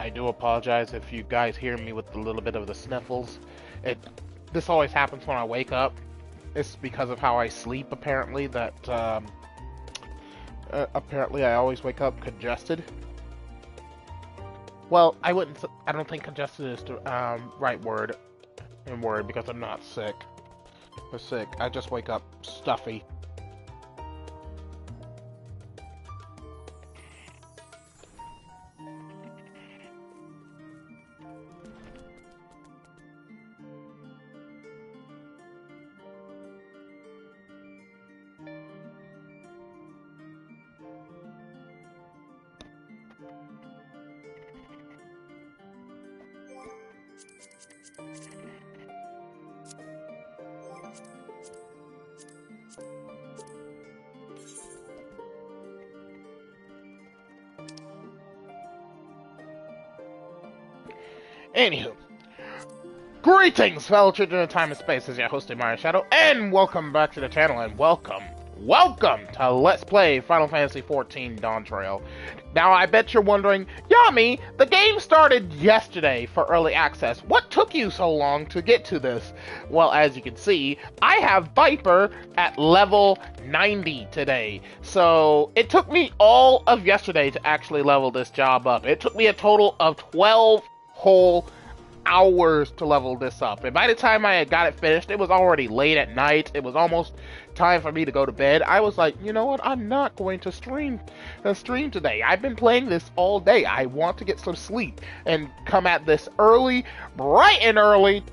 I do apologize if you guys hear me with a little bit of the sniffles. This always happens when I wake up. It's because of how I sleep, apparently, that apparently I always wake up congested. Well, I don't think congested is the right word because I'm not sick. I'm sick. I just wake up stuffy. Anywho, greetings, fellow children of time and space. This is your host, TheAmariaShadow, and welcome back to the channel, and welcome to Let's Play Final Fantasy XIV Dawntrail. Now, I bet you're wondering, Yami, the game started yesterday for early access. What took you so long to get to this? Well, as you can see, I have Viper at level 90 today. So, it took me all of yesterday to actually level this job up. It took me a total of 12 whole hours to level this up, and by the time I had got it finished, it was already late at night. It was almost time for me to go to bed. I was like, you know what, I'm not going to stream today. I've been playing this all day. I want to get some sleep and come at this early, bright and early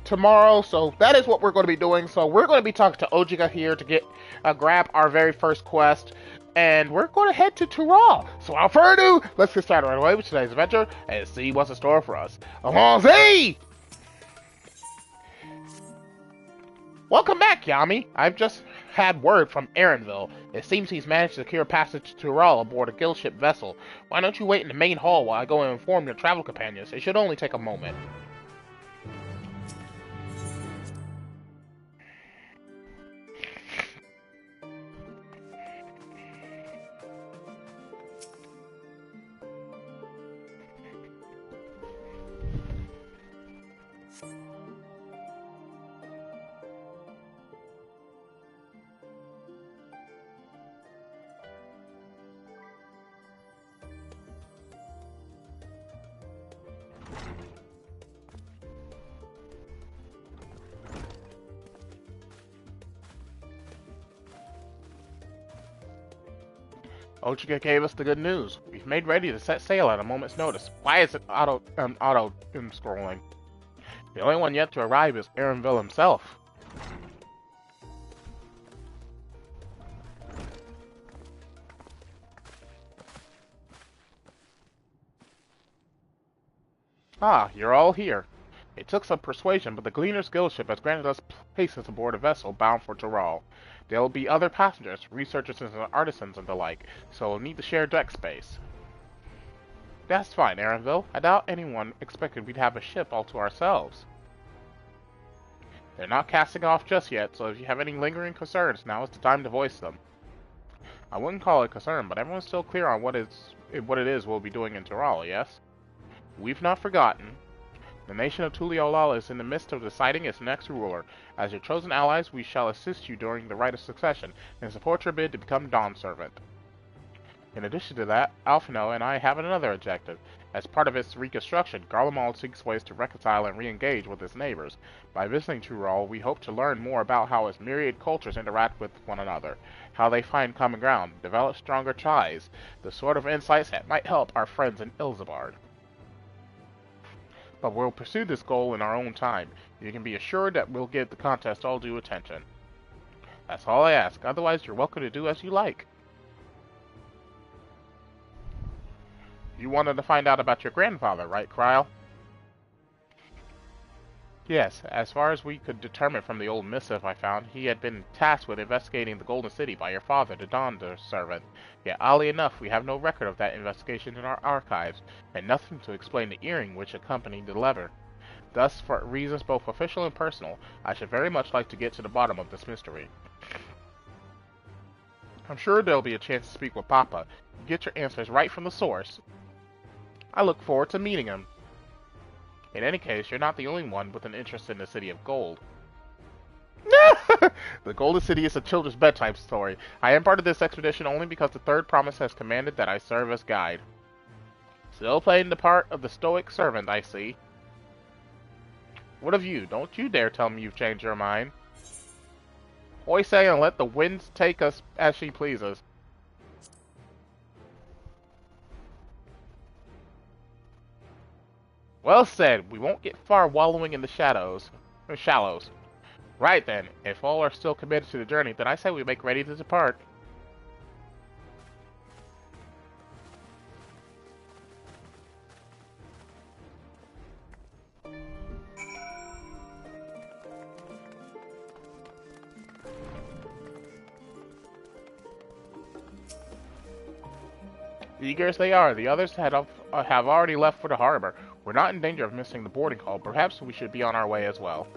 tomorrow. So that is what we're going to be doing. So we're going to be talking to Ojiga here to get grab our very first quest, and we're going to head to Tural. So without further ado, let's get started right away with today's adventure and see what's in store for us. Allons-y! Welcome back, Yami. I've just had word from Erenville. It seems he's managed to secure passage to Tural aboard a guild ship vessel. Why don't you wait in the main hall while I go and inform your travel companions? It should only take a moment. Ojiga gave us the good news. We've made ready to set sail at a moment's notice. Why is it auto scrolling? The only one yet to arrive is Erenville himself. Ah, you're all here. It took some persuasion, but the Gleaner's Guild ship has granted us places aboard a vessel bound for Tural. There will be other passengers, researchers and artisans and the like, so we'll need to share deck space. That's fine, Aaronville. I doubt anyone expected we'd have a ship all to ourselves. They're not casting off just yet, so if you have any lingering concerns, now is the time to voice them. I wouldn't call it a concern, but everyone's still clear on what it is we'll be doing in Tural, yes? We've not forgotten. The nation of Tuliolala is in the midst of deciding its next ruler. As your chosen allies, we shall assist you during the rite of succession, and support your bid to become Dawn Servant. In addition to that, Alphino and I have another objective. As part of its reconstruction, Garlemald seeks ways to reconcile and re-engage with its neighbors. By visiting Tural, we hope to learn more about how its myriad cultures interact with one another, how they find common ground, develop stronger ties, the sort of insights that might help our friends in Ilzabard. But we'll pursue this goal in our own time. You can be assured that we'll give the contest all due attention. That's all I ask. Otherwise, you're welcome to do as you like. You wanted to find out about your grandfather, right, Kryl? Yes, as far as we could determine from the old missive I found, he had been tasked with investigating the Golden City by your father, the Dawn Servant. Yet, oddly enough, we have no record of that investigation in our archives, and nothing to explain the earring which accompanied the letter. Thus, for reasons both official and personal, I should very much like to get to the bottom of this mystery. I'm sure there'll be a chance to speak with Papa. Get your answers right from the source. I look forward to meeting him. In any case, you're not the only one with an interest in the City of Gold. The Golden City is a children's bedtime story. I am part of this expedition only because the Third Promise has commanded that I serve as guide. Still playing the part of the stoic servant, I see. What of you? Don't you dare tell me you've changed your mind. Oise and let the winds take us as she pleases. Well said. We won't get far wallowing in the shallows. Right then, if all are still committed to the journey, then I say we make ready to depart. Eager as they are, the others have already left for the harbor. We're not in danger of missing the boarding call. Perhaps we should be on our way as well.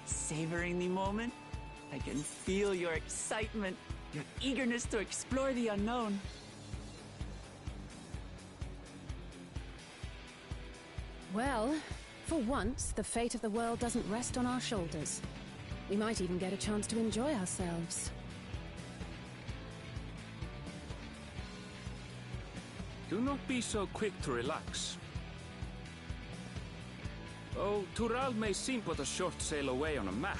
Savoring the moment? I can feel your excitement, your eagerness to explore the unknown. Well, for once, the fate of the world doesn't rest on our shoulders. We might even get a chance to enjoy ourselves. Do not be so quick to relax. Oh, Tural may seem but a short sail away on a map.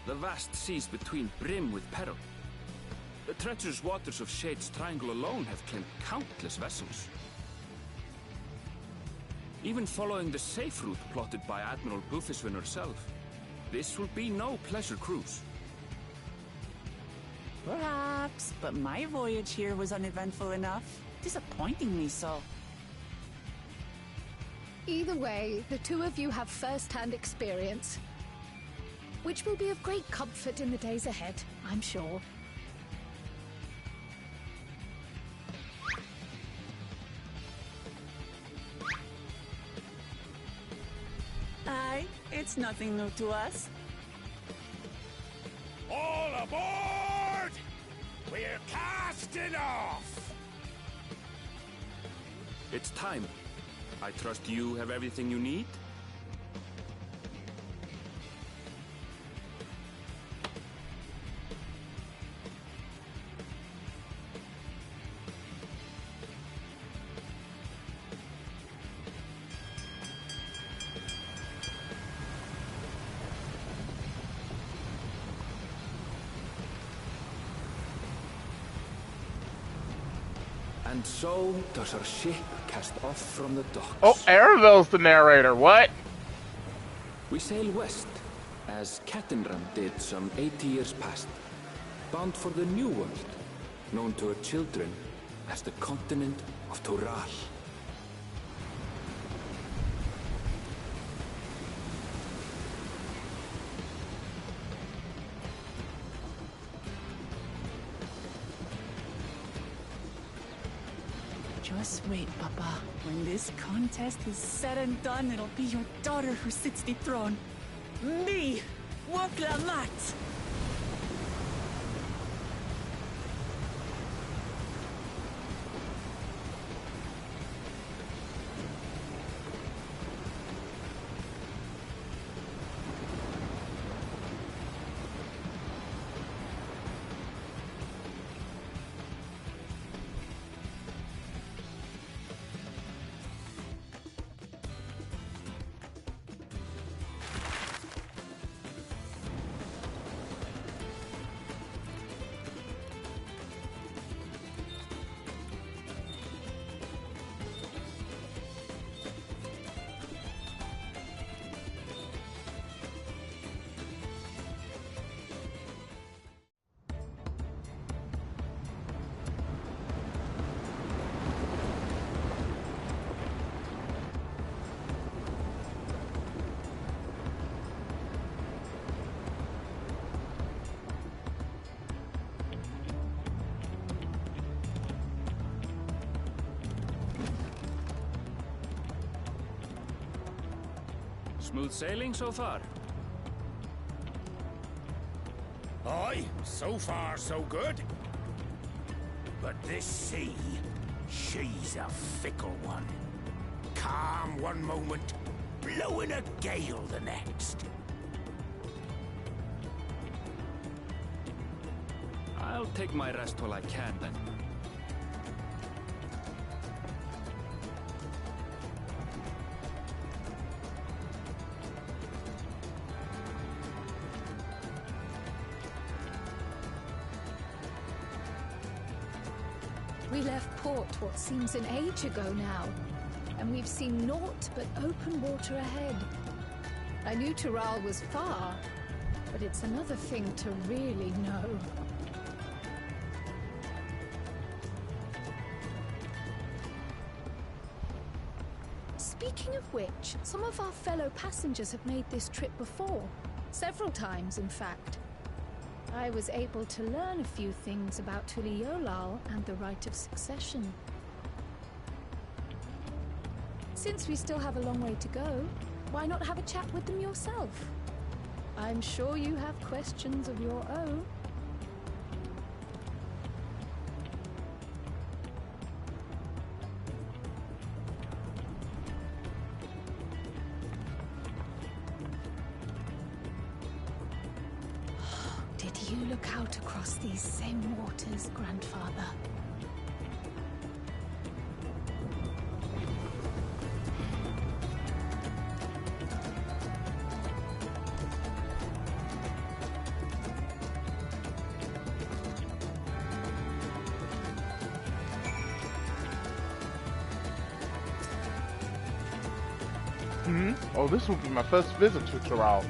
The vast seas between brim with peril. The treacherous waters of Shade's Triangle alone have claimed countless vessels. Even following the safe route plotted by Admiral Bufiswin herself, this will be no pleasure cruise. Perhaps, but my voyage here was uneventful enough. Disappointingly so. Either way, the two of you have first-hand experience, which will be of great comfort in the days ahead, I'm sure. Aye, it's nothing new to us. All aboard! We're casting off! It's time. I trust you have everything you need? And so does our ship cast off from the docks. Oh, Arabelle's the narrator. What? We sail west, as Kettenram did some 80 years past, bound for the New World, known to her children as the continent of Tural. Just wait, Papa. When this contest is said and done, it'll be your daughter who sits the throne. Me, Woklamat. Smooth sailing so far? Aye, so far so good. But this sea, she's a fickle one. Calm one moment, blowing a gale the next. I'll take my rest while I can then. We left port what seems an age ago now, and we've seen naught but open water ahead. I knew Tural was far, but it's another thing to really know. Speaking of which, some of our fellow passengers have made this trip before. Several times, in fact. I was able to learn a few things about Tuliolal and the right of succession. Since we still have a long way to go, why not have a chat with them yourself? I'm sure you have questions of your own. Did you look out across these same waters, Grandfather? Oh, this will be my first visit to Tural.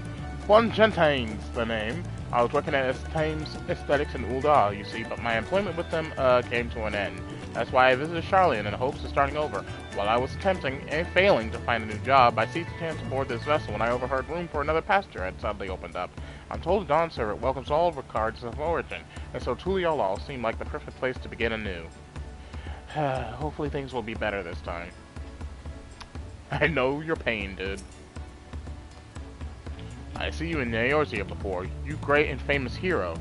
Juan Gentane's the name. I was working at Thames Aesthetics in Uldar, you see, but my employment with them came to an end. That's why I visited Charlian in hopes of starting over. While I was attempting and failing to find a new job, I seized the chance to board this vessel when I overheard room for another passenger had suddenly opened up. I'm told the Dawn Servant welcomes all regards of origin, and so Tuliolal seemed like the perfect place to begin anew. Hopefully things will be better this time. I know your pain, dude. I see you in Eorzea before, you great and famous hero.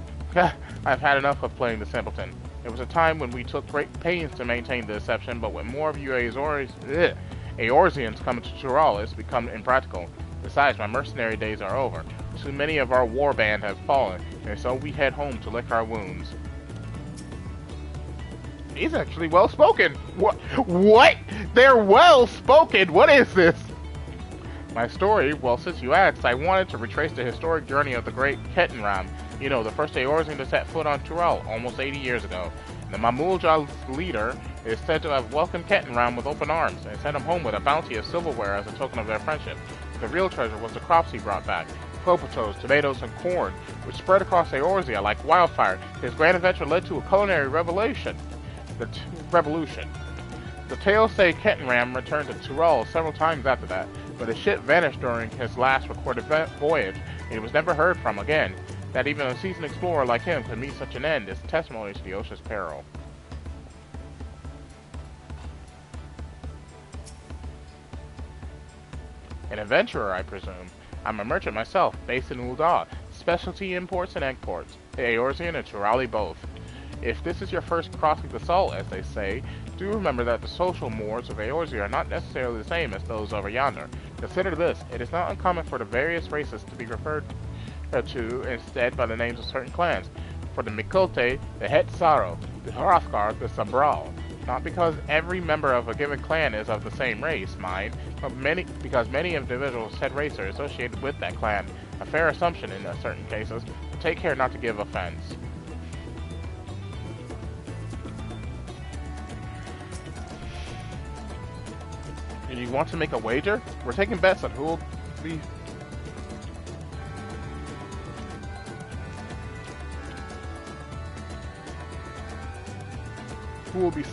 I've had enough of playing the simpleton. There was a time when we took great pains to maintain the deception, but when more of you Eorzeans come into Tural, it's become impractical. Besides, my mercenary days are over. Too many of our war band have fallen, and so we head home to lick our wounds. He's actually well-spoken. What? They're well-spoken? What is this? My story, well, since you asked, I wanted to retrace the historic journey of the great Kettenram. You know, the first Eorzean to set foot on Tural almost 80 years ago. The Mamulja's leader is said to have welcomed Kettenram with open arms and sent him home with a bounty of silverware as a token of their friendship. The real treasure was the crops he brought back. Clopotos, tomatoes, and corn, which spread across Eorzea like wildfire. His grand adventure led to a culinary revolution. The tales say Kettenram returned to Tural several times after that, but his ship vanished during his last recorded voyage, and he was never heard from again. That even a seasoned explorer like him could meet such an end is testimony to the ocean's peril. An adventurer, I presume. I'm a merchant myself, based in Ul'dah. Specialty imports and exports. Eorzean and Turali both. If this is your first crossing the salt, as they say, do remember that the social mores of Eorzea are not necessarily the same as those over yonder. Consider this, it is not uncommon for the various races to be referred to instead by the names of certain clans. For the Mikote, the Hetsaro, the Hrothgar, the Sabral. Not because every member of a given clan is of the same race, mind, but because many individuals said race are associated with that clan. A fair assumption in certain cases, but take care not to give offense. And you want to make a wager? We're taking bets on who will be...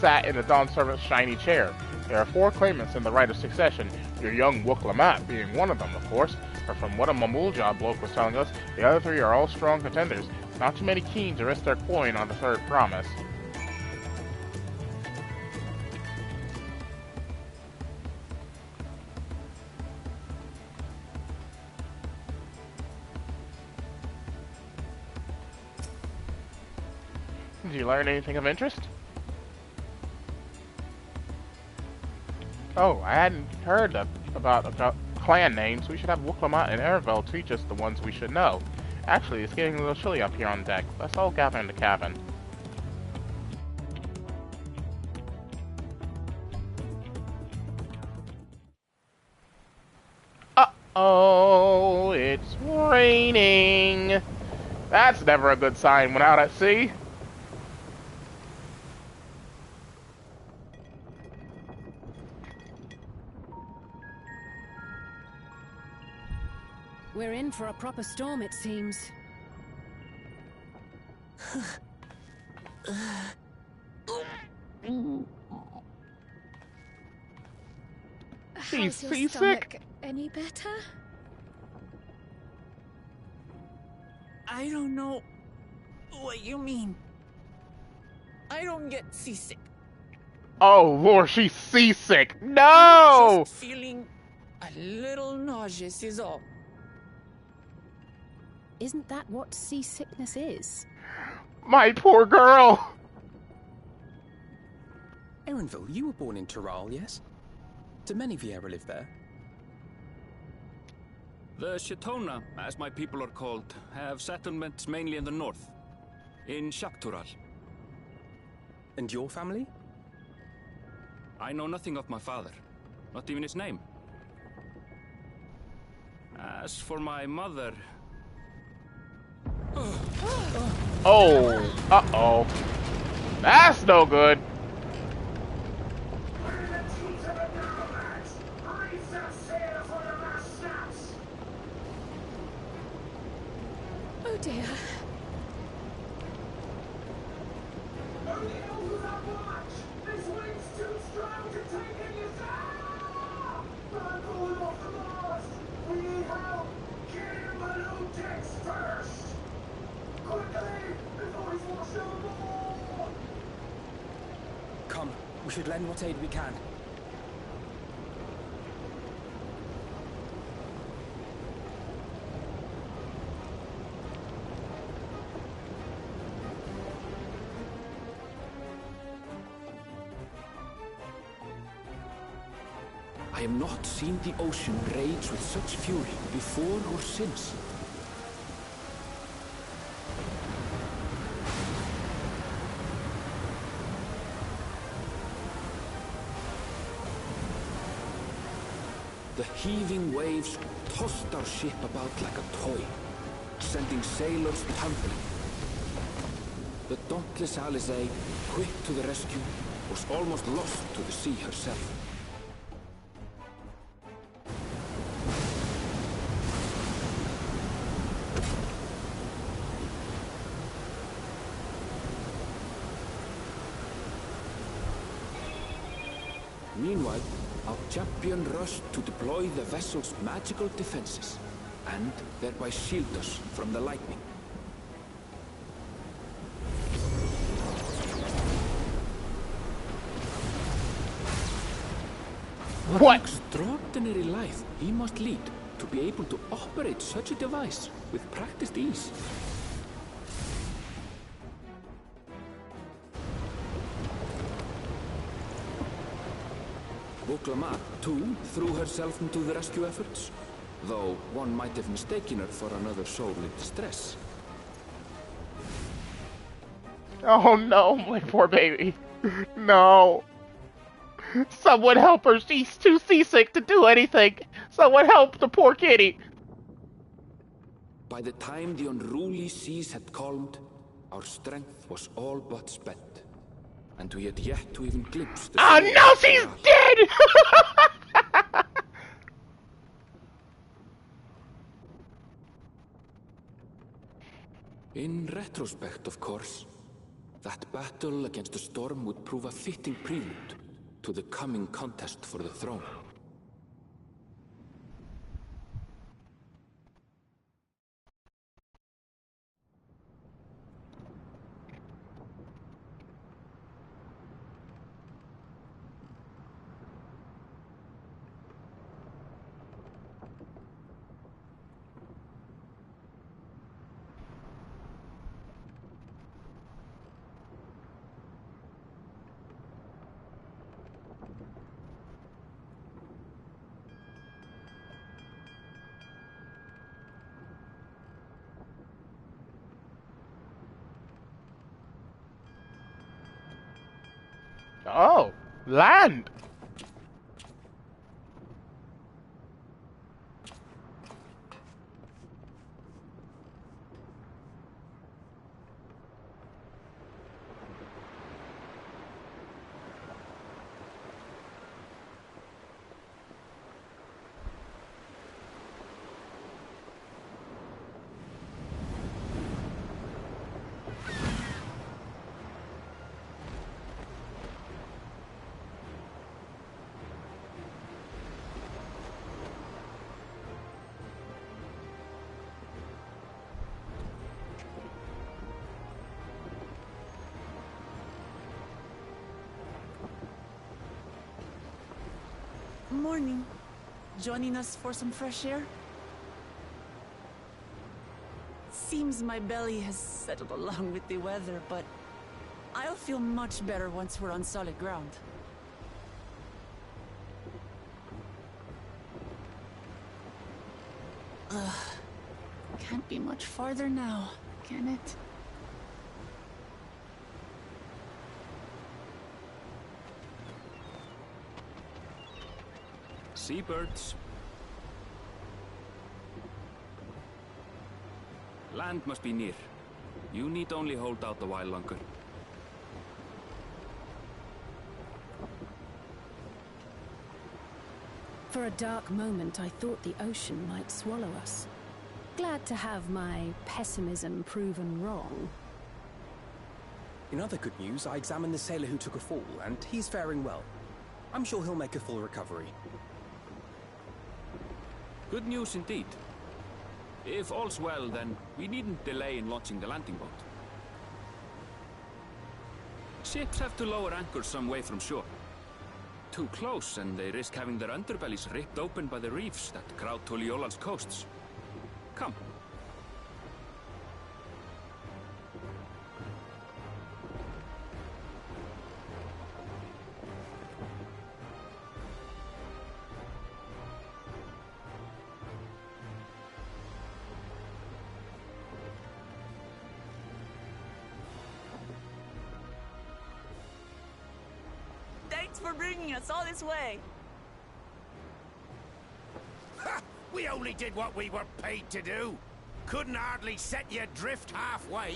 sat in the Dawn Servant's shiny chair. There are 4 claimants in the right of succession, your young Wuk-Lamat being one of them, of course, but from what a Mamulja bloke was telling us, the other 3 are all strong contenders. Not too many keen to risk their coin on the third promise. Did you learn anything of interest? Oh, I hadn't heard about clan names. We should have Wuk-Lamat and Erevel teach us the ones we should know. Actually, it's getting a little chilly up here on deck. Let's all gather in the cabin. Uh-oh, it's raining. That's never a good sign when out at sea. We're in for a proper storm, it seems. How's She's your seasick? stomach any better? I don't know what you mean. I don't get seasick. Oh Lord, she's seasick. No! Just feeling a little nauseous is all. Isn't that what seasickness is? My poor girl. Erenville, you were born in Tural, yes? Do many of you ever live there? The Shetona, as my people are called, have settlements mainly in the north, in Shaktural. And your family? I know nothing of my father, not even his name. As for my mother... Oh, uh-oh. That's no good. Oh dear. Come, we should lend what aid we can. I have not seen the ocean rage with such fury before or since. The heaving waves tossed our ship about like a toy. sending sailors tumbling. The dauntless Alizé, quick to the rescue, was almost lost to the sea herself. Meanwhile, our champion rushed to deploy the vessel's magical defenses, and thereby shield us from the lightning. What? Extraordinary life he must lead to be able to operate such a device with practiced ease. Boklama, too, threw herself into the rescue efforts, though one might have mistaken her for another soul in distress. Oh no, my poor baby. No. Someone help her. She's too seasick to do anything. Someone help the poor kitty. By the time the unruly seas had calmed, our strength was all but spent, and we had yet to even glimpse the... Oh no, she's dead! In retrospect, of course, that battle against the storm would prove a fitting prelude to the coming contest for the throne. Oh, land. Morning. Joining us for some fresh air? Seems my belly has settled along with the weather, but I'll feel much better once we're on solid ground. Can't be much farther now, can it? Seabirds. Land must be near. You need only hold out a while longer. For a dark moment, I thought the ocean might swallow us. Glad to have my pessimism proven wrong. In other good news, I examined the sailor who took a fall, and he's faring well. I'm sure he'll make a full recovery. Good news indeed. If all's well, then we needn't delay in launching the landing boat. Ships have to lower anchors some way from shore. Too close, and they risk having their underbellies ripped open by the reefs that crowd Tuliola's coasts. Come. Thanks for bringing us all this way. Ha! We only did what we were paid to do. couldn't hardly set you adrift halfway.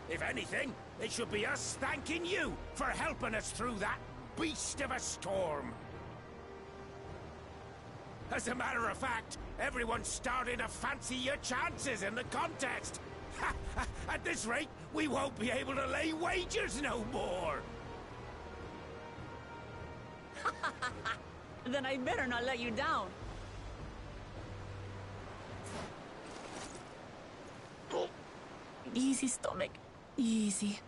If anything, it should be us thanking you for helping us through that beast of a storm. As a matter of fact, everyone's starting to fancy your chances in the contest. At this rate, we won't be able to lay wagers no more. Then I better not let you down. Easy, stomach. Easy.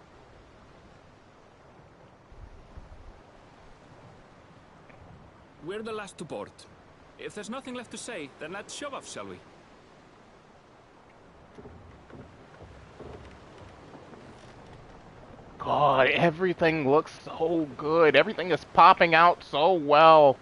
We're the last to board. If there's nothing left to say, then let's shove off, shall we? God, everything looks so good. Everything is popping out so well.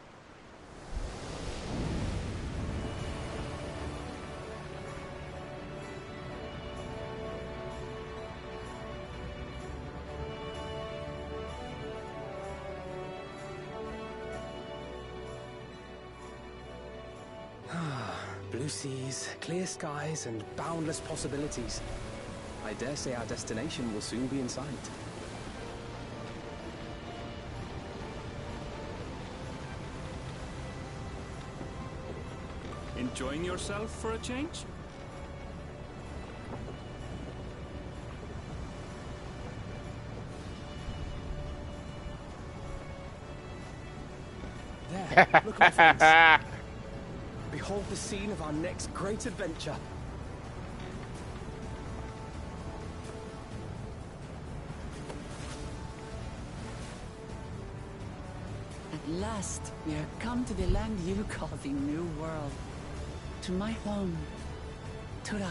Blue seas, clear skies, and boundless possibilities. I dare say our destination will soon be in sight. Enjoying yourself for a change? There, look at my friends. Behold the scene of our next great adventure. At last, we are come to the land you call the New World. To my home, Tural.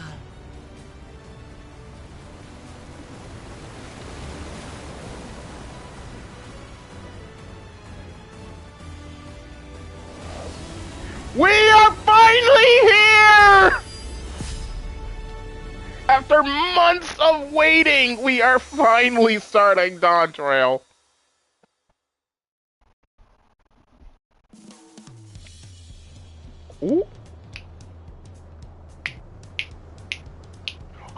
We are finally here! After months of waiting, we are finally starting Dawntrail. Ooh.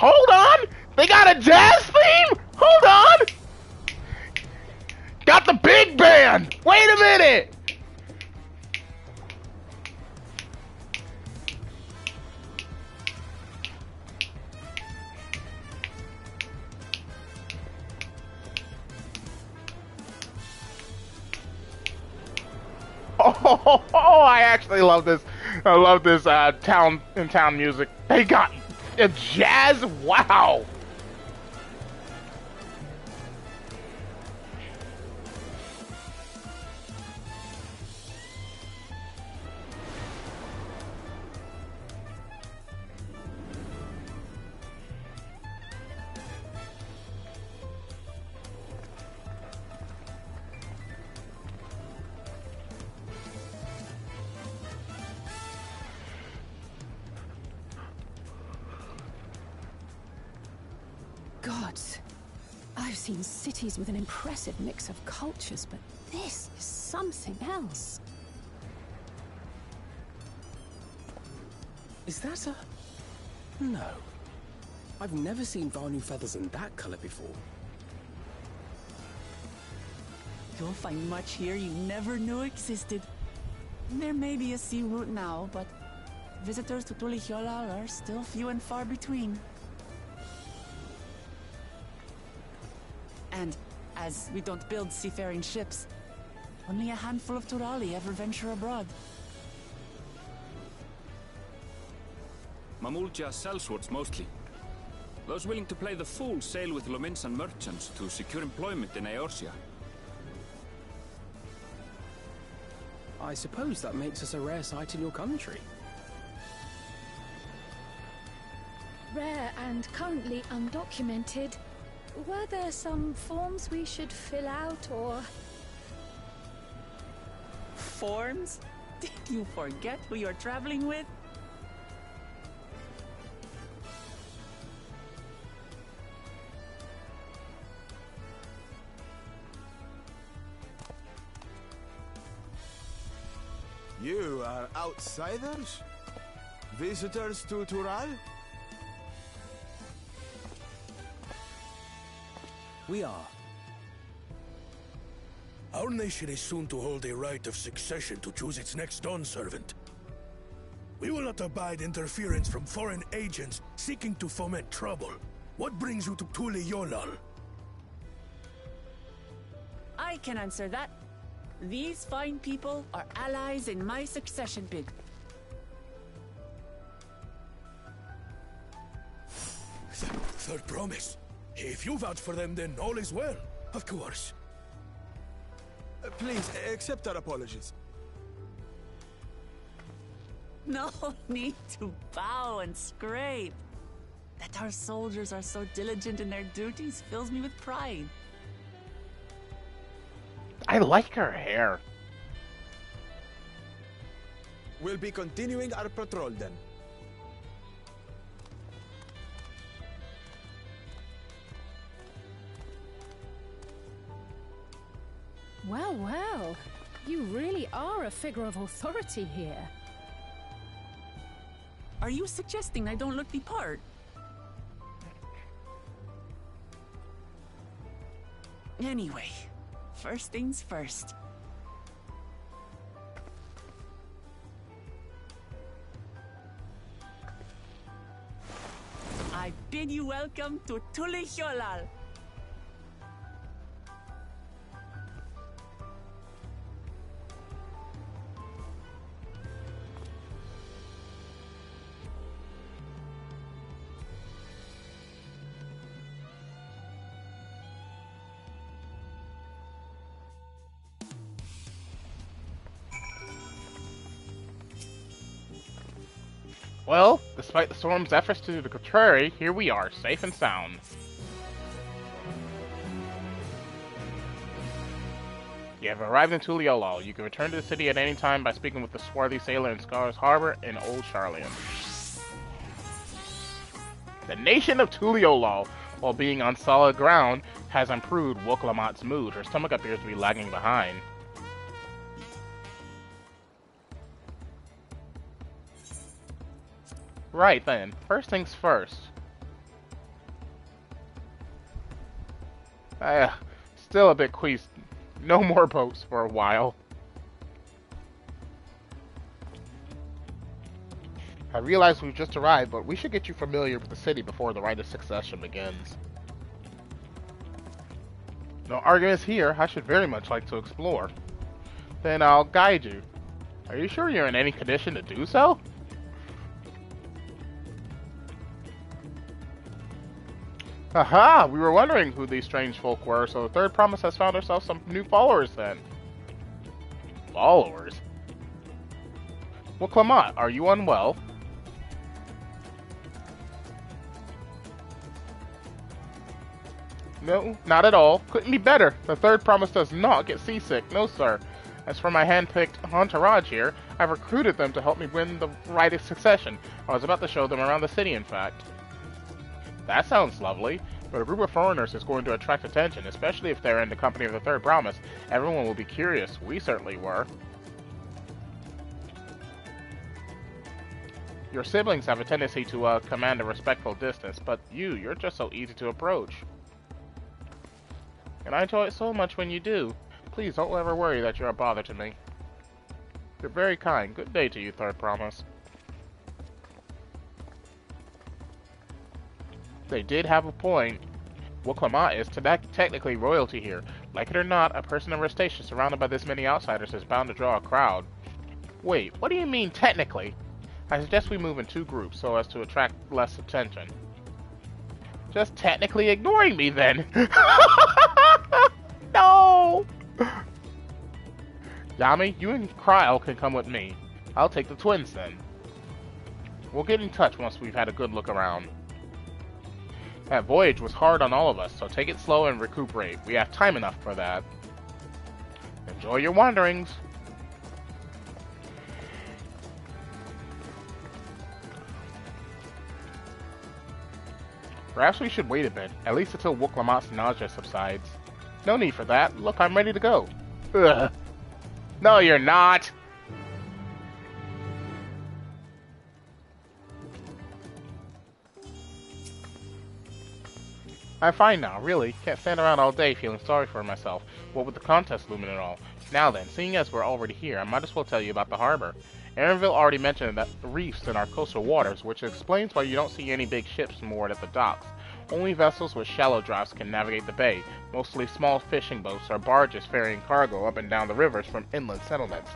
Hold on! They got a jazz theme? Hold on! Got the big band! Wait a minute! Oh, I actually love this. I love this town music. They got a jazz. Wow. Gods, I've seen cities with an impressive mix of cultures, but this is something else. Is that a... No. I've never seen Vanu feathers in that color before. You'll find much here you never knew existed. There may be a sea route now, but visitors to Tulihiola are still few and far between. And as we don't build seafaring ships, only a handful of Turali ever venture abroad. Mamulja sellswords mostly. Those willing to play the fool sail with Lominsan merchants to secure employment in Eorzea. I suppose that makes us a rare sight in your country. Rare and currently undocumented. Were there some forms we should fill out, or...? Forms? Did you forget who you're traveling with? You are outsiders? Visitors to Tural? We are. Our nation is soon to hold a right of succession to choose its next Dawn servant. We will not abide interference from foreign agents seeking to foment trouble. What brings you to Tuli-Yolal? I can answer that. These fine people are allies in my succession bid. Third promise. If you vouch for them, then all is well. Of course. Please, accept our apologies. No need to bow and scrape. That our soldiers are so diligent in their duties fills me with pride. I like her hair. We'll be continuing our patrol then. Well, well. You really are a figure of authority here. Are you suggesting I don't look the part? Anyway, first things first. I bid you welcome to Tuli-Yolal. Well, despite the storm's efforts to the contrary, here we are, safe and sound. You have arrived in Tuli-Yolal. You can return to the city at any time by speaking with the swarthy sailor in Scar's Harbor in Old Charlian. The nation of Tuli-Yolal, while being on solid ground, has improved Woklamat's mood. Her stomach appears to be lagging behind. Right then, first things first. Still a bit queasy. No more boats for a while. I realize we've just arrived, but we should get you familiar with the city before the rite of succession begins. No arguments here. I should very much like to explore. Then I'll guide you. Are you sure you're in any condition to do so? Aha! We were wondering who these strange folk were, so the third promise has found herself some new followers then. Followers? Well, Clement, are you unwell? No, not at all. Couldn't be better. The third promise does not get seasick. No, sir. As for my hand-picked entourage here, I've recruited them to help me win the rite of succession. I was about to show them around the city, in fact. That sounds lovely, but a group of foreigners is going to attract attention, especially if they're in the company of the third promise. Everyone will be curious. We certainly were. Your siblings have a tendency to command a respectful distance, but you're just so easy to approach. And I enjoy it so much when you do. Please don't ever worry that you're a bother to me. You're very kind. Good day to you, third promise. They did have a point. Well, Clement is technically royalty here. Like it or not, a person of her station surrounded by this many outsiders is bound to draw a crowd. Wait, what do you mean technically? I suggest we move in two groups so as to attract less attention. Just technically ignoring me then. No! Yami, you and Kryle can come with me. I'll take the twins then. We'll get in touch once we've had a good look around. That voyage was hard on all of us, so take it slow and recuperate. We have time enough for that. Enjoy your wanderings. Perhaps we should wait a bit, at least until Woklamat's nausea subsides. No need for that. Look, I'm ready to go. Ugh. No, you're not. I'm fine now, really. Can't stand around all day feeling sorry for myself. What with the contest looming and all. Now then, seeing as we're already here, I might as well tell you about the harbor. Aaronville already mentioned that the reefs in our coastal waters, which explains why you don't see any big ships moored at the docks. Only vessels with shallow drafts can navigate the bay, mostly small fishing boats or barges ferrying cargo up and down the rivers from inland settlements.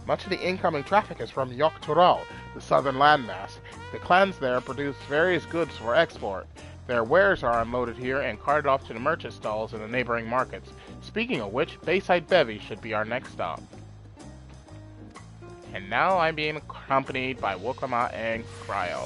Much of the incoming traffic is from Tural, the southern landmass. The clans there produce various goods for export. Their wares are unloaded here and carted off to the merchant stalls in the neighboring markets. Speaking of which, Bayside Bevy should be our next stop. And now I'm being accompanied by Wokama and Cryo.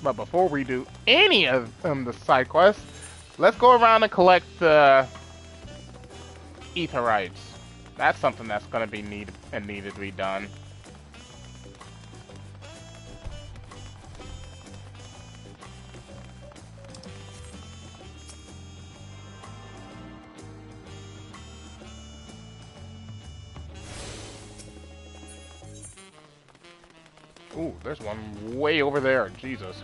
But before we do any of the side quests, let's go around and collect the Aetherites. That's something that's going to be needed to be done. Ooh, there's one way over there. Jesus.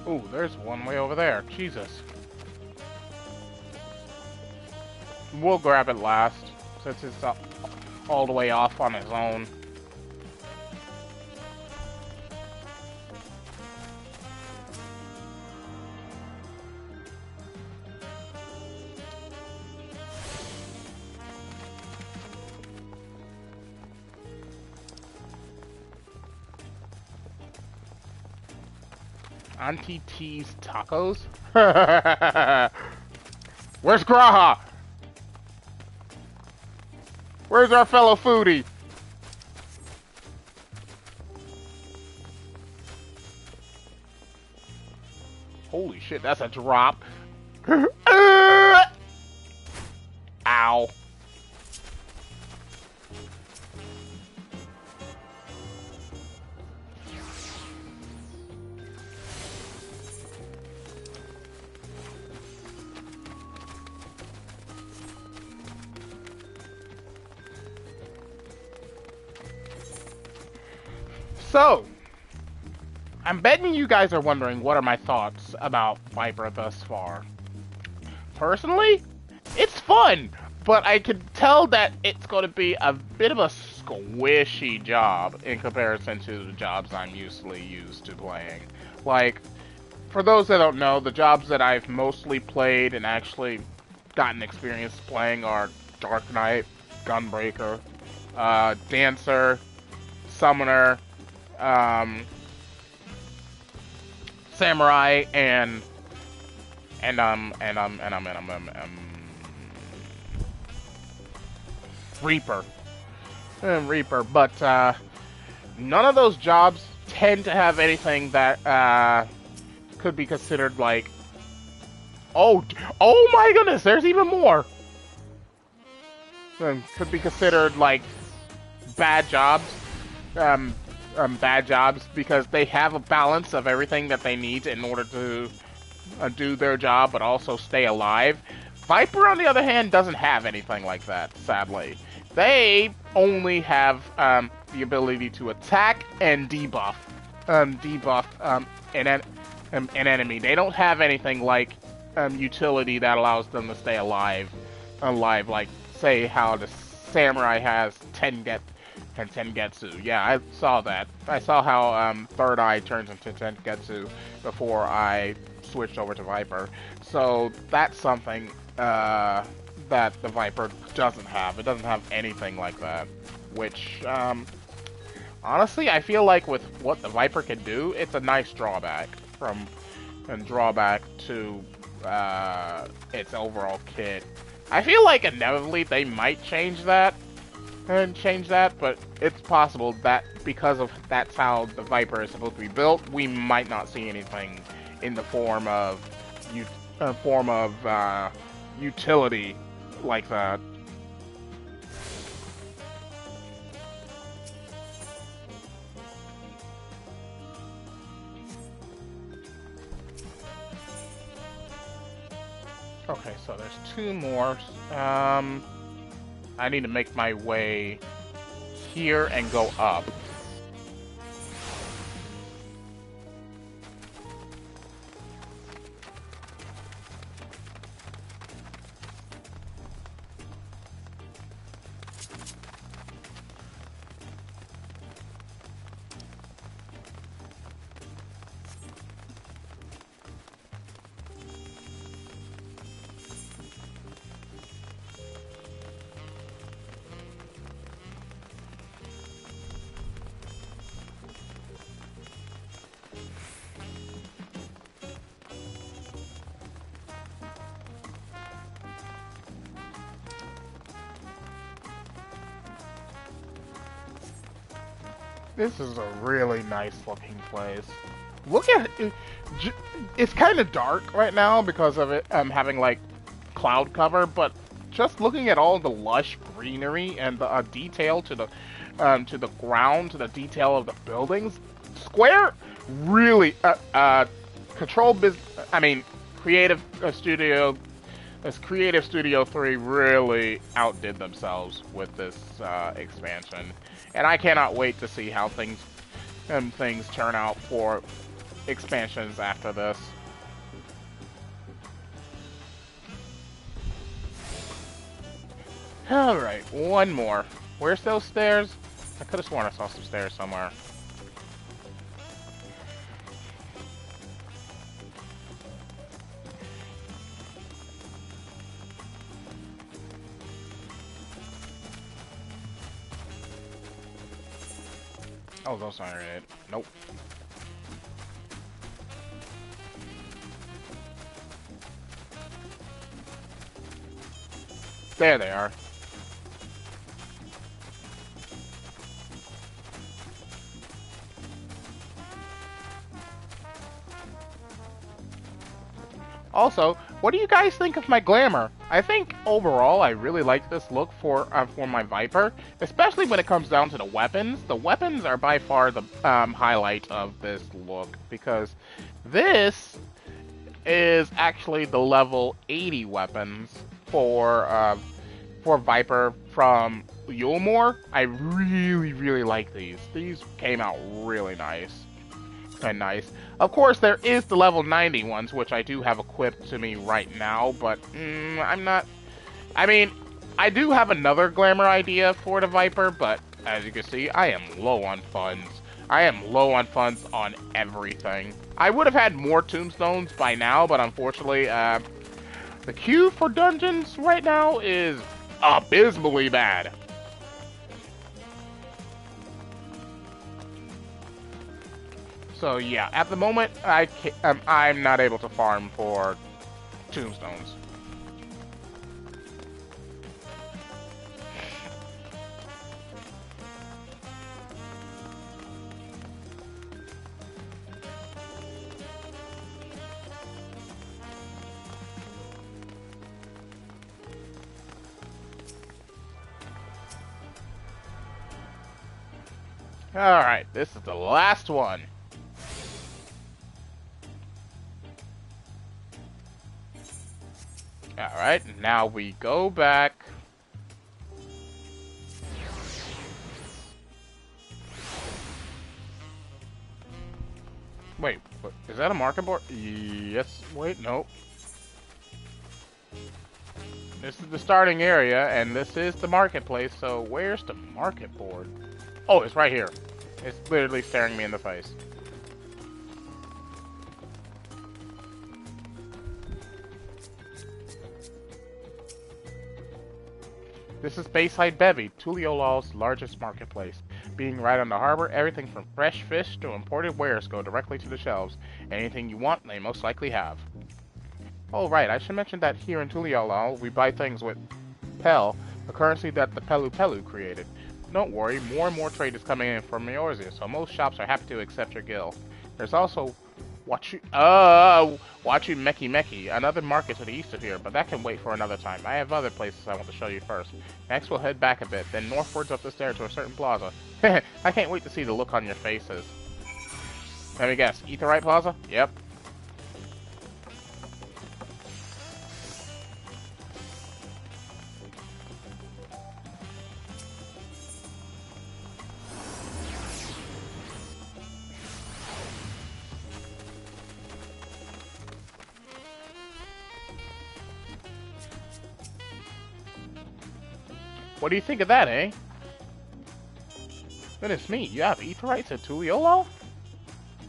Ooh, there's one way over there. Jesus. We'll grab it last, since it's all the way off on its own. Auntie T's tacos? Where's Graha? Where's our fellow foodie? Holy shit, that's a drop. Ow. So, I'm betting you guys are wondering what are my thoughts about Viper thus far. Personally, it's fun, but I can tell that it's going to be a bit of a squishy job in comparison to the jobs I'm usually used to playing. Like, for those that don't know, the jobs that I've mostly played and actually gotten experience playing are Dark Knight, Gunbreaker, Dancer, Summoner, Samurai, and Reaper. Reaper, but none of those jobs tend to have anything that could be considered like, oh my goodness, there's even more. Could be considered like bad jobs. Bad jobs, because they have a balance of everything that they need in order to do their job but also stay alive. Viper, on the other hand, doesn't have anything like that, sadly. They only have the ability to attack and debuff an enemy. They don't have anything like utility that allows them to stay alive, like say how the samurai has Tengetsu. Yeah, I saw that. I saw how Third Eye turns into Tengetsu before I switched over to Viper. So that's something that the Viper doesn't have. It doesn't have anything like that. Which, honestly, I feel like with what the Viper can do, it's a nice drawback to its overall kit. I feel like inevitably they might change that, but it's possible that because of that's how the Viper is supposed to be built, we might not see anything in the form of utility like that. Okay, so there's two more. I need to make my way here and go up. This is a really nice looking place. Look at it. It's kind of dark right now because of it having like cloud cover, but just looking at all the lush greenery and the detail to the ground, to the detail of the buildings, Square really Creative Studio. This Creative Studio 3 really outdid themselves with this expansion, and I cannot wait to see how things turn out for expansions after this. All right, one more. Where's those stairs? I could have sworn I saw some stairs somewhere. Oh, those aren't it. Nope. There they are. Also, what do you guys think of my glamour? I think overall I really like this look for my Viper, especially when it comes down to the weapons. The weapons are by far the highlight of this look, because this is actually the level 80 weapons for Viper from Yulmore. I really like these. These came out really nice. And nice. Of course, there is the level 90 ones, which I do have equipped to me right now, but I'm not... I mean, I do have another glamour idea for the Viper, but as you can see, I am low on funds. I am low on funds on everything. I would have had more tombstones by now, but unfortunately, the queue for dungeons right now is abysmally bad. So yeah, at the moment, I'm not able to farm for tombstones. Alright, this is the last one. Alright, now we go back. Wait, what, is that a market board? Yes. Wait, no. This is the starting area, and this is the marketplace, so where's the market board? Oh, it's right here. It's literally staring me in the face. This is Bayside Bevy, Tuliolol's largest marketplace. Being right on the harbor, everything from fresh fish to imported wares go directly to the shelves. Anything you want, they most likely have. Oh right, I should mention that here in Tuliolol, we buy things with Pel, a currency that the Pelu Pelu created. Don't worry, more and more trade is coming in from Eorzea, so most shops are happy to accept your gil. There's also Wachu Meki Meki, another market to the east of here, but that can wait for another time. I have other places I want to show you first. Next we'll head back a bit, then northwards up the stair to a certain plaza. I can't wait to see the look on your faces. Let me guess, Aetheryte Plaza? Yep. What do you think of that, eh? Goodness me, you have Aetherites at Tuliolol?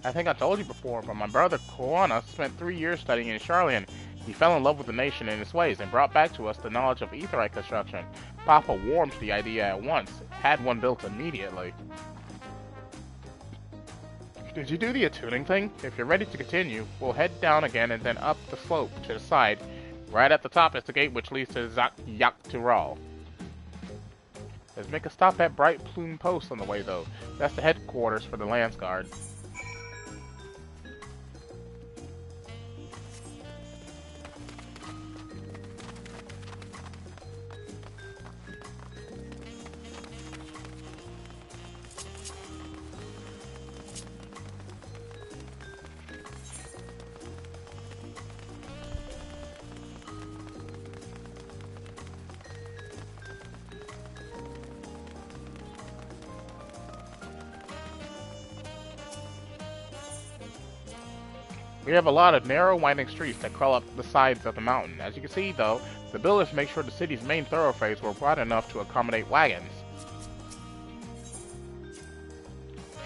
I think I told you before, but my brother Koana spent 3 years studying in Charlian. He fell in love with the nation and its ways and brought back to us the knowledge of Aetherite construction. Papa warmed to the idea at once, had one built immediately. Did you do the attuning thing? If you're ready to continue, we'll head down again and then up the slope to the side. Right at the top is the gate which leads to Yaktural. Let's make a stop at Bright Plume Post on the way, though. That's the headquarters for the Lance Guard. We have a lot of narrow, winding streets that crawl up the sides of the mountain. As you can see, though, the builders make sure the city's main thoroughfares were wide enough to accommodate wagons.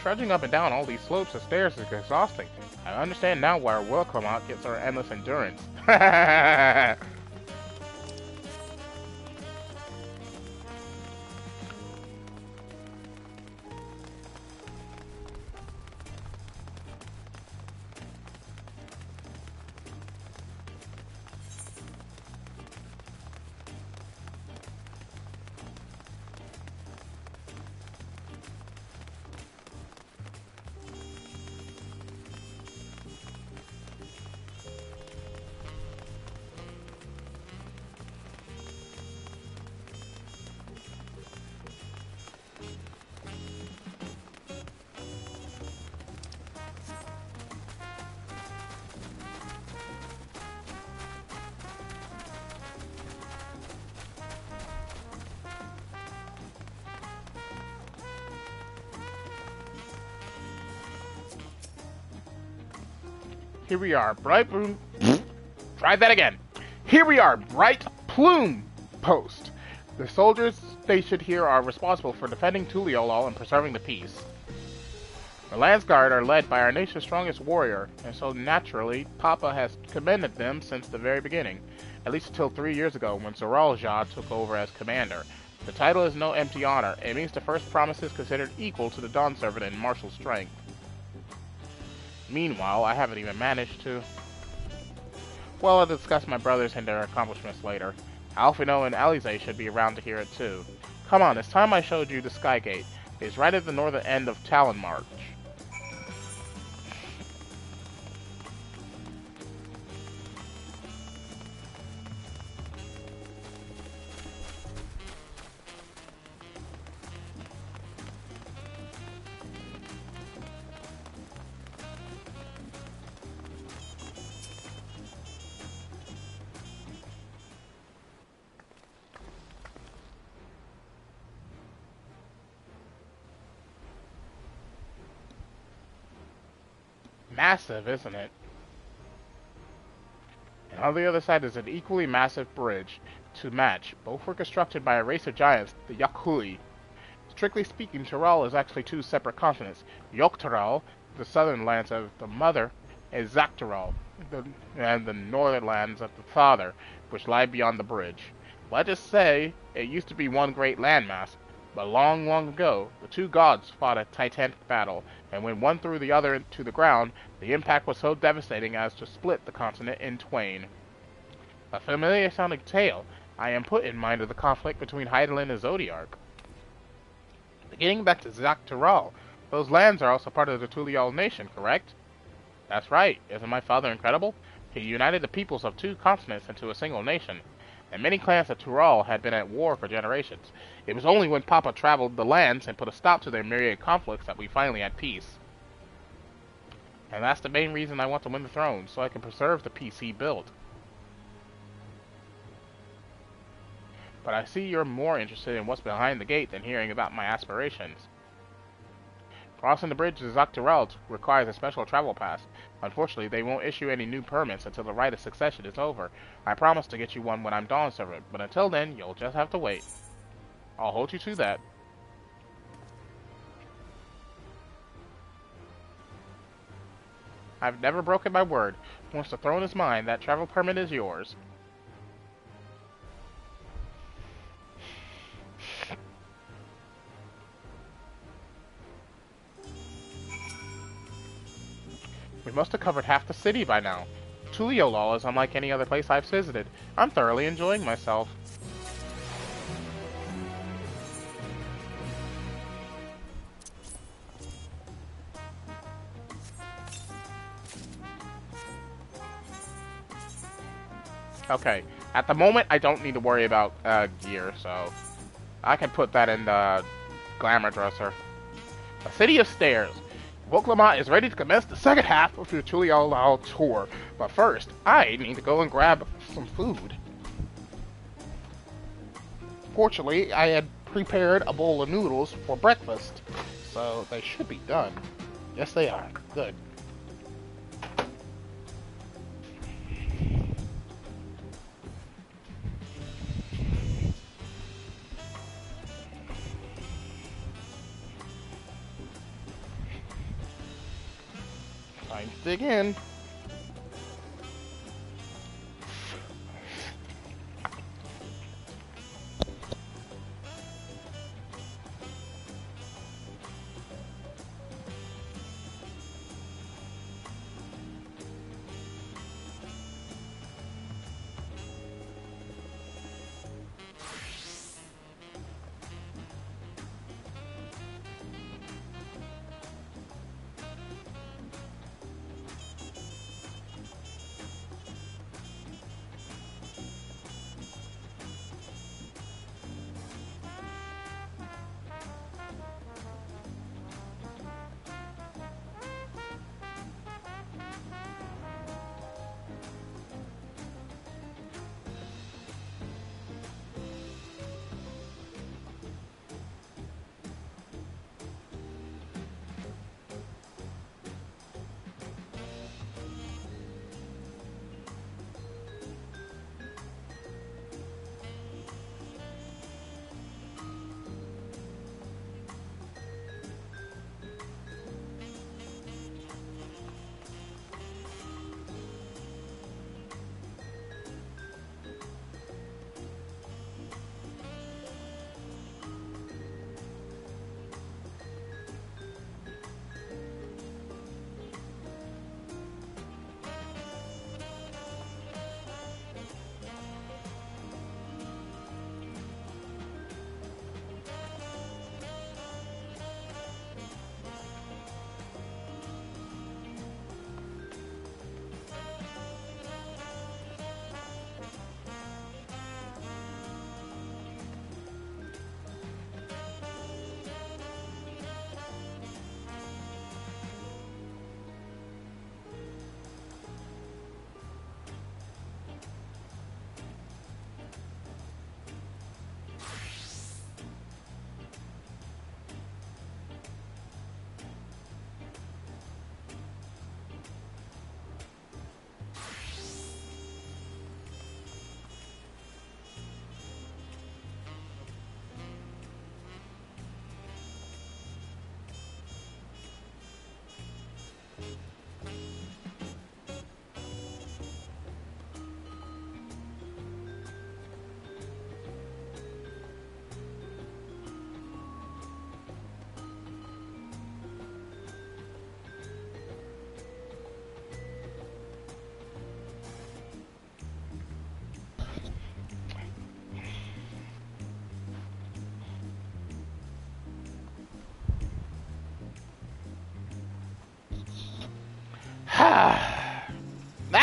Trudging up and down all these slopes and stairs is exhausting. I understand now why our welcome out gets our endless endurance. Here we are, Bright Plume. Try that again. Here we are, Bright Plume Post. The soldiers stationed here are responsible for defending Tuliolol and preserving the peace. The Lance Guard are led by our nation's strongest warrior, and so naturally, Papa has commended them since the very beginning, at least until 3 years ago when Zoralja took over as commander. The title is no empty honor. It means the first promise is considered equal to the Dawn Servant in martial strength. Meanwhile, I haven't even managed to... Well, I'll discuss my brothers and their accomplishments later. Alphino and Alize should be around to hear it too. Come on, it's time I showed you the Sky Gate. It's right at the northern end of Talon March. Massive, isn't it? And on the other side is an equally massive bridge to match. Both were constructed by a race of giants, the Yakui. Strictly speaking, Tyrell is actually two separate continents. Yoktaral, the southern lands of the mother, and Zaktaral, and the northern lands of the father, which lie beyond the bridge. Let us say it used to be one great landmass, but long, long ago, the two gods fought a titanic battle, and when one threw the other to the ground, the impact was so devastating as to split the continent in twain. A familiar-sounding tale. I am put in mind of the conflict between Hydaelyn and Zodiark. Getting back to Zaktaral, those lands are also part of the Tulial nation, correct? That's right. Isn't my father incredible? He united the peoples of two continents into a single nation, and many clans of Tural had been at war for generations. It was only when Papa traveled the lands and put a stop to their myriad conflicts that we finally had peace. And that's the main reason I want to win the throne, so I can preserve the peace he built. But I see you're more interested in what's behind the gate than hearing about my aspirations. Crossing the bridge to Zaktaral requires a special travel pass. Unfortunately, they won't issue any new permits until the rite of succession is over. I promise to get you one when I'm Dawn Servant, but until then, you'll just have to wait. I'll hold you to that. I've never broken my word. Once the throne is mine, that travel permit is yours. We must have covered half the city by now. Tuliolal is unlike any other place I've visited. I'm thoroughly enjoying myself. Okay, at the moment I don't need to worry about gear, so I can put that in the glamour dresser. A city of stairs. Voklamat is ready to commence the second half of your Tuliolal tour, but first, I need to go and grab some food. Fortunately, I had prepared a bowl of noodles for breakfast, so they should be done. Yes, they are. Good. Time to dig in.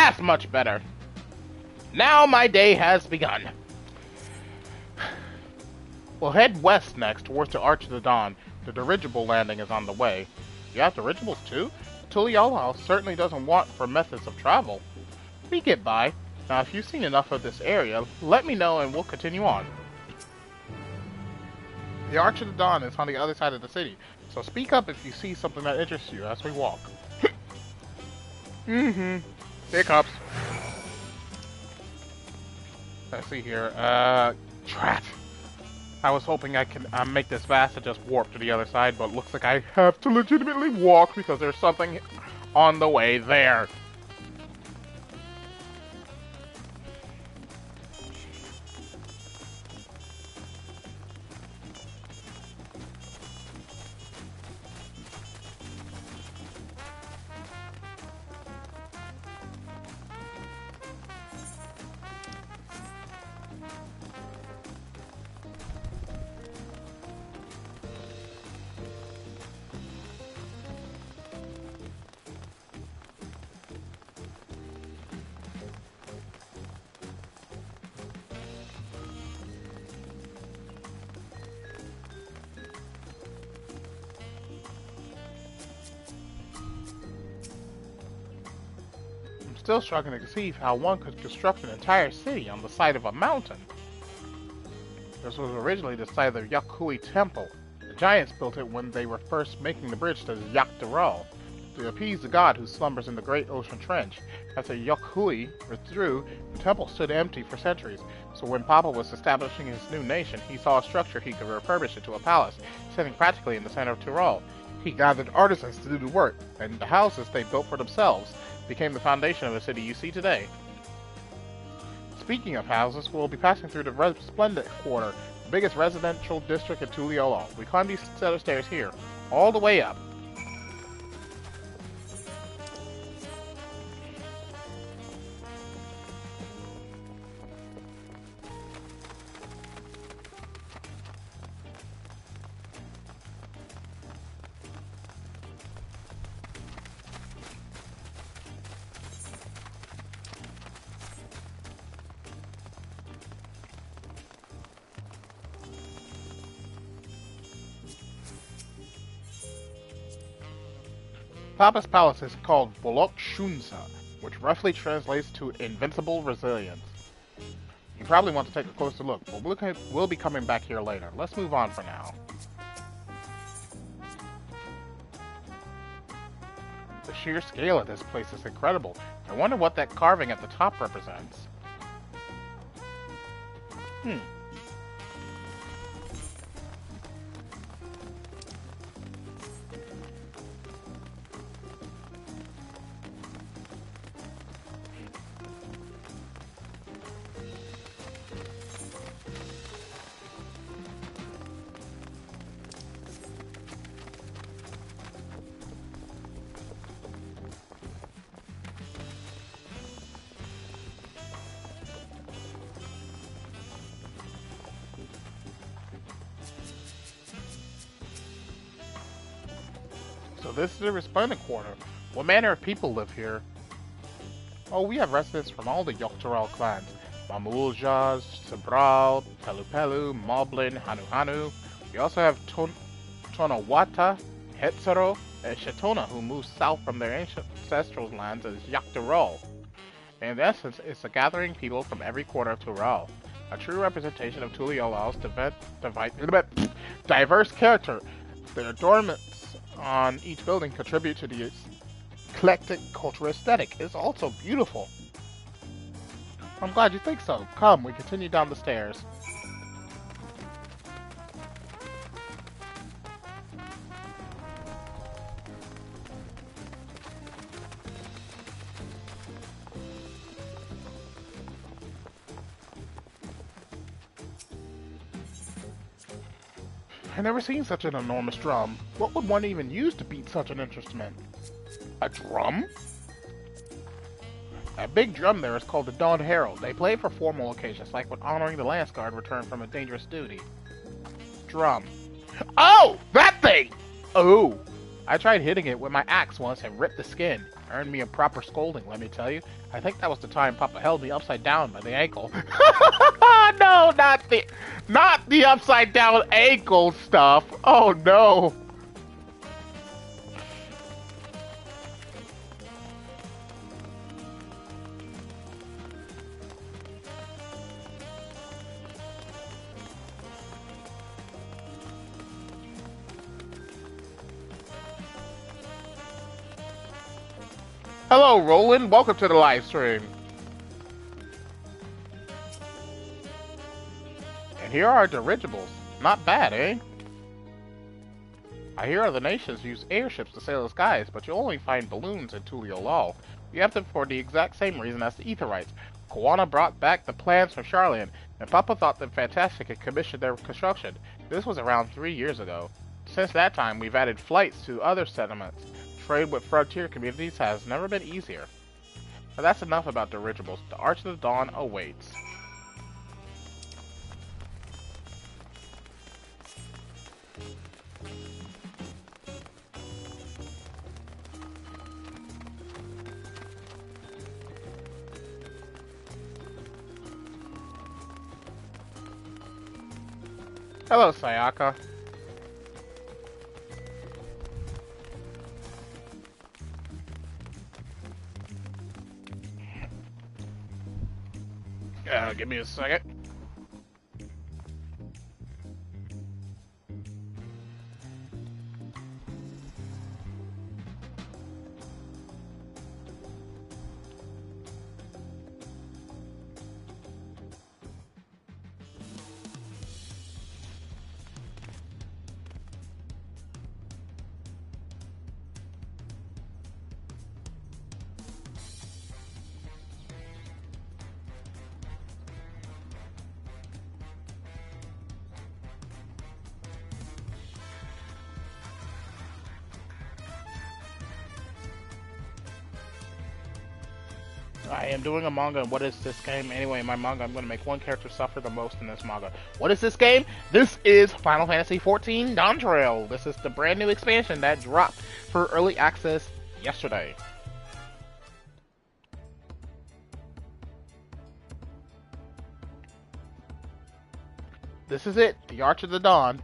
That's much better. Now my day has begun. We'll head west next towards the Arch of the Dawn. The dirigible landing is on the way. You have dirigibles too? Tuliyola certainly doesn't want for methods of travel. We get by. Now if you've seen enough of this area, let me know and we'll continue on. The Arch of the Dawn is on the other side of the city, so speak up if you see something that interests you as we walk. Hiccups. Let's see here. Drat. I was hoping I can make this fast and just warp to the other side, but looks like I have to legitimately walk because there's something on the way there. Still struggling to conceive how one could construct an entire city on the side of a mountain. This was originally the site of the Yakui Temple. The giants built it when they were first making the bridge to Yakdaral, to appease the god who slumbers in the great ocean trench. After Yakui withdrew, the temple stood empty for centuries, so when Papa was establishing his new nation, he saw a structure he could refurbish into a palace, sitting practically in the center of Tyrol. He gathered artisans to do the work, and the houses they built for themselves became the foundation of the city you see today. Speaking of houses, we'll be passing through the Resplendent Quarter, the biggest residential district in Tuliyola. We climb these set of stairs here, all the way up. Papa's palace is called Bolok Shunsa, which roughly translates to Invincible Resilience. You probably want to take a closer look, but we'll be coming back here later. Let's move on for now. The sheer scale of this place is incredible. I wonder what that carving at the top represents. So this is the Resplendent Quarter. What manner of people live here? Oh, we have residents from all the Yoctoral clans. Mamuljaz, Sabral, Pelupelu, Moblin, Hanuhanu. We also have Tonawata, Hetzero, and Shetona, who moved south from their ancestral lands as Yaktarol. In essence, it's a gathering people from every corner of Tural. A true representation of Tuliola's diverse character. Their adornments on each building contribute to the eclectic cultural aesthetic. It's also beautiful. I'm glad you think so. Come, we continue down the stairs. I've never seen such an enormous drum. What would one even use to beat such an instrument? A drum? A big drum there is called the Dawn Herald. They play it for formal occasions, like when honoring the Lance Guard returned from a dangerous duty. Drum. Oh! That thing! Oh! I tried hitting it with my axe once and ripped the skin. Earned me a proper scolding, let me tell you. I think that was the time Papa held me upside down by the ankle. No, not the upside down ankle stuff. Oh no. Hello, Roland. Welcome to the live stream. And here are dirigibles. Not bad, eh? I hear other nations use airships to sail the skies, but you only find balloons in Tuliolol. You have them for the exact same reason as the Aetherites. Koana brought back the plans from Charlian, and Papa thought them fantastic and commissioned their construction. This was around 3 years ago. Since that time, we've added flights to other settlements. Trade with frontier communities has never been easier. But that's enough about dirigibles. The Arch of the Dawn awaits. Hello, Sayaka. Give me a second. I am doing a manga, and what is this game? Anyway, in my manga, I'm going to make one character suffer the most in this manga. What is this game? This is Final Fantasy XIV Dawntrail. This is the brand new expansion that dropped for early access yesterday. This is it, the Arch of the Dawn.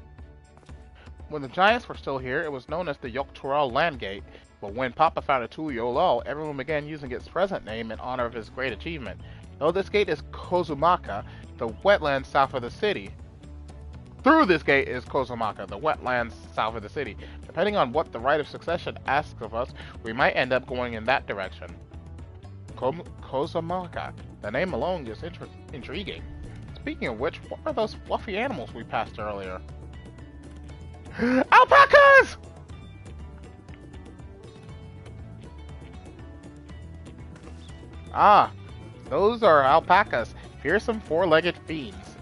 When the Giants were still here, it was known as the Yogg-Toral Landgate. But when Papa founded Tuliolol, everyone began using its present name in honor of his great achievement. Though this gate is Kozumaka, the wetlands south of the city. Through this gate is Kozumaka, the wetlands south of the city. Depending on what the right of succession asks of us, we might end up going in that direction. Kozumaka. The name alone is intriguing. Speaking of which, what are those fluffy animals we passed earlier? Alpacas! Ah, those are alpacas. Fearsome four-legged fiends.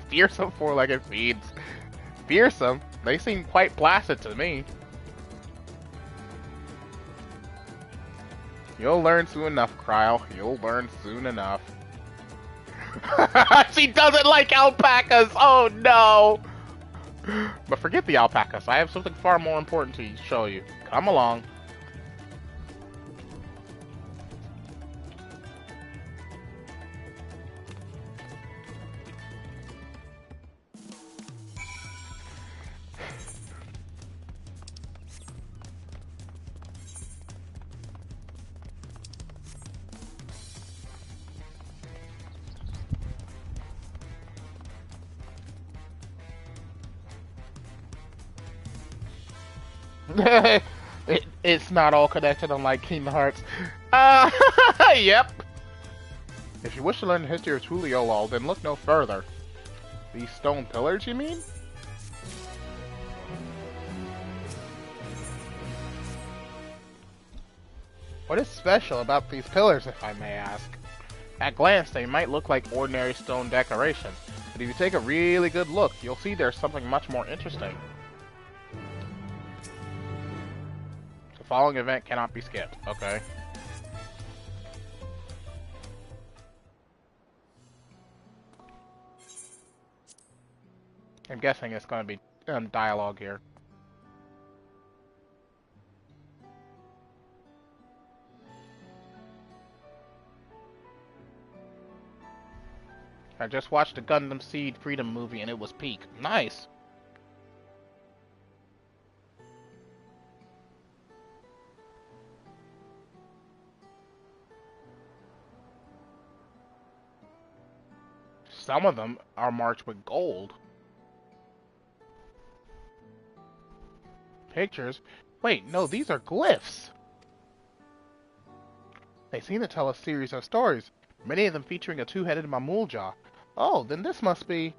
Fearsome four-legged fiends. Fearsome? They seem quite placid to me. You'll learn soon enough, Kryle. You'll learn soon enough. She doesn't like alpacas! Oh no! But forget the alpacas. I have something far more important to show you. Come along. It's not all connected unlike Kingdom Hearts. Yep. If you wish to learn the history of Tuliolol, then look no further. These stone pillars, you mean? What is special about these pillars, if I may ask? At glance, they might look like ordinary stone decorations, but if you take a really good look, you'll see there's something much more interesting. The following event cannot be skipped, okay? I'm guessing it's going to be dialogue here. I just watched the Gundam Seed Freedom movie and it was peak. Nice. Some of them are marked with gold. Pictures? Wait, no, these are glyphs. They seem to tell a series of stories, many of them featuring a two-headed Mamulja. Oh, then this must be...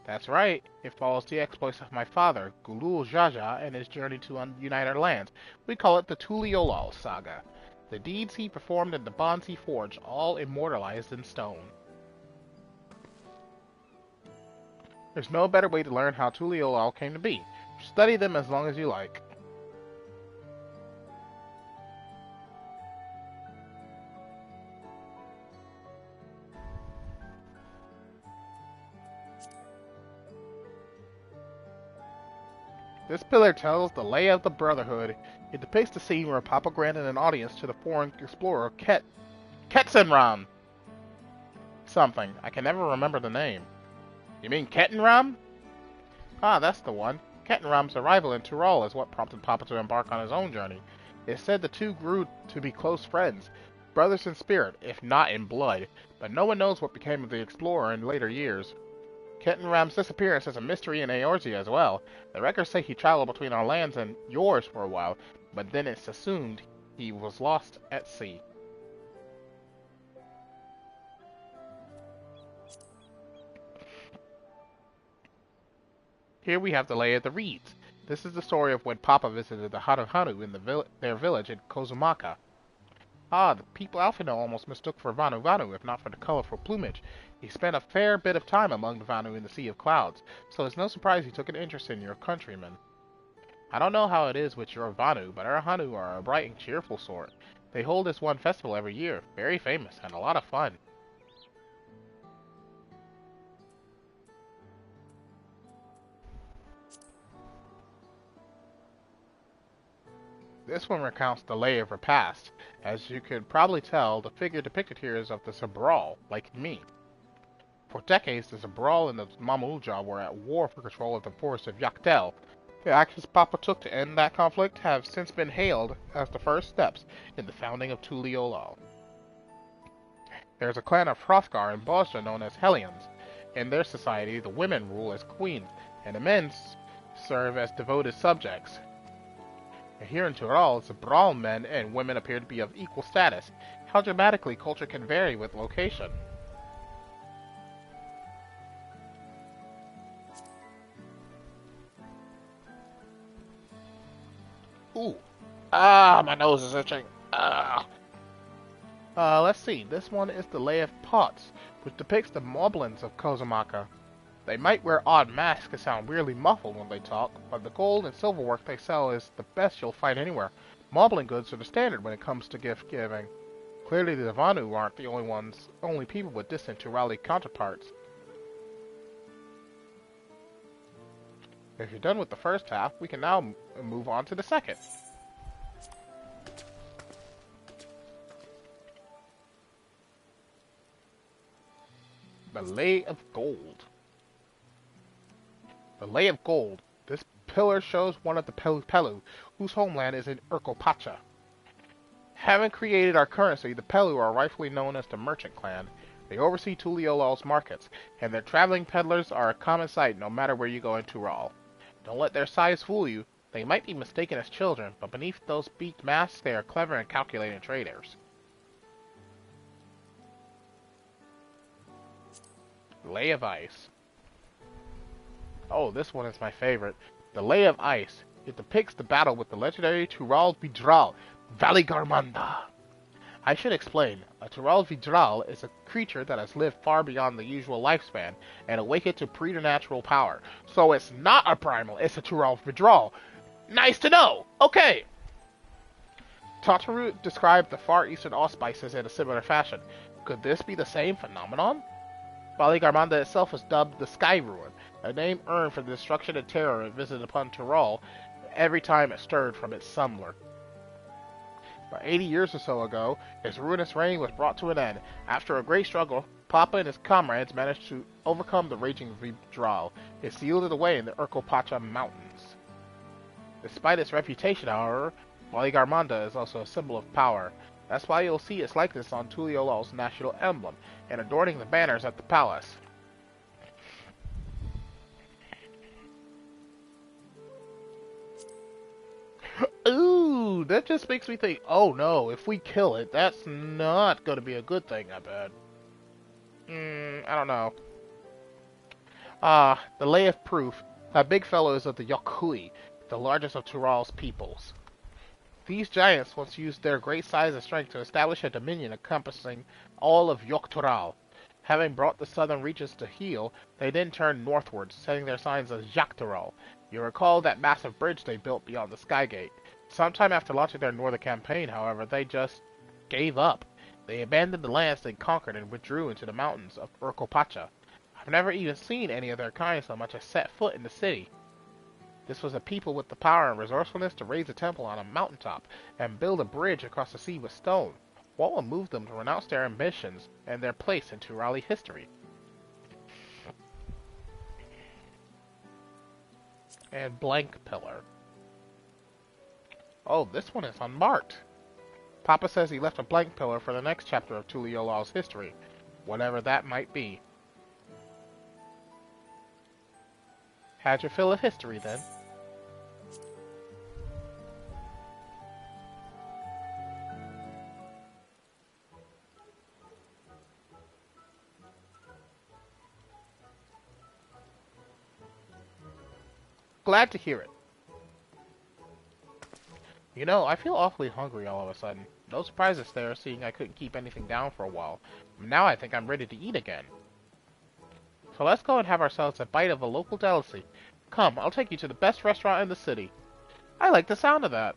That's right, it follows the exploits of my father, Gulul Jaja, and his journey to unite our lands. We call it the Tuliolal Saga. The deeds he performed and the bonds he forged, all immortalized in stone. There's no better way to learn how Tuliolal came to be. Study them as long as you like. This pillar tells the lay of the Brotherhood. It depicts the scene where Papa granted an audience to the foreign explorer Ketsenram. Something. I can never remember the name. You mean Kettenram? Ah, that's the one. Kettenram's arrival in Tyrol is what prompted Papa to embark on his own journey. It's said the two grew to be close friends, brothers in spirit, if not in blood, but no one knows what became of the explorer in later years. Kettenram's disappearance is a mystery in Eorzea as well. The records say he traveled between our lands and yours for a while, but then it's assumed he was lost at sea. Here we have the Lay of the Reeds. This is the story of when Papa visited the Haru in their village in Kozumaka. Ah, the people Alphino almost mistook for Vanu if not for the colorful plumage. He spent a fair bit of time among the Vanu in the Sea of Clouds, so it's no surprise he took an interest in your countrymen. I don't know how it is with your Vanu, but our Hanu are a bright and cheerful sort. They hold this one festival every year, very famous and a lot of fun. This one recounts the lay of her past. As you could probably tell, the figure depicted here is of the Zabral, like me. For decades, the Zabral and the Mamulja were at war for control of the forest of Yaktel. The actions Papa took to end that conflict have since been hailed as the first steps in the founding of Tuliolal. There is a clan of Hrothgar and Bosja known as Hellions. In their society, the women rule as queens, and the men serve as devoted subjects. Here in Tyrol, Zabral men and women appear to be of equal status. How dramatically culture can vary with location. Ooh. Ah, my nose is itching. Ah. Let's see. This one is the Lay of Pots, which depicts the moblins of Kozumaka. They might wear odd masks and sound weirdly muffled when they talk, but the gold and silver work they sell is the best you'll find anywhere. Moblin goods are the standard when it comes to gift giving. Clearly the Vanu aren't the only people with distant Tyrali counterparts. If you're done with the first half, we can now move on to the second. The Lay of Gold. The Lay of Gold. This pillar shows one of the Pelu, whose homeland is in Urkopacha. Having created our currency, the Pelu are rightfully known as the Merchant Clan. They oversee Tuliolal's markets, and their traveling peddlers are a common sight no matter where you go in Tyrol. Don't let their size fool you. They might be mistaken as children, but beneath those beaked masks, they are clever and calculating traders. Lay of Ice. Oh, this one is my favorite. The Lay of Ice. It depicts the battle with the legendary Tyrol Vidral, Valigarmanda. I should explain. A Tyrol Vidral is a creature that has lived far beyond the usual lifespan and awakened to preternatural power. So it's not a primal, it's a Tyrol Vidral. Nice to know! Okay! Tataru described the Far Eastern auspices in a similar fashion. Could this be the same phenomenon? Valigarmanda itself is dubbed the Sky Ruin, a name earned for the destruction and terror it visited upon Tyrol every time it stirred from its slumber. About 80 years or so ago, its ruinous reign was brought to an end. After a great struggle, Papa and his comrades managed to overcome the raging Vibdral. It sealed it away in the Urkopacha Mountains. Despite its reputation, however, Waligarmanda is also a symbol of power. That's why you'll see its likeness on Tuliyolal's national emblem and adorning the banners at the palace. Ooh, that just makes me think, oh no, if we kill it, that's not going to be a good thing, I bet. I don't know. The lay of proof. That big fellow is of the Yokui, the largest of Tural's peoples. These giants once used their great size and strength to establish a dominion encompassing all of Yoktural. Having brought the southern reaches to heel, they then turned northwards, setting their signs as Yaktural. You recall that massive bridge they built beyond the Skygate. Sometime after launching their northern campaign, however, they just gave up. They abandoned the lands they conquered and withdrew into the mountains of Urkopacha. I've never even seen any of their kind so much as set foot in the city. This was a people with the power and resourcefulness to raise a temple on a mountaintop and build a bridge across the sea with stone. What will move them to renounce their ambitions and their place in Turali history? And blank pillar. Oh, this one is unmarked. Papa says he left a blank pillar for the next chapter of Tuliyolal's history, whatever that might be. Had your fill of history, then. Glad to hear it. You know, I feel awfully hungry all of a sudden. No surprises there, seeing I couldn't keep anything down for a while. Now I think I'm ready to eat again. So let's go and have ourselves a bite of a local delicacy. Come, I'll take you to the best restaurant in the city. I like the sound of that.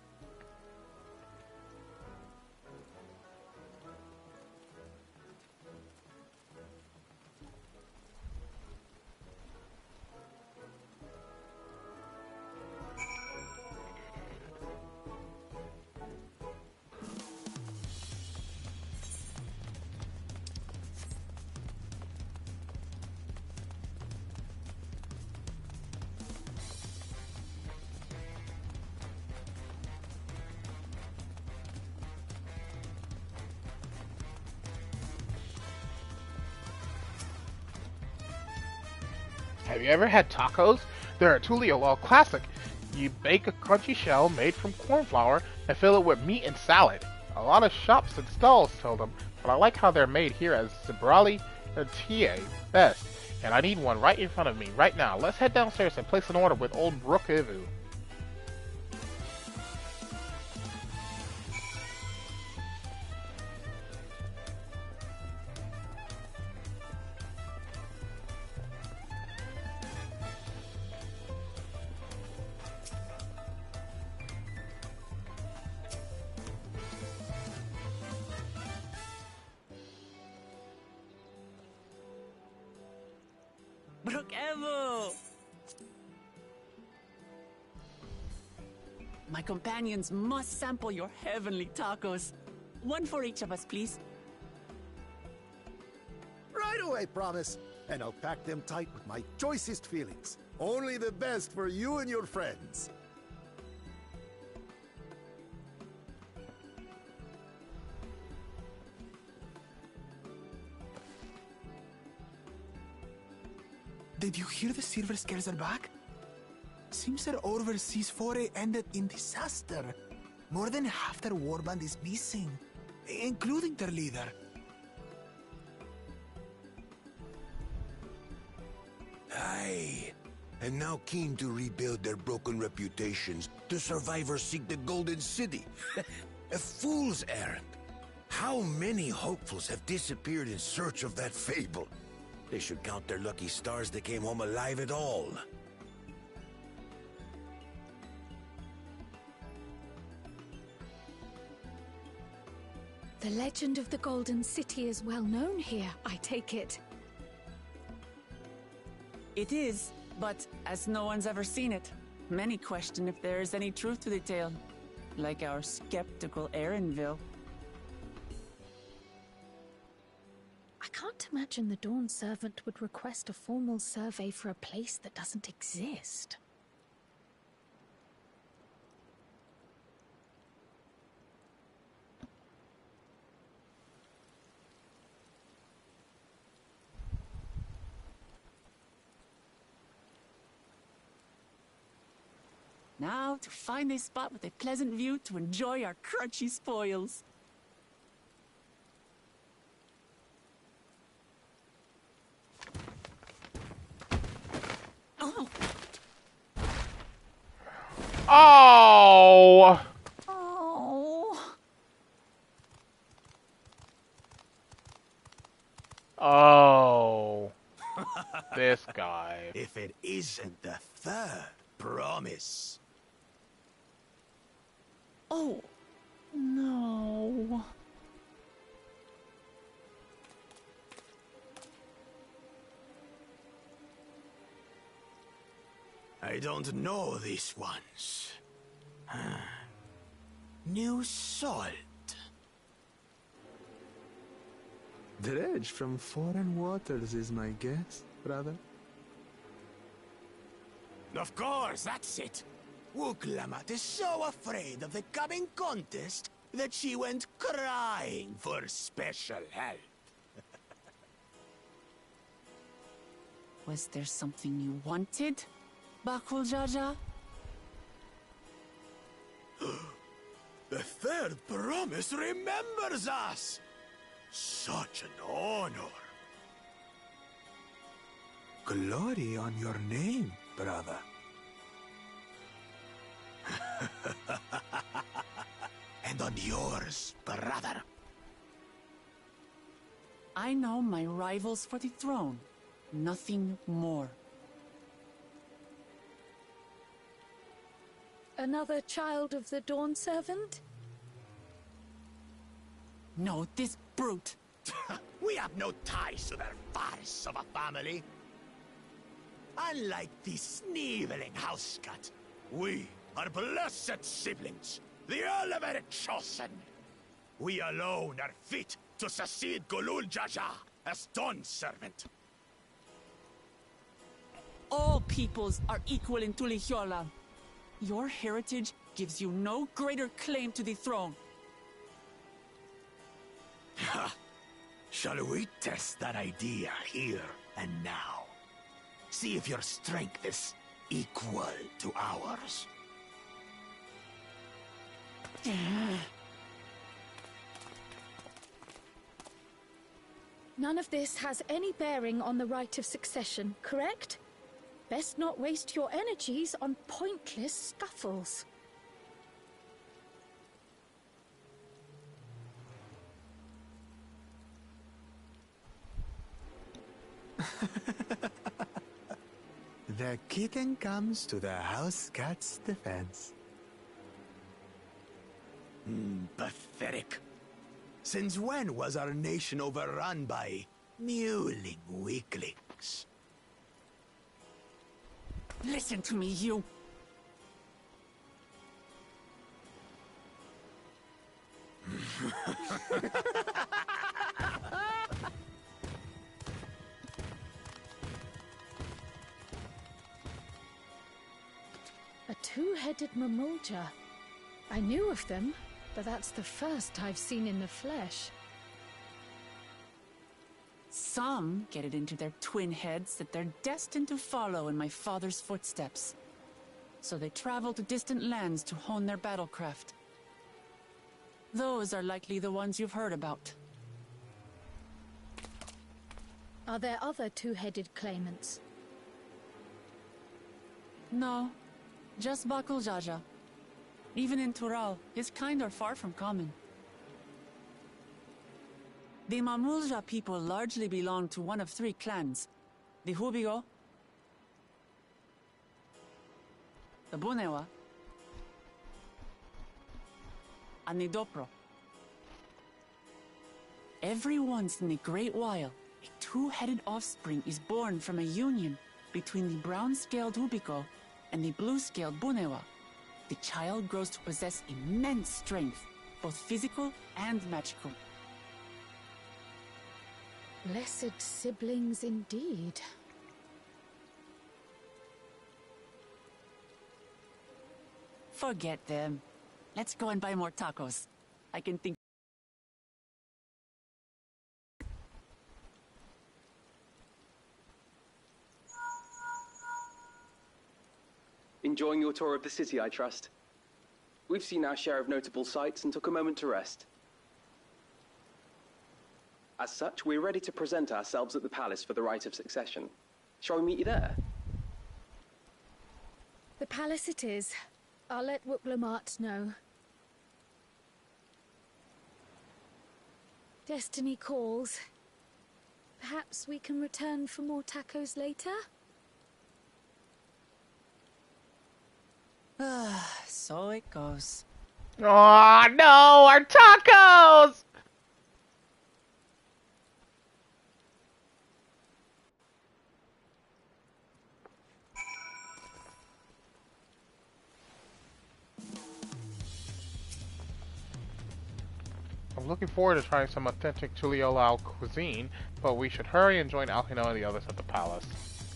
Have you ever had tacos? They're a Tuliyolal classic. You bake a crunchy shell made from corn flour and fill it with meat and salad. A lot of shops and stalls sell them, but I like how they're made here as Zibrali and Tie best. And I need one right in front of me right now. Let's head downstairs and place an order with old Brook Ivu. My companions must sample your heavenly tacos. One for each of us, please. Right away, promise. And I'll pack them tight with my choicest feelings. Only the best for you and your friends. Did you hear the silver scales are back? Seems their overseas foray ended in disaster. More than half their warband is missing, including their leader. Aye. And now keen to rebuild their broken reputations, the survivors seek the Golden City. A fool's errand. How many hopefuls have disappeared in search of that fable? They should count their lucky stars they came home alive at all. The legend of the Golden City is well known here, I take it. It is, but as no one's ever seen it, many question if there is any truth to the tale. Like our skeptical Erinville. I can't imagine the Dawn Servant would request a formal survey for a place that doesn't exist. Now to find a spot with a pleasant view to enjoy our crunchy spoils. Oh! Oh! Oh! Oh. This guy. If it isn't the third promise. Oh, no. I don't know these ones. New salt. Dredge from foreign waters is my guess, brother. Of course, that's it. Wuklamat is so afraid of the coming contest that she went crying for special help. Was there something you wanted, Bakul Jaja? The third promise remembers us! Such an honor. Glory on your name, brother. And on yours, brother. I know my rivals for the throne. Nothing more. Another child of the Dawn Servant? No, this brute. We have no ties to their farce of a family. Unlike the sneevling housecut, we are blessed siblings, the elevated chosen. We alone are fit to succeed Golul Jaja as Dawn Servant. All peoples are equal in Tulihiola. Your heritage gives you no greater claim to the throne. Ha! Shall we test that idea here and now? See if your strength is equal to ours. None of this has any bearing on the right of succession, correct? Best not waste your energies on pointless scuffles. The kitten comes to the house cat's defense. Pathetic. Since when was our nation overrun by mewling weaklings? Listen to me, you. A two-headed mamulja. I knew of them, but that's the first I've seen in the flesh. Some get it into their twin heads that they're destined to follow in my father's footsteps. So they travel to distant lands to hone their battlecraft. Those are likely the ones you've heard about. Are there other two-headed claimants? No, just Bakul Jaja. Even in Tural, his kind are far from common. The Mamulja people largely belong to one of three clans. The Hubigo, the Bunewa, and the Dopro. Every once in a great while, a two-headed offspring is born from a union between the brown-scaled Hubigo and the blue-scaled Bunewa. The child grows to possess immense strength, both physical and magical. Blessed siblings indeed. Forget them. Let's go and buy more tacos. I can think. Enjoying your tour of the city, I trust. We've seen our share of notable sights and took a moment to rest. As such, we're ready to present ourselves at the palace for the rite of succession. Shall we meet you there? The palace it is. I'll let Wuklamart know. Destiny calls. Perhaps we can return for more tacos later? So it goes. Oh no, our tacos! I'm looking forward to trying some authentic Tuliolao cuisine, but we should hurry and join Alhino and the others at the palace.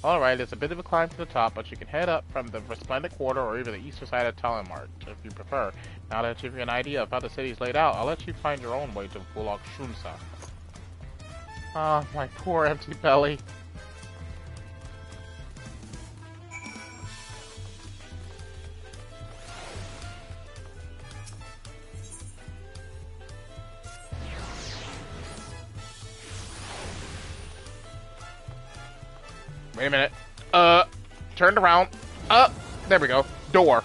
Alright, it's a bit of a climb to the top, but you can head up from the Resplendent Quarter or even the eastern side of Talamart, if you prefer. Now that I give you an idea of how the city's laid out, I'll let you find your own way to Bulak Shunsa. Ah, my poor empty belly. Wait a minute. Turned around. There we go. Door.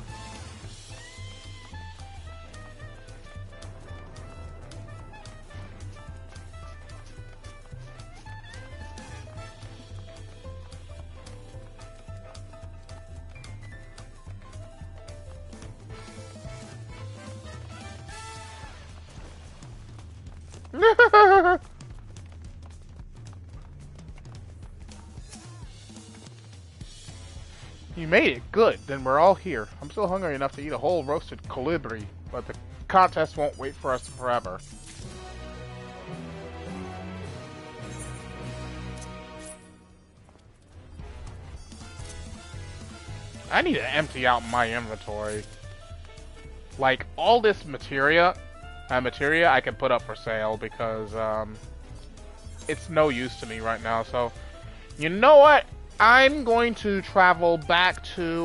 You made it. Good. Then we're all here. I'm still hungry enough to eat a whole roasted colibri, but the contest won't wait for us forever. I need to empty out my inventory. Like, all this materia I can put up for sale because, it's no use to me right now, so... You know what? I'm going to travel back to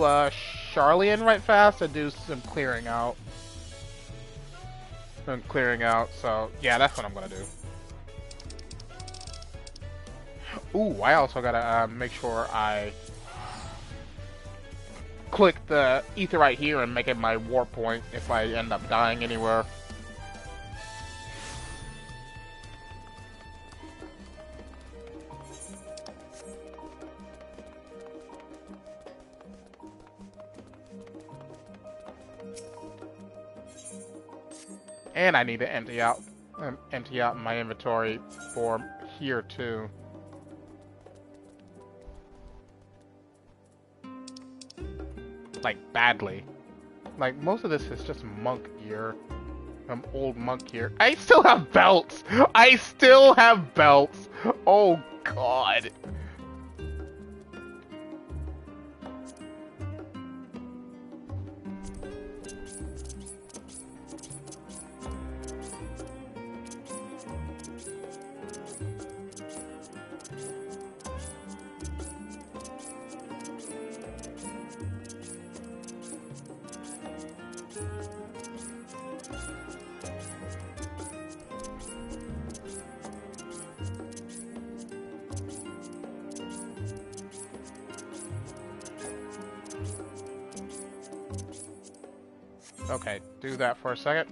Charlian right fast and do some clearing out. So yeah, that's what I'm gonna do. Ooh, I also gotta make sure I click the Aetheryte here and make it my warp point if I end up dying anywhere. And I need to empty out my inventory for here too. Like badly. Like most of this is just monk gear. Old monk gear. I still have belts! I still have belts! Oh god. Okay, do that for a second.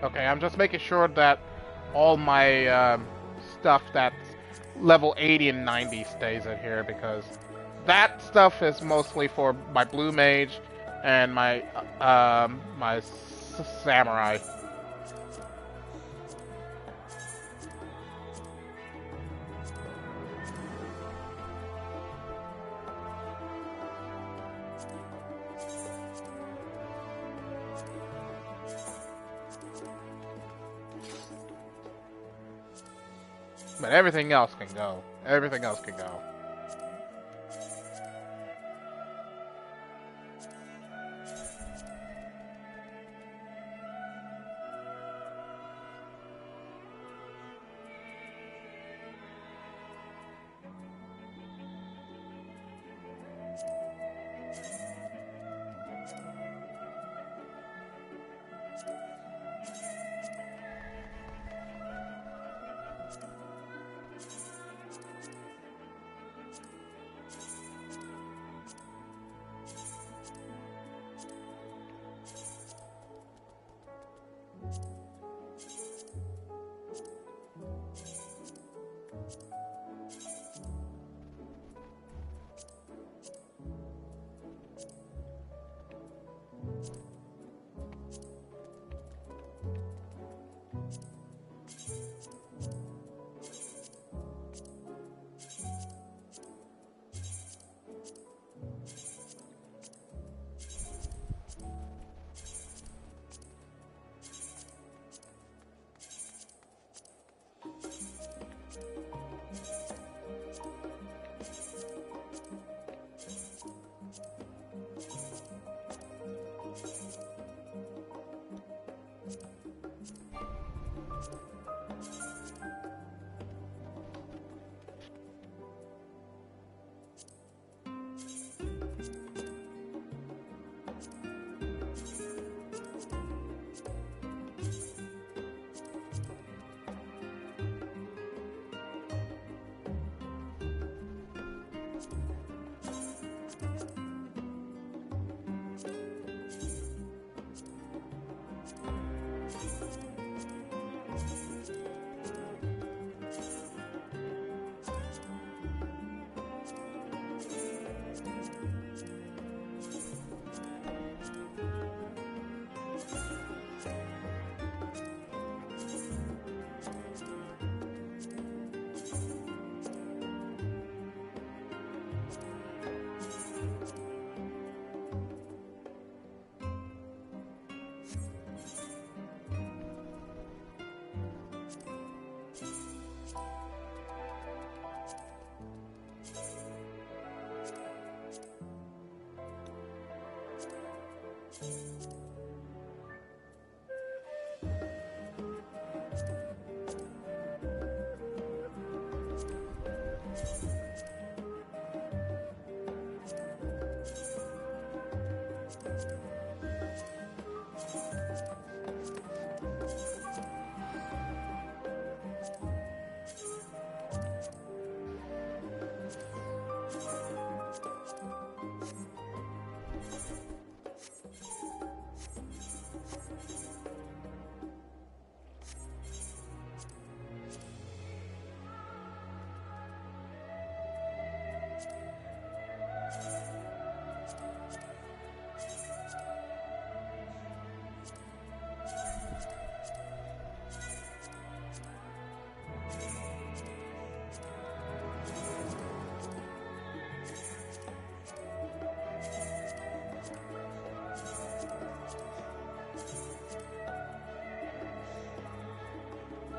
Okay, I'm just making sure that all my stuff that's level 80 and 90 stays in here, because that stuff is mostly for my blue mage and my samurai. But everything else can go. Everything else can go.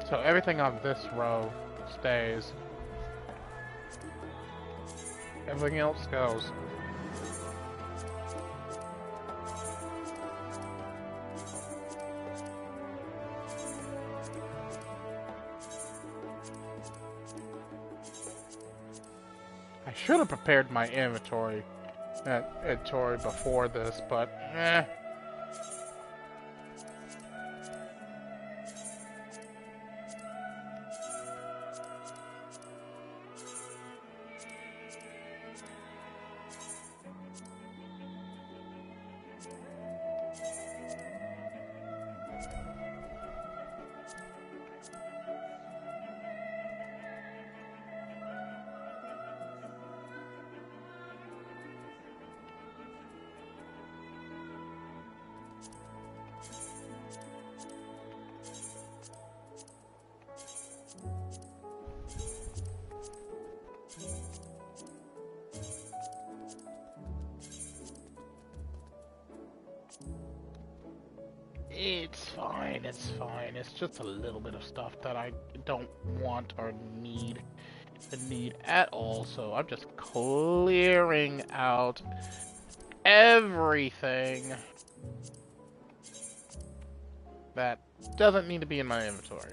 So everything on this row stays. Everything else goes. I should have prepared my inventory before this, but eh. It's fine, it's fine. It's just a little bit of stuff that I don't want or need at all. So I'm just clearing out everything that doesn't need to be in my inventory.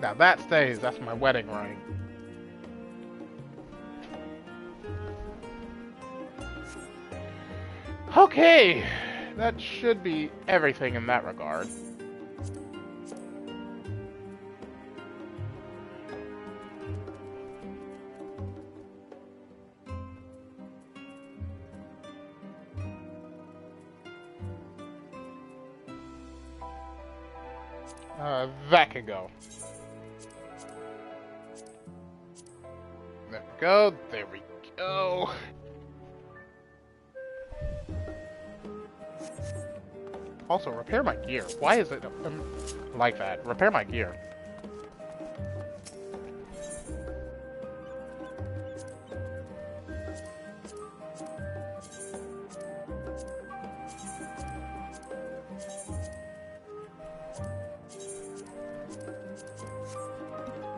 Now that stays, that's my wedding ring. Okay, that should be everything in that regard. That could go. There we go, there we go. Also, repair my gear. Why is it like that? Repair my gear.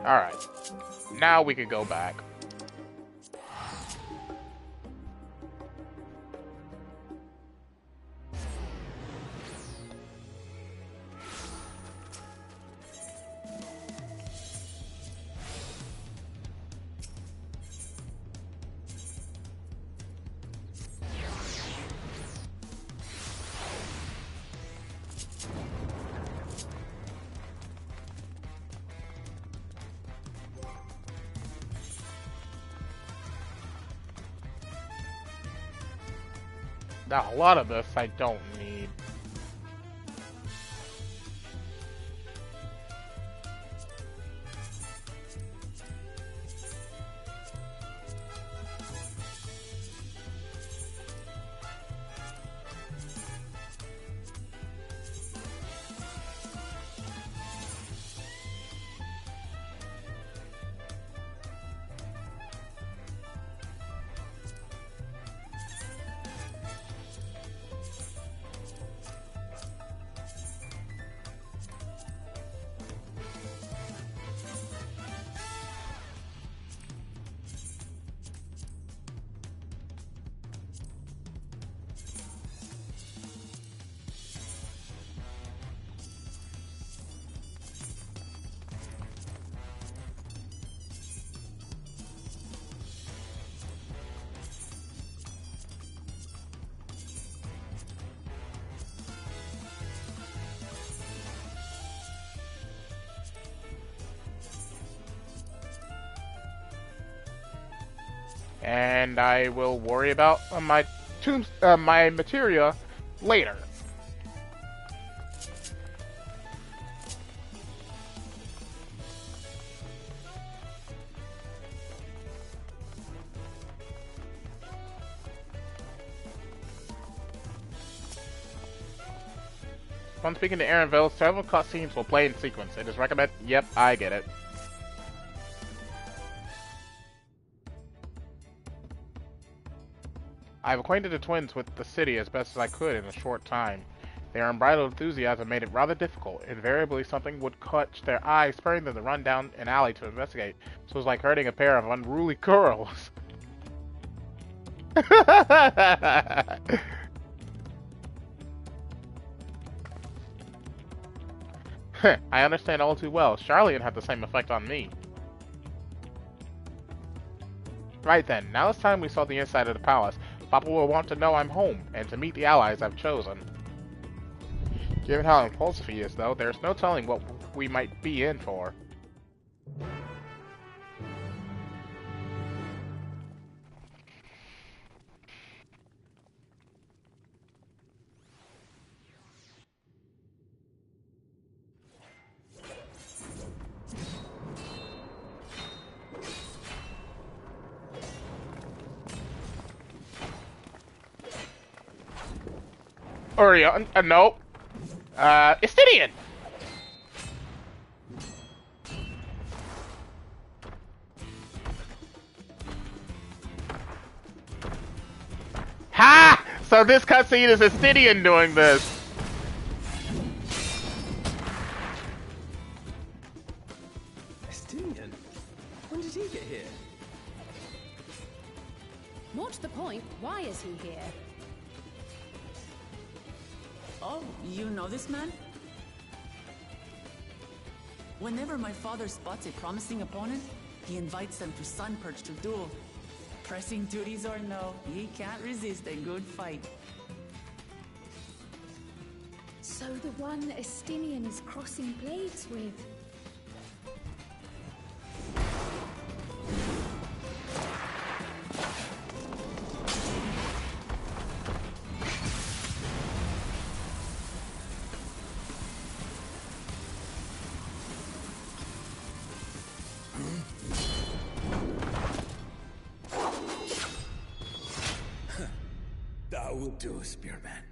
Alright. Now we can go back. Now, a lot of this I don't need. And I will worry about my my materia later. When speaking to Aaronville, several cutscenes will play in sequence. It is recommended. Yep, I get it. I've acquainted the twins with the city as best as I could in a short time. Their unbridled enthusiasm made it rather difficult. Invariably, something would catch their eye, spurring them to run down an alley to investigate. So it was like herding a pair of unruly girls. I understand all too well. Charlene had the same effect on me. Right then, now it's time we saw the inside of the palace. Papa will want to know I'm home, and to meet the allies I've chosen. Given how impulsive he is, though, there's no telling what we might be in for. Orion, no. Estidian! Ha! So this cutscene is Estidian doing this. Estidian? When did he get here? More to the point, why is he here? Oh, you know this man? Whenever my father spots a promising opponent, he invites them to Sunperch to duel. Pressing duties or no, he can't resist a good fight. So the one Estinian is crossing blades with. That will do, Spearman.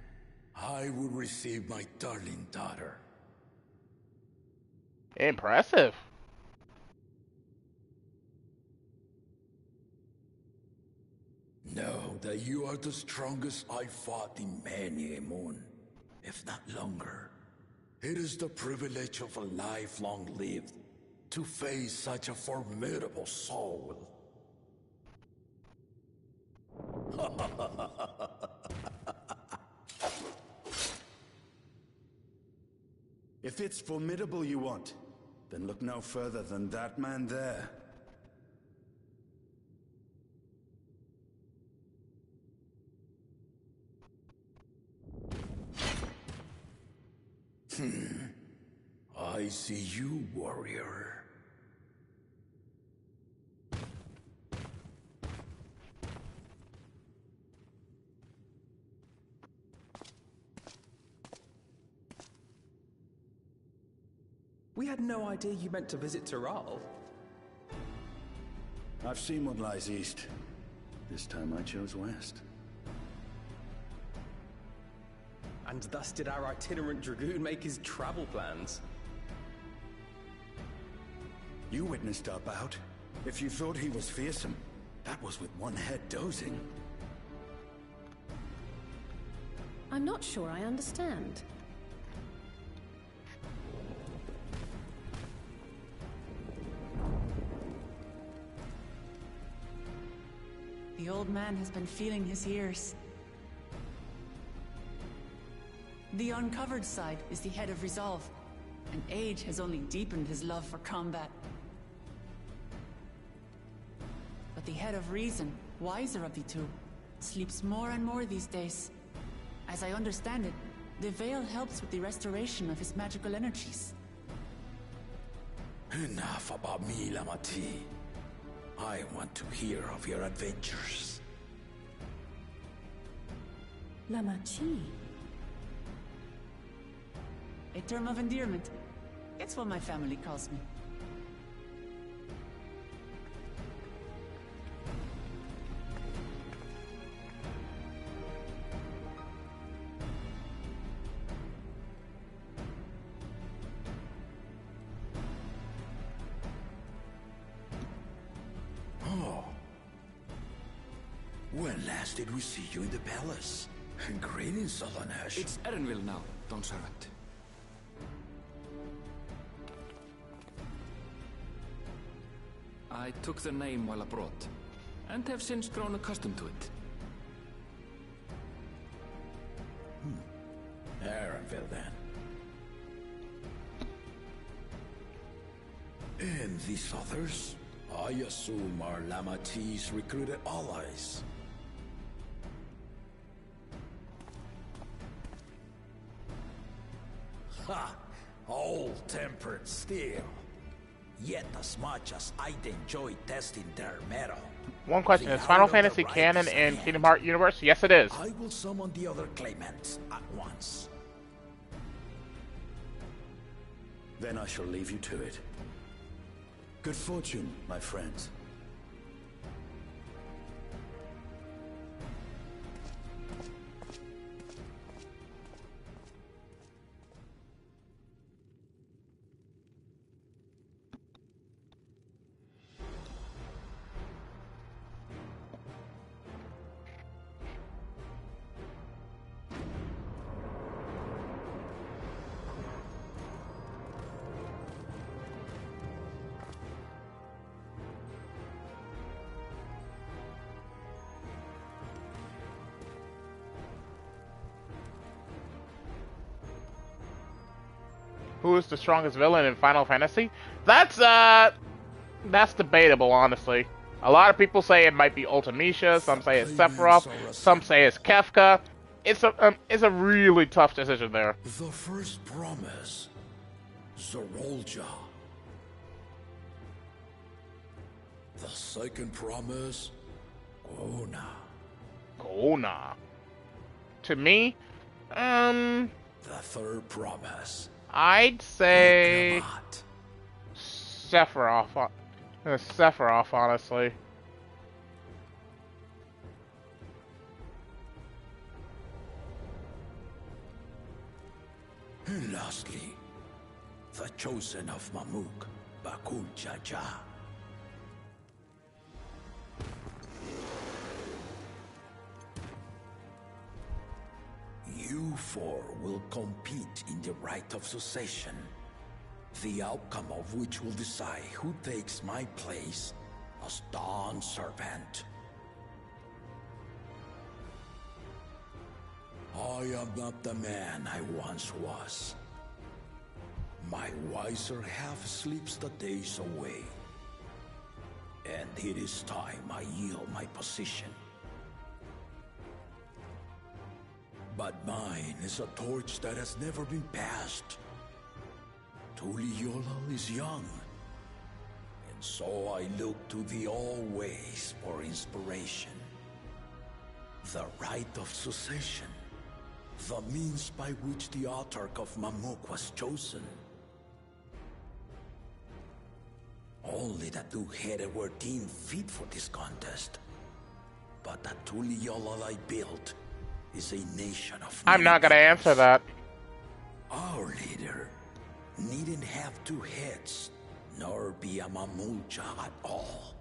I will receive my darling daughter. Impressive. Know that you are the strongest I fought in many a moon, if not longer. It is the privilege of a life long lived to face such a formidable soul. If it's formidable you want, then look no further than that man there. I see you, warrior. We had no idea you meant to visit Tural. I've seen what lies east. This time I chose west. And thus did our itinerant dragoon make his travel plans. You witnessed our bout. If you thought he was fearsome, that was with one head dozing. I'm not sure I understand. The old man has been feeling his years. The uncovered side is the head of resolve, and age has only deepened his love for combat. But the head of reason, wiser of the two, sleeps more and more these days. As I understand it, the veil helps with the restoration of his magical energies. Enough about me, Lamati. I want to hear of your adventures. Lamachi. A term of endearment. It's what my family calls me. When last did we see you in the palace? Greetings, Solonesh. It's Erenville now, Dawn Servant. I took the name while abroad, and have since grown accustomed to it. Erenville, then. And these others? I assume our Lamatis recruited allies. Ha! Old-tempered still. Yet as much as I'd enjoy testing their metal. One question, is Final Fantasy canon in Kingdom Hearts universe? Yes, it is. I will summon the other claimants at once. Then I shall leave you to it. Good fortune, my friends. Who is the strongest villain in Final Fantasy? That's debatable, honestly. A lot of people say it might be Ultimecia, some say it's Sephiroth, some say it's Kefka. It's a really tough decision there. The first promise, Zorolja. The second promise, Gona. To me, the third promise, I'd say Sephiroth. Sephiroth, honestly. And lastly, the chosen of Mamuk, Bakul Jaja. You four will compete in the rite of succession, the outcome of which will decide who takes my place as Dawn Servant. I am not the man I once was. My wiser half sleeps the days away, and it is time I yield my position. But mine is a torch that has never been passed. Tuliyola is young, and so I look to thee always for inspiration. The rite of succession, the means by which the autarch of Mamuk was chosen. Only the two-headed were deemed fit for this contest, but the Tuliyola I built is a nation of... I'm not gonna answer that. Our leader needn't have two heads, nor be a Mamulcha at all.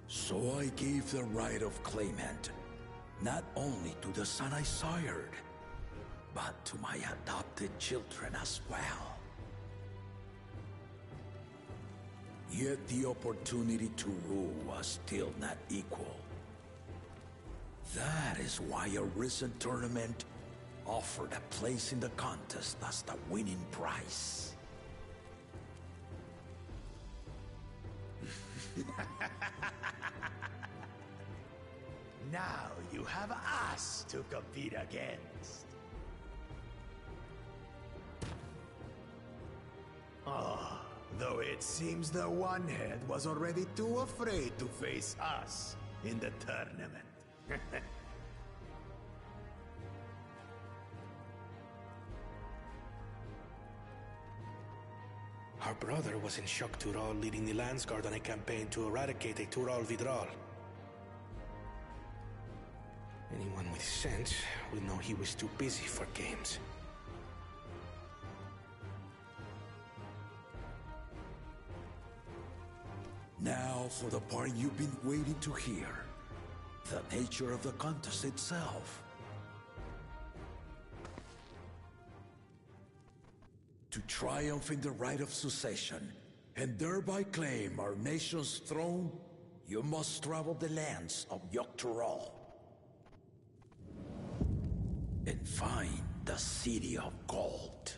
So I gave the right of claimant, not only to the son I sired, but to my adopted children as well. Yet the opportunity to rule was still not equal. That is why a recent tournament offered a place in the contest as the winning prize. Now you have us to compete against. Though it seems the one-head was already too afraid to face us in the tournament. Our brother was in Shock Tural leading the Landsguard on a campaign to eradicate a Tural Vidral. Anyone with sense will know he was too busy for games. Now for the part you've been waiting to hear. The nature of the contest itself. To triumph in the rite of succession, and thereby claim our nation's throne, you must travel the lands of Yogg-Tural and find the City of Gold.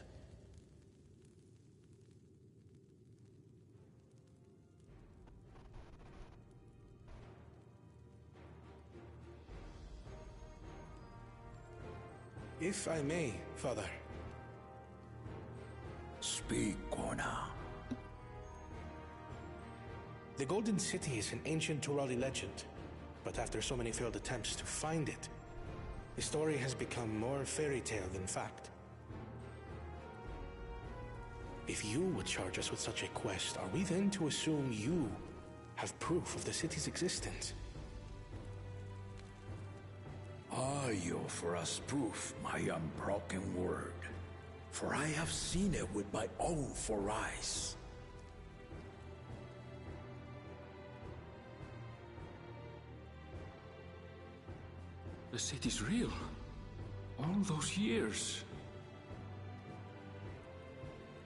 If I may, Father. Speak, Gorna. The Golden City is an ancient Turali legend, but after so many failed attempts to find it, the story has become more fairy tale than fact. If you would charge us with such a quest, are we then to assume you have proof of the city's existence? I offer us proof, my unbroken word, for I have seen it with my own 4 eyes. The city's real. All those years.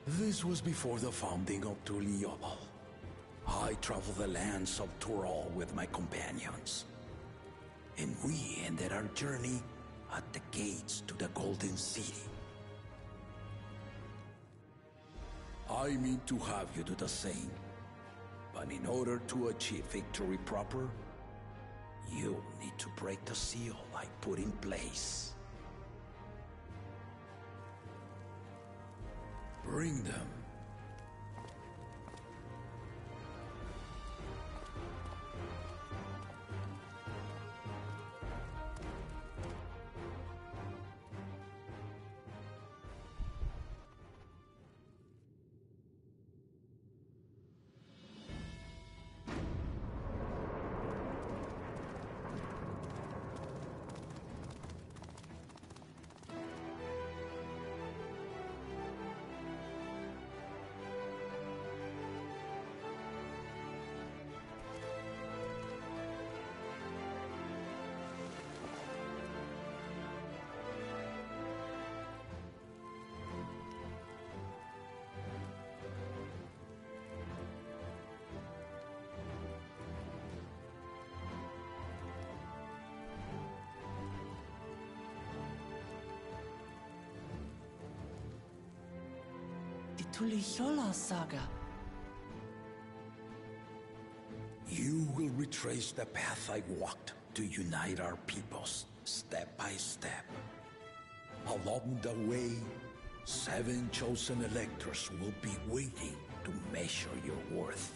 This was before the founding of Tuliobal. I traveled the lands of Tural with my companions, and we ended our journey at the gates to the Golden City. I mean to have you do the same, but in order to achieve victory proper, you'll need to break the seal I put in place. Bring them. Tuliyola saga. You will retrace the path I walked to unite our peoples, step by step. Along the way, 7 chosen electors will be waiting to measure your worth.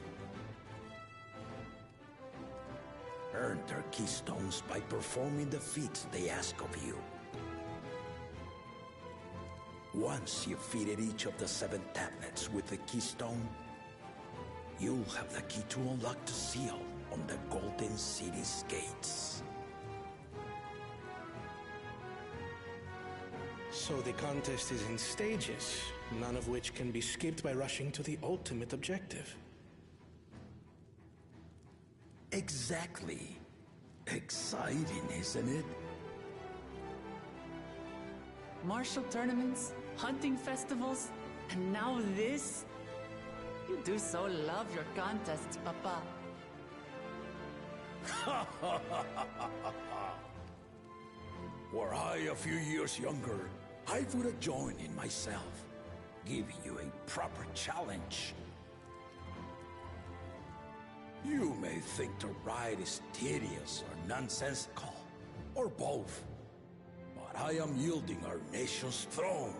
Earn their keystones by performing the feats they ask of you. Once you've fitted each of the 7 tablets with the keystone, you'll have the key to unlock the seal on the Golden City's gates. So the contest is in stages, none of which can be skipped by rushing to the ultimate objective. Exactly. Exciting, isn't it? Martial tournaments, hunting festivals, and now this? You do so love your contests, Papa. Were I a few years younger, I would have joined in myself, giving you a proper challenge. You may think the ride is tedious or nonsensical, or both, but I am yielding our nation's throne.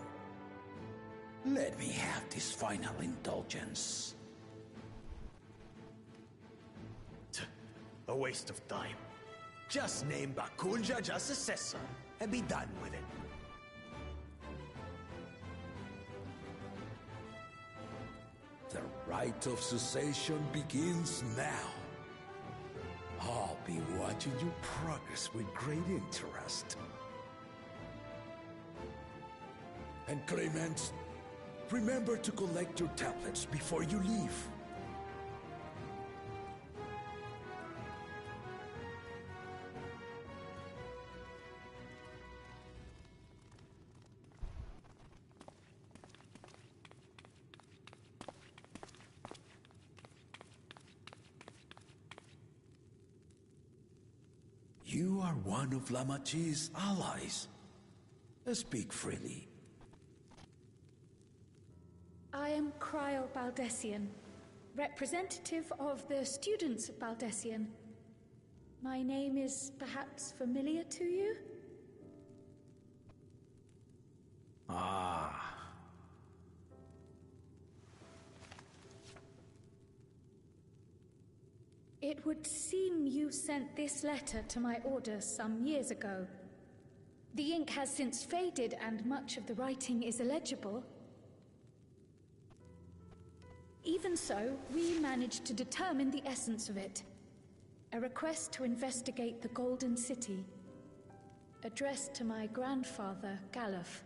Let me have this final indulgence. A waste of time. Just name Bakunja just successor and be done with it. The rite of cessation begins now. I'll be watching your progress with great interest. And Clemens, remember to collect your tablets before you leave. You are one of Lamachi's allies. Speak freely. I am Cryle Baldessian, representative of the students of Baldessian. My name is perhaps familiar to you? Ah. It would seem you sent this letter to my order some years ago. The ink has since faded and much of the writing is illegible. Even so, we managed to determine the essence of it. A request to investigate the Golden City, addressed to my grandfather, Galuf.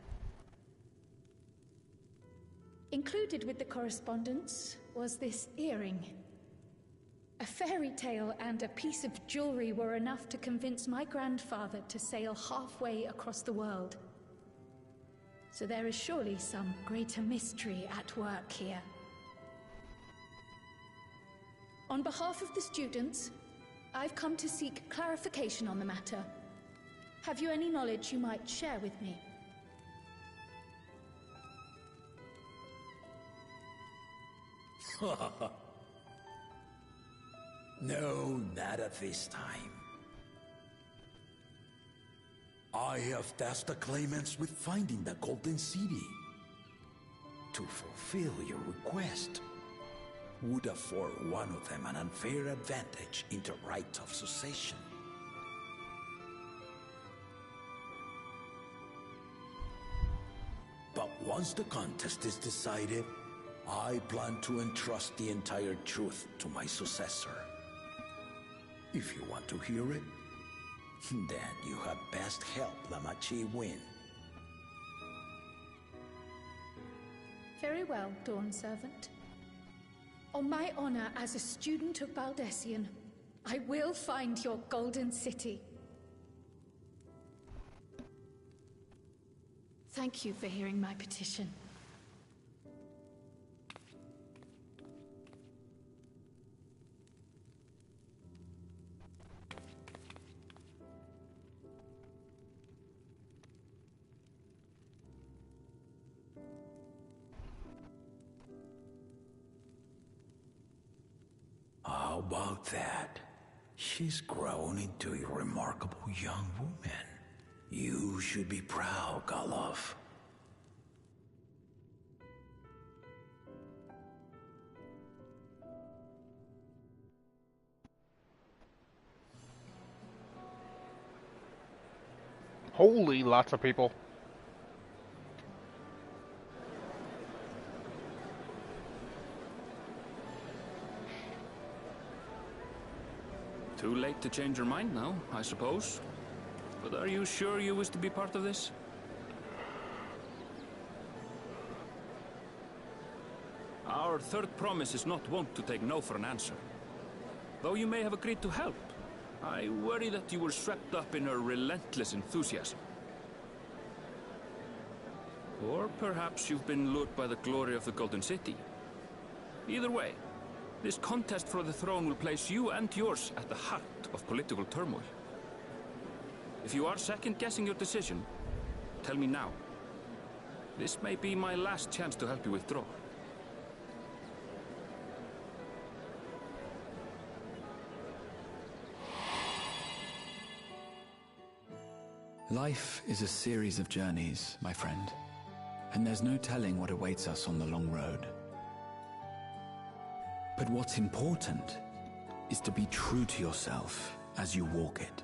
Included with the correspondence was this earring. A fairy tale and a piece of jewelry were enough to convince my grandfather to sail halfway across the world. So there is surely some greater mystery at work here. On behalf of the students, I've come to seek clarification on the matter. Have you any knowledge you might share with me? No, not at this time. I have tasked the claimants with finding the Golden City. To fulfill your request would afford one of them an unfair advantage in the right of succession. But once the contest is decided, I plan to entrust the entire truth to my successor. If you want to hear it, then you had best help Lamachi win. Very well, Dawn Servant. On my honor as a student of Baldessian, I will find your Golden City. Thank you for hearing my petition. How about that? She's grown into a remarkable young woman. You should be proud, Galuf. Holy, lots of people. Too late to change your mind now, I suppose. But are you sure you wish to be part of this? Our third promise is not wont to take no for an answer. Though you may have agreed to help, I worry that you were swept up in her relentless enthusiasm. Or perhaps you've been lured by the glory of the Golden City. Either way, this contest for the throne will place you and yours at the heart of political turmoil. If you are second-guessing your decision, tell me now. This may be my last chance to help you withdraw. Life is a series of journeys, my friend, and there's no telling what awaits us on the long road. But what's important is to be true to yourself as you walk it.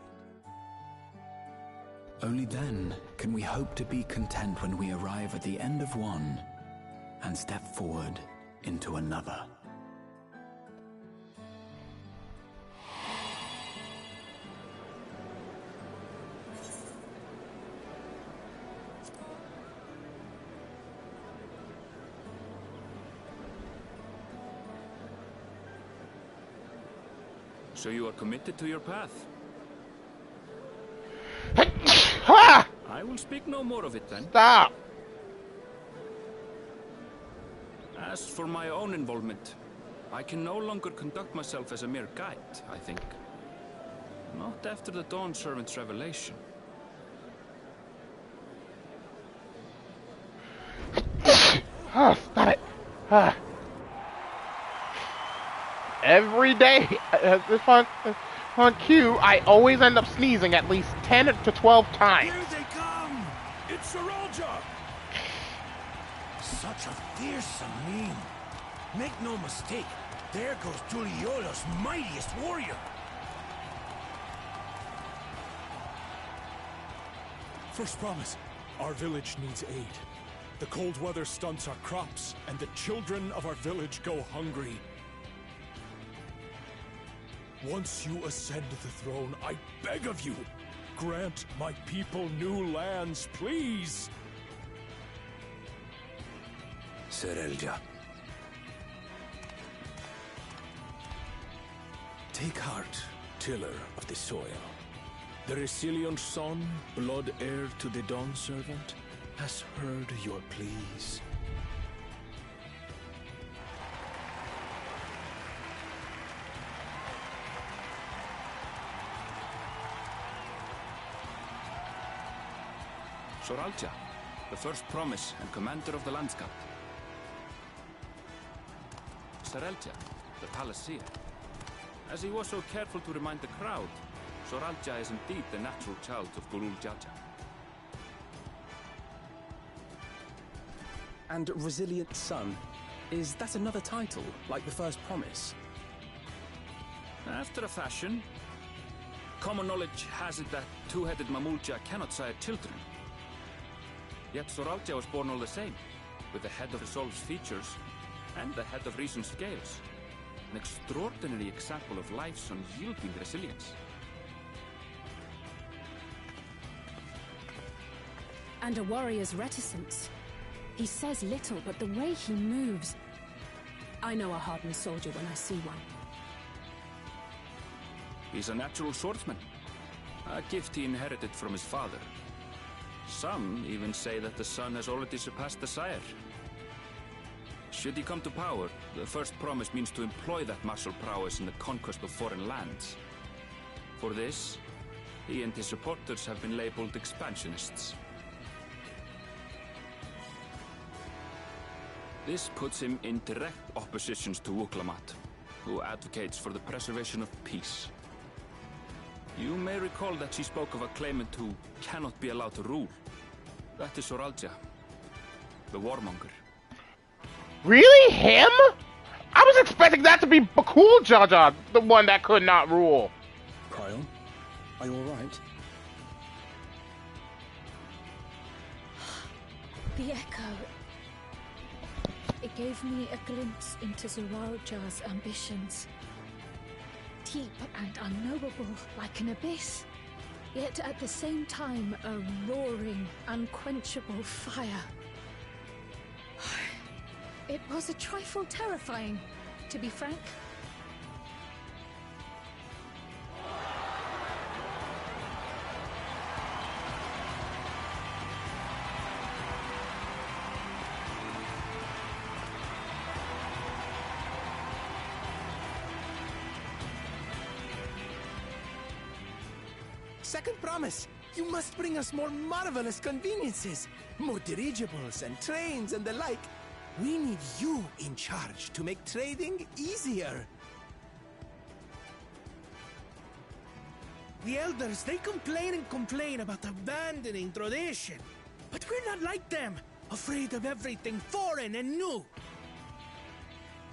Only then can we hope to be content when we arrive at the end of one and step forward into another. So you are committed to your path? I will speak no more of it then. Stop! As for my own involvement, I can no longer conduct myself as a mere guide, I think. Not after the Dawn Servant's revelation. Oh, stop it! Every day at this on cue, I always end up sneezing at least 10 to 12 times. Here they come! It's Saralja! Such a fearsome name. Make no mistake, there goes Juliola's mightiest warrior. First promise, our village needs aid. The cold weather stunts our crops, and the children of our village go hungry. Once you ascend the throne, I beg of you, grant my people new lands, please! Serelja. Take heart, tiller of the soil. The resilient son, blood heir to the Dawn Servant, has heard your pleas. Soralja, the first promise and commander of the landscape. Serelja, the palace seer. As he was so careful to remind the crowd, Soralja is indeed the natural child of Gulul Jaja. And Resilient Son, is that another title, like the first promise? After a fashion. Common knowledge has it that two-headed Mamulja cannot sire children. Yet Soralja was born all the same, with the head of Resolve's features and the head of Reason's scales. An extraordinary example of life's unyielding resilience. And a warrior's reticence. He says little, but the way he moves... I know a hardened soldier when I see one. He's a natural swordsman, a gift he inherited from his father. Some even say that the son has already surpassed the sire. Should he come to power, the first promise means to employ that martial prowess in the conquest of foreign lands. For this, he and his supporters have been labeled expansionists. This puts him in direct opposition to Wuklamat, who advocates for the preservation of peace. You may recall that she spoke of a claimant who cannot be allowed to rule. That is Soralja, the warmonger. Really? Him? I was expecting that to be Bakul Jaja, the one that could not rule. Kyle, are you alright? The echo. It gave me a glimpse into Zoralja's ambitions. Deep and unknowable, like an abyss. Yet at the same time, a roaring, unquenchable fire. It was a trifle terrifying, to be frank. Second promise, you must bring us more marvelous conveniences. More dirigibles and trains and the like. We need you in charge to make trading easier. The elders, they complain and complain about abandoning tradition. But we're not like them, afraid of everything foreign and new.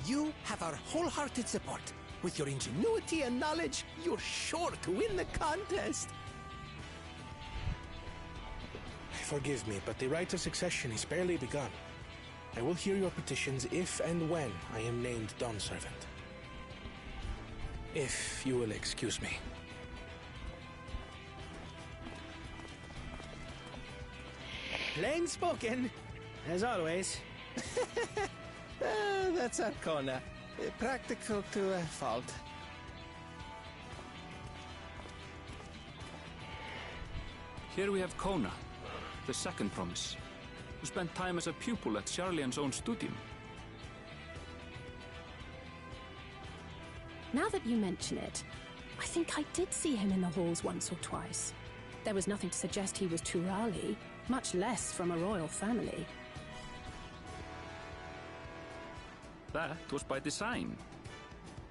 You have our wholehearted support. With your ingenuity and knowledge, you're sure to win the contest. Forgive me, but the right of succession is barely begun. I will hear your petitions if and when I am named Dawn Servant. If you will excuse me. Plain spoken, as always. That's Arcona. Practical to a fault. Here we have Kona, the second promise, who spent time as a pupil at Charlian's own studium. Now that you mention it, I think I did see him in the halls once or twice. There was nothing to suggest he was Turali, much less from a royal family. That was by design.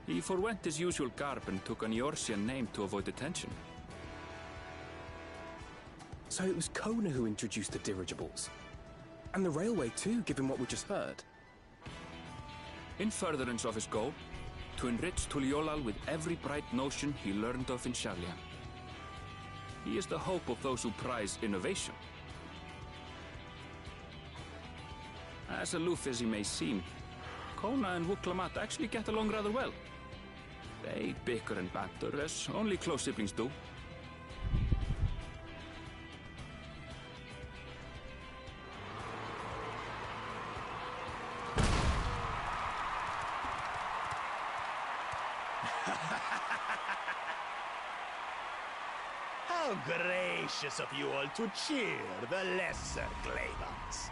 He forwent his usual garb and took an Eorzean name to avoid attention. So it was Kona who introduced the dirigibles. And the railway too, given what we just heard. In furtherance of his goal, to enrich Tuliolal with every bright notion he learned of in Sharlayan. He is the hope of those who prize innovation. As aloof as he may seem, Kona and Wuklamat actually get along rather well. They bicker and banter as only close siblings do. How gracious of you all to cheer the lesser Claymans.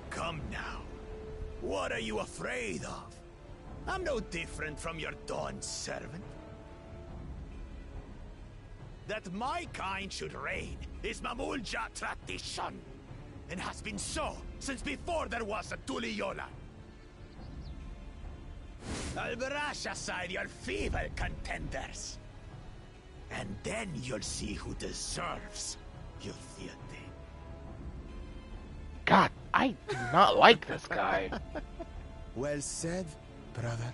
Come now. What are you afraid of? I'm no different from your Dawn servant. That my kind should reign is Mamulja tradition, and has been so since before there was a Tuliyola. I'll brush aside your feeble contenders, and then you'll see who deserves your fealty. God, I do not like this guy. Well said, brother.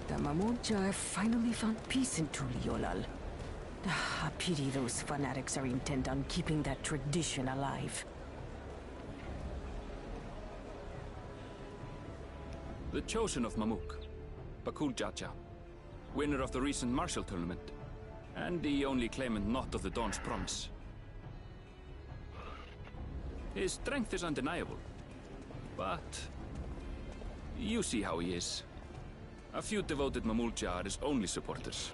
The Mamulja finally found peace in Tuliolal. I pity those fanatics are intent on keeping that tradition alive. The chosen of Mamuk, Bakul Jaja, winner of the recent martial tournament, and the only claimant not of the Dawn's promise. His strength is undeniable, but you see how he is. A few devoted Mamulja are his only supporters.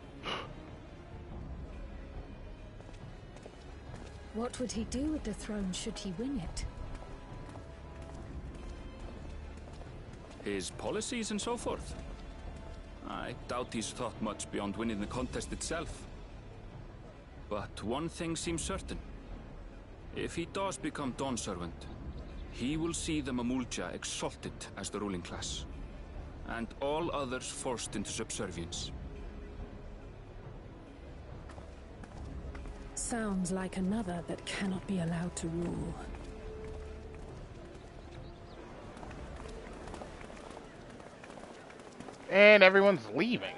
What would he do with the throne should he win it? His policies and so forth. I doubt he's thought much beyond winning the contest itself. But one thing seems certain. If he does become Dawn servant, he will see the Mamulja exalted as the ruling class, and all others forced into subservience. Sounds like another that cannot be allowed to rule. And everyone's leaving.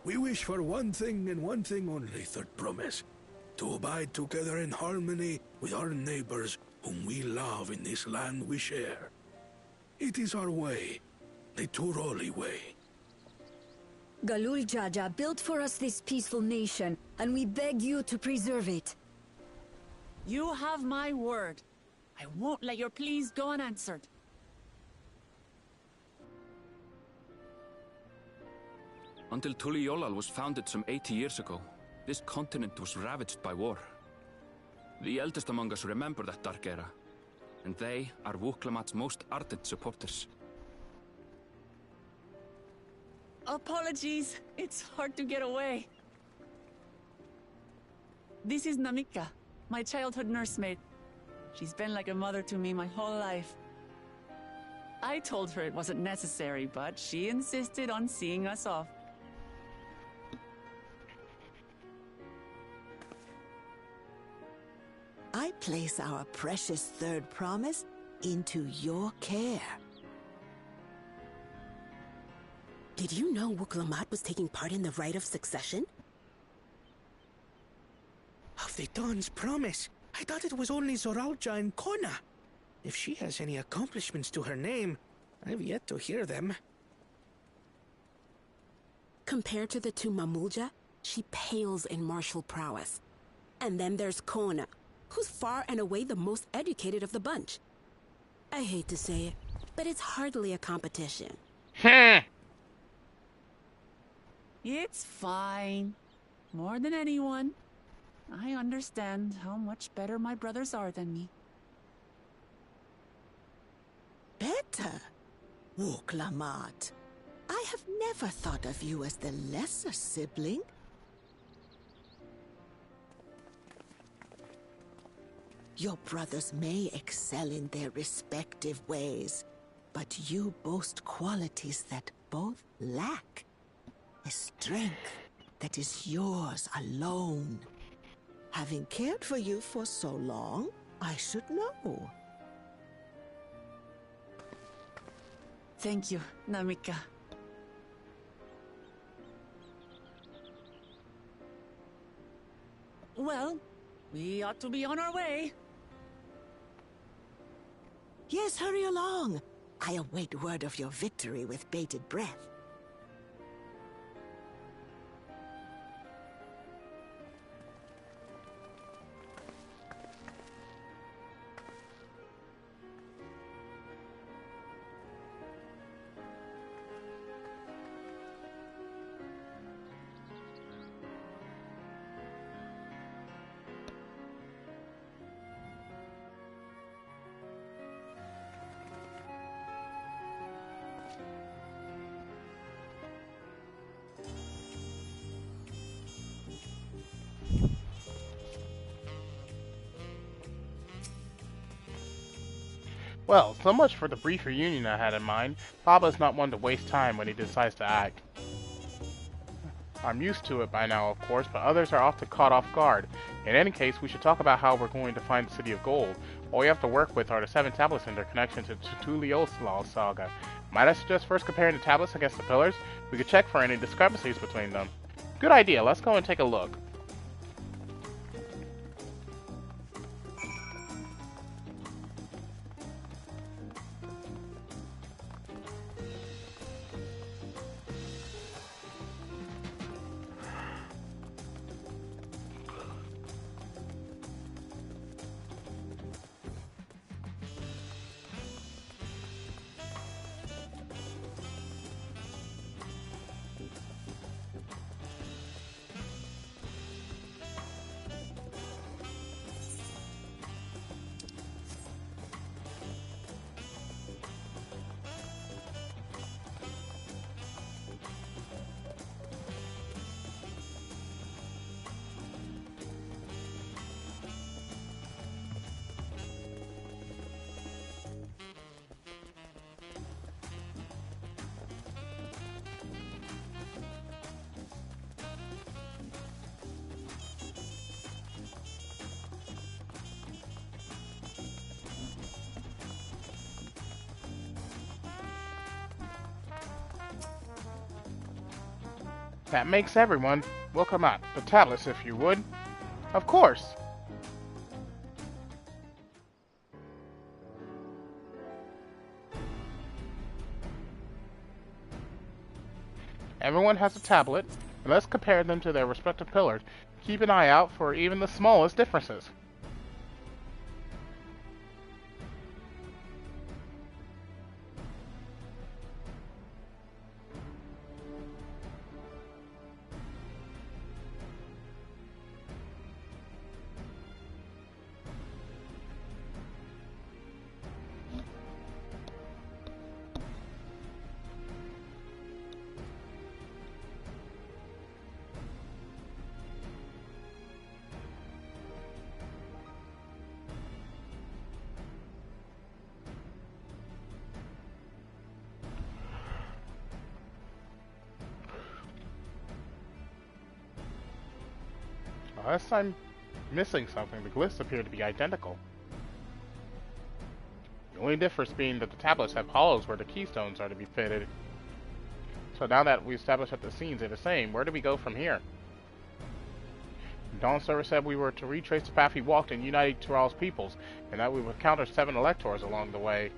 We wish for one thing and one thing only, Third Promise. To abide together in harmony with our neighbors whom we love in this land we share. It is our way, the Turoli way. Galul Jaja built for us this peaceful nation, and we beg you to preserve it. You have my word. I won't let your pleas go unanswered. Until Tuliolal was founded some 80 years ago, this continent was ravaged by war. The eldest among us remember that dark era, and they are Wuklamat's most ardent supporters. Apologies, it's hard to get away. This is Namika, my childhood nursemaid. She's been like a mother to me my whole life. I told her it wasn't necessary, but she insisted on seeing us off. I place our precious third promise into your care. Did you know Wuklamat was taking part in the rite of succession? Of the Dawn's promise? I thought it was only Zoralja and Kona. If she has any accomplishments to her name, I've yet to hear them. Compared to the two Mamulja, she pales in martial prowess. And then there's Kona, who's far and away the most educated of the bunch. I hate to say it, but it's hardly a competition. It's fine. More than anyone, I understand how much better my brothers are than me. Better? Woklamat. I have never thought of you as the lesser sibling. Your brothers may excel in their respective ways, but you boast qualities that both lack. A strength that is yours alone. Having cared for you for so long, I should know. Thank you, Namika. Well, we ought to be on our way. Yes, hurry along. I await word of your victory with bated breath. Well, so much for the brief reunion I had in mind. Papa's not one to waste time when he decides to act. I'm used to it by now, of course, but others are often caught off guard. In any case, we should talk about how we're going to find the City of Gold. All we have to work with are the 7 tablets and their connection to Tuliyolal's saga. Might I suggest first comparing the tablets against the pillars? We could check for any discrepancies between them. Good idea, let's go and take a look. That makes everyone. We'll come out. The tablets, if you would. Of course. Everyone has a tablet, and let's compare them to their respective pillars. Keep an eye out for even the smallest differences. Unless I'm missing something, the glyphs appear to be identical. The only difference being that the tablets have hollows where the keystones are to be fitted. So now that we established that the scenes are the same, where do we go from here? Dawn Server said we were to retrace the path we walked and unite Tural's peoples, and that we would encounter 7 electors along the way.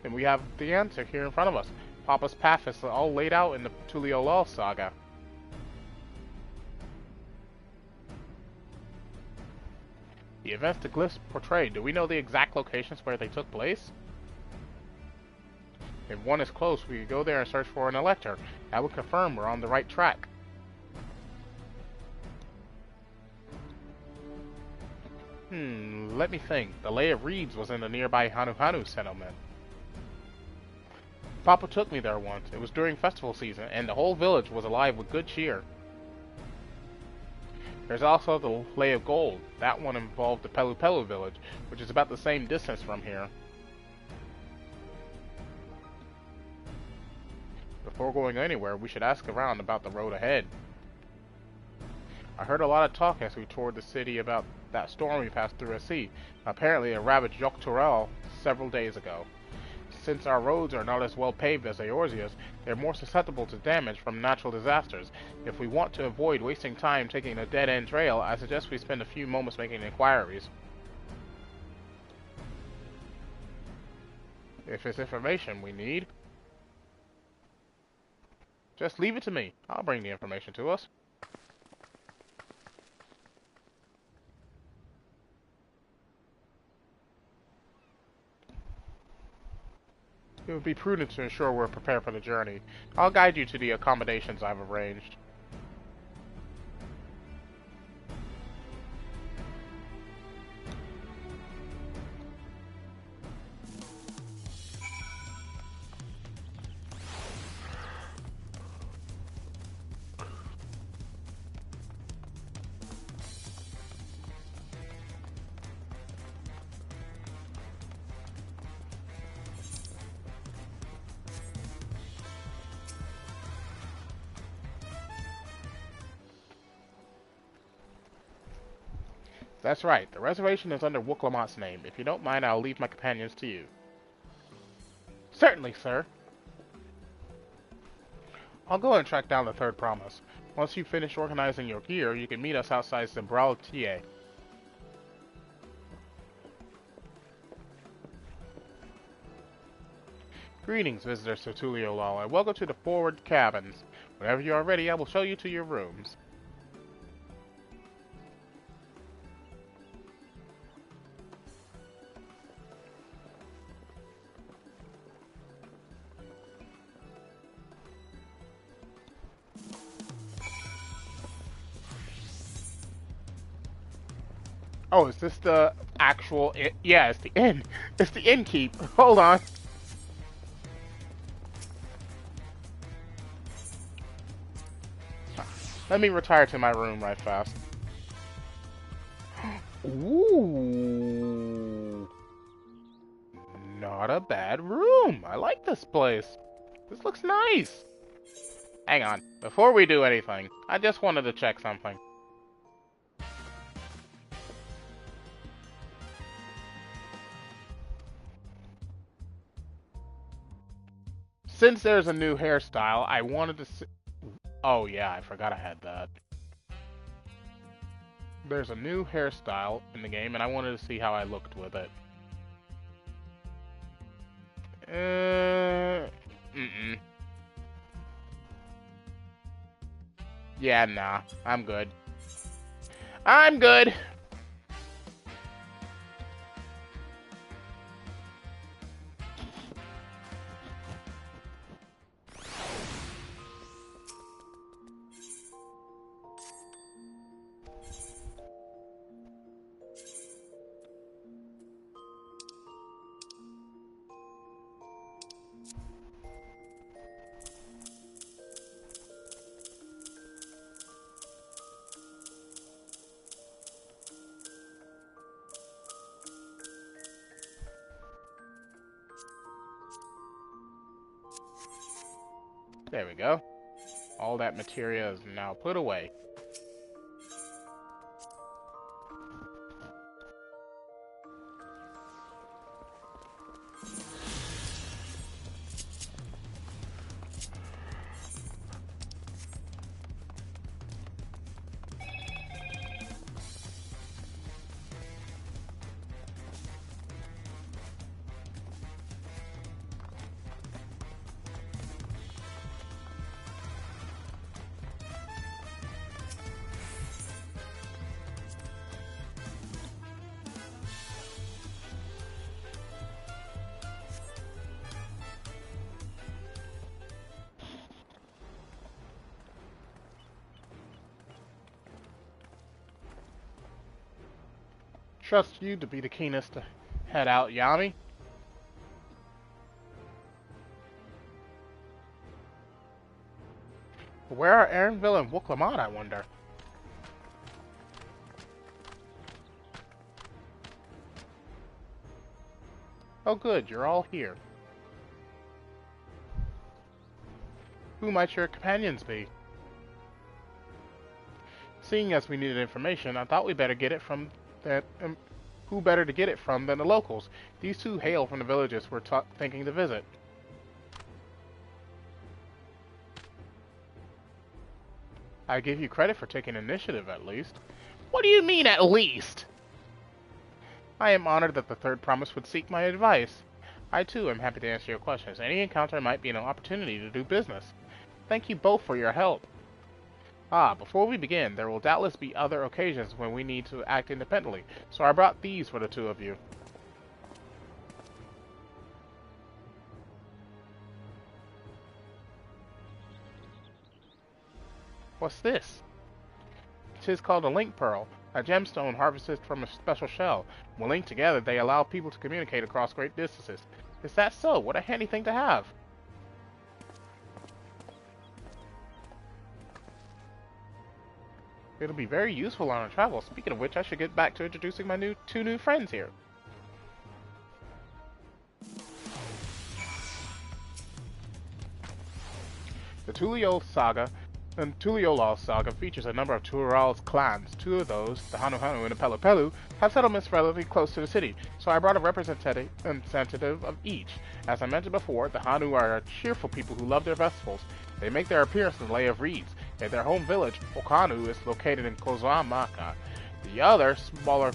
And we have the answer here in front of us. Papa's path is all laid out in the Tuliyolal's saga. The events the glyphs portray, do we know the exact locations where they took place? If one is close, we could go there and search for an elector. That would confirm we're on the right track. Let me think. The Lay of Reeds was in the nearby Hanu settlement. Papa took me there once. It was during festival season, and the whole village was alive with good cheer. There's also the Lay of Gold. That one involved the Pelu Pelu village, which is about the same distance from here. Before going anywhere, we should ask around about the road ahead. I heard a lot of talk as we toured the city about that storm we passed through at sea. Apparently it ravaged Dawntrail several days ago. Since our roads are not as well paved as Eorzea's, they're more susceptible to damage from natural disasters. If we want to avoid wasting time taking a dead-end trail, I suggest we spend a few moments making inquiries. If it's information we need, just leave it to me. I'll bring the information to us. It would be prudent to ensure we're prepared for the journey. I'll guide you to the accommodations I've arranged. That's right. The reservation is under Wooklamot's name. If you don't mind, I'll leave my companions to you. Certainly, sir. I'll go and track down the third promise. Once you finish organizing your gear, you can meet us outside Zimbraltier. Greetings, visitors to Tuliolal, and welcome to the forward cabins. Whenever you are ready, I will show you to your rooms. Oh, is this the actual... Yeah, it's the inn. It's the innkeep. Hold on. Let me retire to my room right fast. Ooh. Not a bad room. I like this place. This looks nice. Hang on. Before we do anything, I just wanted to check something. Since there's a new hairstyle, I wanted to see... Oh yeah, I forgot I had that. There's a new hairstyle in the game, and I wanted to see how I looked with it. Yeah, nah. I'm good. I'm good! There we go. All that materia is now put away. trust you to be the keenest to head out, Yami. Where are Aaronville and Wooklamad, I wonder? Oh good, you're all here. Who might your companions be? Seeing as we needed information, I thought we better get it from that. Who better to get it from than the locals? These two hail from the villages we're thinking to visit. I give you credit for taking initiative, at least. What do you mean, at least? I am honored that the Third Promise would seek my advice. I, too, am happy to answer your questions. Any encounter might be an opportunity to do business. Thank you both for your help. Before we begin, there will doubtless be other occasions when we need to act independently, so I brought these for the two of you. What's this? It is called a link pearl, a gemstone harvested from a special shell. When linked together, they allow people to communicate across great distances. Is that so? What a handy thing to have. It'll be very useful on our travels. Speaking of which, I should get back to introducing my two new friends here. The Tuliolal saga features a number of Tural's clans. Two of those, the Hanu Hanu and the Pelu Pelu, have settlements relatively close to the city, so I brought a representative of each. As I mentioned before, the Hanu are cheerful people who love their festivals. They make their appearance in the Lay of Reeds. And their home village, Okanu, is located in Kozamaka. The other, smaller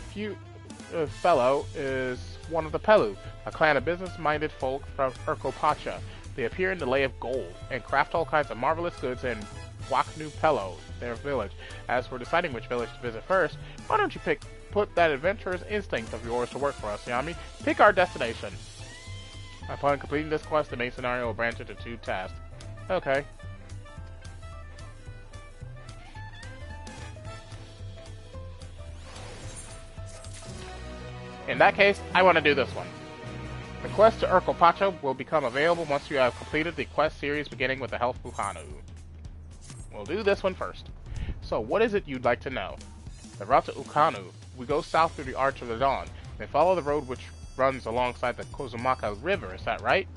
fellow is one of the Pelu, a clan of business-minded folk from Urkopacha. They appear in the Lay of Gold and craft all kinds of marvelous goods in Waknu Pelo, their village. As we're deciding which village to visit first, why don't you put that adventurous instinct of yours to work for us, Yami? Pick our destination. Upon completing this quest, the main scenario will branch into 2 tasks. Okay. In that case, I want to do this one. The quest to Urkopacha will become available once you have completed the quest series beginning with the Healthful Hanu. We'll do this one first. So, what is it you'd like to know? The route to Ukanu. We go south through the Arch of the Dawn, then follow the road which runs alongside the Kozumaka River, is that right?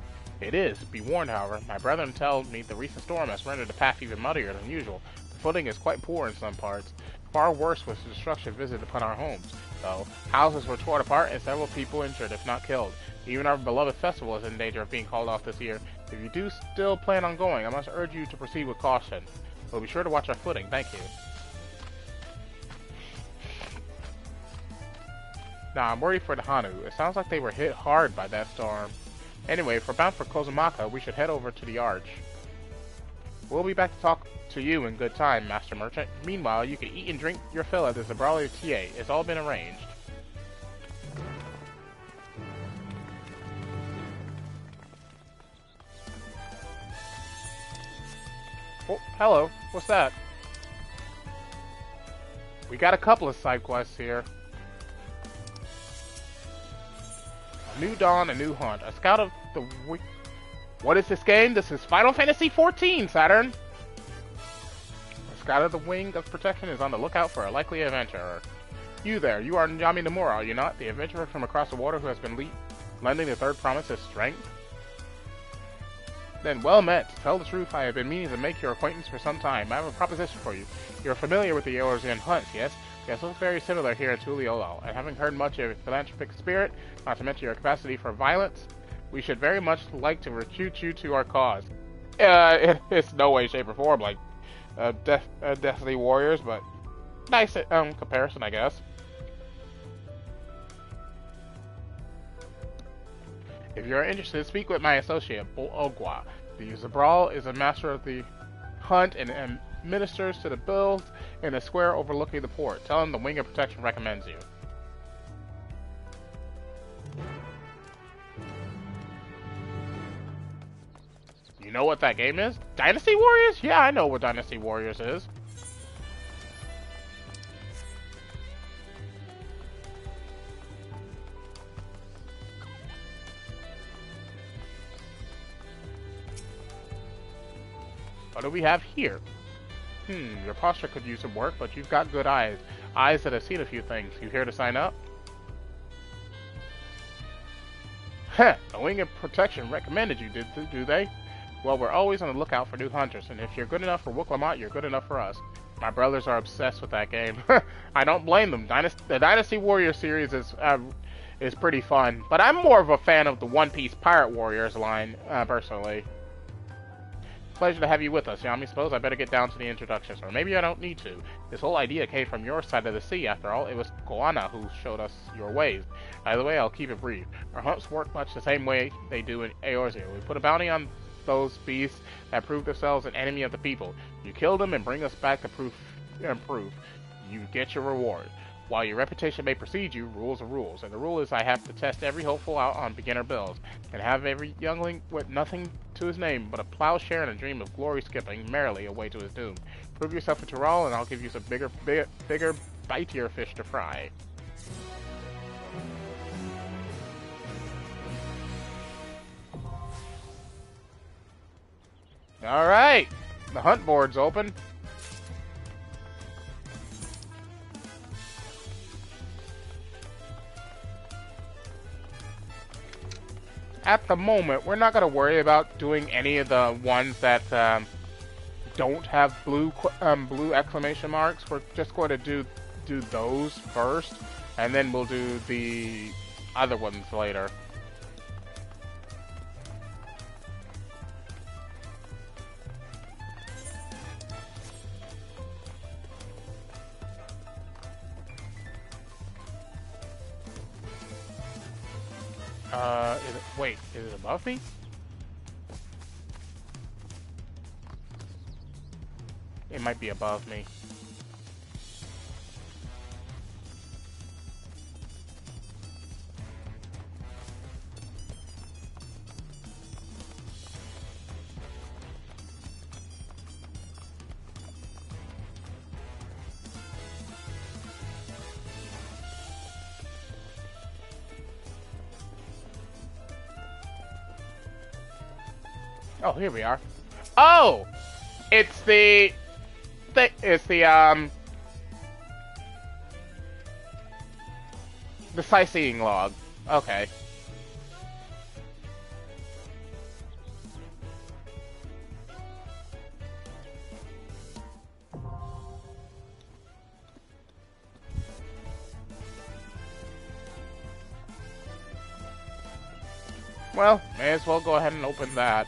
It is. Be warned, however, my brethren tell me the recent storm has rendered the path even muddier than usual. The footing is quite poor in some parts. Far worse was the destruction visited upon our homes, though. Houses were torn apart and several people injured, if not killed. Even our beloved festival is in danger of being called off this year. If you do still plan on going, I must urge you to proceed with caution. We'll be sure to watch our footing. Thank you. Now, I'm worried for the Hanu. It sounds like they were hit hard by that storm. Anyway, if we're bound for Kozumaka, we should head over to the Arch. We'll be back to talk to you in good time, Master Merchant. Meanwhile, you can eat and drink your fill at the Zabrali TA. It's all been arranged. Oh, hello. What's that? We got a couple of side quests here. A new dawn, a new hunt. A scout of the... What is this game? This is Final Fantasy XIV, Saturn! A scout of the Wing of Protection is on the lookout for a likely adventurer. You there, you are Yami Nomura, are you not? The adventurer from across the water who has been lending the Third Promise his strength? Then well met. To tell the truth, I have been meaning to make your acquaintance for some time. I have a proposition for you. You're familiar with the Eorzean hunts, yes? Yes, looks very similar here in Tuliolal. And having heard much of your philanthropic spirit, not to mention your capacity for violence, we should very much like to recruit you to our cause. It's no way, shape, or form like Destiny Warriors, but nice comparison, I guess. If you're interested, speak with my associate, Bull Ogwa. The Zabral is a master of the hunt and administers to the builds in a square overlooking the port. Tell him the Wing of Protection recommends you. You know what that game is? Dynasty Warriors? Yeah, I know what Dynasty Warriors is. What do we have here? Your posture could use some work, but you've got good eyes. Eyes that have seen a few things. You here to sign up? Heh, the Wing of Protection recommended you, do they? Well, we're always on the lookout for new hunters, and if you're good enough for Wooklamont, you're good enough for us. My brothers are obsessed with that game. I don't blame them. The Dynasty Warrior series is pretty fun, but I'm more of a fan of the One Piece Pirate Warriors line, personally. Pleasure to have you with us, Yami. Suppose I better get down to the introductions, or maybe I don't need to. This whole idea came from your side of the sea, after all. It was Koana who showed us your ways. By the way, I'll keep it brief. Our hunts work much the same way they do in Eorzea. We put a bounty on those beasts that prove themselves an enemy of the people. You kill them and bring us back the proof. You get your reward. While your reputation may precede you, rules are rules, and the rule is I have to test every hopeful out on beginner builds, and have every youngling with nothing to his name but a plowshare and a dream of glory skipping merrily away to his doom. Prove yourself a Tural, and I'll give you some bigger, bitier fish to fry. Alright, the hunt board's open. At the moment, we're not going to worry about doing any of the ones that don't have blue exclamation marks. We're just going to do those first, and then we'll do the other ones later. Wait, is it above me? It might be above me. Oh, here we are. Oh! It's the sightseeing log. Okay. Well, may as well go ahead and open that.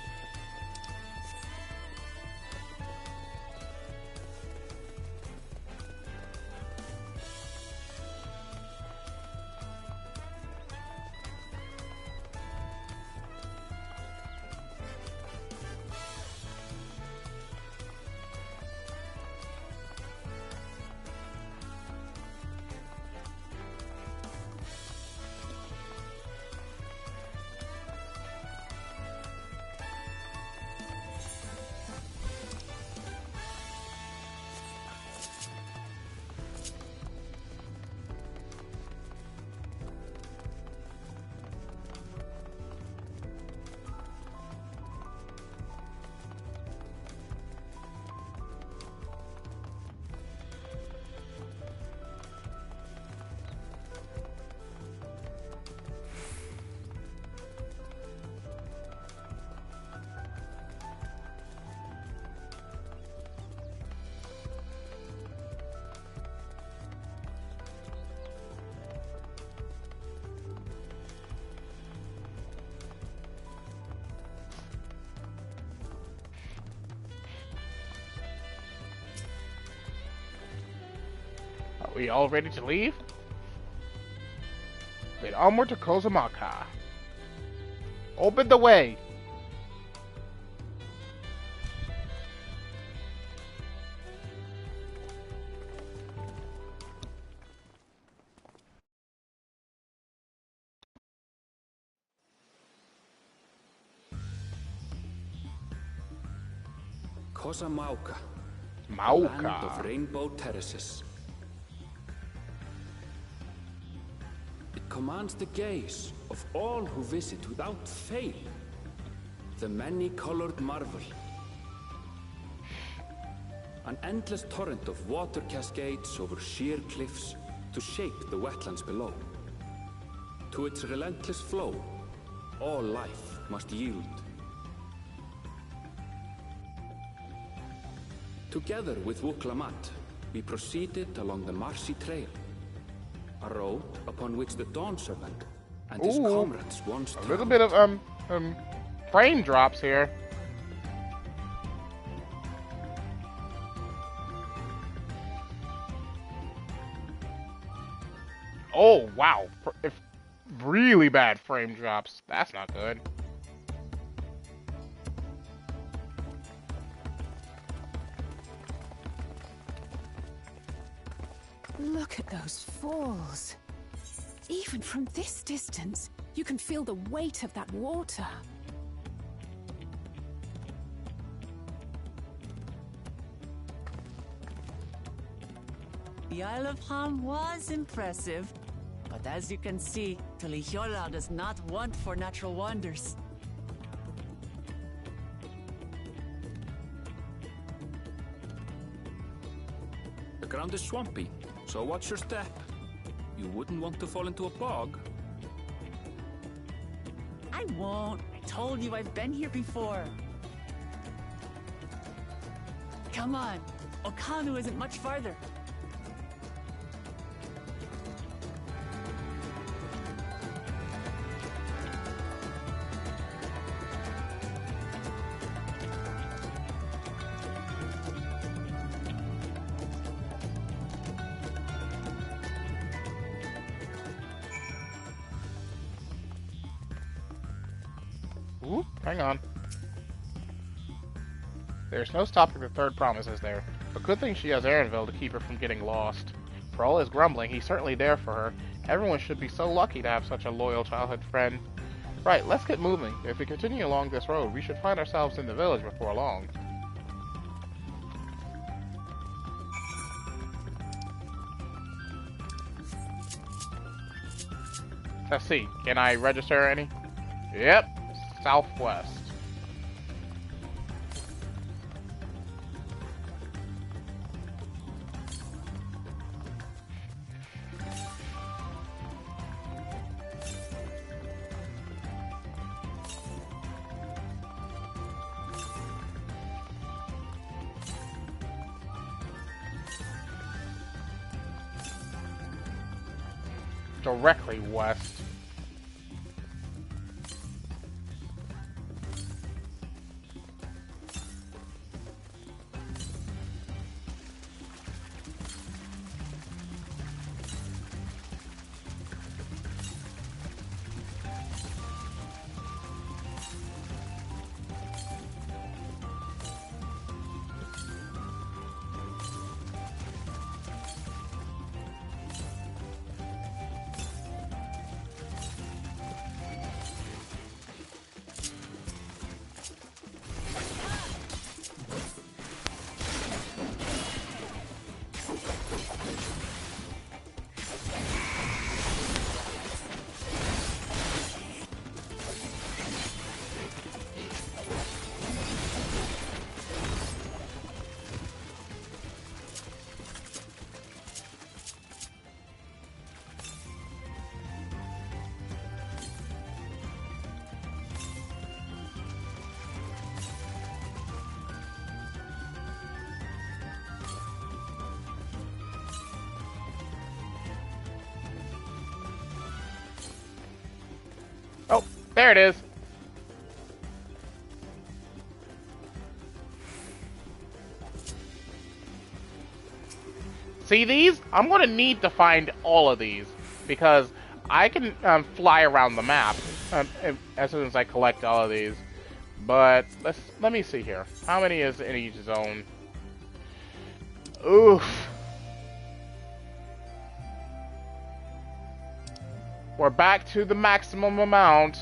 We all ready to leave? Then onward to Kozamaka. Open the way! Kozamaka. Mauka. Land of rainbow terraces. It commands the gaze of all who visit without fail. The many-colored marvel. An endless torrent of water cascades over sheer cliffs to shape the wetlands below. To its relentless flow, all life must yield. Together with Wuklamat, we proceeded along the marshy trail, a road upon which the Dawn Servant and his comrades once a little bit of frame drops here. Oh wow! If really bad frame drops, that's not good. Look at those falls. Even from this distance, you can feel the weight of that water. The Isle of Ham was impressive, but as you can see, Tuliyollal does not want for natural wonders. The ground is swampy, so watch your step. You wouldn't want to fall into a bog. I won't. I told you I've been here before. Come on. Okanu isn't much farther. Ooh, hang on. There's no stopping the third promise, is there? But good thing she has Aaronville to keep her from getting lost. For all his grumbling, he's certainly there for her. Everyone should be so lucky to have such a loyal childhood friend. Right, let's get moving. If we continue along this road, we should find ourselves in the village before long. Let's see, can I register any? Yep, southwest. Directly west. Oh, there it is. See these? I'm going to need to find all of these because I can fly around the map as soon as I collect all of these. But let me see here. How many is in each zone? Oof. We're back to the maximum amount.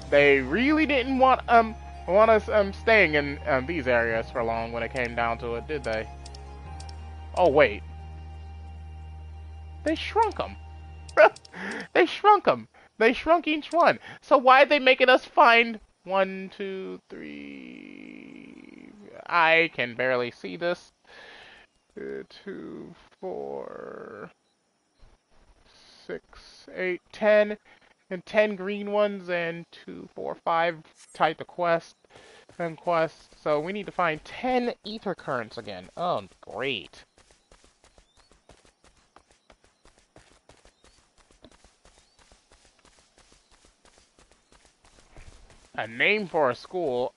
They really didn't want us staying in these areas for long when it came down to it, did they? Oh wait, they shrunk them. They shrunk them. They shrunk each one. So why are they making us find 1, 2, 3? I can barely see this. 2, 4, 6, 8, 10, and 10 green ones, and 2, 4, 5 type of quest and quests. So we need to find 10 ether currents again. Oh, great. A name for a school,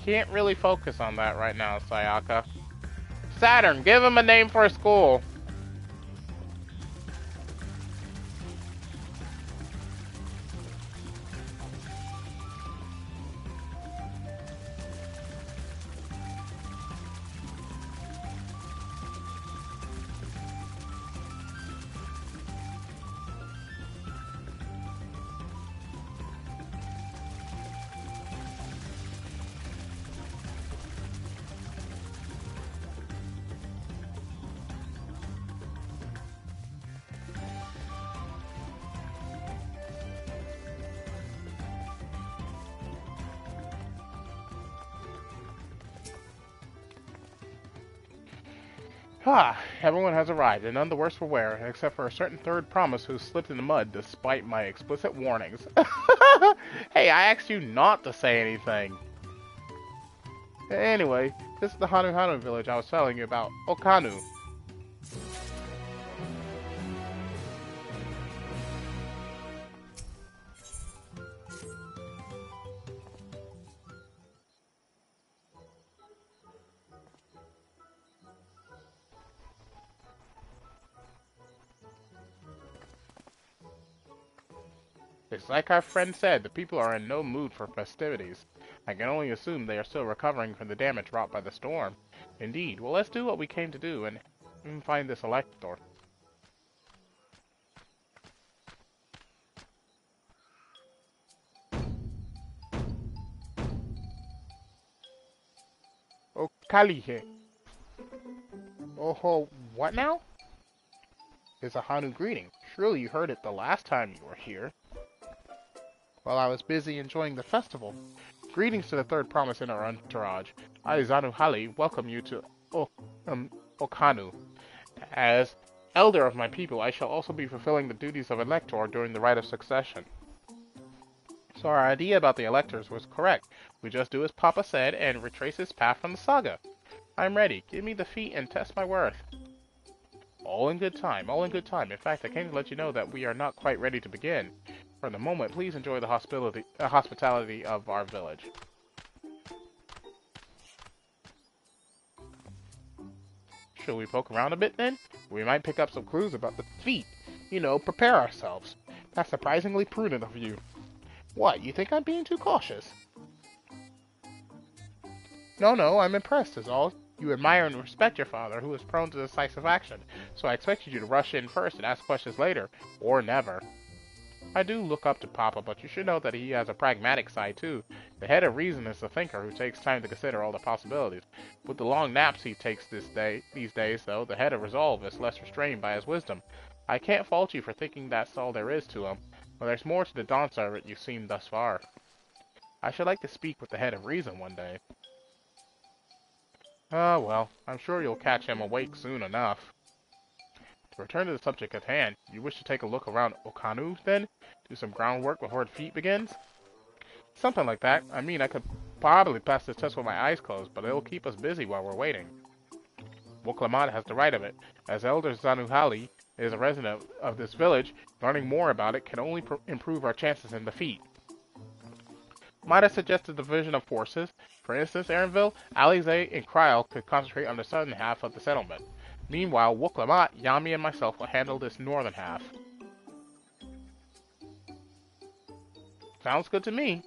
can't really focus on that right now, Sayaka. Saturn, give him a name for a school. Ah, everyone has arrived, and none the worse for wear, except for a certain third promise who slipped in the mud despite my explicit warnings. Hey, I asked you not to say anything. Anyway, this is the Hanu village I was telling you about, Okanu. It's like our friend said, the people are in no mood for festivities. I can only assume they are still recovering from the damage wrought by the storm. Indeed. Well, let's do what we came to do and find this elector. Okalihe. Oh, what now? It's a Hanu greeting. Surely you heard it the last time you were here. While I was busy enjoying the festival. Greetings to the third promise in our entourage. I, Zanuhali, welcome you to Okanu. As elder of my people, I shall also be fulfilling the duties of elector during the rite of succession. So our idea about the electors was correct. We just do as Papa said and retrace his path from the saga. I'm ready. Give me the feat and test my worth. All in good time, all in good time. In fact, I came to let you know that we are not quite ready to begin. For the moment, please enjoy the hospitality of our village. Should we poke around a bit then? We might pick up some clues about the feat. You know, prepare ourselves. That's surprisingly prudent of you. What, you think I'm being too cautious? No, I'm impressed is all. You admire and respect your father, who is prone to decisive action, so I expected you to rush in first and ask questions later, or never. I do look up to Papa, but you should know that he has a pragmatic side too. The head of reason is the thinker who takes time to consider all the possibilities. With the long naps he takes these days, though, the head of resolve is less restrained by his wisdom. I can't fault you for thinking that's all there is to him, but there's more to the Dawn servant you've seen thus far. I should like to speak with the head of reason one day. Ah, well, I'm sure you'll catch him awake soon enough. To return to the subject at hand, you wish to take a look around Okanu, then? Do some groundwork before the feat begins? Something like that. I mean, I could probably pass this test with my eyes closed, but it'll keep us busy while we're waiting. Woklamat has the right of it. As Elder Zanuhali is a resident of this village, learning more about it can only improve our chances in the feat. Might have suggested the division of forces. For instance, Aaronville, Alize, and Kryl could concentrate on the southern half of the settlement. Meanwhile, Woklamat, Yami, and myself will handle this northern half. Sounds good to me.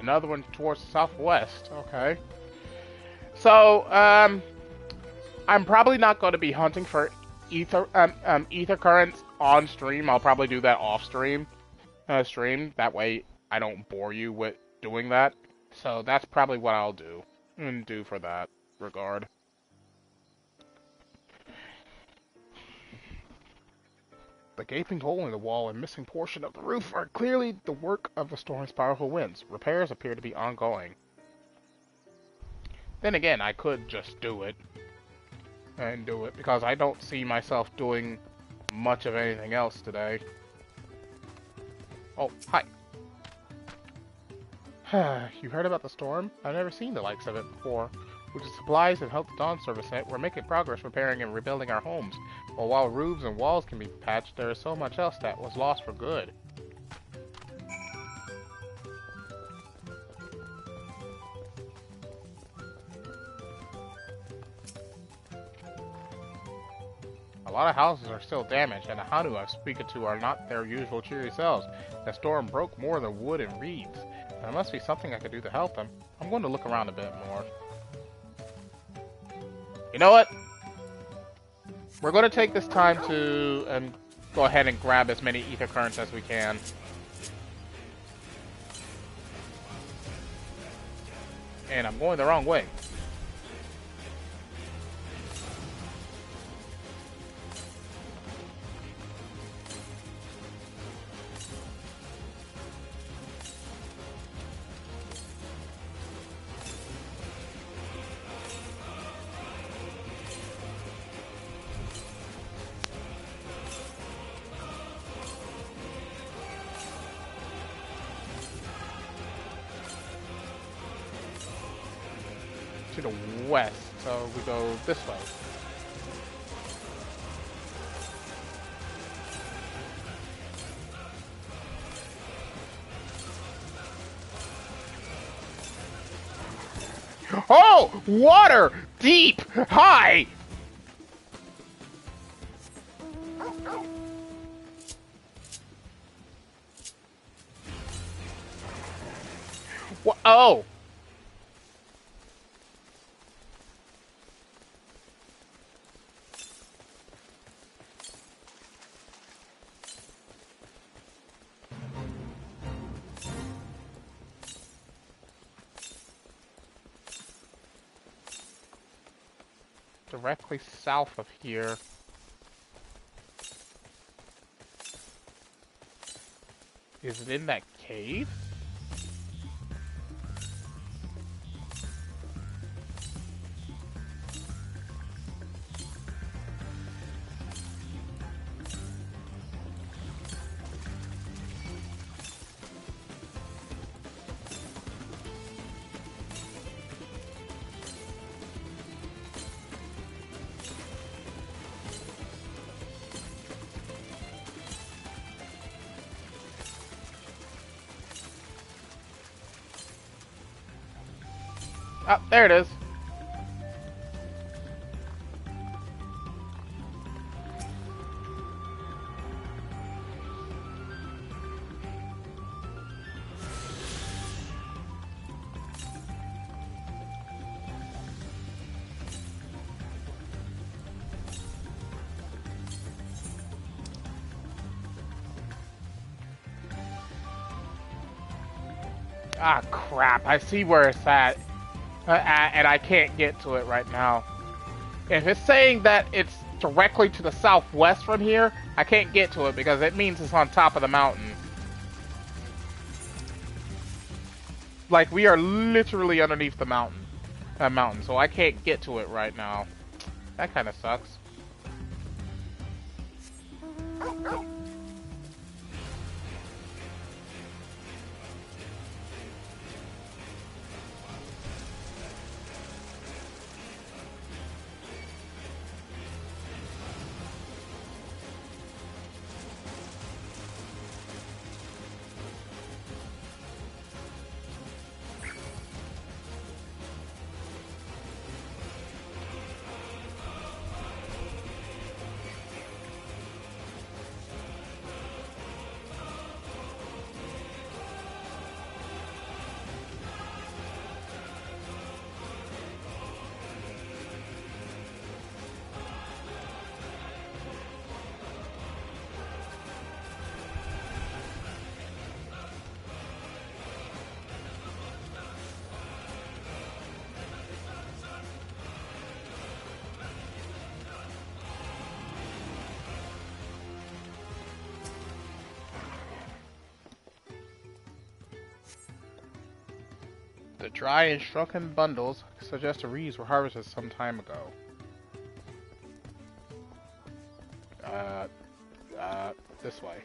another one towards the southwest. Okay. So, I'm probably not going to be hunting for ether currents on stream. I'll probably do that off stream. That way I don't bore you with doing that. So that's probably what I'll do for that regard. The gaping hole in the wall and missing portion of the roof are clearly the work of the storm's powerful winds. Repairs appear to be ongoing. Then again, I could just do it. Because I don't see myself doing much of anything else today. Oh, hi. You heard about the storm? I've never seen the likes of it before. With the supplies and help the Dawn service net, we're making progress repairing and rebuilding our homes. While roofs and walls can be patched, there is so much else that was lost for good. A lot of houses are still damaged, and the Hanu I'm speaking to are not their usual cheery selves. The storm broke more than wood and reeds. There must be something I could do to help them. I'm going to look around a bit more. You know what? We're going to take this time to go ahead and grab as many ether currents as we can. And I'm going the wrong way. To the west, so we go this way. Oh! Water! Deep! High! What? Oh! Directly south of here. Is it in that cave? Oh, there it is. Ah, crap. I see where it's at. And I can't get to it right now. If it's saying that it's directly to the southwest from here, I can't get to it because it means it's on top of the mountain. Like, we are literally underneath the mountain, so I can't get to it right now. That kind of sucks. The dry and shrunken bundles suggest the reeds were harvested some time ago. This way.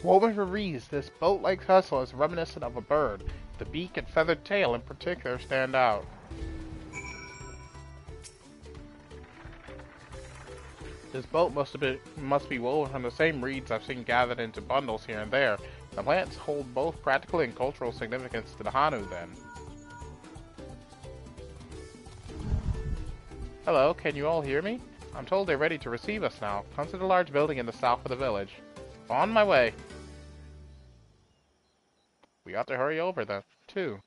Woven from reeds, this boat-like vessel is reminiscent of a bird. The beak and feathered tail in particular stand out. This boat must be woven from the same reeds I've seen gathered into bundles here and there. The plants hold both practical and cultural significance to the Hanu, then. Hello, can you all hear me? I'm told they're ready to receive us now. Come to the large building in the south of the village. On my way. We ought to hurry over then, too.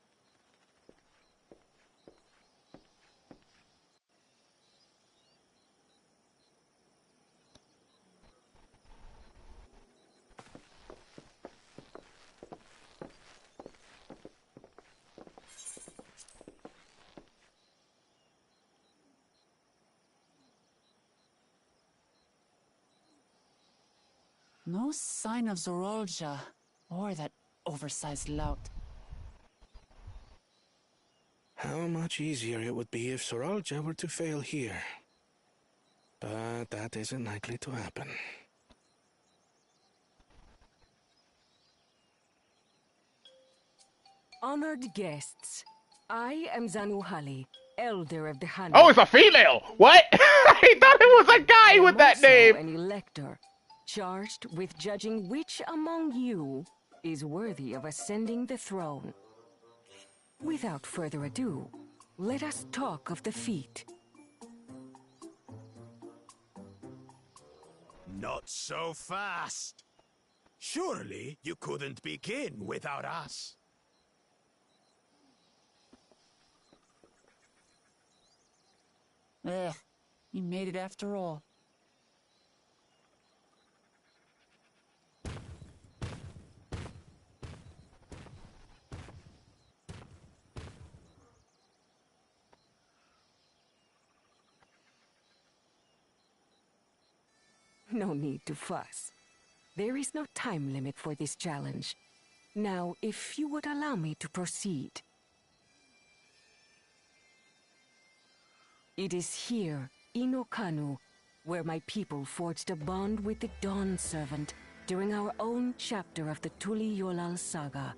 No sign of Zorolja, or that oversized lout. How much easier it would be if Zorolja were to fail here. But that isn't likely to happen. Honored guests, I am Zanuhali, elder of the Hanu. Oh, it's a female! What? I thought it was a guy with that name! An elector, charged with judging which among you is worthy of ascending the throne. Without further ado, let us talk of the feat. Not so fast. Surely you couldn't begin without us. You made it after all. No need to fuss. There is no time limit for this challenge. Now, if you would allow me to proceed. It is here, in Okanu, where my people forged a bond with the Dawn Servant during our own chapter of the Tuli Yolal saga.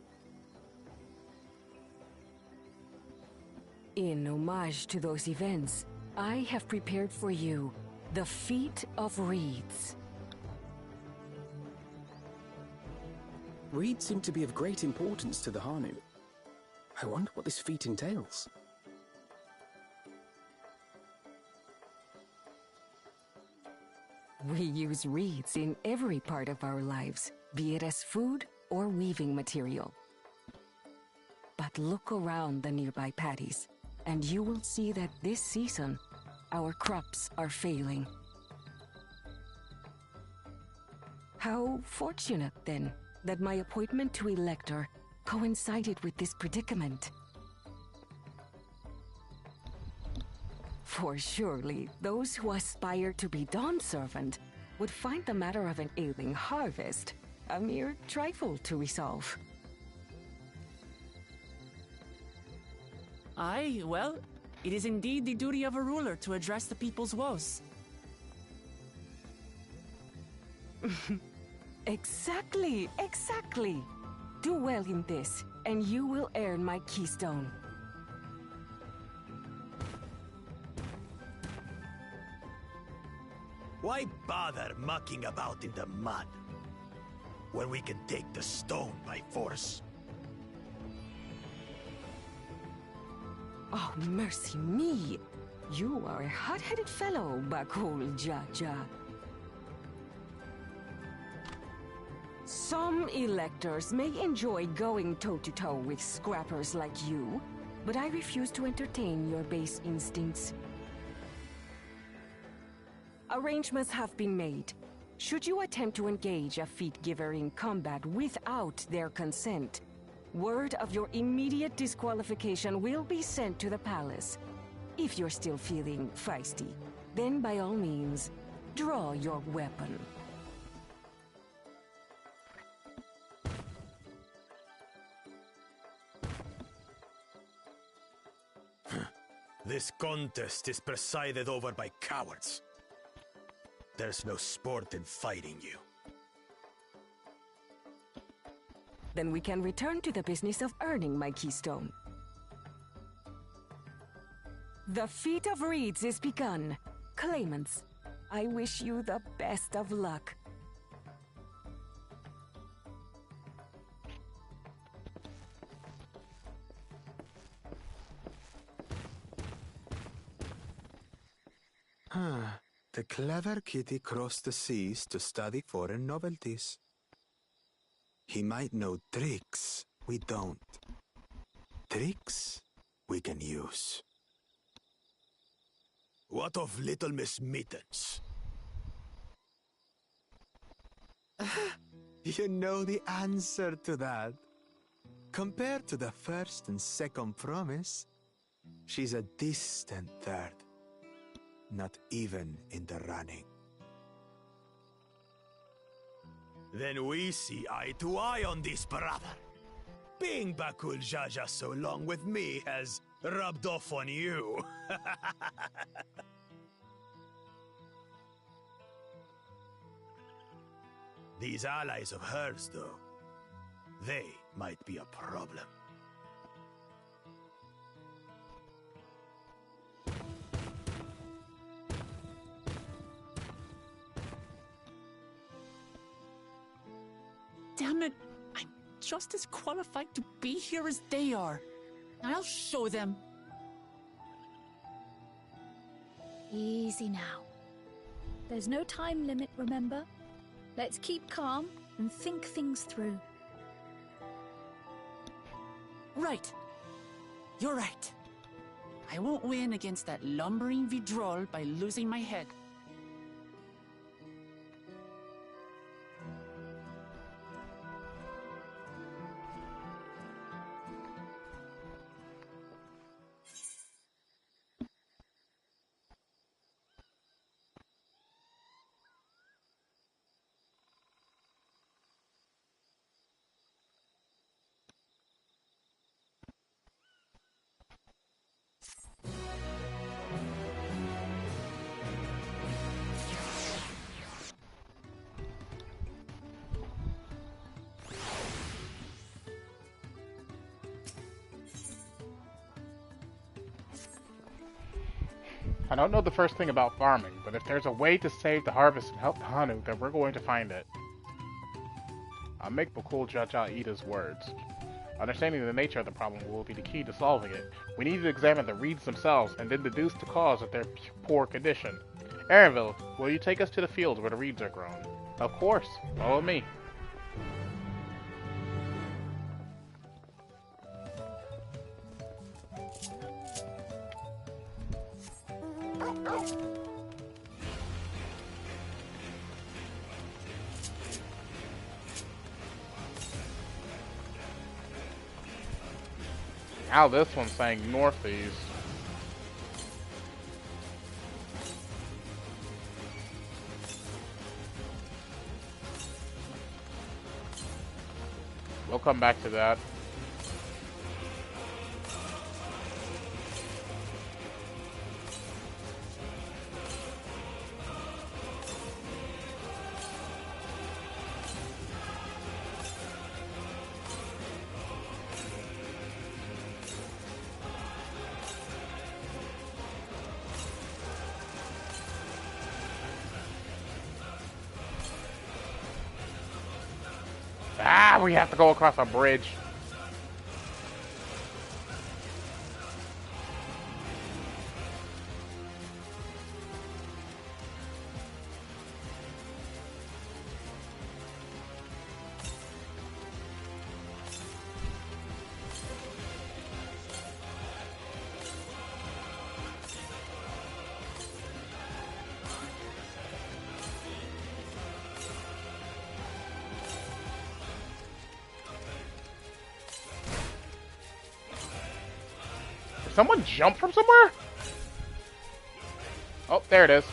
In homage to those events, I have prepared for you the Feat of Reeds. Reeds seem to be of great importance to the Hanu. I wonder what this feat entails. We use reeds in every part of our lives, be it as food or weaving material. But look around the nearby paddies, and you will see that this season, our crops are failing. How fortunate, then, that my appointment to Elector coincided with this predicament. For surely, those who aspire to be Dawn Servant would find the matter of an ailing harvest a mere trifle to resolve. Aye, well, it is indeed the duty of a ruler to address the people's woes. Exactly, exactly. Do well in this, and you will earn my keystone. Why bother mucking about in the mud when we can take the stone by force? Oh, mercy me! You are a hot-headed fellow, Bakul Jaja. Some electors may enjoy going toe-to-toe with scrappers like you, but I refuse to entertain your base instincts. Arrangements have been made. Should you attempt to engage a feat-giver in combat without their consent, word of your immediate disqualification will be sent to the palace. If you're still feeling feisty, then by all means, draw your weapon. This contest is presided over by cowards. There's no sport in fighting you. Then we can return to the business of earning my keystone. The feat of reeds is begun. Claimants, I wish you the best of luck. The clever kitty crossed the seas to study foreign novelties. He might know tricks we don't. Tricks we can use. What of Little Miss Mittens? You know the answer to that. Compared to the first and second promise, she's a distant third. Not even in the running. Then we see eye to eye on this, brother. Being Bakul Jaja so long with me has rubbed off on you. These allies of hers, though, they might be a problem. Damn it! I'm just as qualified to be here as they are. I'll show them. Easy now. There's no time limit, remember? Let's keep calm and think things through. Right. You're right. I won't win against that lumbering Vidrol by losing my head. I don't know the first thing about farming, but if there's a way to save the harvest and help the Hanu, then we're going to find it. I'll make Bakul Jaja eat his words. Understanding the nature of the problem will be the key to solving it. We need to examine the reeds themselves and then deduce the cause of their poor condition. Aaronville, will you take us to the fields where the reeds are grown? Of course. Follow me. Now this one's saying northeast. We'll come back to that. Ah, we have to go across a bridge. Someone jump from somewhere? Oh, there it is.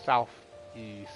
Southeast.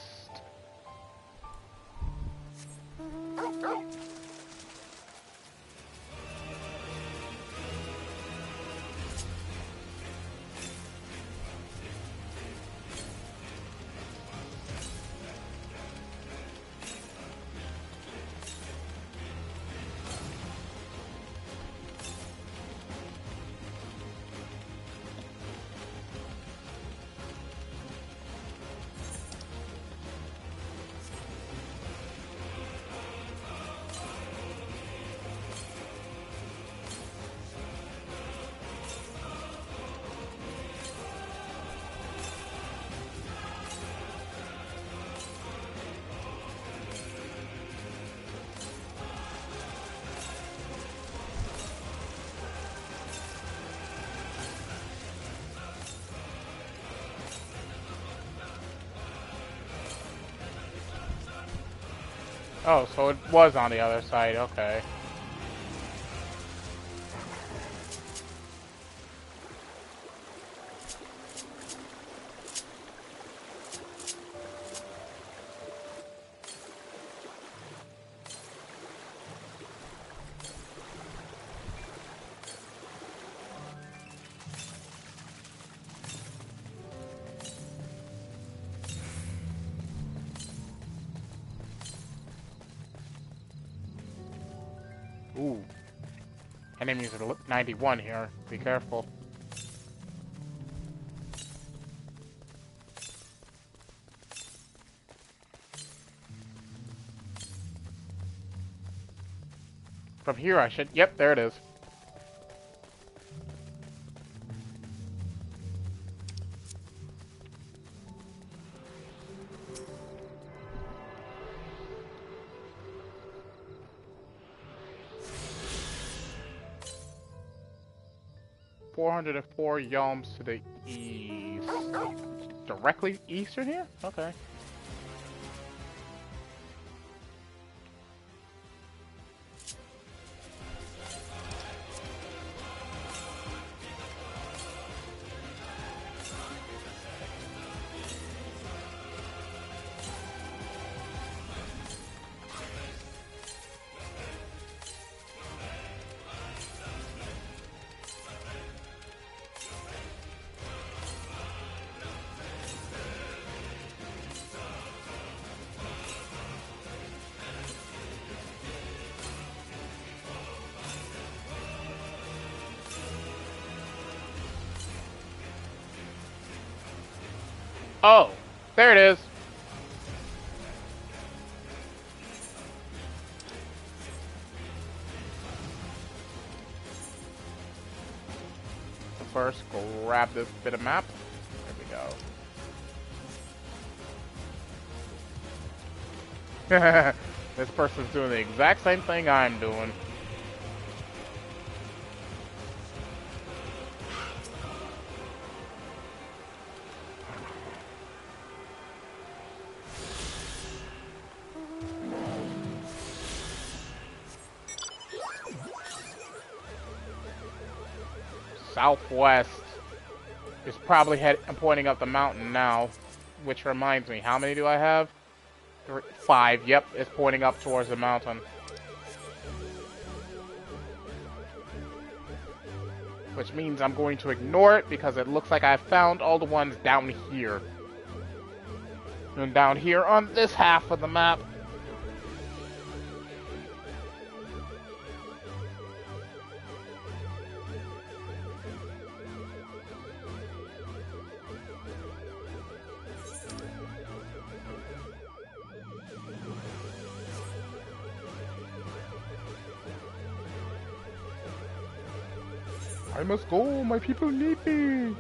Oh, so it was on the other side, okay. Ooh. Enemies are 91 here. Be careful. From here I should... Yep, there it is. ...404 yalms to the east. Directly eastern here? Okay. Oh, there it is. First, grab this bit of map. There we go. This person's doing the exact same thing I'm doing. Southwest is probably pointing up the mountain now, which reminds me, how many do I have? 5. Yep, it's pointing up towards the mountain. Which means I'm going to ignore it because it looks like I found all the ones down here. And down here on this half of the map. I must go, my people need me!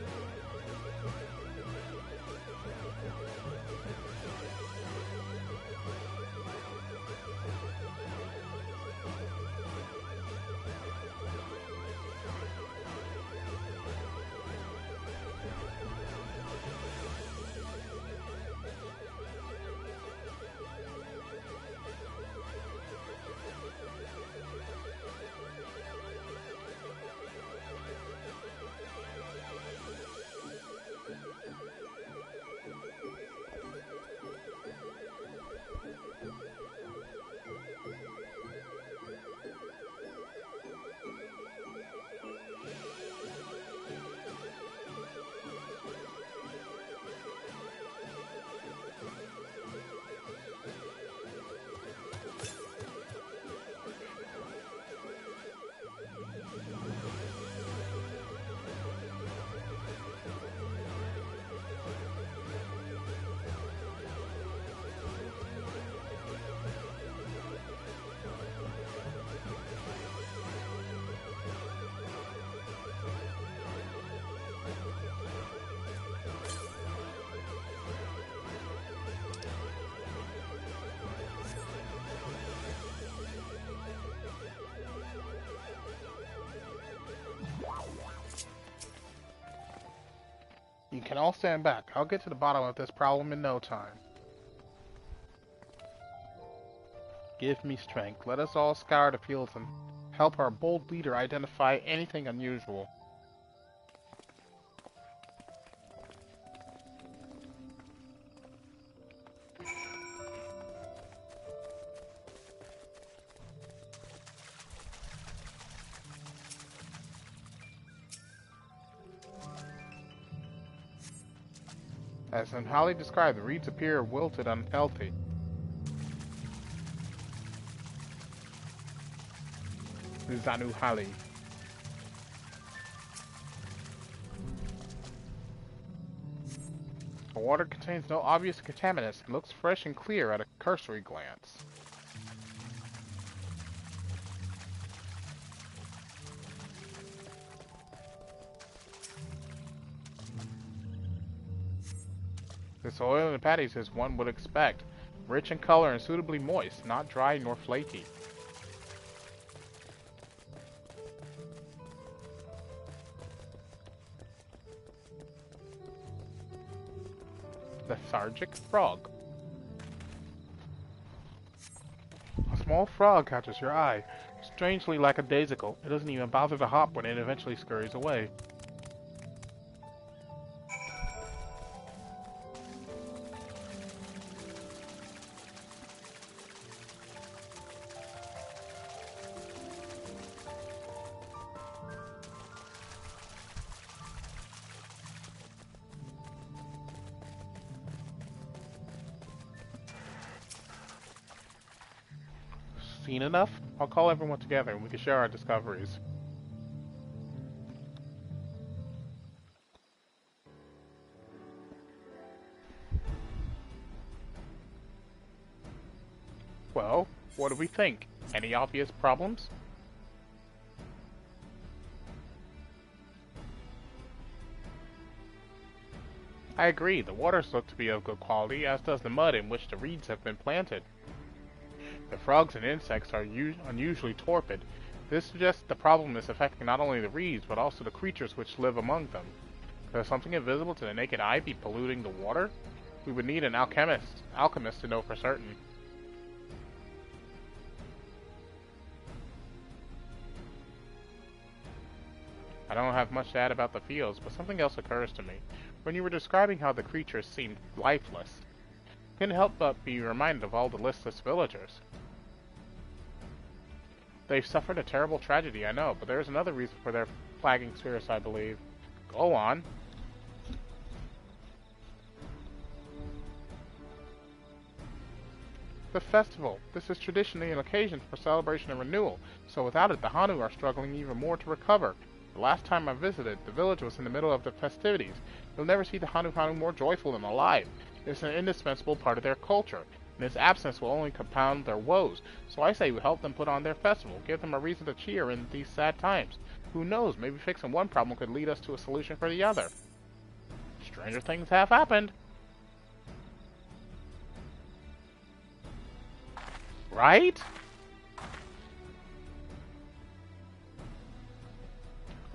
You can all stand back. I'll get to the bottom of this problem in no time. Give me strength. Let us all scour the fields and help our bold leader identify anything unusual. As Holly described, the reeds appear wilted and unhealthy. Zanu Hali. The water contains no obvious contaminants and looks fresh and clear at a cursory glance. The soil in the patties is one would expect, rich in color and suitably moist, not dry nor flaky. Lethargic frog. A small frog catches your eye. Strangely lackadaisical, it doesn't even bother to hop when it eventually scurries away. Seen enough? I'll call everyone together and we can share our discoveries. Well, what do we think? Any obvious problems? I agree, the waters look to be of good quality, as does the mud in which the reeds have been planted. The frogs and insects are unusually torpid. This suggests the problem is affecting not only the reeds, but also the creatures which live among them. Could something invisible to the naked eye be polluting the water? We would need an alchemist to know for certain. I don't have much to add about the fields, but something else occurs to me. When you were describing how the creatures seemed lifeless, I couldn't help but be reminded of all the listless villagers. They've suffered a terrible tragedy, I know, but there's another reason for their flagging spirits, I believe. Go on. The festival. This is traditionally an occasion for celebration and renewal, so without it, the Hanu are struggling even more to recover. The last time I visited, the village was in the middle of the festivities. You'll never see the Hanu more joyful and alive. It's an indispensable part of their culture, and its absence will only compound their woes. So I say we help them put on their festival, give them a reason to cheer in these sad times. Who knows, maybe fixing one problem could lead us to a solution for the other. Stranger things have happened. Right?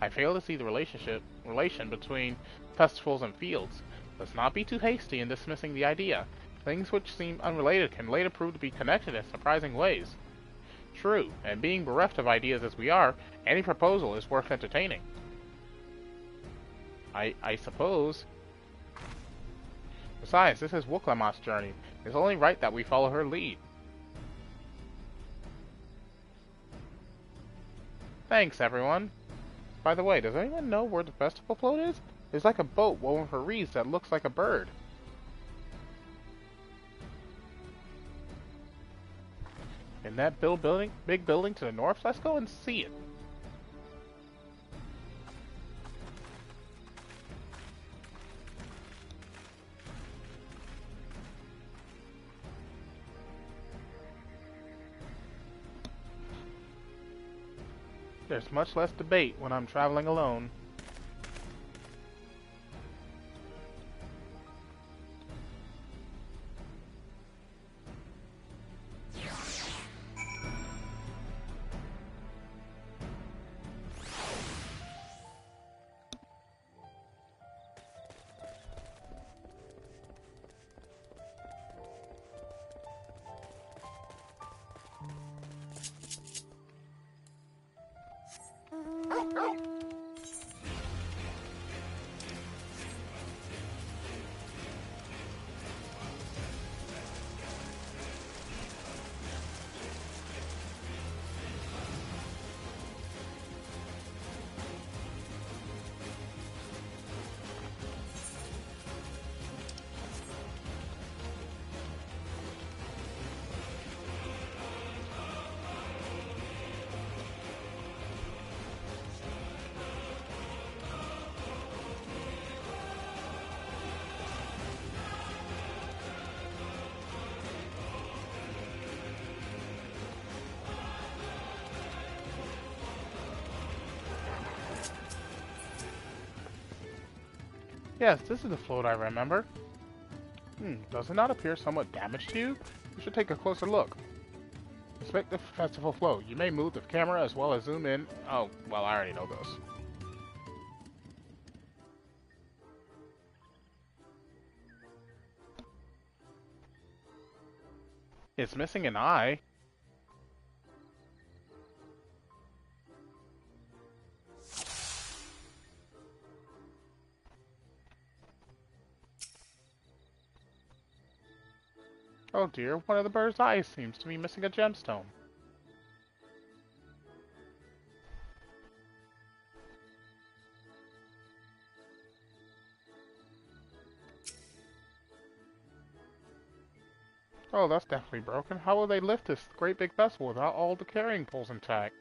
I fail to see the relation between festivals and fields. Let's not be too hasty in dismissing the idea. Things which seem unrelated can later prove to be connected in surprising ways. True, and being bereft of ideas as we are, any proposal is worth entertaining. I suppose. Besides, this is Wuklamat's journey. It's only right that we follow her lead. Thanks, everyone. By the way, does anyone know where the festival float is? It's like a boat woven for reeds that looks like a bird. In that big building to the north, let's go and see it. There's much less debate when I'm traveling alone. Yes, this is the float I remember. Does it not appear somewhat damaged to you? You should take a closer look. Inspect the festival float. You may move the camera as well as zoom in. Oh, well, I already know this. It's missing an eye. Oh dear, one of the bird's eyes seems to be missing a gemstone. Oh, that's definitely broken. How will they lift this great big vessel without all the carrying poles intact?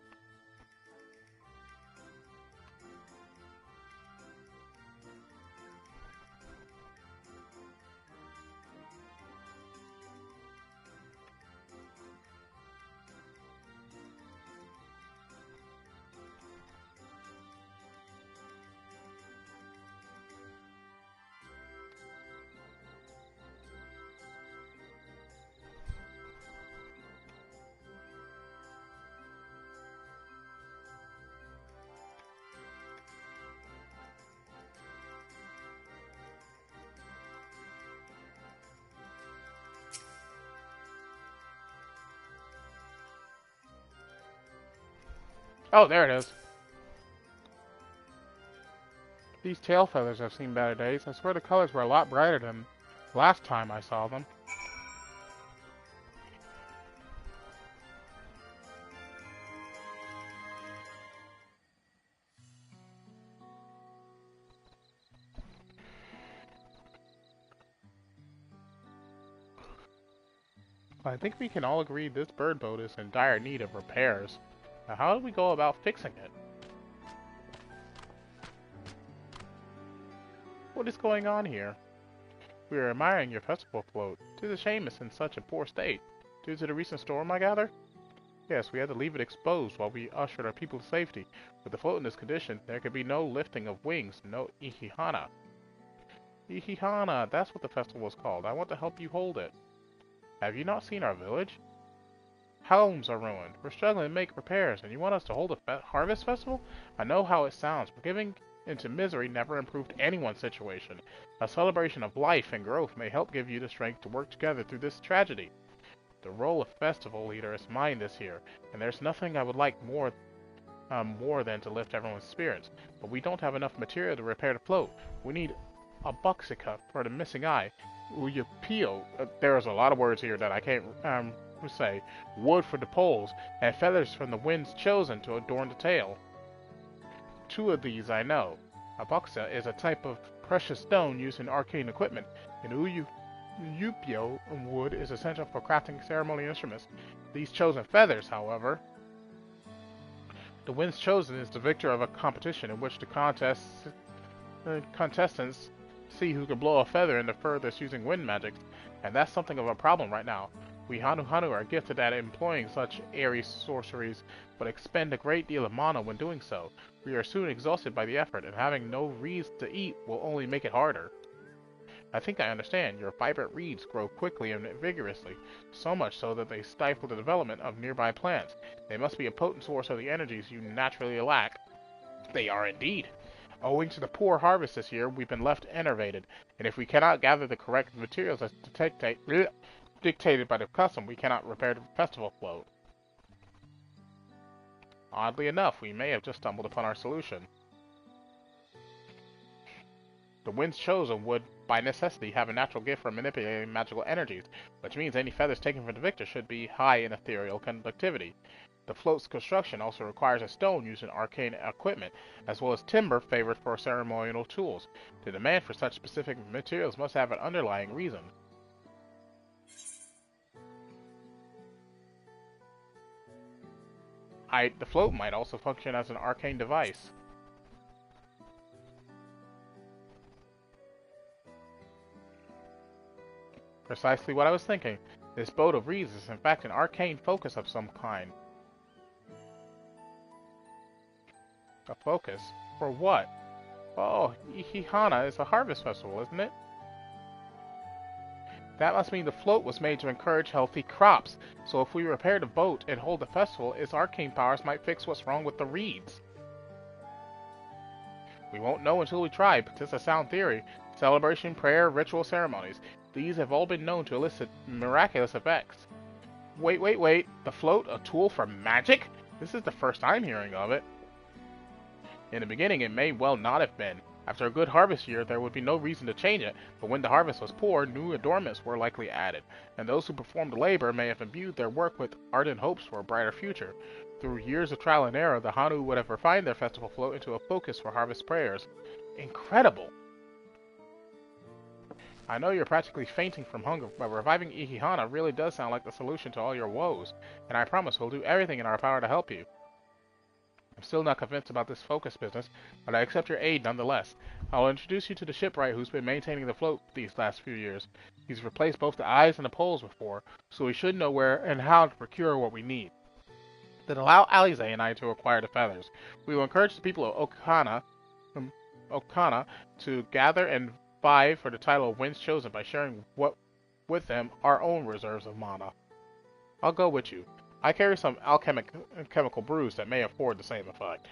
Oh, there it is. These tail feathers have seen better days. I swear the colors were a lot brighter than last time I saw them. I think we can all agree this bird boat is in dire need of repairs. Now, how do we go about fixing it? What is going on here? We are admiring your festival float. 'Tis a shame it's in such a poor state. Due to the recent storm, I gather? Yes, we had to leave it exposed while we ushered our people to safety. With the float in this condition, there could be no lifting of wings, no Ihihana. Ihihana, that's what the festival is called. I want to help you hold it. Have you not seen our village? Homes are ruined. We're struggling to make repairs, and you want us to hold a harvest festival? I know how it sounds, but giving into misery never improved anyone's situation. A celebration of life and growth may help give you the strength to work together through this tragedy. The role of festival leader is mine this year, and there's nothing I would like more than to lift everyone's spirits. But we don't have enough material to repair the float. We need a buxica for the missing eye. Uyapio, there's a lot of words here that I can't say. Wood for the poles, and feathers from the winds chosen to adorn the tail. 2 of these I know. A buxa is a type of precious stone used in arcane equipment, and Uyupio wood is essential for crafting ceremonial instruments. These chosen feathers, however... The winds chosen is the victor of a competition in which the contestants see who can blow a feather in the furthest using wind magic, and that's something of a problem right now. We Hanu are gifted at employing such airy sorceries, but expend a great deal of mana when doing so. We are soon exhausted by the effort, and having no reeds to eat will only make it harder. I think I understand. Your vibrant reeds grow quickly and vigorously, so much so that they stifle the development of nearby plants. They must be a potent source of the energies you naturally lack. They are indeed. Owing to the poor harvest this year, we've been left enervated, and if we cannot gather the correct materials as dictated by the custom, we cannot repair the festival float. Oddly enough, we may have just stumbled upon our solution. The winds chosen would, by necessity, have a natural gift for manipulating magical energies, which means any feathers taken from the victor should be high in ethereal conductivity. The float's construction also requires a stone used in arcane equipment, as well as timber favored for ceremonial tools. The demand for such specific materials must have an underlying reason. The float might also function as an arcane device. Precisely what I was thinking. This boat of reeds is in fact an arcane focus of some kind. A focus? For what? Oh, Ihihana is a harvest festival, isn't it? That must mean the float was made to encourage healthy crops, so if we repair the boat and hold the festival, its arcane powers might fix what's wrong with the reeds. We won't know until we try, but it's a sound theory. Celebration, prayer, ritual ceremonies. These have all been known to elicit miraculous effects. Wait. The float, a tool for magic? This is the first I'm hearing of it. In the beginning, it may well not have been. After a good harvest year, there would be no reason to change it, but when the harvest was poor, new adornments were likely added, and those who performed the labor may have imbued their work with ardent hopes for a brighter future. Through years of trial and error, the Hanu would have refined their festival float into a focus for harvest prayers. Incredible! I know you're practically fainting from hunger, but reviving Ihihana really does sound like the solution to all your woes, and I promise we'll do everything in our power to help you. I'm still not convinced about this focus business, but I accept your aid nonetheless. I'll introduce you to the shipwright who's been maintaining the float these last few years. He's replaced both the eyes and the poles before, so we should know where and how to procure what we need. Then allow Alize and I to acquire the feathers. We will encourage the people of Okana to gather and vie for the title of Winds Chosen by sharing with them our own reserves of mana. I'll go with you. I carry some alchemical brews that may afford the same effect.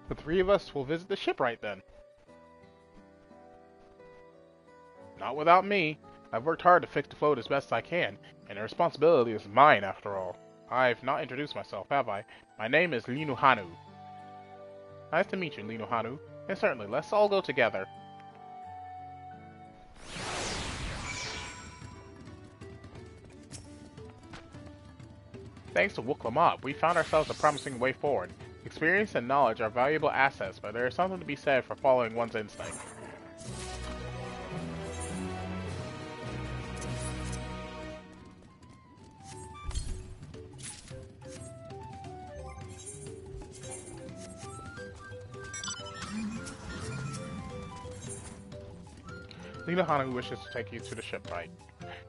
The 3 of us will visit the shipwright then. Not without me. I've worked hard to fix the float as best I can, and the responsibility is mine after all. I've not introduced myself, have I? My name is Linuhanu. Nice to meet you, Linuhanu. And certainly, let's all go together. Thanks to Wuklamab, we found ourselves a promising way forward. Experience and knowledge are valuable assets, but there is something to be said for following one's instinct. Lena Hanu wishes to take you to the shipwright.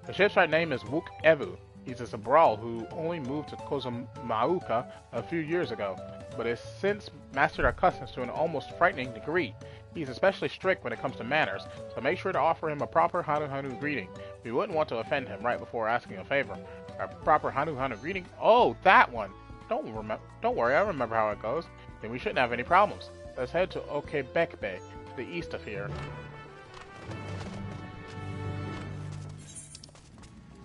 The shipwright name is Wook Evu. He's a Sabral who only moved to Kozumauka a few years ago, but has since mastered our customs to an almost frightening degree. He's especially strict when it comes to manners, so make sure to offer him a proper Hanu Hanu greeting. We wouldn't want to offend him right before asking a favor. A proper Hanu Hanu greeting? Oh, that one! Don't worry, I remember how it goes. Then we shouldn't have any problems. Let's head to Okebekbe, to the east of here.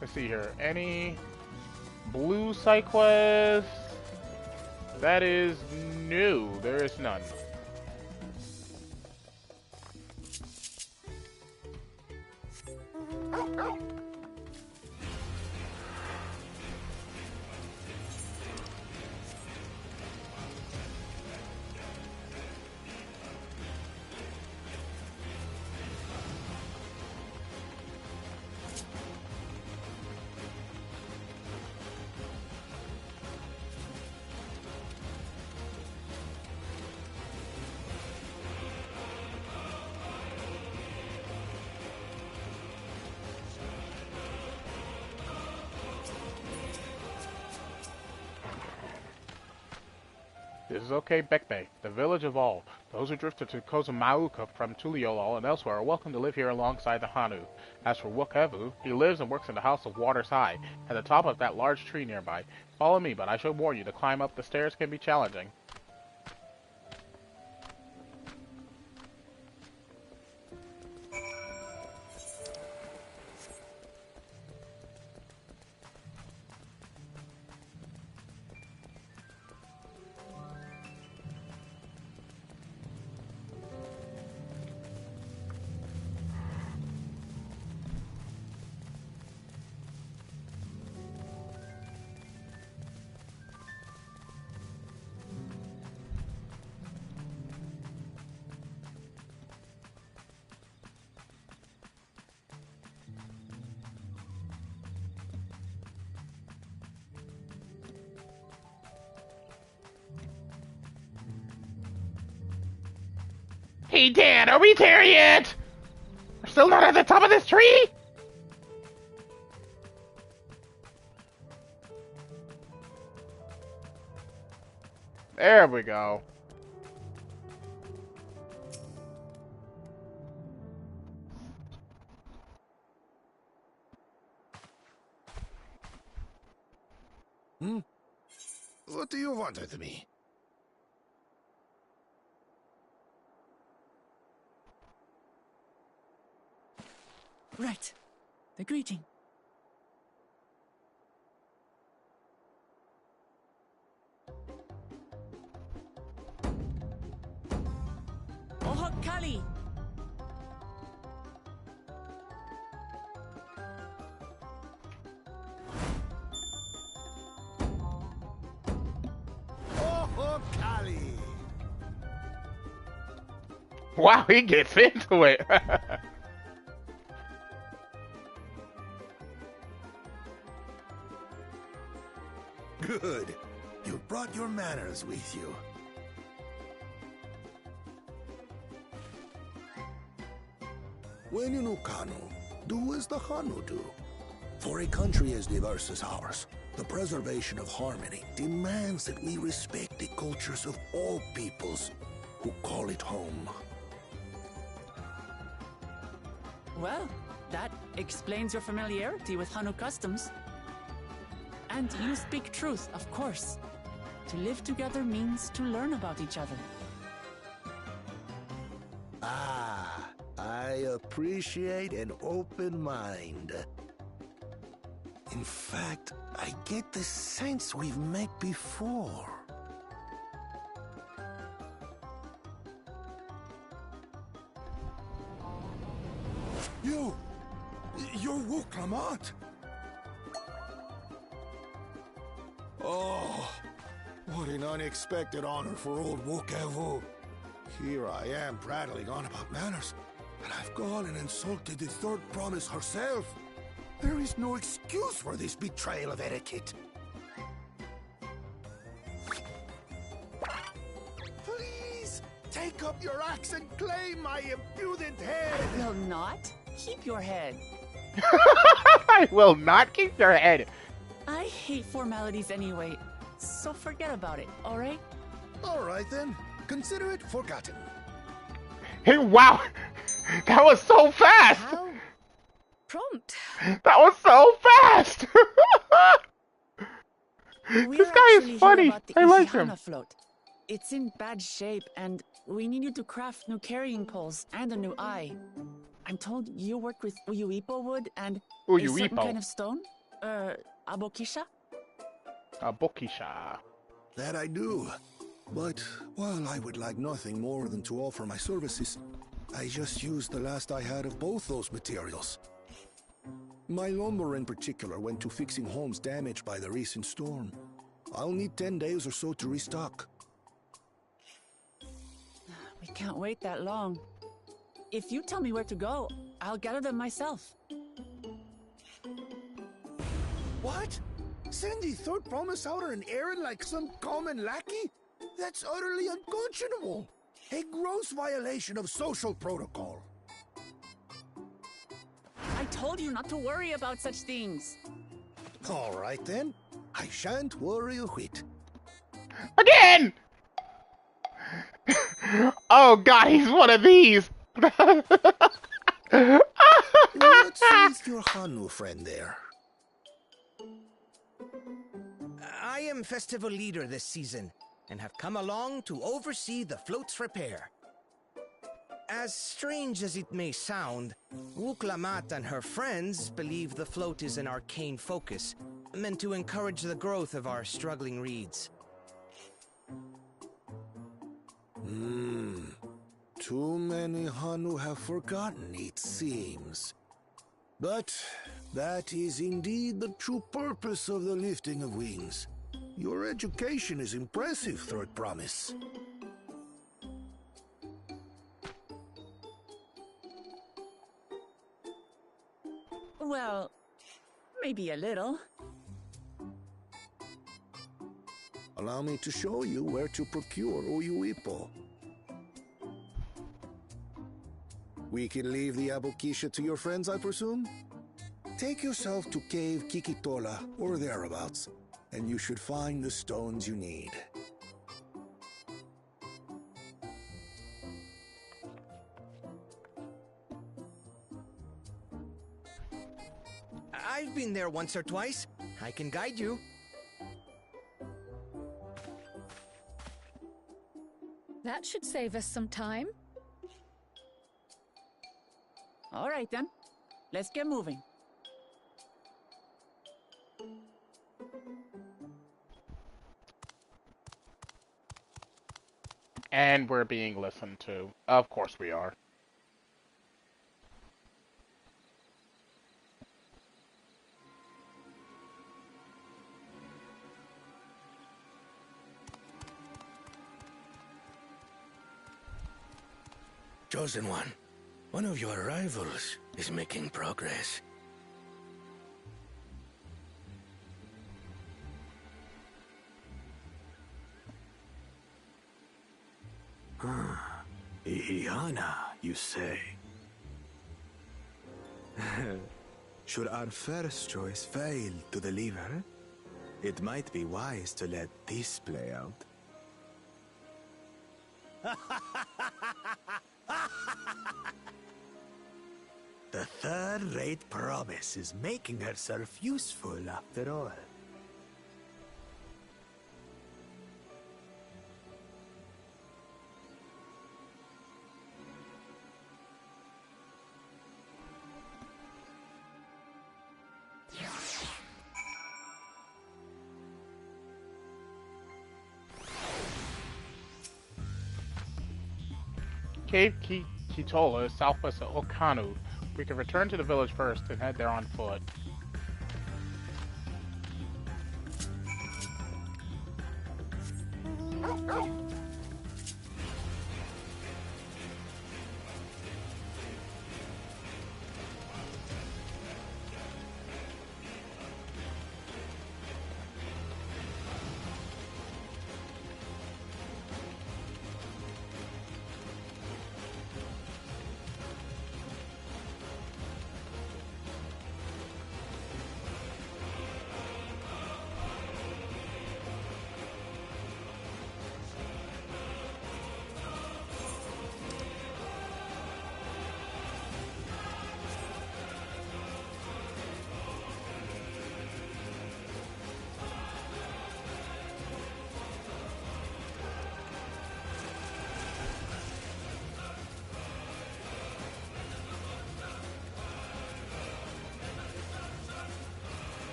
Let's see here. Any blue side quests? That is new. There is none. This is Okebekbe, the village of all. Those who drifted to Kozumauka from Tuliolol and elsewhere are welcome to live here alongside the Hanu. As for Wokevu, he lives and works in the House of Waters High, at the top of that large tree nearby. Follow me, but I should warn you, to climb up the stairs can be challenging. Hey Dad, are we there yet? We're still not at the top of this tree? There we go. What do you want with me? Right. The greeting. Ohok Kali! Oh, Kali! Wow, he gets into it. Good. You brought your manners with you. When you know Kanu, do as the Hanu do. For a country as diverse as ours, the preservation of harmony demands that we respect the cultures of all peoples who call it home. Well, that explains your familiarity with Hanu customs. And you speak truth, of course. To live together means to learn about each other. Ah, I appreciate an open mind. In fact, I get the sense we've met before. You're Wook Lamont. Oh, what an unexpected honor for old Wokevu. Here I am prattling on about manners, and I've gone and insulted the third promise herself. There is no excuse for this betrayal of etiquette. Please, take up your axe and claim my impudent head. Will not? Keep your head. I will not keep your head. I hate formalities anyway, so forget about it, alright? Alright then. Consider it forgotten. Hey, wow! That was so fast! How prompt. That was so fast! This guy is funny. I like him. Float. It's in bad shape, and we need you to craft new carrying poles and a new eye. I'm told you work with Uyuipo wood and a certain kind of stone? Abokisha? Abokisha. That I do. But while I would like nothing more than to offer my services, I just used the last I had of both those materials. My lumber in particular went to fixing homes damaged by the recent storm. I'll need 10 days or so to restock. We can't wait that long. If you tell me where to go, I'll gather them myself. What? Send the third promise out on an errand like some common lackey? That's utterly unconscionable. A gross violation of social protocol. I told you not to worry about such things. All right then. I shan't worry a whit. Again! Oh god, he's one of these! What's with your Hanu friend there? I am festival leader this season, and have come along to oversee the float's repair. As strange as it may sound, Wuklamat and her friends believe the float is an arcane focus, meant to encourage the growth of our struggling reeds. Too many Hanu have forgotten, it seems. But that is indeed the true purpose of the lifting of wings. Your education is impressive, Third Promise. Well, maybe a little. Allow me to show you where to procure Uyuipo. We can leave the Abokisha to your friends, I presume? Take yourself to Cave Kikitola, or thereabouts, and you should find the stones you need. I've been there once or twice. I can guide you. That should save us some time. All right then, let's get moving. And we're being listened to. Of course we are. Chosen one of your rivals is making progress. Ihana, you say? Should our first choice fail to deliver, it might be wise to let this play out. The third-rate promise is making herself useful after all. Cave Kitola is southwest of Okanu. We can return to the village first and head there on foot.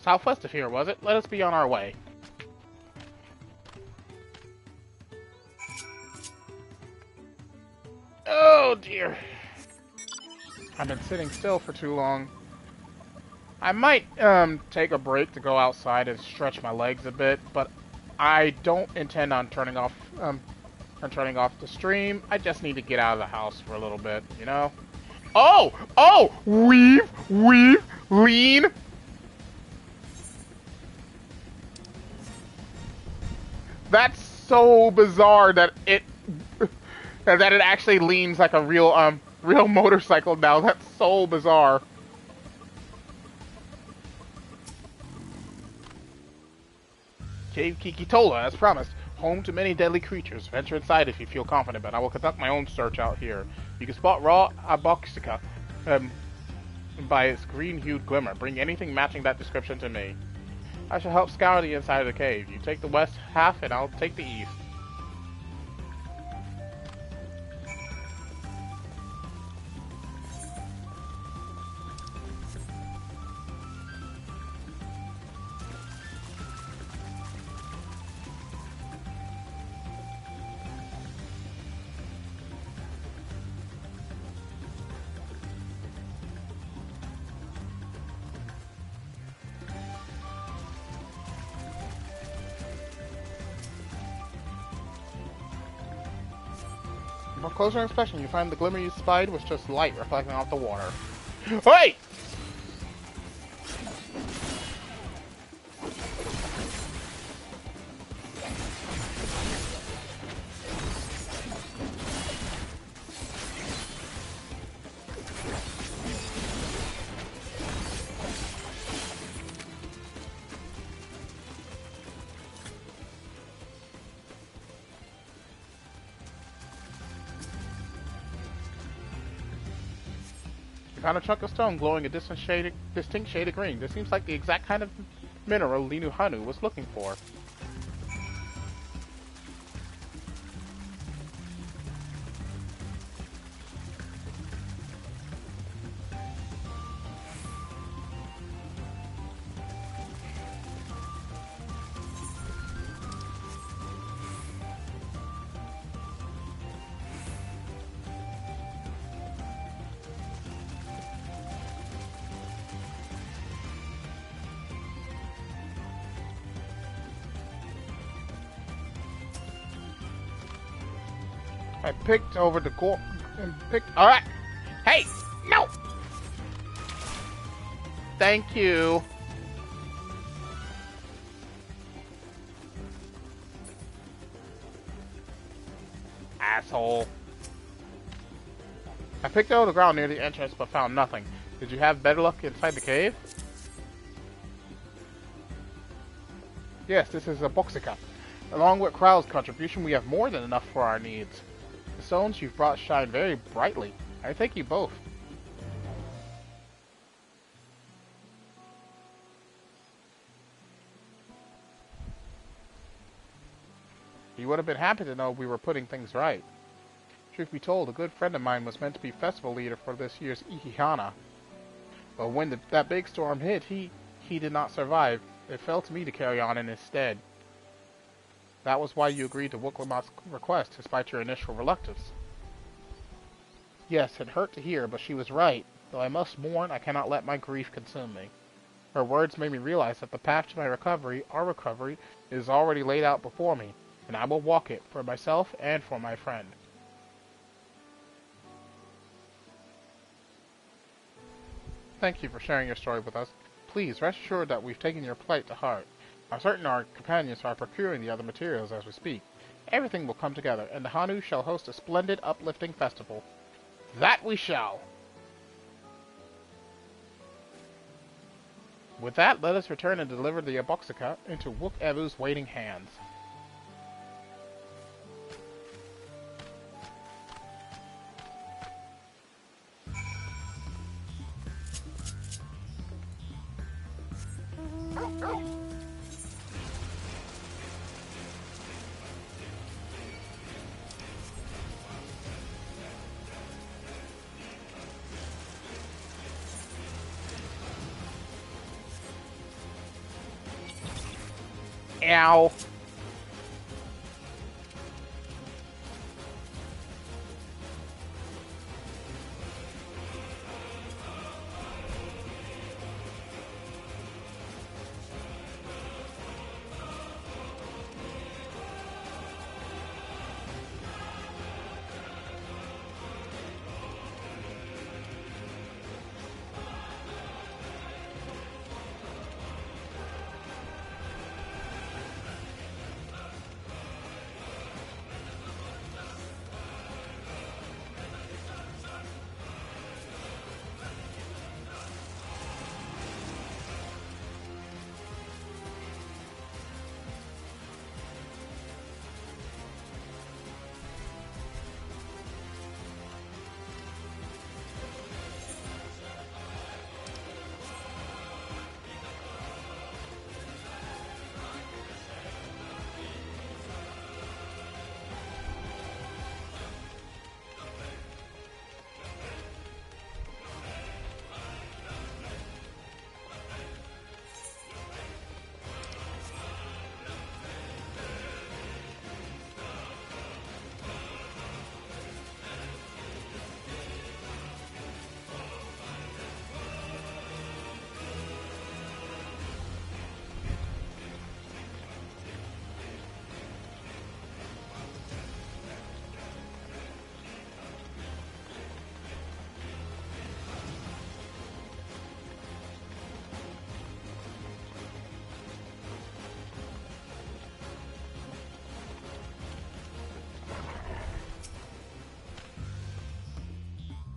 Southwest of here, was it? Let us be on our way. Oh dear. I've been sitting still for too long. I might take a break to go outside and stretch my legs a bit, but I don't intend on turning off the stream. I just need to get out of the house for a little bit, you know? Oh! Oh! Weave! Lean! That's so bizarre that it actually leans like a real motorcycle now. That's so bizarre. Cave Kikitola, as promised. Home to many deadly creatures. Venture inside if you feel confident, but I will conduct my own search out here. You can spot raw aboxica by its green-hued glimmer. Bring anything matching that description to me. I shall help scour the inside of the cave. You take the west half, and I'll take the east. Upon closer inspection, you find the glimmer you spied was just light reflecting off the water. Hey! Found a chunk of stone glowing a distinct shade of green. This seems like the exact kind of mineral Linu Hanu was looking for. I picked over the Alright! Hey! No! Thank you. Asshole. I picked over the ground near the entrance but found nothing. Did you have better luck inside the cave? Yes, this is a Boxica. Along with Krau's contribution, we have more than enough for our needs. The stones you've brought shine very brightly. I thank you both. You would have been happy to know we were putting things right. Truth be told, a good friend of mine was meant to be festival leader for this year's Ikihana. But when that big storm hit, he did not survive. It fell to me to carry on in his stead. That was why you agreed to Wooklamat's request, despite your initial reluctance. Yes, it hurt to hear, but she was right. Though I must mourn, I cannot let my grief consume me. Her words made me realize that the path to my recovery, our recovery, is already laid out before me, and I will walk it, for myself and for my friend. Thank you for sharing your story with us. Please, rest assured that we've taken your plight to heart. I'm certain our companions are procuring the other materials as we speak. Everything will come together, and the Hanu shall host a splendid, uplifting festival. That we shall! With that, let us return and deliver the Aboxica into Wook Evu's waiting hands. Ow.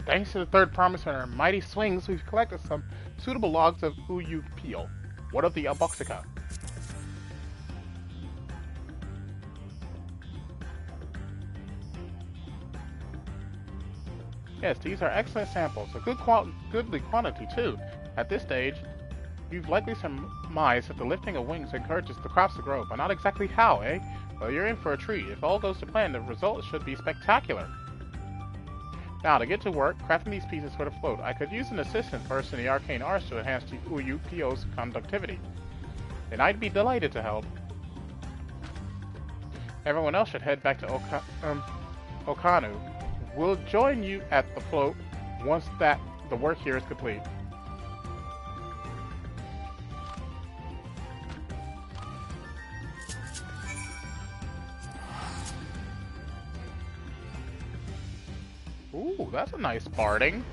Thanks to the third promise and our mighty swings, we've collected some suitable logs of Uyu Peel. What of the Alboxica? Yes, these are excellent samples, a goodly quantity too. At this stage, you've likely surmised that the lifting of wings encourages the crops to grow, but not exactly how, eh? Well, you're in for a treat. If all goes to plan, the result should be spectacular. Now, to get to work, crafting these pieces for the float, I could use an assistant versed in the arcane arts to enhance the Uyu Pio's conductivity. And I'd be delighted to help. Everyone else should head back to Okanu. We'll join you at the float once the work here is complete. Ooh, that's a nice barding.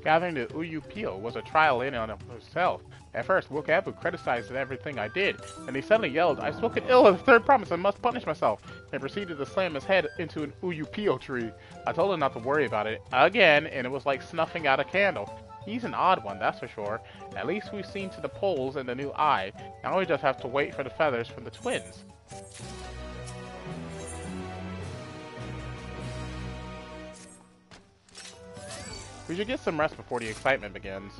Gathering the Uyu Pio was a trial in and of itself. At first, Wokabu criticized everything I did, and he suddenly yelled, "I've spoken ill of the third promise and must punish myself," and proceeded to slam his head into an Uyu Pio tree. I told him not to worry about it again, and it was like snuffing out a candle. He's an odd one, that's for sure. At least we've seen to the poles and the new eye. Now we just have to wait for the feathers from the twins. We should get some rest before the excitement begins.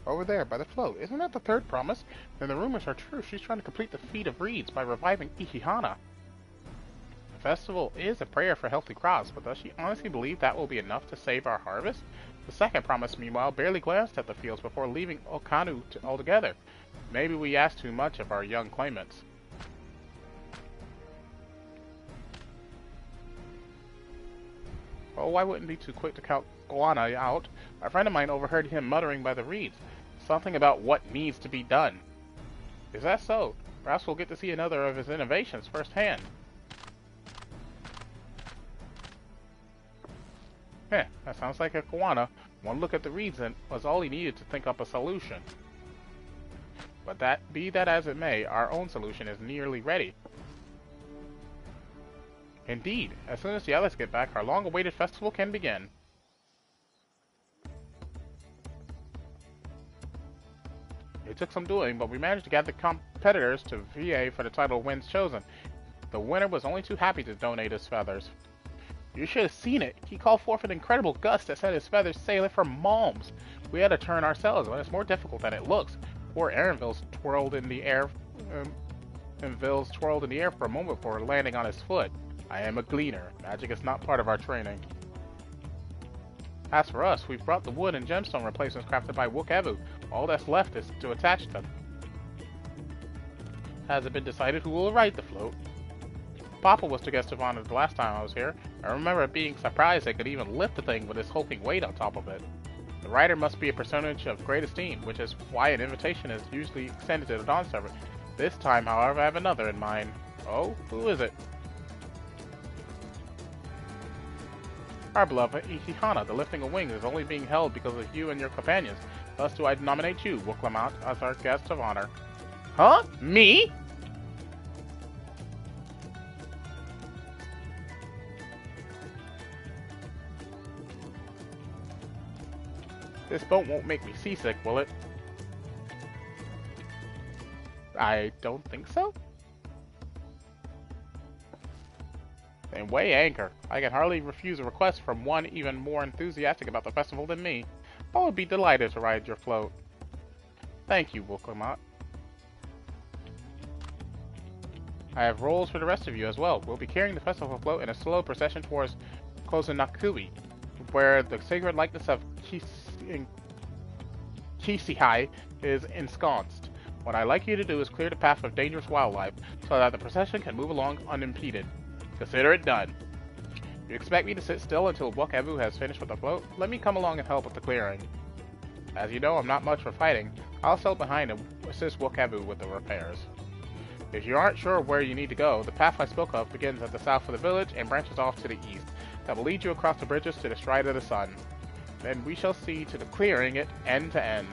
Over there, by the float. Isn't that the third promise? Then the rumors are true. She's trying to complete the feat of reeds by reviving Ihihana. The festival is a prayer for healthy crops, but does she honestly believe that will be enough to save our harvest? The second promise, meanwhile, barely glanced at the fields before leaving Okanu altogether. Maybe we asked too much of our young claimants. Oh, I wouldn't be too quick to count Goana out. A friend of mine overheard him muttering by the reeds. Something about what needs to be done. Is that so? Perhaps we'll get to see another of his innovations firsthand. Heh, that sounds like a Goana. One look at the reeds was all he needed to think up a solution. But be that as it may, our own solution is nearly ready. Indeed, as soon as the others get back, our long-awaited festival can begin. took some doing, but we managed to get the competitors to VA for the title wins chosen. The winner was only too happy to donate his feathers. You should have seen it. He called forth an incredible gust that sent his feathers sailing for miles. We had to turn ourselves, but it's more difficult than it looks. Poor Aaronville's twirled in the air for a moment before landing on his foot. I am a gleaner. Magic is not part of our training. As for us, we've brought the wood and gemstone replacements crafted by Wook-Evu. All that's left is to attach them. Has it been decided who will ride the float? Papa was the guest of honor the last time I was here. I remember being surprised they could even lift the thing with its hulking weight on top of it. The rider must be a personage of great esteem, which is why an invitation is usually extended to the Dawn server. This time, however, I have another in mind. Oh, who is it? Our beloved Ihihana, the lifting of wings, is only being held because of you and your companions. Thus do I nominate you, Wook-Lamont, as our guest of honor. Huh? Me? This boat won't make me seasick, will it? I don't think so. Then weigh anchor. I can hardly refuse a request from one even more enthusiastic about the festival than me. I would be delighted to ride your float. Thank you, Wook-Lamont. I have roles for the rest of you as well. We'll be carrying the festival float in a slow procession towards Kozunakui, where the sacred likeness of Kisihai is ensconced. What I'd like you to do is clear the path of dangerous wildlife so that the procession can move along unimpeded. Consider it done. You expect me to sit still until Wook-Evu has finished with the float? Let me come along and help with the clearing. As you know, I'm not much for fighting. I'll sail behind and assist Wook-Evu with the repairs. If you aren't sure where you need to go, the path I spoke of begins at the south of the village and branches off to the east. That will lead you across the bridges to the Stride of the Sun. Then we shall see to the clearing it end to end.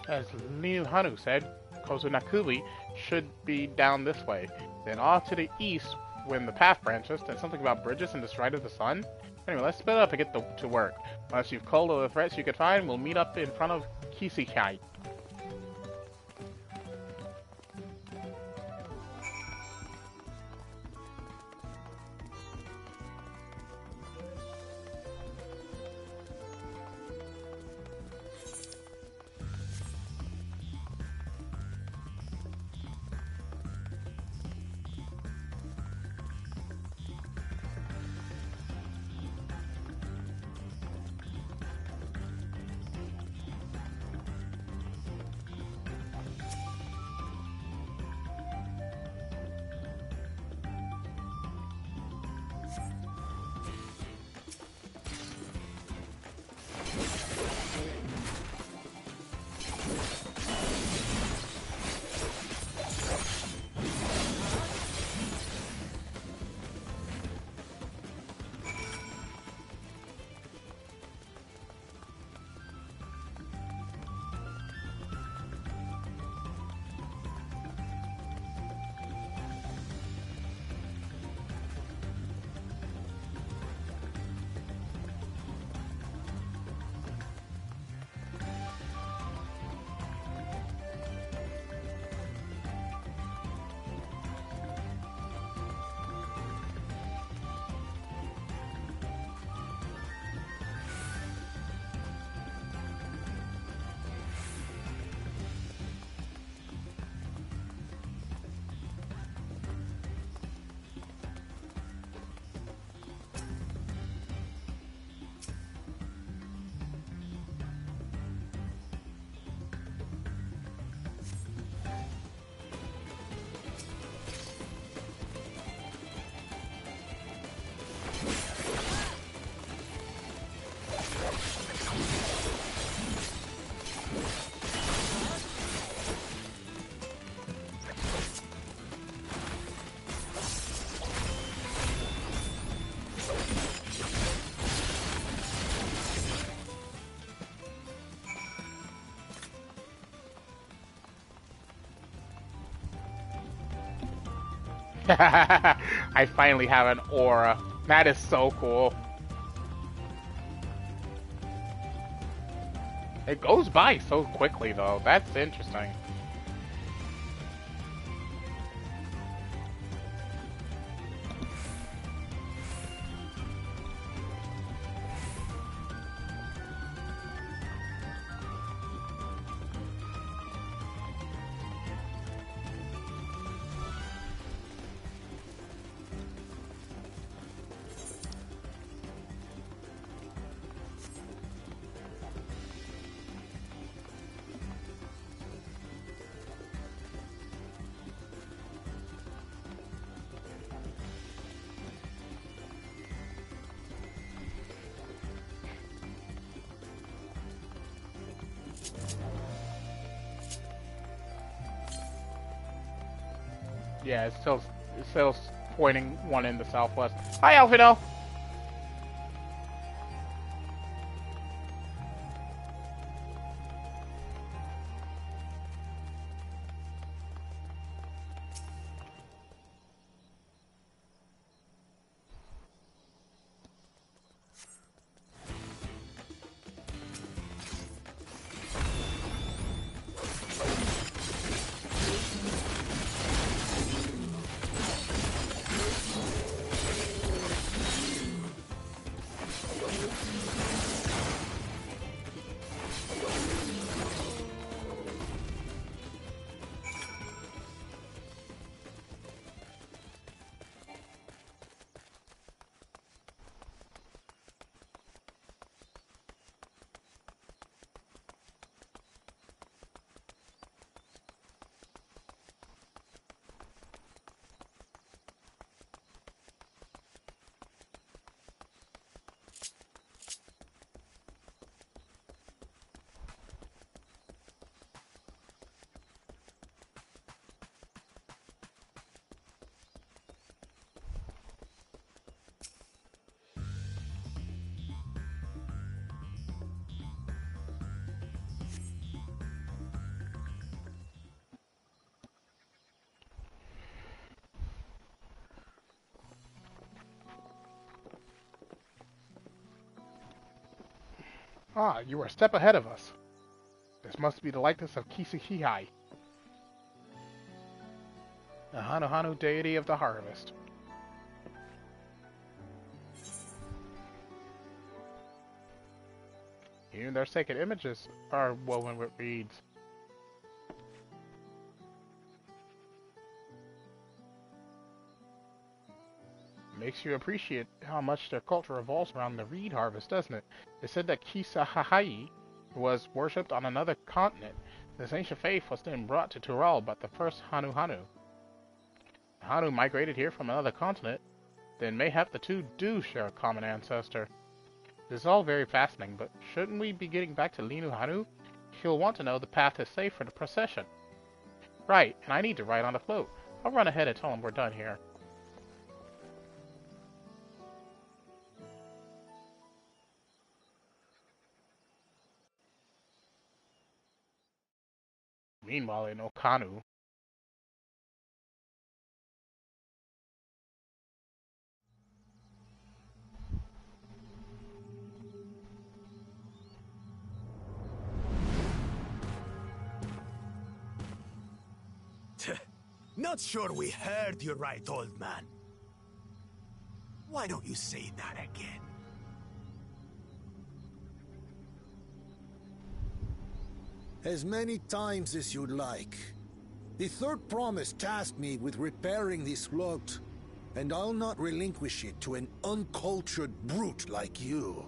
As Liu Hanu said, Kozunakui should be down this way. Then off to the east when the path branches, then something about bridges and the Stride of the Sun. Anyway, let's split up and get to work. Once you've culled all the threats you can find, we'll meet up in front of Kisihai. I finally have an aura. That is so cool. It goes by so quickly, though. That's interesting. Yeah, it's still pointing one in the southwest. Hi, Alfino! Ah, you are a step ahead of us. This must be the likeness of Kisahihai, the Hanu deity of the harvest. Even their sacred images are woven with reeds. Makes you appreciate how much their culture revolves around the reed harvest, doesn't it? They said that Kisahihai was worshipped on another continent. This ancient faith was then brought to Tural by the first Hanu. Hanu migrated here from another continent, then mayhap the two do share a common ancestor. This is all very fascinating, but shouldn't we be getting back to Linu Hanu? He'll want to know the path is safe for the procession. Right, and I need to ride on the float. I'll run ahead and tell him we're done here. Meanwhile, in Okanu, Not sure we heard you right, old man. Why don't you say that again? As many times as you'd like. The third promise tasked me with repairing this float, and I'll not relinquish it to an uncultured brute like you.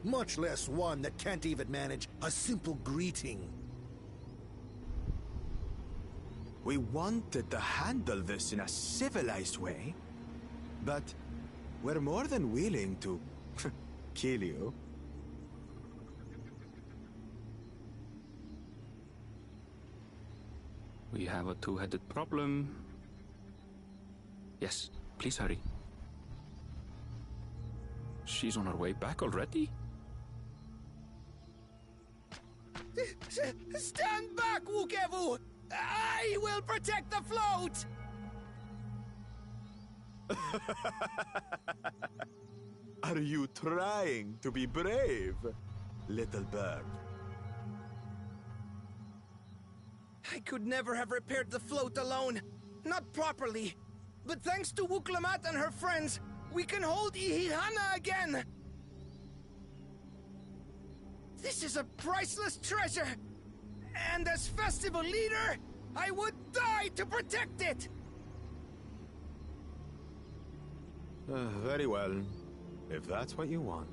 Much less one that can't even manage a simple greeting. We wanted to handle this in a civilized way, but we're more than willing to kill you. We have a two-headed problem. Yes, please hurry. She's on her way back already? Stand back, Wukevu! I will protect the float! Are you trying to be brave, little bird? I could never have repaired the float alone. Not properly. But thanks to Wuklamat and her friends, we can hold Ihihana again! This is a priceless treasure! And as festival leader, I would die to protect it! Very well, if that's what you want.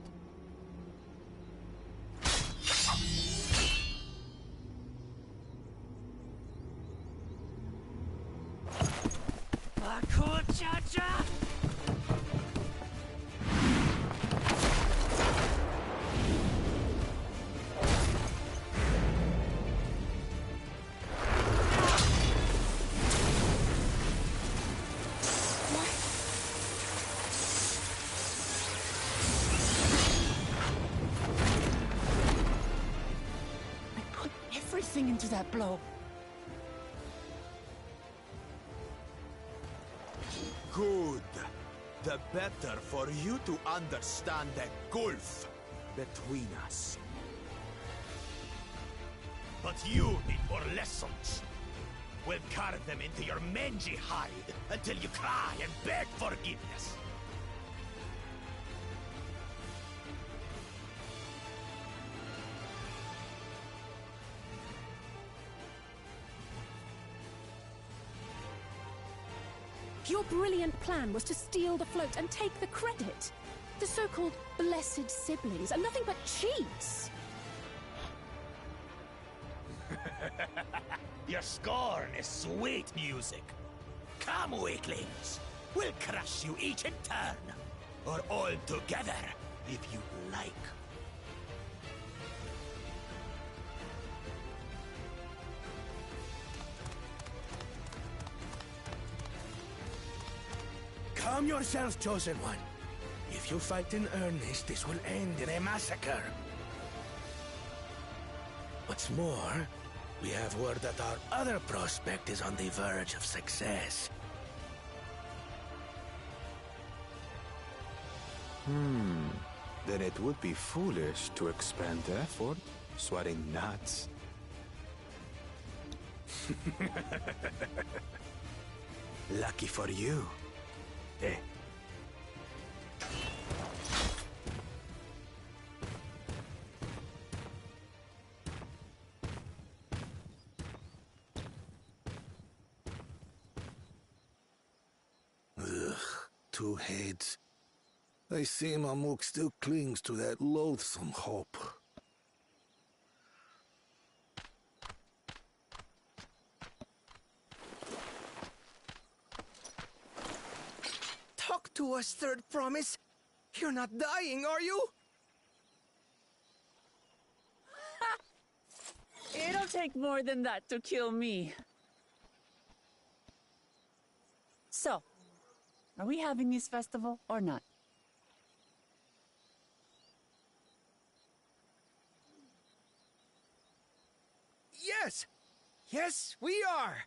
Cha-cha! Into that blow. Good. The better for you to understand the gulf between us. But you need more lessons. We'll carve them into your mangy hide until you cry and beg forgiveness. Your brilliant plan was to steal the float and take the credit. The so-called blessed siblings are nothing but cheats. Your scorn is sweet music. Come, weaklings. We'll crush you each in turn. Or all together, if you like. Calm yourself, Chosen One. If you fight in earnest, this will end in a massacre. What's more, we have word that our other prospect is on the verge of success. Then it would be foolish to expend effort sweating nuts. Lucky for you. Eh? Ugh, two heads. I see Mamuk still clings to that loathsome hope. Talk to us, Third Promise. You're not dying, are you? It'll take more than that to kill me. So, are we having this festival or not? Yes! Yes, we are!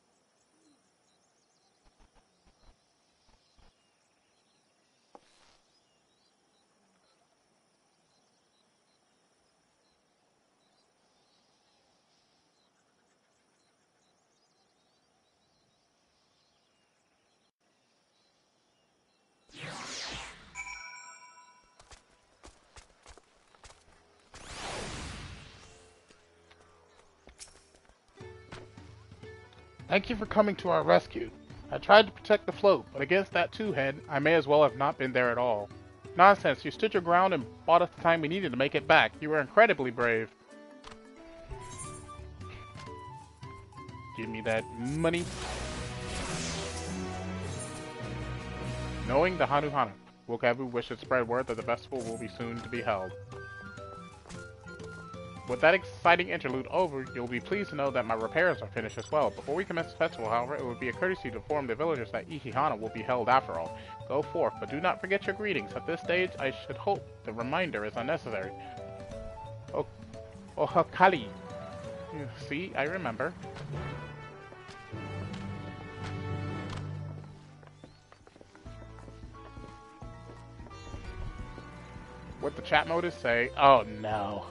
Thank you for coming to our rescue. I tried to protect the float, but against that two-head, I may as well have not been there at all. Nonsense, you stood your ground and bought us the time we needed to make it back. You were incredibly brave. Give me that money. Knowing the Hanuhana, Wokabu wished to spread word that the festival will be soon to be held. With that exciting interlude over, you'll be pleased to know that my repairs are finished as well. Before we commence the festival, however, it would be a courtesy to inform the villagers that Ihihana will be held after all. Go forth, but do not forget your greetings. At this stage, I should hope the reminder is unnecessary. Oh, Hakali. See, I remember. what the chat mode is saying. Oh no.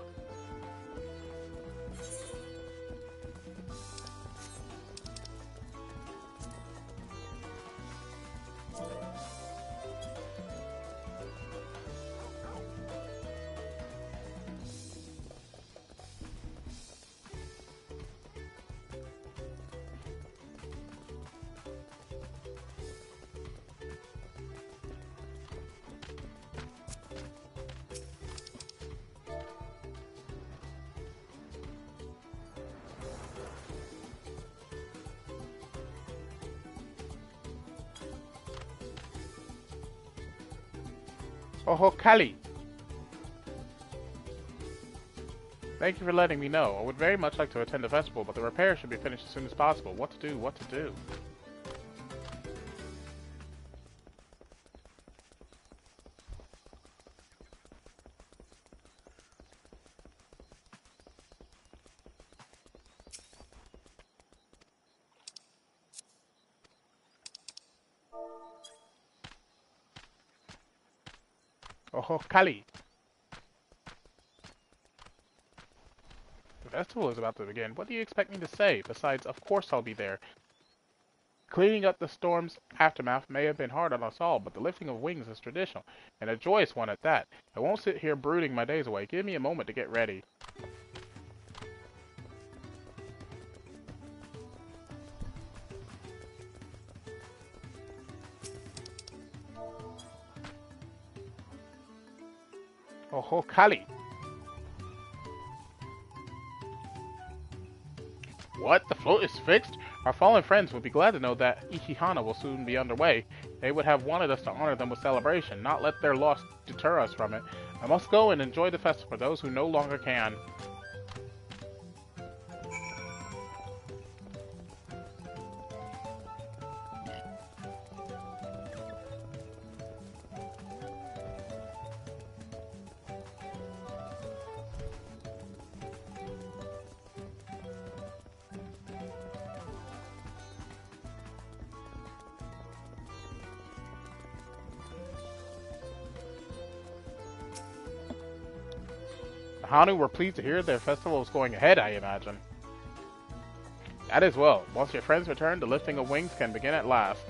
Oh, Kali. Thank you for letting me know. I would very much like to attend the festival, but the repair should be finished as soon as possible. What to do, what to do. Oh, Kali. The festival is about to begin. What do you expect me to say? Besides, of course I'll be there. Cleaning up the storm's aftermath may have been hard on us all, but the lifting of wings is traditional, and a joyous one at that. I won't sit here brooding my days away. Give me a moment to get ready. Oh, Kali. What? The float is fixed? Our fallen friends would be glad to know that Ikihana will soon be underway. They would have wanted us to honor them with celebration, not let their loss deter us from it. I must go and enjoy the festival for those who no longer can. The Hanu were pleased to hear their festival was going ahead, I imagine. That is well. Once your friends return, the lifting of wings can begin at last.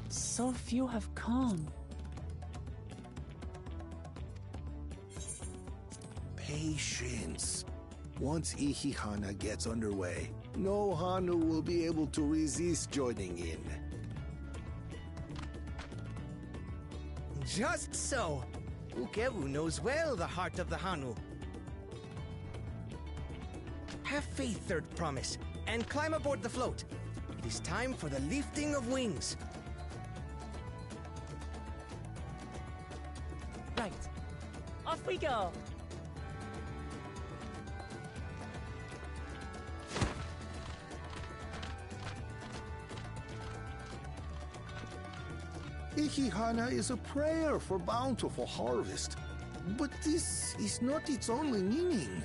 So few have come. Patience. Once Ikihana gets underway, no Hanu will be able to resist joining in. Just so. Ukewu knows well the heart of the Hanu. Have faith, Third Promise, and climb aboard the float. It is time for the lifting of wings. Right. Off we go. Ikihana is a prayer for bountiful harvest, but this is not its only meaning.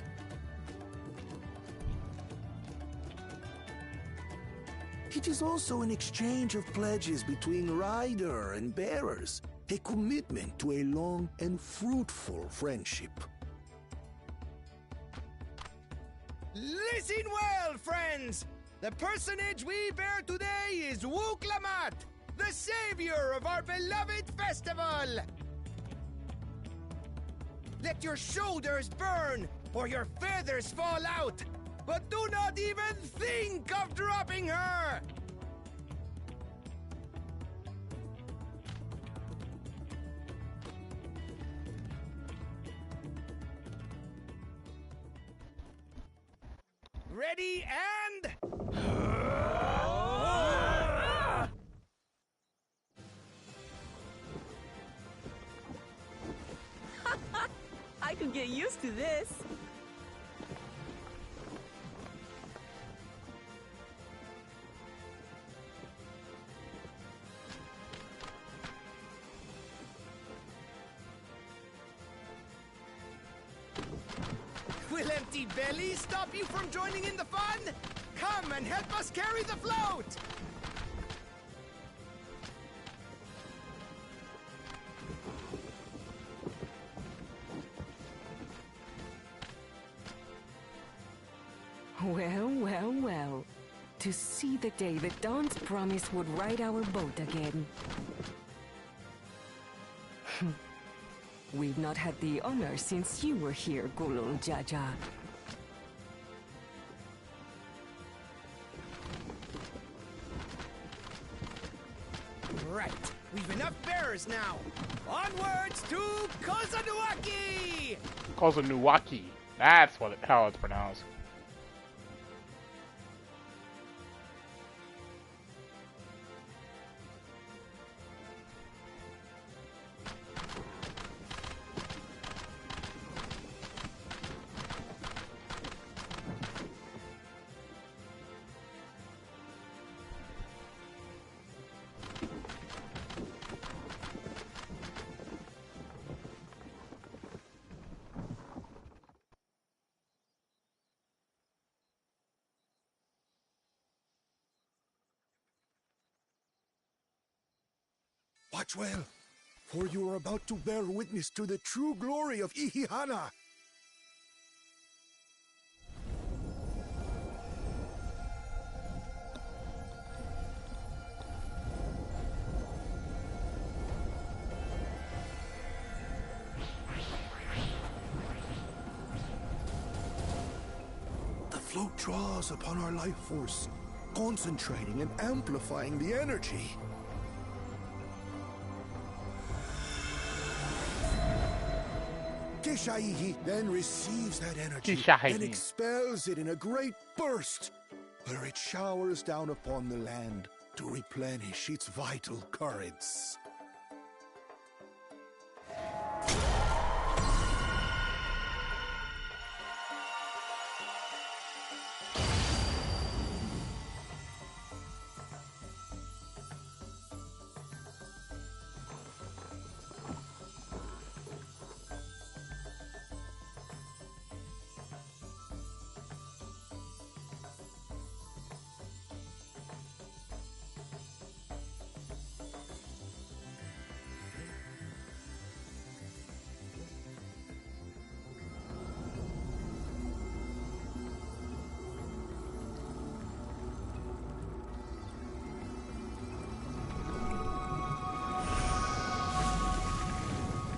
It is also an exchange of pledges between rider and bearers, a commitment to a long and fruitful friendship. Listen well, friends! The personage we bear today is Wuklamat, the savior of our beloved festival! Let your shoulders burn, or your feathers fall out, but do not even think of dropping her! Ready and... I could get used to this. empty belly stop you from joining in the fun? Come and help us carry the float! Well, well, well. To see the day that Dawn's promise would ride our boat again. We've not had the honor since you were here, Gulul Jaja. Right. We've enough bearers now. Onwards to Kozanuaki! Kozanuaki. That's how it's pronounced. Watch well, for you are about to bear witness to the true glory of Ihihana. The float draws upon our life force, concentrating and amplifying the energy. Kishaihi then receives that energy and expels it in a great burst, where it showers down upon the land to replenish its vital currents.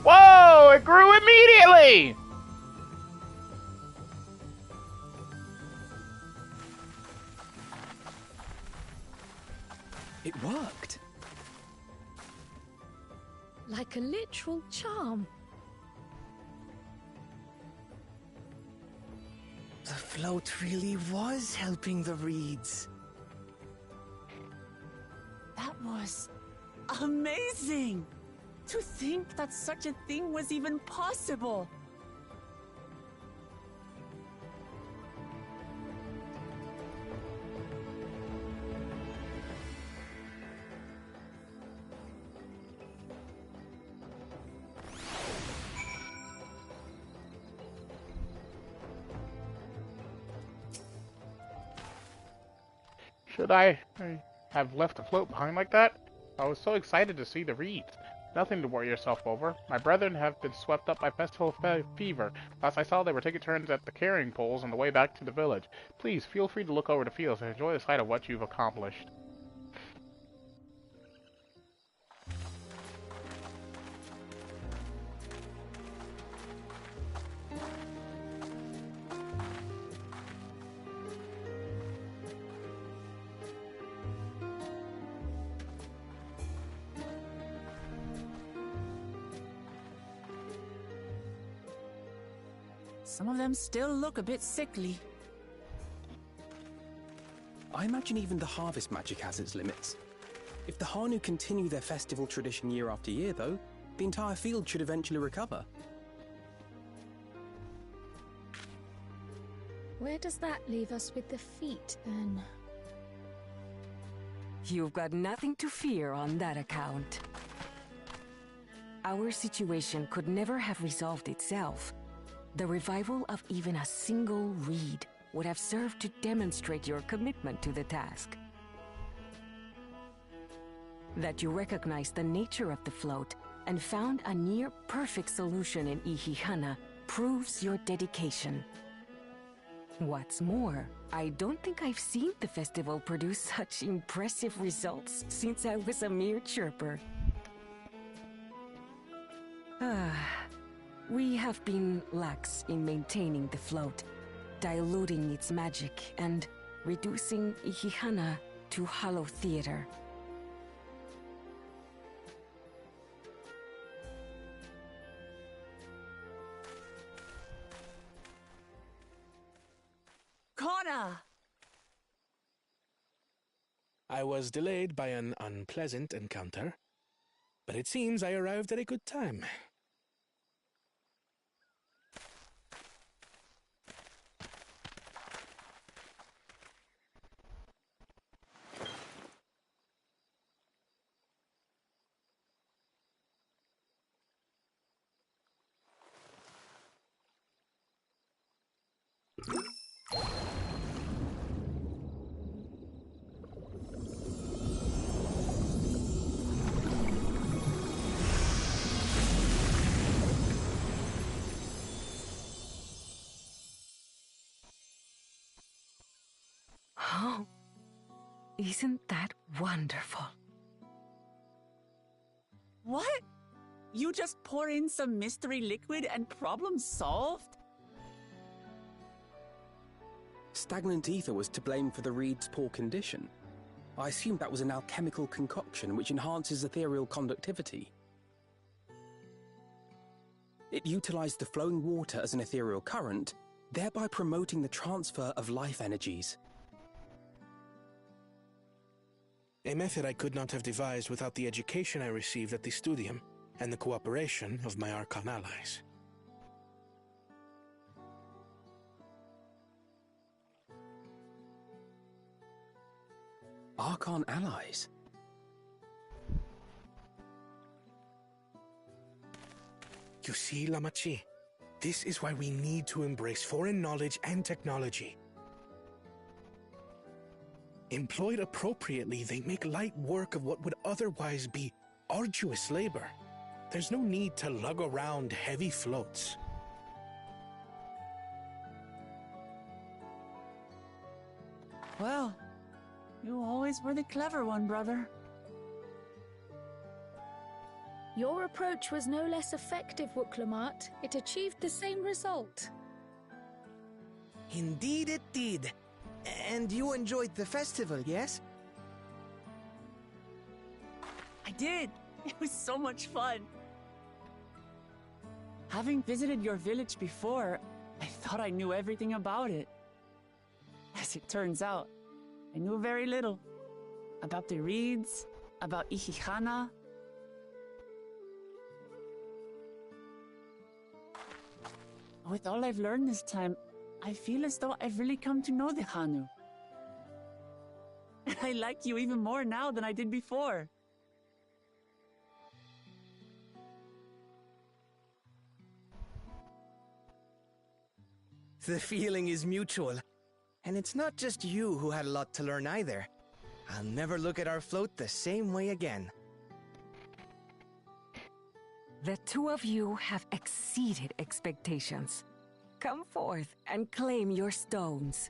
Whoa! It grew immediately! It worked. Like a literal charm. The float really was helping the reeds. That was amazing! To think that such a thing was even possible! Should I have left the float behind like that? I was so excited to see the reeds. Nothing to worry yourself over. My brethren have been swept up by festival fever. Last I saw, they were taking turns at the carrying poles on the way back to the village. Please, feel free to look over the fields and enjoy the sight of what you've accomplished. Some of them still look a bit sickly. I imagine even the harvest magic has its limits. If the Hanu continue their festival tradition year after year, though, the entire field should eventually recover. Where does that leave us with the feet, then? You've got nothing to fear on that account. Our situation could never have resolved itself. The revival of even a single reed would have served to demonstrate your commitment to the task. That you recognized the nature of the float and found a near-perfect solution in Ihihana proves your dedication. What's more, I don't think I've seen the festival produce such impressive results since I was a mere chirper. We have been lax in maintaining the float, diluting its magic and reducing Ihihana to hollow theater. Connor! I was delayed by an unpleasant encounter, but it seems I arrived at a good time. Oh, isn't that wonderful? What? You just pour in some mystery liquid and problem solved? Stagnant ether was to blame for the reed's poor condition. I assumed that was an alchemical concoction which enhances ethereal conductivity. It utilized the flowing water as an ethereal current, thereby promoting the transfer of life energies. A method I could not have devised without the education I received at the studium and the cooperation of my Archon allies. Archon allies? You see, Lamachi, this is why we need to embrace foreign knowledge and technology. Employed appropriately, they make light work of what would otherwise be arduous labor. There's no need to lug around heavy floats. Well, you always were the clever one, brother. Your approach was no less effective, Wuklamart. It achieved the same result. Indeed it did. And you enjoyed the festival, yes? I did. It was so much fun. Having visited your village before, I thought I knew everything about it. As it turns out, I knew very little. About the reeds, about Ihihana. With all I've learned this time, I feel as though I've really come to know the Hanu. And I like you even more now than I did before. The feeling is mutual. And it's not just you who had a lot to learn either. I'll never look at our float the same way again. The two of you have exceeded expectations. Come forth and claim your stones.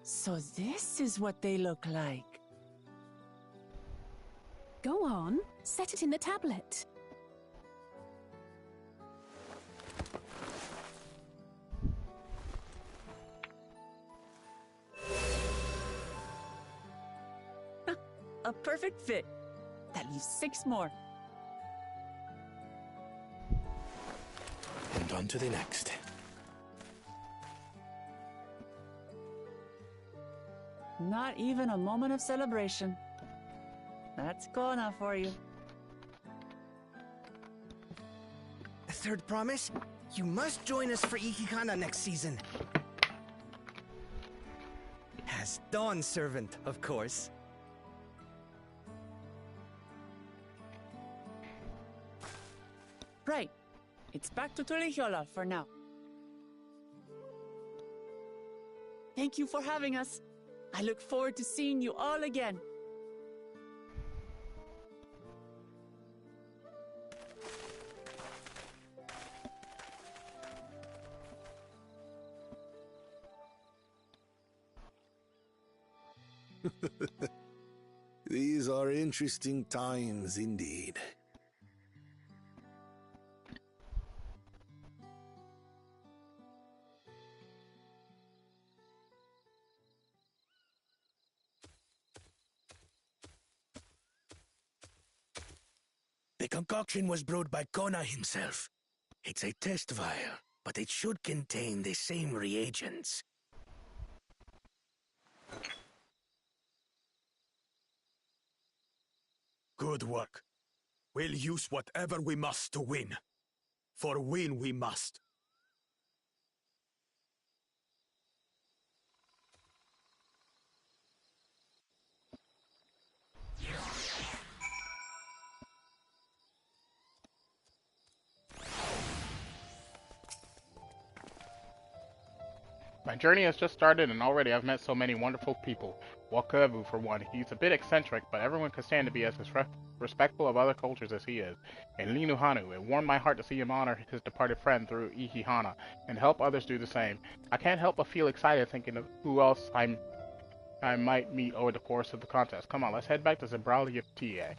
So this is what they look like. Go on, set it in the tablet. A perfect fit. That leaves 6 more. And on to the next. Not even a moment of celebration. That's Kona for you. A third promise? You must join us for Ikikana next season. As Dawn Servant, of course. Right. It's back to Tulihiola for now. Thank you for having us. I look forward to seeing you all again. These are interesting times indeed. The concoction was brewed by Kona himself. It's a test vial, but it should contain the same reagents. Good work. We'll use whatever we must to win. For win we must. My journey has just started and already I've met so many wonderful people. Wakabu for one, he's a bit eccentric, but everyone can stand to be as respectful of other cultures as he is. And Linuhanu, it warmed my heart to see him honor his departed friend through Ikihana, and help others do the same. I can't help but feel excited thinking of who else I might meet over the course of the contest. Come on, let's head back to Zembralia TA.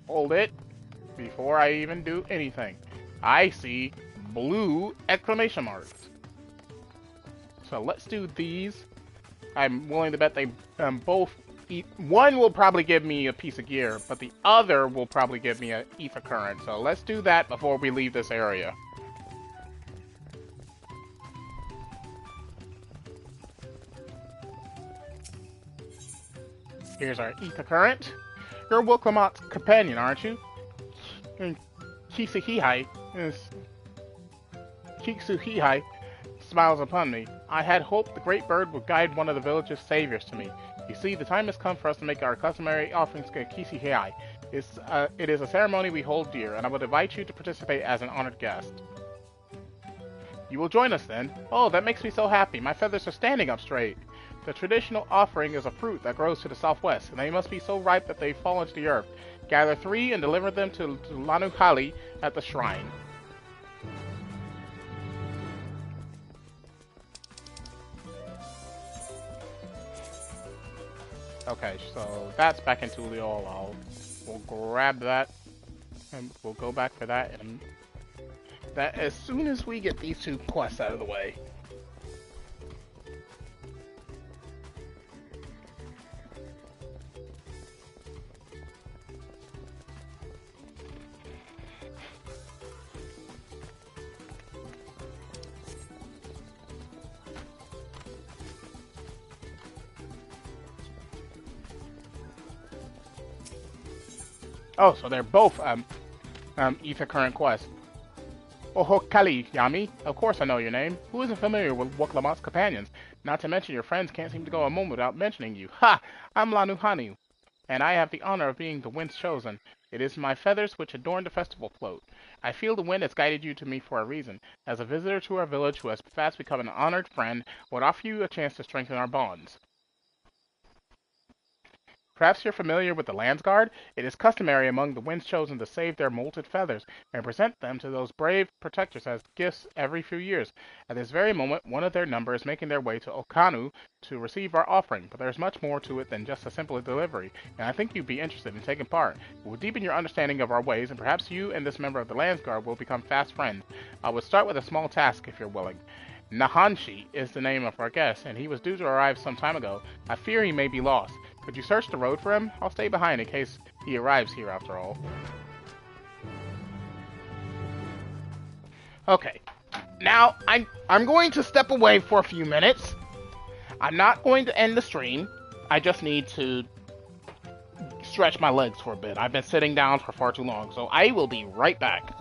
Hold it. Before I even do anything, I see blue exclamation marks. So let's do these. I'm willing to bet they both eat. One will probably give me a piece of gear, but the other will probably give me an ether current. So let's do that before we leave this area. Here's our ether current. You're Wilclamot's companion, aren't you? Kitsuhihai smiles upon me. I had hoped the great bird would guide one of the village's saviors to me. You see, the time has come for us to make our customary offerings to Kitsuhihai. It is a ceremony we hold dear, and I would invite you to participate as an honored guest. You will join us then? Oh, that makes me so happy. My feathers are standing up straight. The traditional offering is a fruit that grows to the southwest, and they must be so ripe that they fall into the earth. Gather 3 and deliver them to Lanuhali at the shrine. Okay, so that's back into Leola. We'll grab that, and we'll go back for that, and that as soon as we get these 2 quests out of the way. Oh, so they're both ether current quests. Ohokali, Yami. Of course I know your name. Who isn't familiar with Woklamot's companions? Not to mention your friends can't seem to go a moment without mentioning you. Ha! I'm Lanuhanu, and I have the honor of being the wind's chosen. It is my feathers which adorn the festival float. I feel the wind has guided you to me for a reason. As a visitor to our village who has fast become an honored friend, I would offer you a chance to strengthen our bonds. Perhaps you're familiar with the Landsguard? It is customary among the Winds Chosen to save their molted feathers and present them to those brave protectors as gifts every few years. At this very moment, one of their number is making their way to Okanu to receive our offering, but there's much more to it than just a simple delivery, and I think you'd be interested in taking part. It will deepen your understanding of our ways, and perhaps you and this member of the Landsguard will become fast friends. I would start with a small task if you're willing. Nahanshi is the name of our guest, and he was due to arrive some time ago. I fear he may be lost. Could you search the road for him? I'll stay behind in case he arrives here after all. Okay. Now, I'm going to step away for a few minutes. I'm not going to end the stream. I just need to stretch my legs for a bit. I've been sitting down for far too long, so I will be right back.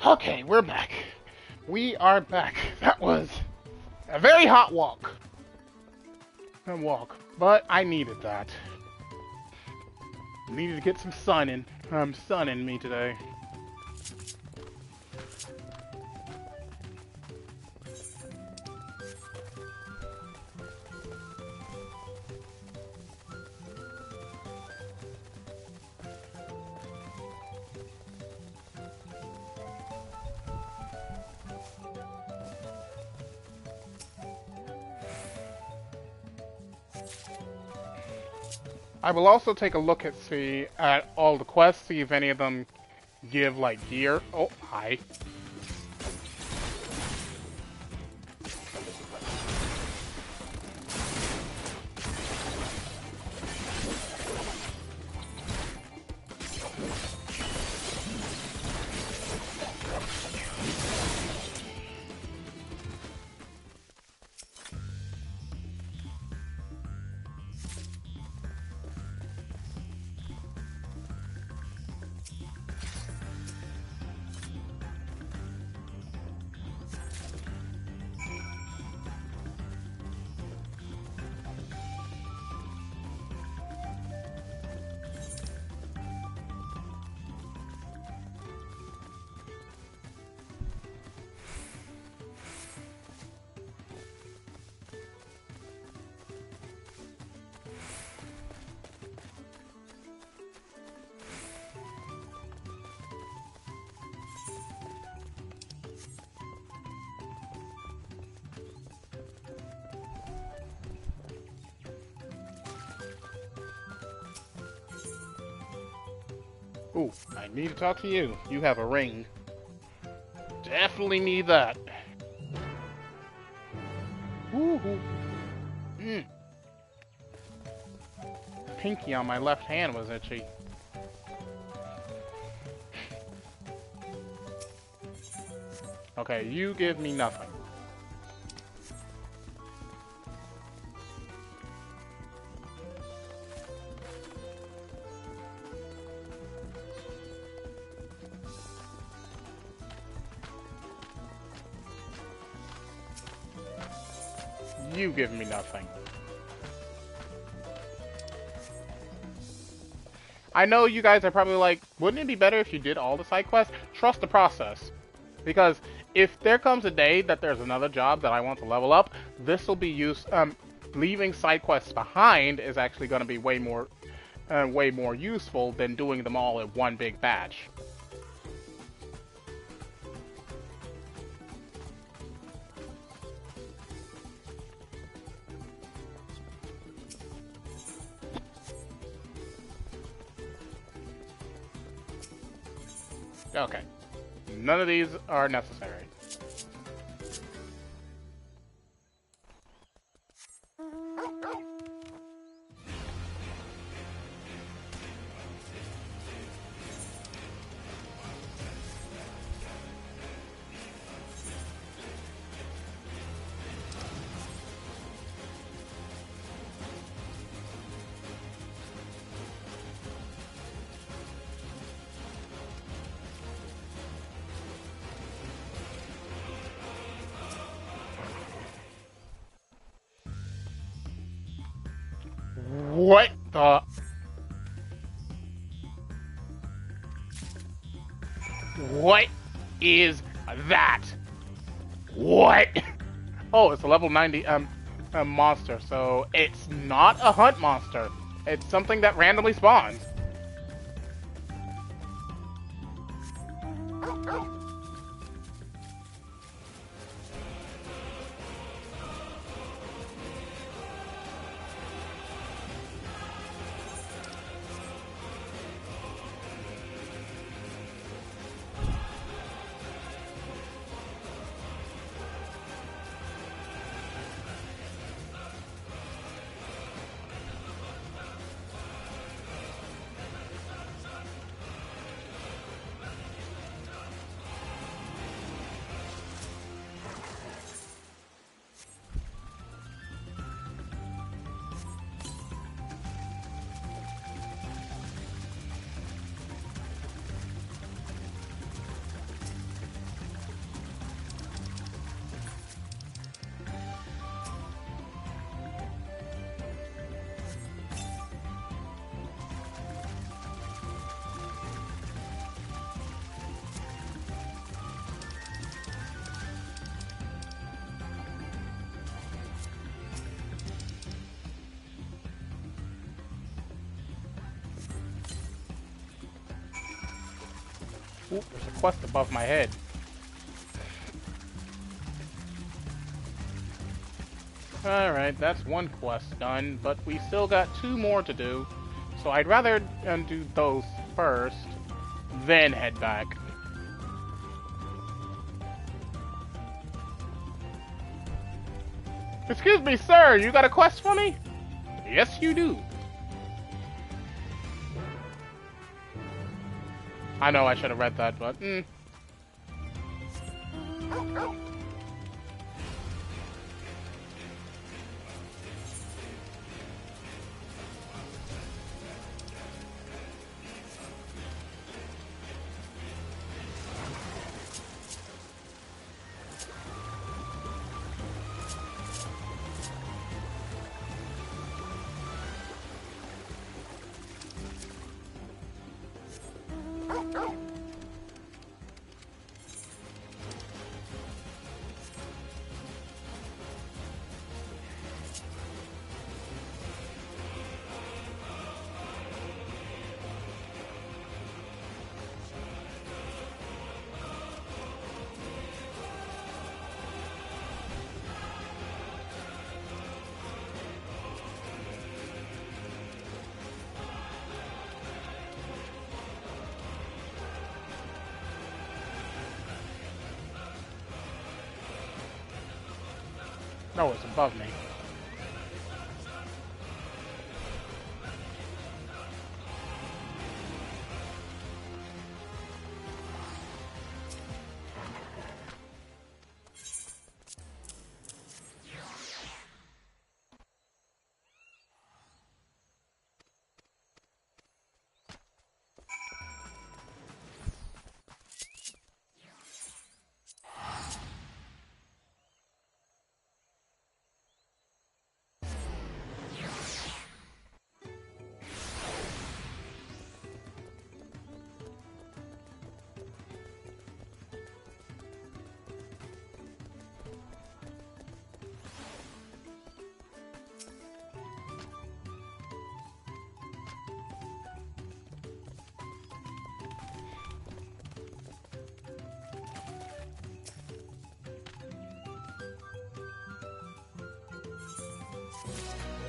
Okay, we're back. We are back. That was a very hot walk. But I needed that. Needed to get some sun in me today. I will also take a look at all the quests, see if any of them give like gear. Oh, hi. Ooh, I need to talk to you. You have a ring. Definitely need that. Woohoo. Pinky on my left hand was itchy. Okay, you give me nothing. You give me nothing. I know you guys are probably like, wouldn't it be better if you did all the side quests? Trust the process. Because if there comes a day that there's another job that I want to level up, this will be used, leaving side quests behind is actually going to be way more useful than doing them all in one big batch. Okay. None of these are necessary. What the? What is that? What? Oh, it's a level 90 monster, so it's not a hunt monster. It's something that randomly spawns. Ooh, there's a quest above my head. Alright, that's one quest done, but we still got 2 more to do. So I'd rather do those first, then head back. Excuse me, sir, you got a quest for me? Yes, you do. I know I should have read that, but... No, it's above me.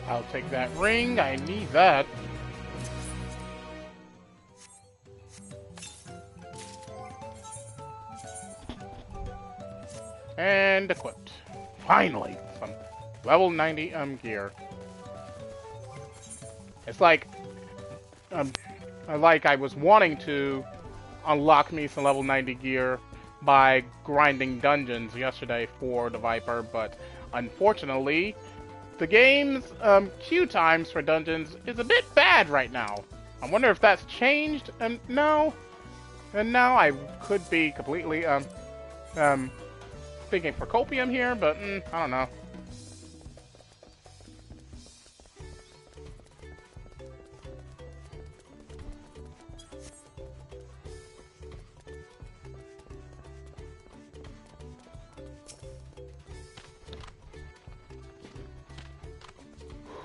I'll take that ring, I need that. And equipped. Finally, some level 90 gear. It's like I was wanting to unlock me some level 90 gear by grinding dungeons yesterday for the Viper, but unfortunately, the game's queue times for dungeons is a bit bad right now. I wonder if that's changed. No. And now I could be completely speaking for copium here, but I don't know.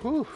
Whew.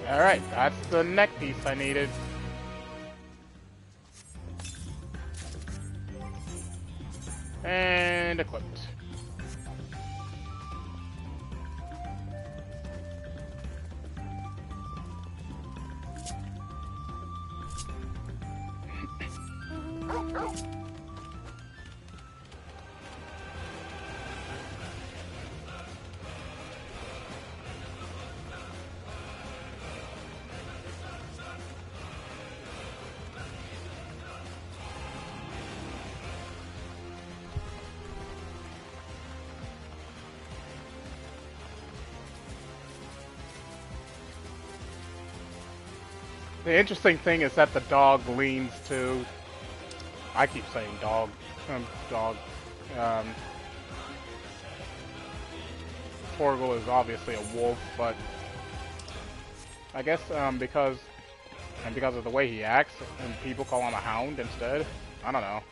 Alright, that's the neck piece I needed. And equipped. The interesting thing is that the dog leans to... I keep saying dog. Dog. Torgal is obviously a wolf, but... I guess because of the way he acts, and people call him a hound instead. I don't know.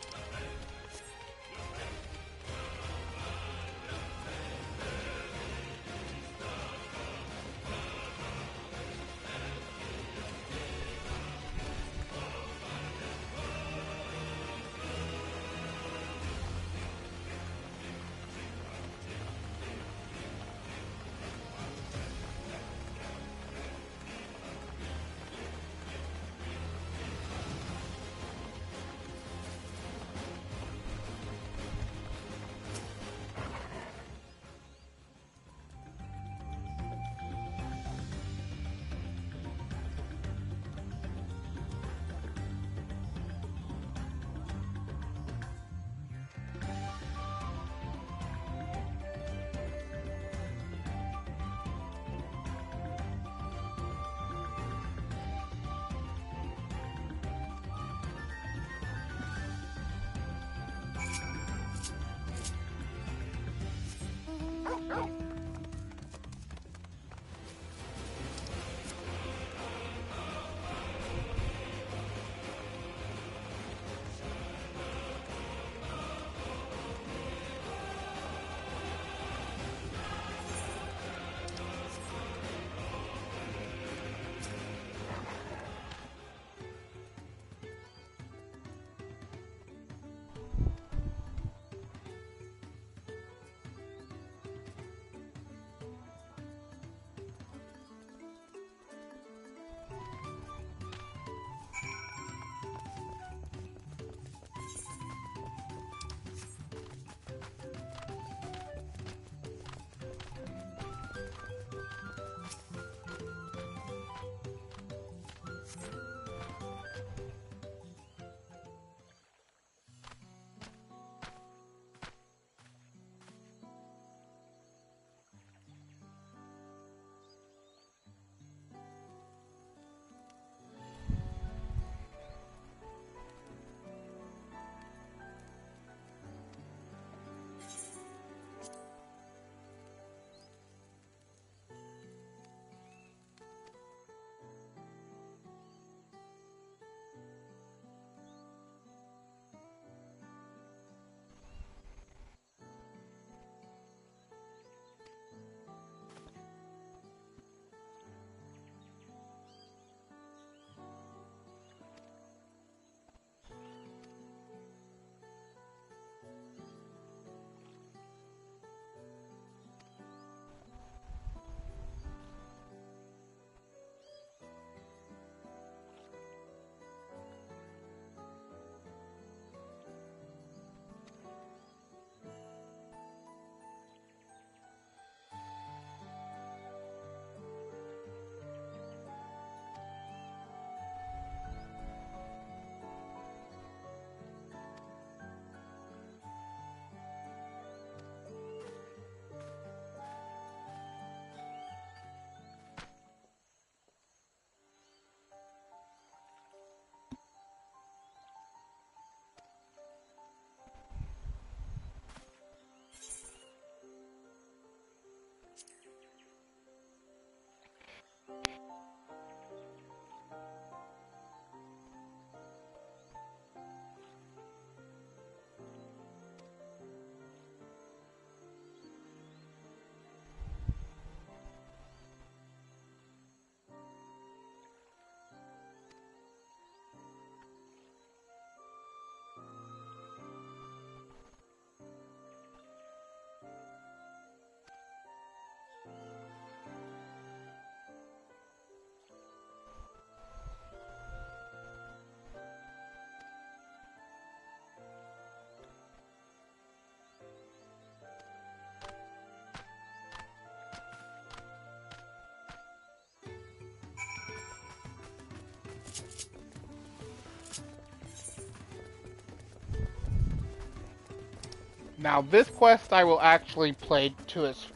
Now this quest I will actually play to its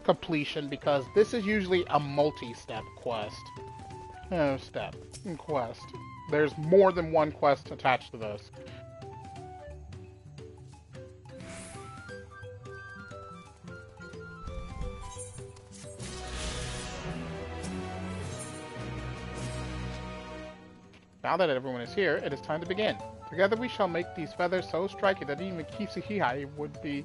completion because this is usually a multi-step quest. Quest. There's more than one quest attached to this. Now that everyone is here, it is time to begin. Together we shall make these feathers so striking that even Kisahihai would be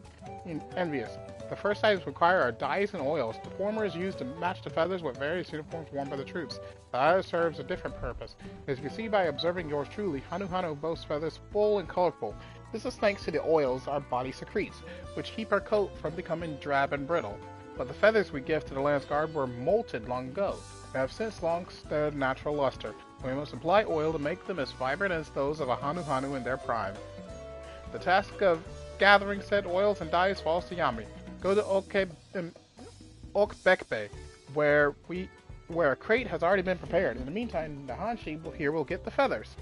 envious. The first items required are dyes and oils. The former is used to match the feathers with various uniforms worn by the troops. The latter serves a different purpose. As you can see by observing yours truly, Hanu Hanu boasts feathers full and colorful. This is thanks to the oils our body secretes, which keep our coat from becoming drab and brittle. But the feathers we give to the Lance Guard were molted long ago, and have since lost their natural luster. We must apply oil to make them as vibrant as those of a Hanu Hanu in their prime. The task of gathering said oils and dyes falls to Yami. Go to Okbekbe, where a crate has already been prepared. In the meantime, the Hanshi here will get the feathers.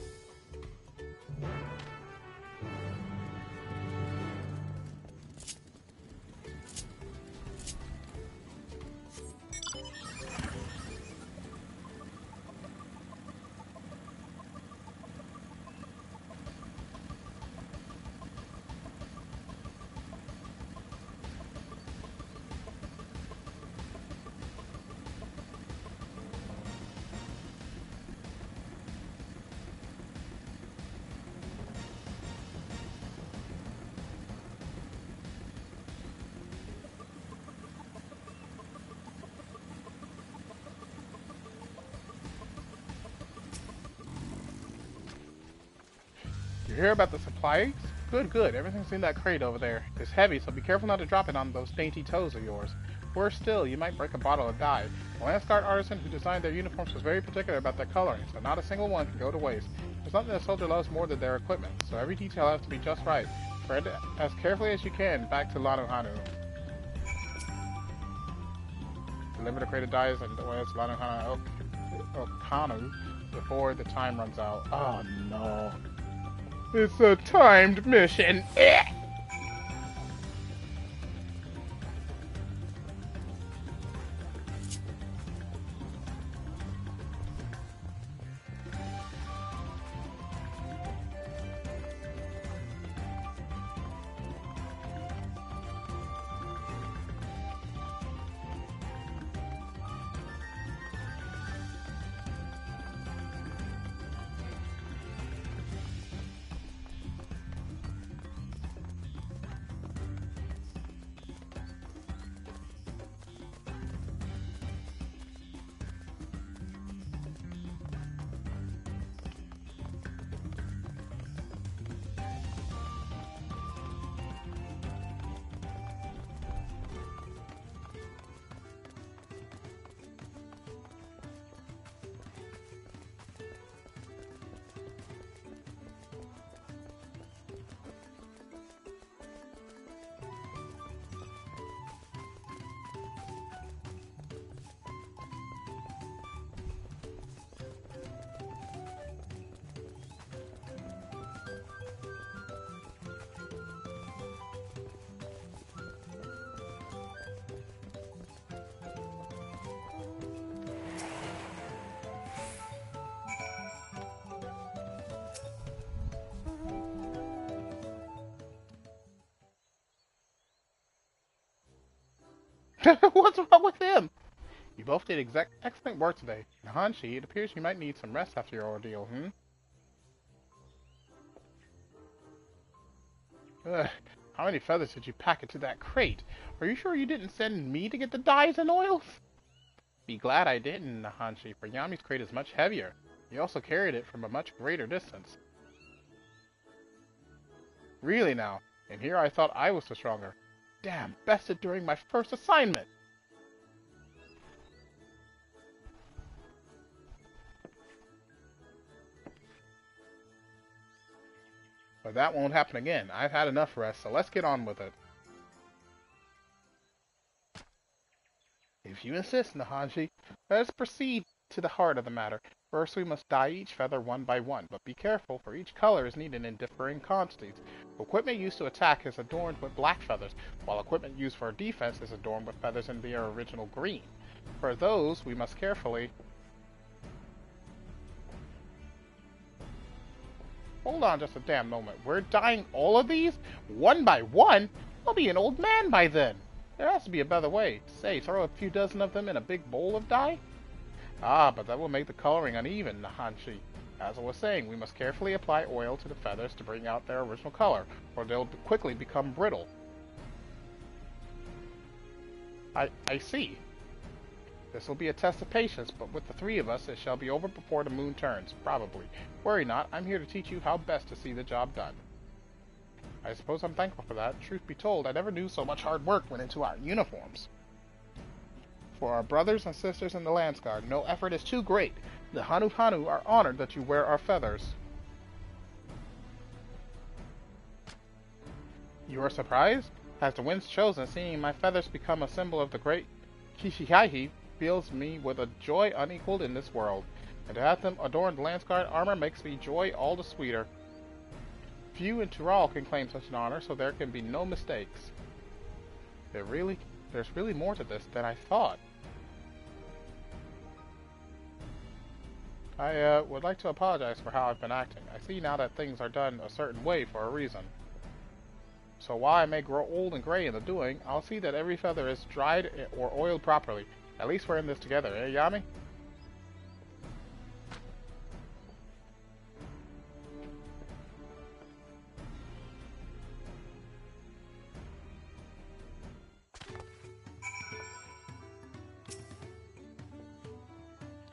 You hear about the supplies? Good, good. Everything's in that crate over there. It's heavy, so be careful not to drop it on those dainty toes of yours. Worse still, you might break a bottle of dye. The Lance Guard artisan who designed their uniforms was very particular about their coloring, so not a single one can go to waste. There's nothing a soldier loves more than their equipment, so every detail has to be just right. Tread as carefully as you can back to Lanu Hanu. Deliver the crate of dyes and oils to Lanu Hanu Okanu before the time runs out. Oh no. It's a timed mission. What's wrong with him? You both did excellent work today. Hanshi, it appears you might need some rest after your ordeal, Ugh, how many feathers did you pack into that crate? Are you sure you didn't send me to get the dyes and oils? Be glad I didn't, Hanshi, for Yami's crate is much heavier. You also carried it from a much greater distance. Really now, and here I thought I was the stronger. Damn, bested during my first assignment! But that won't happen again. I've had enough rest, so let's get on with it. If you insist, Nahanji, let us proceed to the heart of the matter. First, we must dye each feather one by one, but be careful, for each color is needed in differing quantities. Equipment used to attack is adorned with black feathers, while equipment used for defense is adorned with feathers in their original green. For those, we must carefully... Hold on just a damn moment. We're dyeing all of these? One by one? I'll be an old man by then. There has to be a better way. Say, throw a few dozen of them in a big bowl of dye? Ah, but that will make the coloring uneven, Nahanshi. As I was saying, we must carefully apply oil to the feathers to bring out their original color, or they'll quickly become brittle. I see. This will be a test of patience, but with the three of us, it shall be over before the moon turns, probably. Worry not, I'm here to teach you how best to see the job done. I suppose I'm thankful for that. Truth be told, I never knew so much hard work went into our uniforms. For our brothers and sisters in the Landsguard, no effort is too great. The Hanu are honored that you wear our feathers. You are surprised? As the wind's chosen, seeing my feathers become a symbol of the great Kishihahi fills me with a joy unequaled in this world. And to have them adorn the Landsguard armor makes me joy all the sweeter. Few in Tural can claim such an honor, so there can be no mistakes. There's really more to this than I thought. I would like to apologize for how I've been acting. I see now that things are done a certain way for a reason. So while I may grow old and gray in the doing, I'll see that every feather is dried or oiled properly. At least we're in this together, eh, Yami?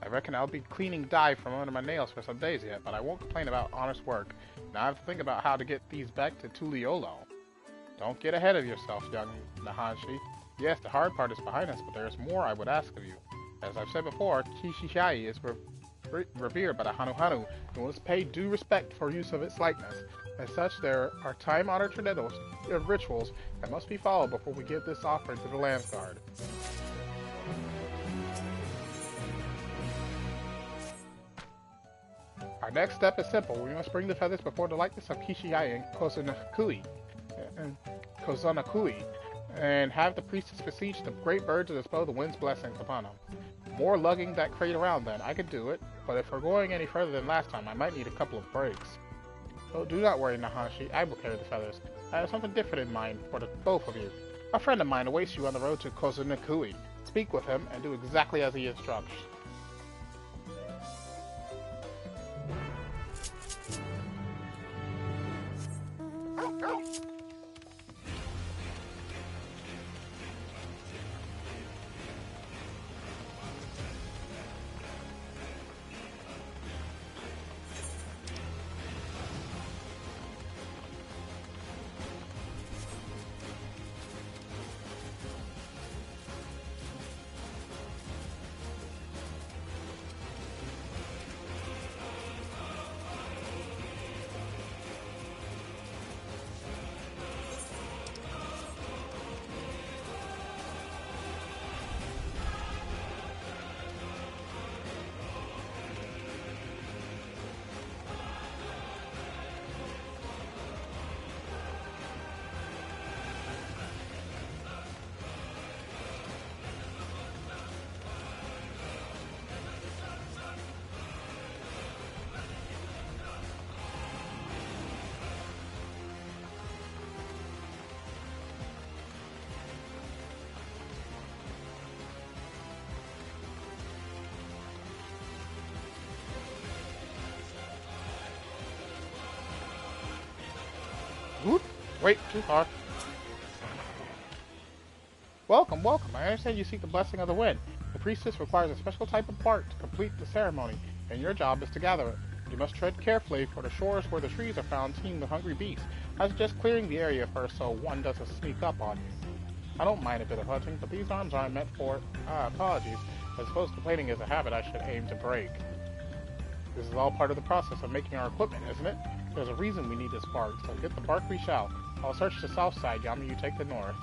I reckon I'll be cleaning dye from under my nails for some days yet, but I won't complain about honest work. Now I have to think about how to get these back to Tuliolo. Don't get ahead of yourself, young Nahanshi. Yes, the hard part is behind us, but there is more I would ask of you. As I've said before, Kishihahi is revered by the Hanu and must pay due respect for use of its likeness. As such, there are time-honored rituals that must be followed before we give this offering to the Landsguard. Our next step is simple. We must bring the feathers before the likeness of Kishihahi and Kozonakui, and have the priestess beseech the great bird to bestow the wind's blessings upon them. More lugging that crate around then. I could do it, but if we're going any further than last time, I might need a couple of breaks. So do not worry, Nahanshi. I will carry the feathers. I have something different in mind for the both of you. A friend of mine awaits you on the road to Kozonakui. Speak with him and do exactly as he instructs. Whoop. Wait, too far. Welcome, welcome. I understand you seek the blessing of the wind. The priestess requires a special type of bark to complete the ceremony, and your job is to gather it. You must tread carefully, for the shores where the trees are found teem with hungry beasts. I suggest clearing the area first so one doesn't sneak up on you. I don't mind a bit of hunting, but these arms aren't meant for... apologies. I suppose complaining is a habit I should aim to break. This is all part of the process of making our equipment, isn't it? There's a reason we need this bark, so get the bark we shall. I'll search the south side, Yami, you take the north.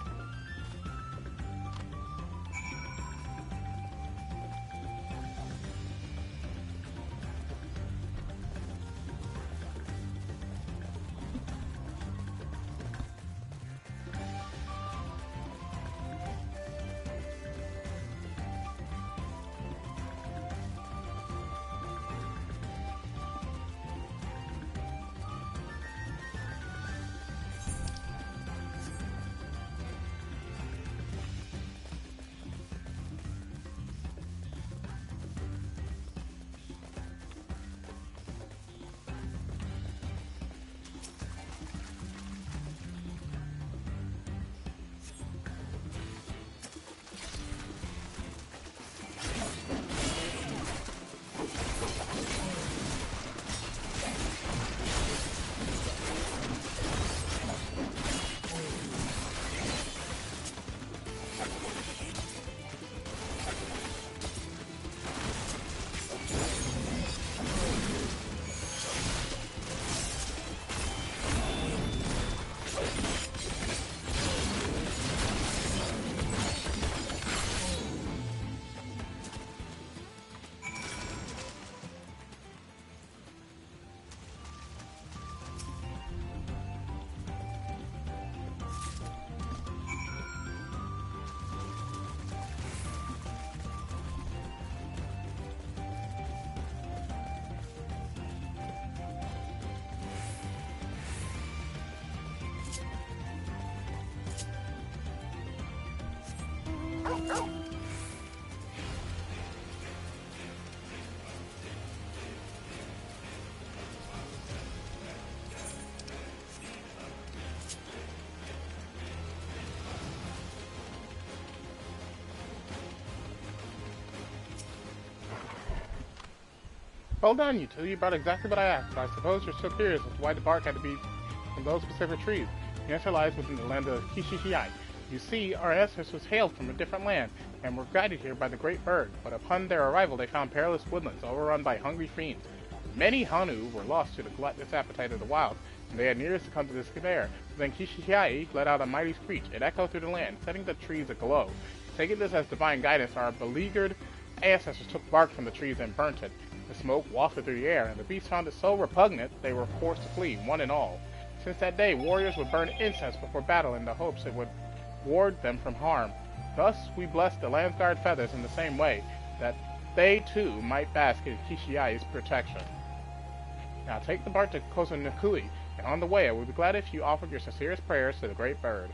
Well done, you two. You brought exactly what I asked. I suppose you're still curious as to why the bark had to be from those specific trees. The answer lies within the land of Kishihiai. You see, our ancestors hailed from a different land, and were guided here by the great bird, but upon their arrival they found perilous woodlands overrun by hungry fiends. Many Hanu were lost to the gluttonous appetite of the wild, and they had nearly succumbed to despair. Then Kishihiai let out a mighty screech. It echoed through the land, setting the trees aglow. Taking this as divine guidance, our beleaguered ancestors took bark from the trees and burnt it. The smoke wafted through the air, and the beasts found it so repugnant they were forced to flee, one and all. Since that day, warriors would burn incense before battle in the hopes it would ward them from harm. Thus, we blessed the Landsguard feathers in the same way, that they too might bask in Kishiai's protection. Now take the bark to Kosanokui, and on the way I would be glad if you offered your sincerest prayers to the great bird.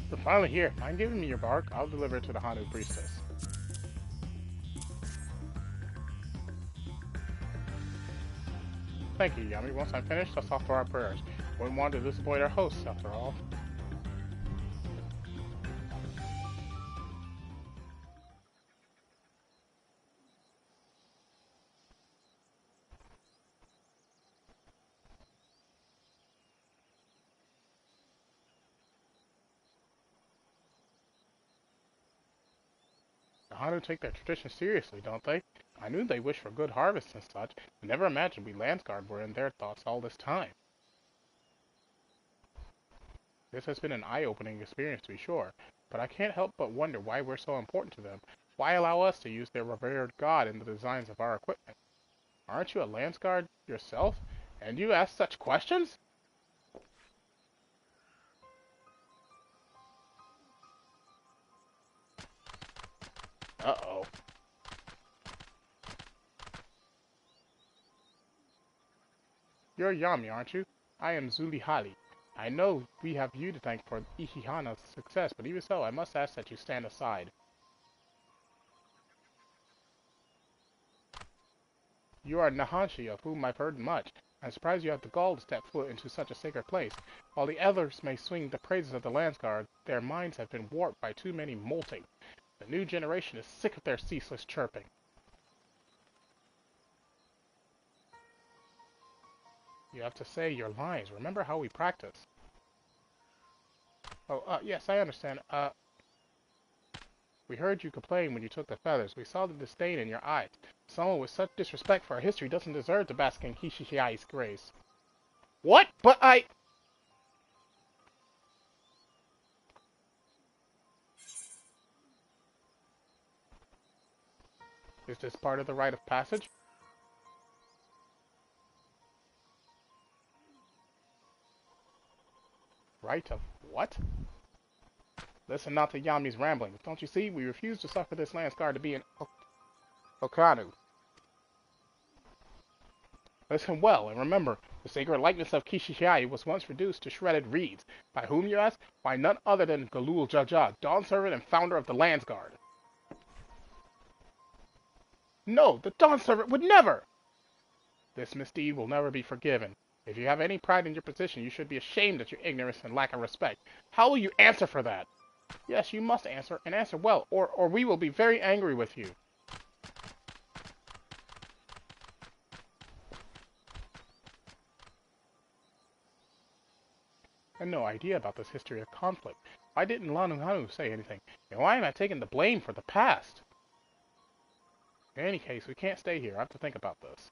We're finally here. Mind giving me your bark? I'll deliver it to the Hanu priestess. Thank you, Yami. Once I'm finished, I'll offer our prayers. Wouldn't want to disappoint our hosts, after all. The Hanu take their tradition seriously, don't they? I knew they wished for good harvests and such, but never imagined we Landsguard were in their thoughts all this time. This has been an eye-opening experience to be sure, but I can't help but wonder why we're so important to them. Why allow us to use their revered god in the designs of our equipment? Aren't you a Landsguard yourself? And you ask such questions? Uh-oh. You're Yami, aren't you? I am Zulihali. I know we have you to thank for Ihihana's success, but even so, I must ask that you stand aside. You are Nahanshi, of whom I've heard much. I'm surprised you have the gall to step foot into such a sacred place. While the others may swing the praises of the Landsguard, their minds have been warped by too many molting. The new generation is sick of their ceaseless chirping. You have to say your lines. Remember how we practice. Oh, yes, I understand. We heard you complain when you took the feathers. We saw the disdain in your eyes. Someone with such disrespect for our history doesn't deserve to bask in Kishihiai's grace. What? But Is this part of the rite of passage? Rite of what? Listen not to Yami's ramblings. Don't you see? We refuse to suffer this Landsguard to be an Okanu. Listen well, and remember, the sacred likeness of Kishihiai was once reduced to shredded reeds. By whom, you ask? Why, none other than Galul Jaja, dawn servant and founder of the Landsguard. No, the Dawn Servant would never! This misdeed will never be forgiven. If you have any pride in your position, you should be ashamed at your ignorance and lack of respect. How will you answer for that? Yes, you must answer, and answer well, or we will be very angry with you. I had no idea about this history of conflict. Why didn't Lanu Hanu say anything? And why am I taking the blame for the past? In any case, we can't stay here. I have to think about this.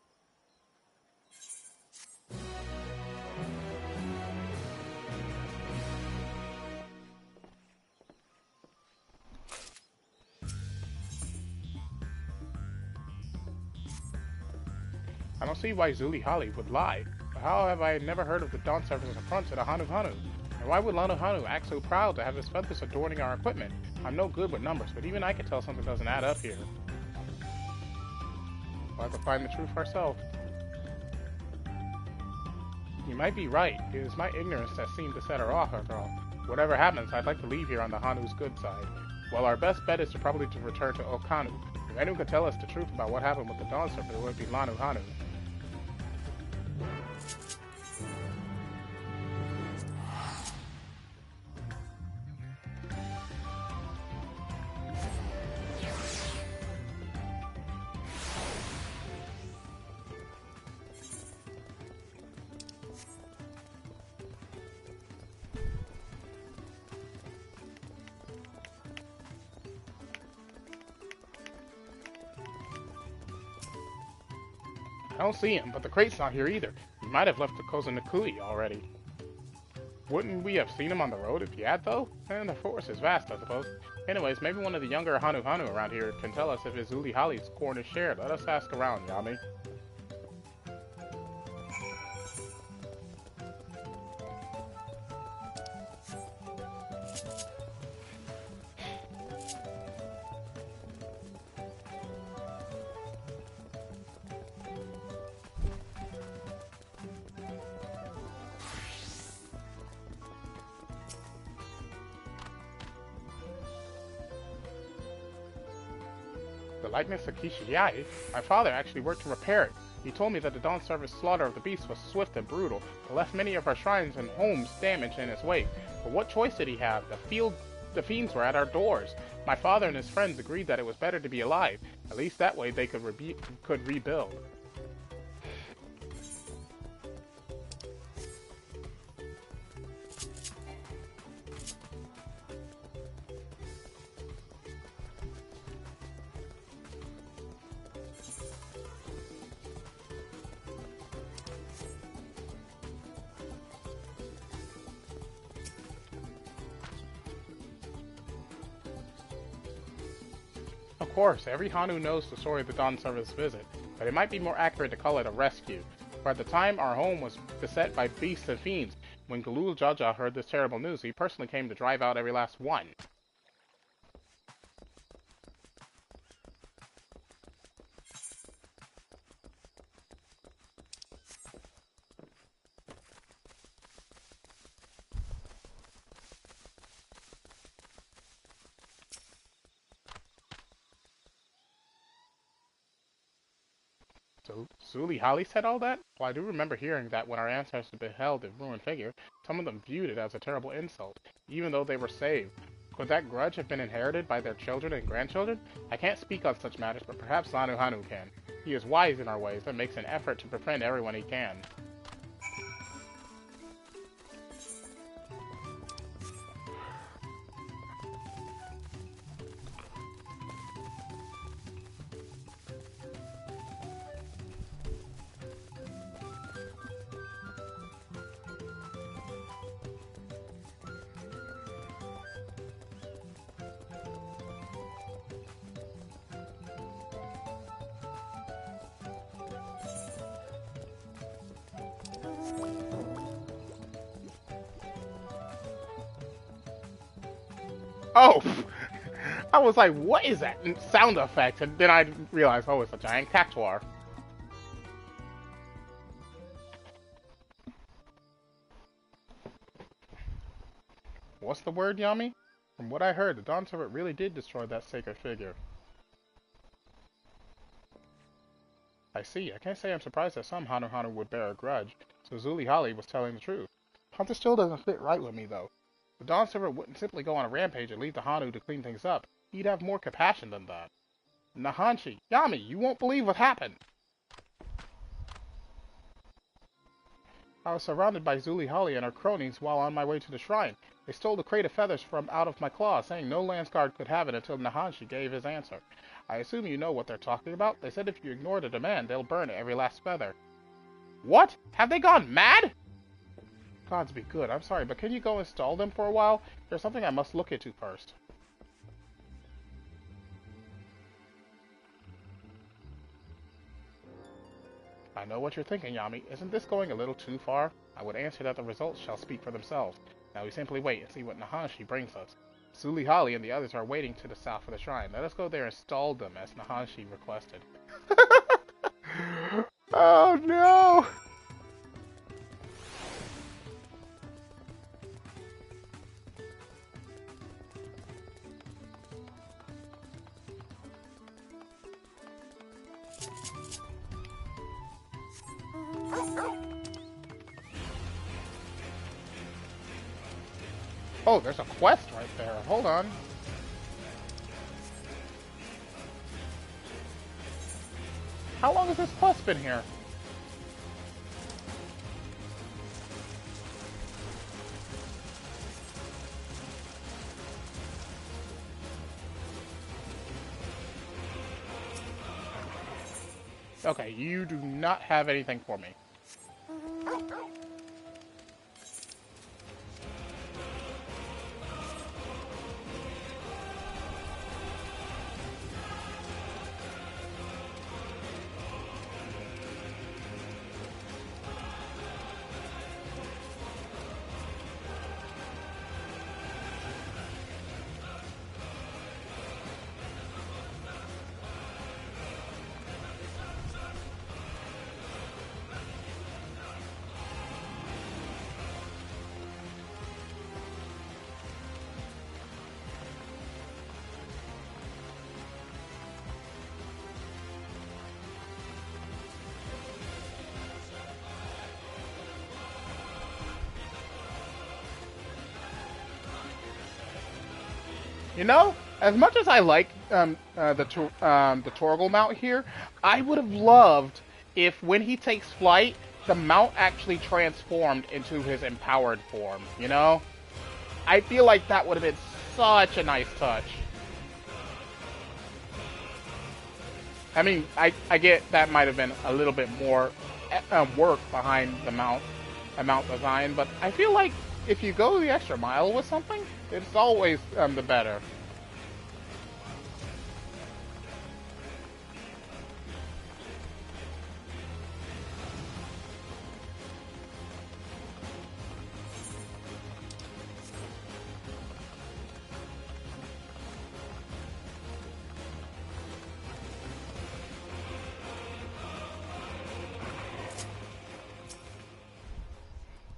I don't see why Zuli Hali would lie. But how have I never heard of the Dawn Servant's affront to the Hanu Hanu? And why would Lanu Hanu act so proud to have his feathers adorning our equipment? I'm no good with numbers, but even I can tell something doesn't add up here. We'll have to find the truth ourselves. You might be right. It is my ignorance that seemed to set her off after all. Whatever happens, I'd like to leave here on the Hanu's good side. Well, our best bet is probably to return to Okanu. If anyone could tell us the truth about what happened with the Dawn Serpent, it would be Lanu Hanu. I don't see him, but the crate's not here either. He might have left the Kozanakui already. Wouldn't we have seen him on the road if he had, though? And the forest is vast, I suppose. Anyways, maybe one of the younger Hanu Hanu around here can tell us if his Zuli Hali's corn is shared. Let us ask around, Yami. The likeness of Kishiyai? My father actually worked to repair it. He told me that the Dawn Service slaughter of the beast was swift and brutal, but left many of our shrines and homes damaged in its wake. But what choice did he have? The fiends were at our doors. My father and his friends agreed that it was better to be alive. At least that way they could rebuild. Of course, every Hanu knows the story of the Dawn Service visit, but it might be more accurate to call it a rescue. For at the time, our home was beset by beasts and fiends. When Galul Jaja heard this terrible news, he personally came to drive out every last one. So, Zuli Hali said all that? Well, I do remember hearing that when our ancestors beheld the ruined figure, some of them viewed it as a terrible insult, even though they were saved. Could that grudge have been inherited by their children and grandchildren? I can't speak on such matters, but perhaps Lanu Hanu can. He is wise in our ways and makes an effort to befriend everyone he can. Oh! I was like, what is that sound effect? And then I realized, oh, it's a giant cactuar. What's the word, Yami? From what I heard, the Dawn Servant really did destroy that sacred figure. I see. I can't say I'm surprised that some Hanu would bear a grudge, so Zuli Holly was telling the truth. Hunter still doesn't fit right with me, though. The Dawn Server wouldn't simply go on a rampage and leave the Hanu to clean things up. He'd have more compassion than that. Nahanshi, Yami, you won't believe what happened. I was surrounded by Zuli Holly and her cronies while on my way to the shrine. They stole the crate of feathers from out of my claws, saying no Landsguard could have it until Nahanshi gave his answer. I assume you know what they're talking about. They said if you ignore the demand, they'll burn every last feather. What? Have they gone mad? Gods be good. I'm sorry, but can you go install them for a while? There's something I must look into first. I know what you're thinking, Yami. Isn't this going a little too far? I would answer that the results shall speak for themselves. Now we simply wait and see what Nahanshi brings us. Zuli Holly and the others are waiting to the south of the shrine. Let us go there and stall them as Nahanshi requested. Oh no! Oh, there's a quest right there. Hold on. How long has this quest been here? Okay, you do not have anything for me. You know, as much as I like the Torgal mount here, I would have loved if when he takes flight, the mount actually transformed into his empowered form, you know? I feel like that would have been such a nice touch. I mean, I get that might have been a little bit more work behind the mount design, but I feel like if you go the extra mile with something, it's always the better.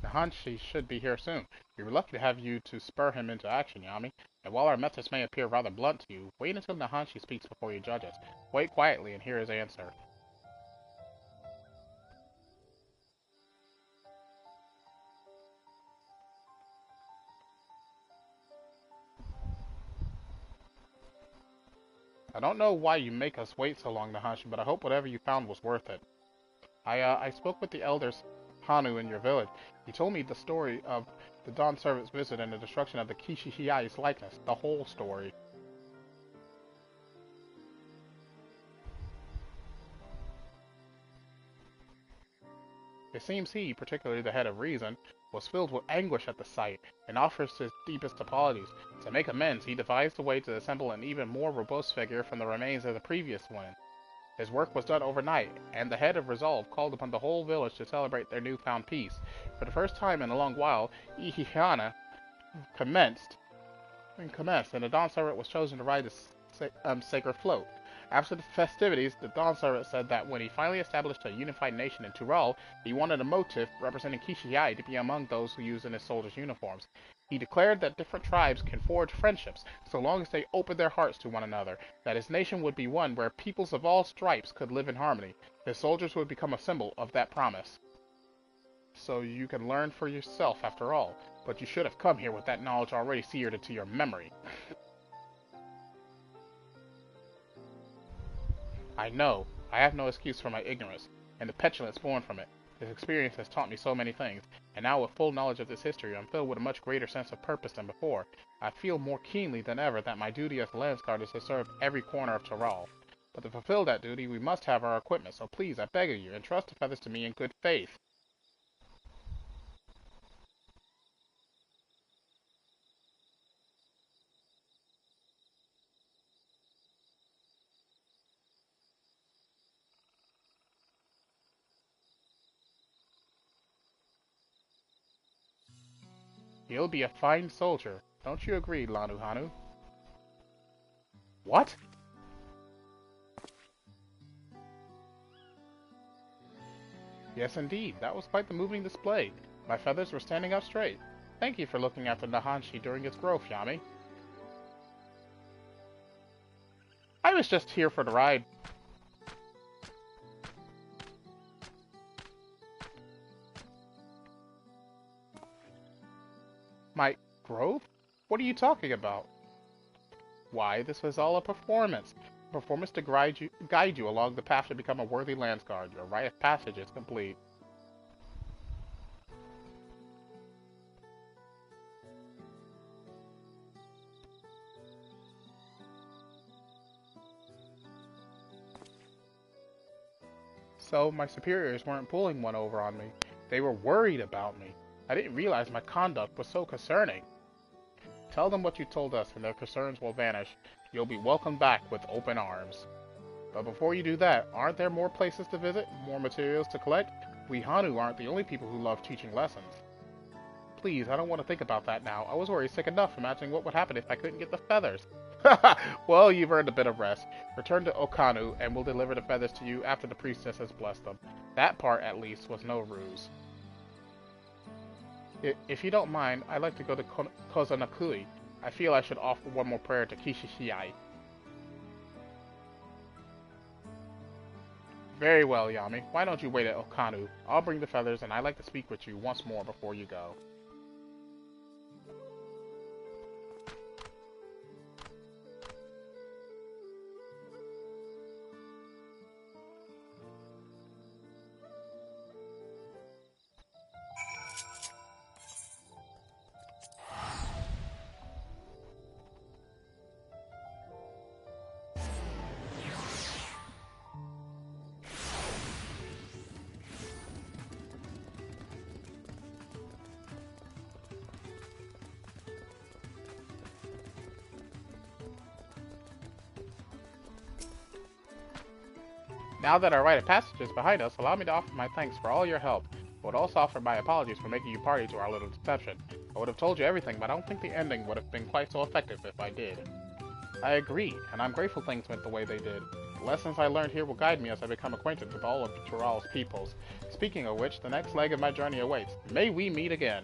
Nahanshi should be here soon. We were lucky to have you to spur him into action, Yami. And while our methods may appear rather blunt to you, wait until Nahanshi speaks before you judge us. Wait quietly and hear his answer. I don't know why you make us wait so long, Nahanshi, but I hope whatever you found was worth it. I spoke with the elders Hanu in your village. He told me the story of the Dawn Servant's visit and the destruction of the Kishihiai's likeness. The whole story. It seems he, particularly the head of reason, was filled with anguish at the sight, and offers his deepest apologies. To make amends, he devised a way to assemble an even more robust figure from the remains of the previous one. His work was done overnight, and the head of Resolve called upon the whole village to celebrate their newfound peace. For the first time in a long while, Ihihana commenced, and the Dawn Servant was chosen to ride the sacred float. After the festivities, the Dawn Servant said that when he finally established a unified nation in Tural, he wanted a motif representing Kishiai to be among those who used in his soldiers' uniforms. He declared that different tribes can forge friendships so long as they open their hearts to one another, that his nation would be one where peoples of all stripes could live in harmony. His soldiers would become a symbol of that promise. So you can learn for yourself after all, but you should have come here with that knowledge already seared into your memory. I know. I have no excuse for my ignorance, and the petulance born from it. This experience has taught me so many things, and now with full knowledge of this history, I'm filled with a much greater sense of purpose than before. I feel more keenly than ever that my duty as a Landsguard is to serve every corner of Tural. But to fulfill that duty, we must have our equipment, so please, I beg of you, entrust the feathers to me in good faith. He'll be a fine soldier. Don't you agree, Lanuhanu? What? Yes, indeed. That was quite the moving display. My feathers were standing up straight. Thank you for looking after Nahanshi during its growth, Yami. I was just here for the ride. My growth? What are you talking about? Why, this was all a performance. A performance to guide you along the path to become a worthy Landsguard. Your rite of passage is complete. So, my superiors weren't pulling one over on me. They were worried about me. I didn't realize my conduct was so concerning. Tell them what you told us and their concerns will vanish. You'll be welcomed back with open arms. But before you do that, aren't there more places to visit? More materials to collect? We Hanu aren't the only people who love teaching lessons. Please, I don't want to think about that now. I was already sick enough imagining what would happen if I couldn't get the feathers. Well, you've earned a bit of rest. Return to Okanu, and we'll deliver the feathers to you after the priestess has blessed them. That part, at least, was no ruse. If you don't mind, I'd like to go to Kozanakui. I feel I should offer one more prayer to Kishishiai. Very well, Yami. Why don't you wait at Okanu? I'll bring the feathers, and I'd like to speak with you once more before you go. Now that our rite of passage is behind us, allow me to offer my thanks for all your help. I would also offer my apologies for making you party to our little deception. I would have told you everything, but I don't think the ending would have been quite so effective if I did. I agree, and I'm grateful things went the way they did. The lessons I learned here will guide me as I become acquainted with all of Tural's peoples. Speaking of which, the next leg of my journey awaits. May we meet again!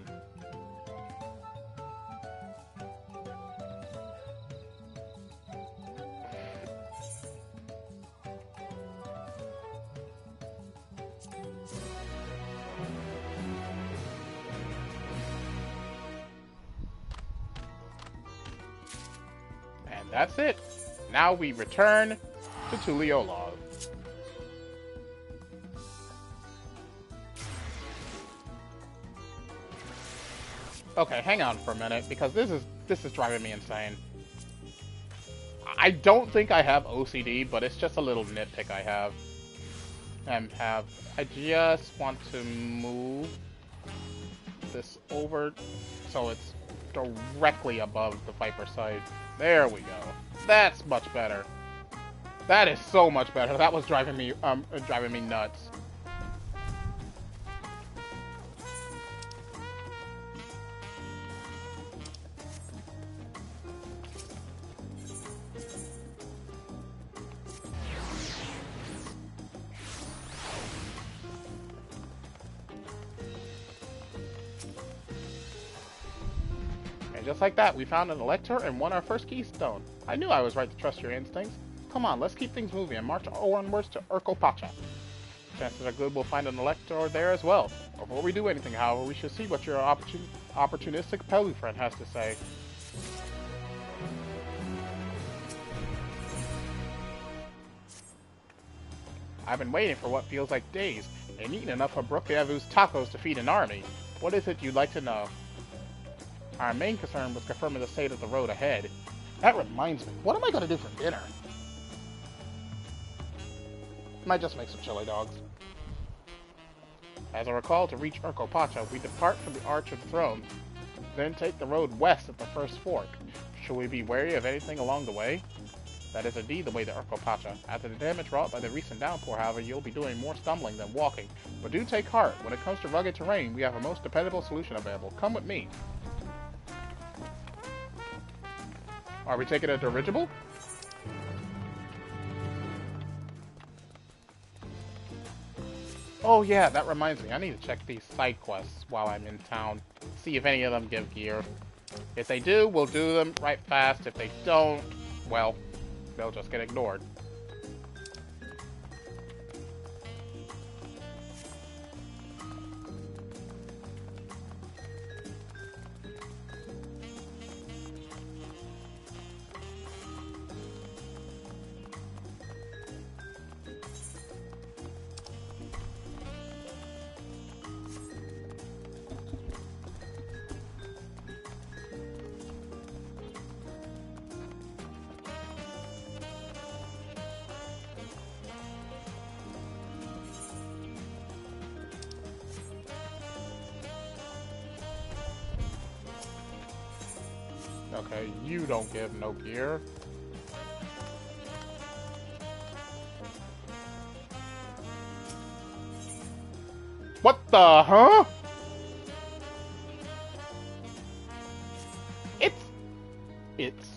That's it. Now we return to Tuliolog. Okay, hang on for a minute, because this is driving me insane. I don't think I have OCD, but it's just a little nitpick I have. I just want to move this over so it's directly above the Viper side. There we go. That's much better. That is so much better. That was driving me nuts. And just like that, we found an elector and won our first keystone. I knew I was right to trust your instincts. Come on, let's keep things moving and march onwards to Urkopacha. Chances are good we'll find an elector there as well. Before we do anything, however, we should see what your opportunistic Pelu friend has to say. I've been waiting for what feels like days, and eaten enough of Brookeavu's tacos to feed an army. What is it you'd like to know? Our main concern was confirming the state of the road ahead. That reminds me, what am I going to do for dinner? Might just make some chili dogs. As I recall, to reach Urkopacha, we depart from the Arch of the Throne, then take the road west at the first fork. Should we be wary of anything along the way? That is indeed the way to Urkopacha. After the damage wrought by the recent downpour, however, you'll be doing more stumbling than walking. But do take heart. When it comes to rugged terrain, we have a most dependable solution available. Come with me. Are we taking a dirigible? Oh yeah, that reminds me. I need to check these side quests while I'm in town. See if any of them give gear. If they do, we'll do them right fast. If they don't, well, they'll just get ignored. Okay, you don't give no gear. What the, huh? It's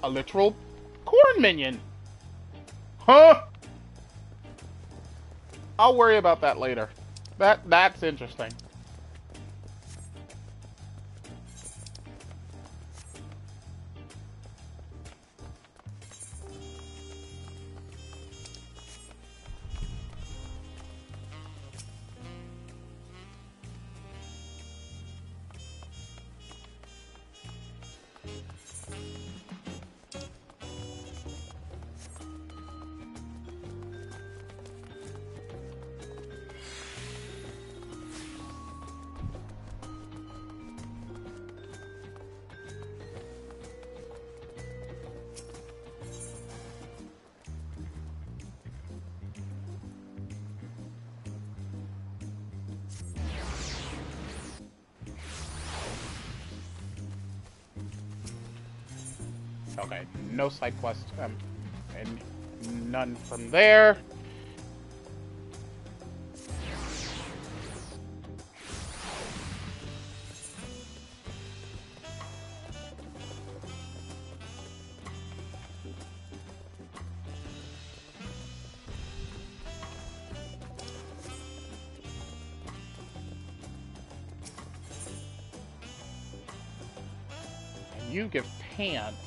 a literal corn minion. Huh? I'll worry about that later. That's interesting. Okay, no side quest, and none from there. And you give pants.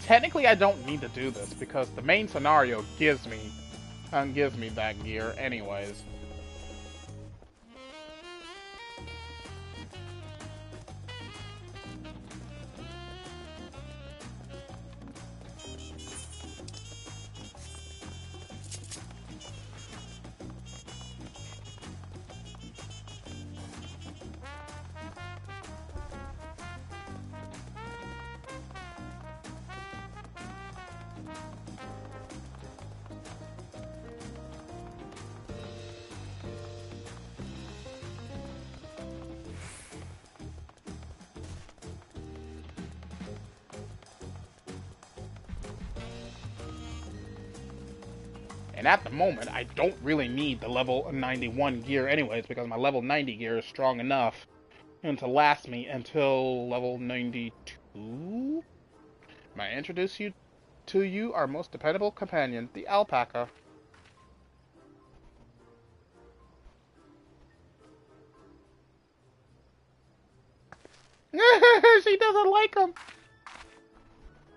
Technically I don't need to do this because the main scenario gives me that gear anyways. And at the moment, I don't really need the level 91 gear anyways, because my level 90 gear is strong enough and to last me until level 92. May I introduce you to our most dependable companion, the alpaca.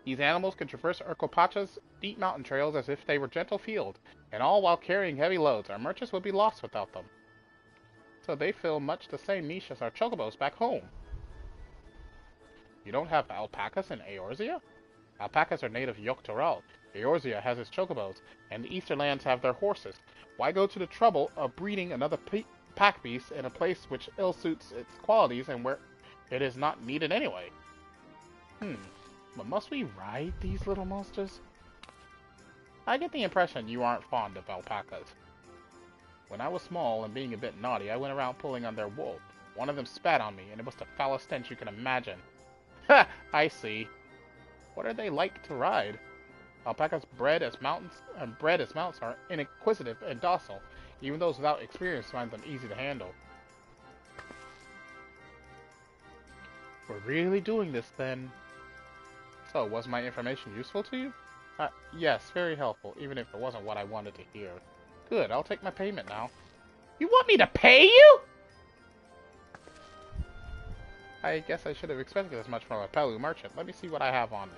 These animals can traverse Urkopacha's steep mountain trails as if they were gentle field, and all while carrying heavy loads. Our merchants would be lost without them. So they fill much the same niche as our chocobos back home. You don't have alpacas in Eorzea? Alpacas are native Yogg-Toral. Eorzea has its chocobos, and the Eastern lands have their horses. Why go to the trouble of breeding another pack beast in a place which ill suits its qualities and where it is not needed anyway? But must we ride these little monsters? I get the impression you aren't fond of alpacas. When I was small and being a bit naughty, I went around pulling on their wool. One of them spat on me, and it was the foulest stench you can imagine. Ha! I see. What are they like to ride? Alpacas bred as mounts are inquisitive and docile. Even those without experience find them easy to handle. We're really doing this then. So, was my information useful to you? Yes, very helpful, even if it wasn't what I wanted to hear. Good, I'll take my payment now. You want me to pay you? I guess I should have expected as much from a Pelu merchant. Let me see what I have on me.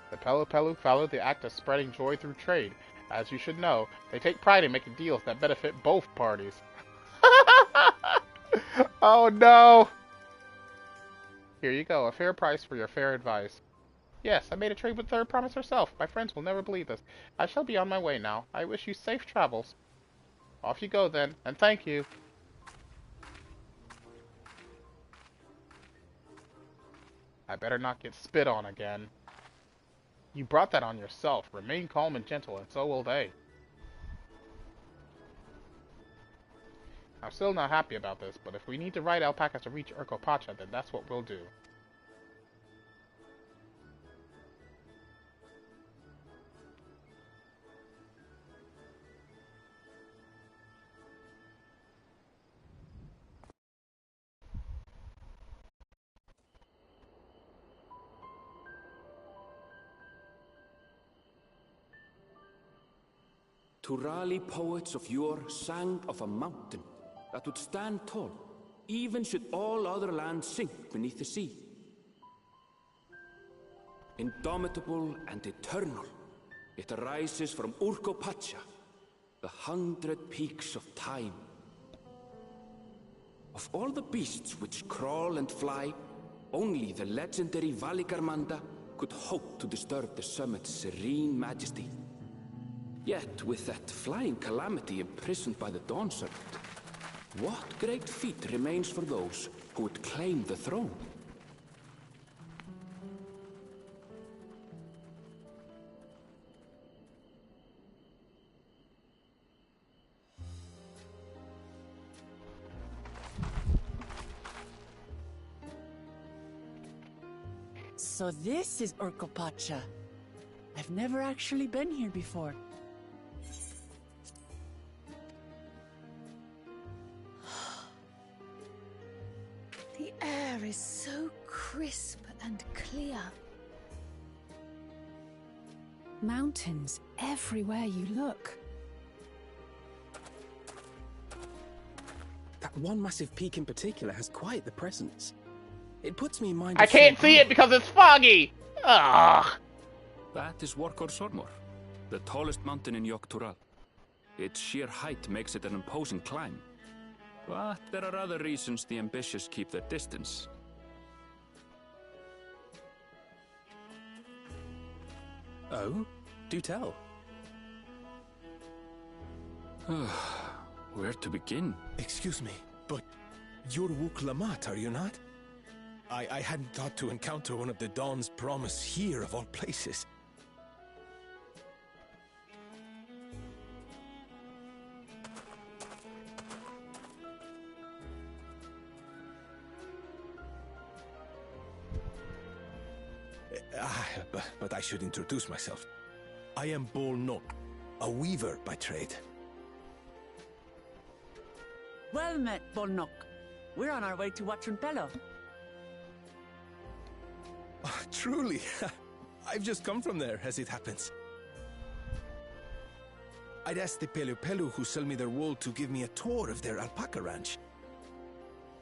The Pelu followed the act of spreading joy through trade. As you should know, they take pride in making deals that benefit both parties. Oh no! Here you go, a fair price for your fair advice. Yes, I made a trade with Third Promise herself. My friends will never believe this. I shall be on my way now. I wish you safe travels. Off you go then, and thank you. I better not get spit on again. You brought that on yourself. Remain calm and gentle, and so will they. I'm still not happy about this, but if we need to ride alpacas to reach Urkopacha, then that's what we'll do. Turali poets of yore sang of a mountain that would stand tall, even should all other lands sink beneath the sea. Indomitable and eternal, it arises from Urkopacha, the 100 peaks of time. Of all the beasts which crawl and fly, only the legendary Valigarmanda could hope to disturb the summit's serene majesty. Yet, with that flying calamity imprisoned by the Dawn Serpent, what great feat remains for those who would claim the throne? So this is Urkopacha. I've never actually been here before. The air is so crisp and clear. Mountains everywhere you look. That one massive peak in particular has quite the presence. It puts me in mind I can't see it because it's foggy! Ugh! That is Warkor Sormor, the tallest mountain in Yogg-Toral. Its sheer height makes it an imposing climb. But there are other reasons the ambitious keep their distance. Oh? Do tell. Where to begin? Excuse me, but you're Wuk-Lamat, are you not? I hadn't thought to encounter one of the Dawn's Promise here, of all places. But I should introduce myself. I am Bolnok, a weaver by trade. Well met, Bolnok. We're on our way to Watranpelo. Oh, truly. I've just come from there, as it happens. I'd asked the Pelu who sell me their wool to give me a tour of their alpaca ranch.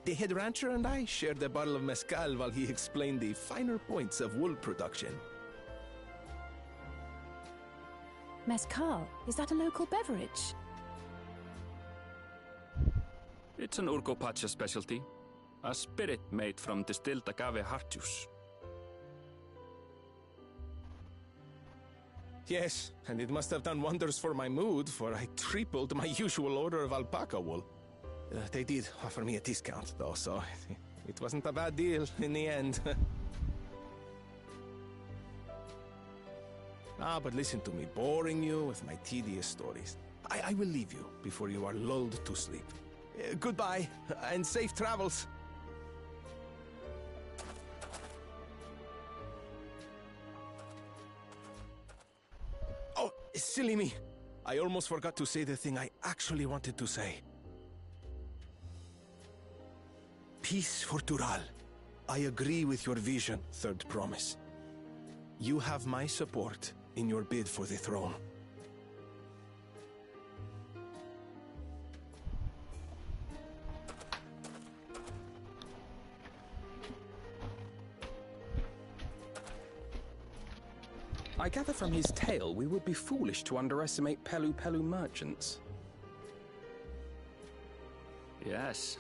The head rancher and I shared a bottle of mezcal while he explained the finer points of wool production. Mezcal, is that a local beverage? It's an Urgopacha specialty. A spirit made from distilled agave heart juice. Yes, and it must have done wonders for my mood, for I tripled my usual order of alpaca wool. They did offer me a discount, though, so it wasn't a bad deal in the end. But listen to me, boring you with my tedious stories. I will leave you before you are lulled to sleep. Goodbye, and safe travels. Oh, silly me. I almost forgot to say the thing I actually wanted to say. Peace for Tural. I agree with your vision, Third Promise. You have my support in your bid for the throne. I gather from his tale we would be foolish to underestimate Pelu Pelu merchants. Yes.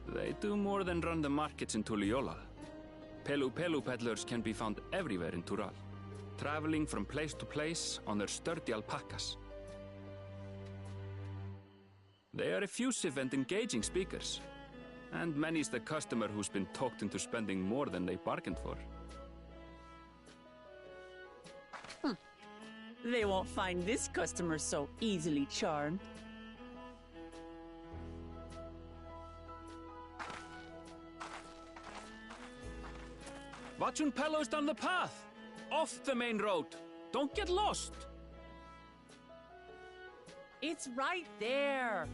They do more than run the markets in Tuliyollal. Pelu Pelu peddlers can be found everywhere in Tural, traveling from place to place on their sturdy alpacas. They are effusive and engaging speakers, and many's the customer who's been talked into spending more than they bargained for. They won't find this customer so easily charmed. Watchun Pelo's down the path! Off the main road! Don't get lost! It's right there!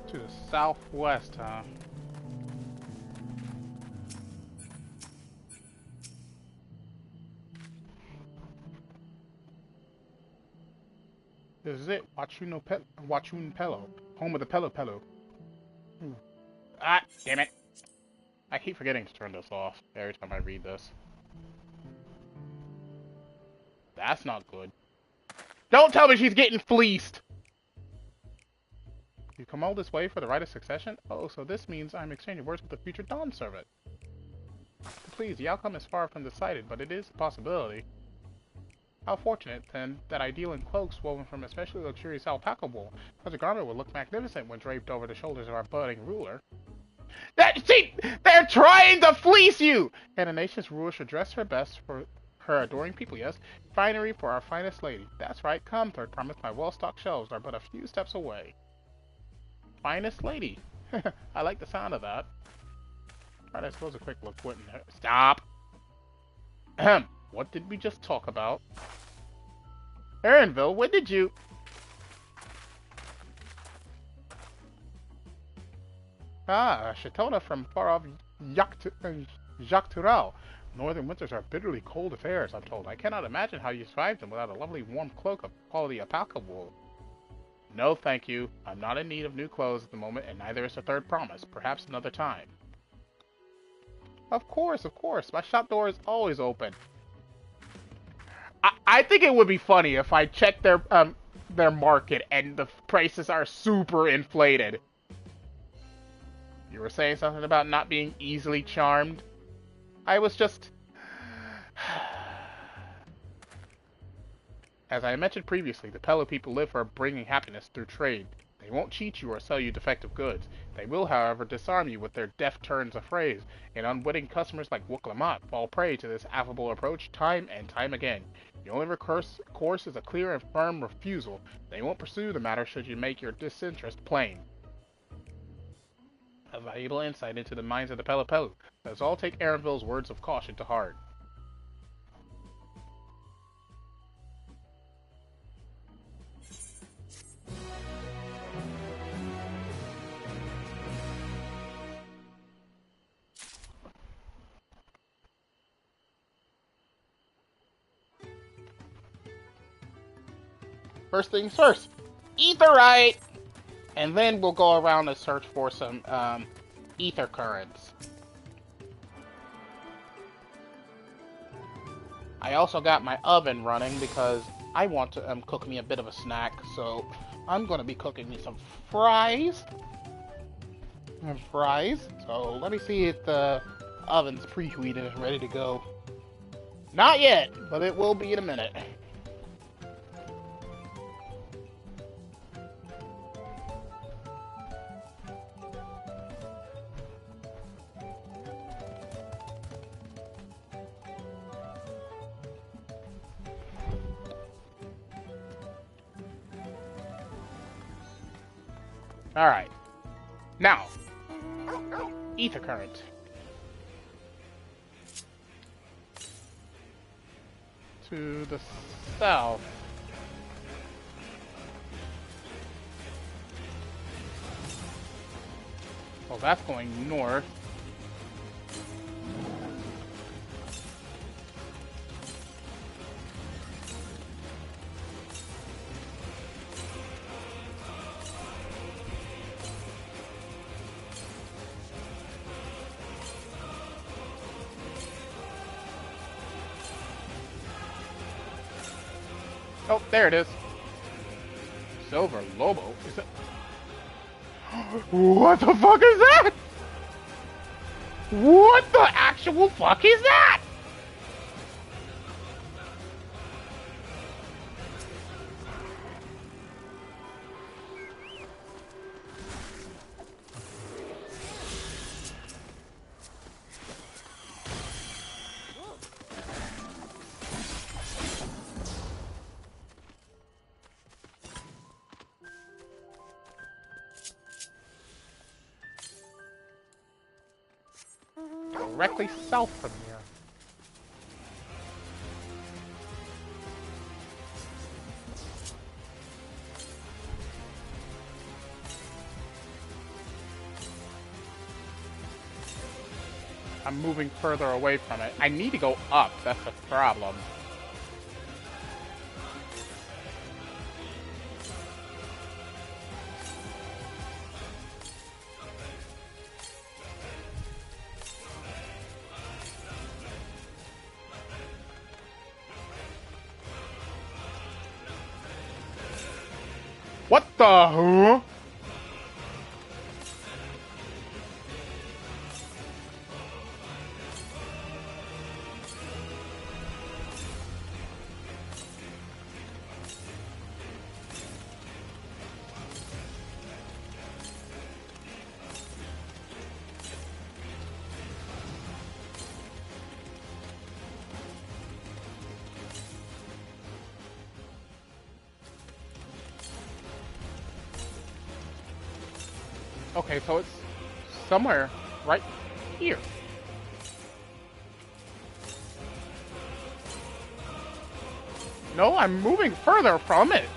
To the southwest, huh? This is it, Watchun Pelo, home of the Pelo Pelo. Ah, damn it. I keep forgetting to turn this off every time I read this. That's not good. Don't tell me she's getting fleeced! You come all this way for the right of succession? Oh, so this means I'm exchanging words with the future Dawn servant. Please, the outcome is far from decided, but it is a possibility. How fortunate, then, that I deal in cloaks woven from especially luxurious alpaca wool. Such a garment would look magnificent when draped over the shoulders of our budding ruler. See, they're trying to fleece you! And a nation's ruler should dress her best for her adoring people, yes? Finery for our finest lady. That's right, come, Third Promise, my well-stocked shelves are but a few steps away. Finest lady. I like the sound of that. Alright, I suppose a quick look wouldn't hurt. Stop! Ahem. What did we just talk about? Erinville, when did you... Ah, Shatona from far off Jacques Tural. Northern winters are bitterly cold affairs, I'm told. I cannot imagine how you survived them without a lovely warm cloak of quality alpaca wool. No, thank you. I'm not in need of new clothes at the moment, and neither is the Third Promise. Perhaps another time. Of course, of course. My shop door is always open. I think it would be funny if I checked their market and the prices are super inflated. You were saying something about not being easily charmed? I was just... As I mentioned previously, the Pelo people live for bringing happiness through trade. They won't cheat you or sell you defective goods. They will, however, disarm you with their deft turns of phrase, and unwitting customers like Wooklamat fall prey to this affable approach time and time again. The only course is a clear and firm refusal. They won't pursue the matter should you make your disinterest plain. A valuable insight into the minds of the Pelopelu. Let us all take Aaronville's words of caution to heart. First things first, Aetheryte! And then we'll go around and search for some ether currents. I also got my oven running because I want to cook me a bit of a snack, so I'm going to be cooking me some fries. So let me see if the oven's preheated and ready to go. Not yet, but it will be in a minute. Alright. Now, ether current. To the south. Well, that's going north. Oh, there it is. Silver Lobo? Is that... What the fuck is that? What the actual fuck is that? Directly south from here. I'm moving further away from it. I need to go up, that's the problem. What the huh? Okay, so it's somewhere right here. No, I'm moving further from it.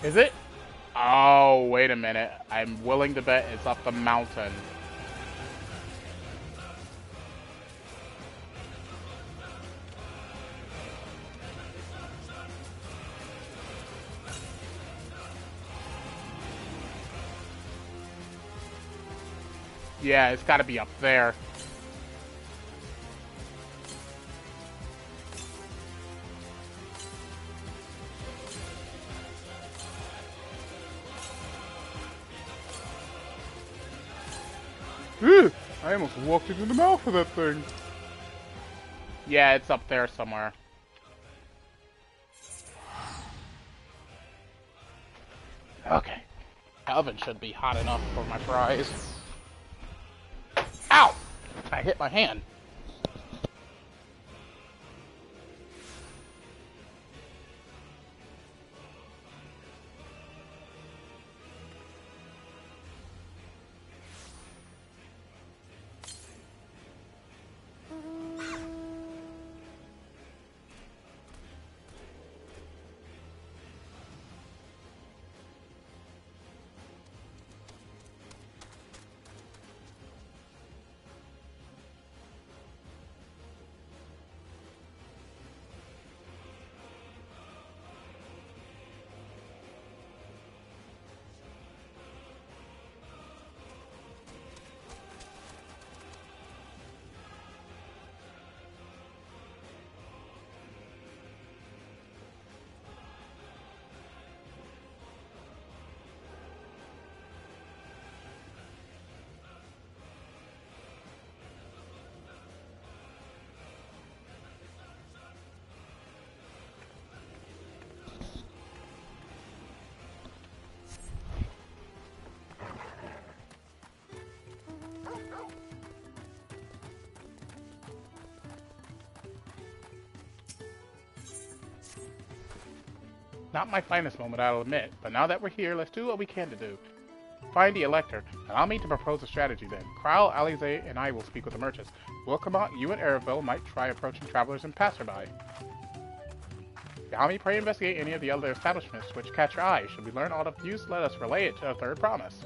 Is it? Oh, wait a minute. I'm willing to bet it's up the mountain. Yeah, it's gotta be up there. Ew, I almost walked into the mouth of that thing. Yeah, it's up there somewhere. Okay. Oven should be hot enough for my fries. Ow! I hit my hand. Not my finest moment, I'll admit, but now that we're here, let's do what we can to do. Find the Elector. Allow me to propose a strategy then. Kral, Alize, and I will speak with the merchants. Wilcamont, you and Areville might try approaching travelers and passerby. Yami, pray investigate any of the other establishments which catch your eye. Should we learn aught of use, let us relay it to the third promise.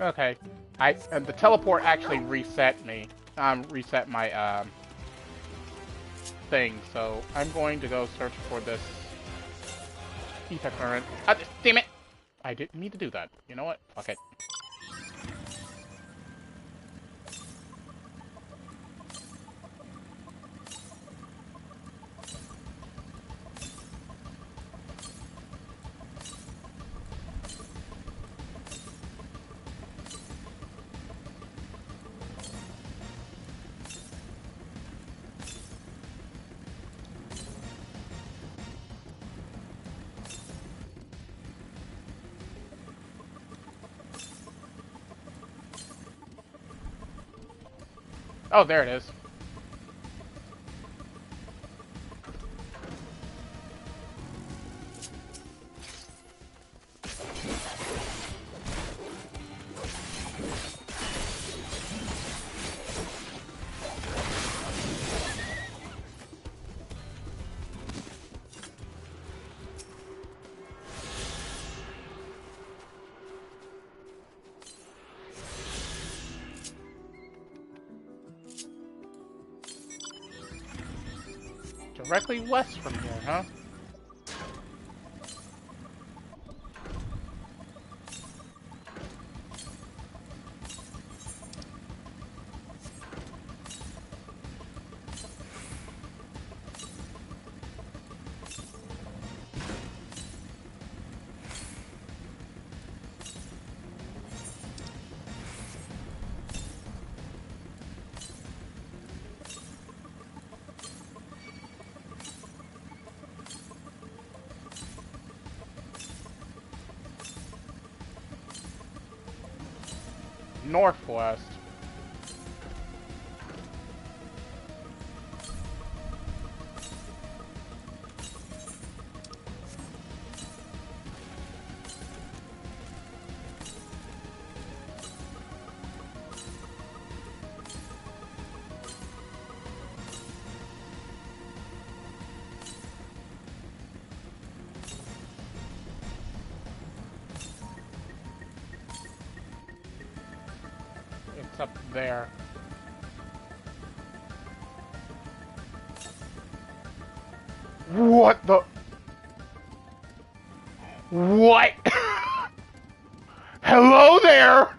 Okay, the teleport actually reset me. Reset my thing. So I'm going to go search for this ether current. Damn it! I didn't mean to do that. You know what? Fuck it. Oh, there it is. Directly west from here, huh? Northwest. It's up there. What the? What? Hello there!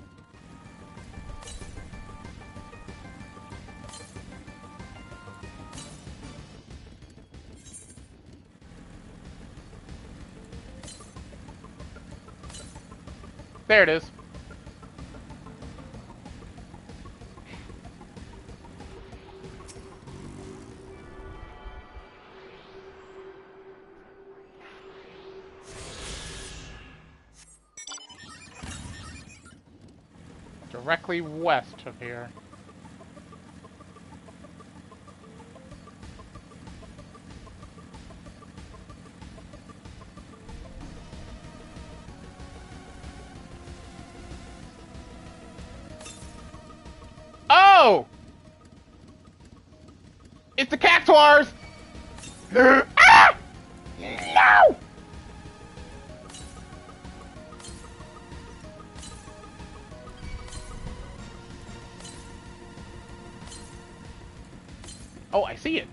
There it is. Directly west of here. Oh! It's the cactuars! Ah! No! Oh, I see it.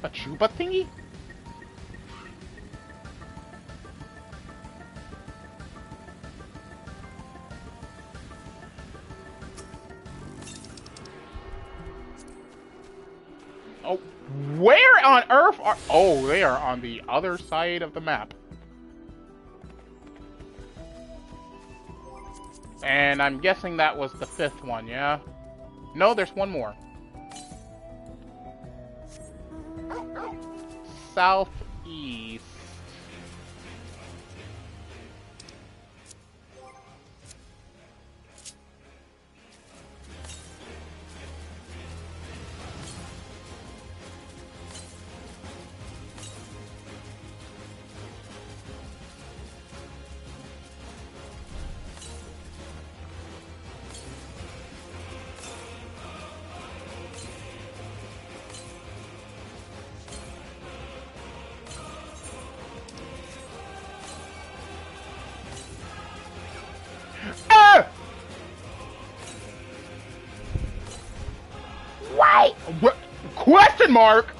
A chupa thingy? Oh, where on earth are... Oh, they are on the other side of the map. And I'm guessing that was the 5th one, yeah? No, there's one more. Southeast. Ah! Wait! What? Question mark?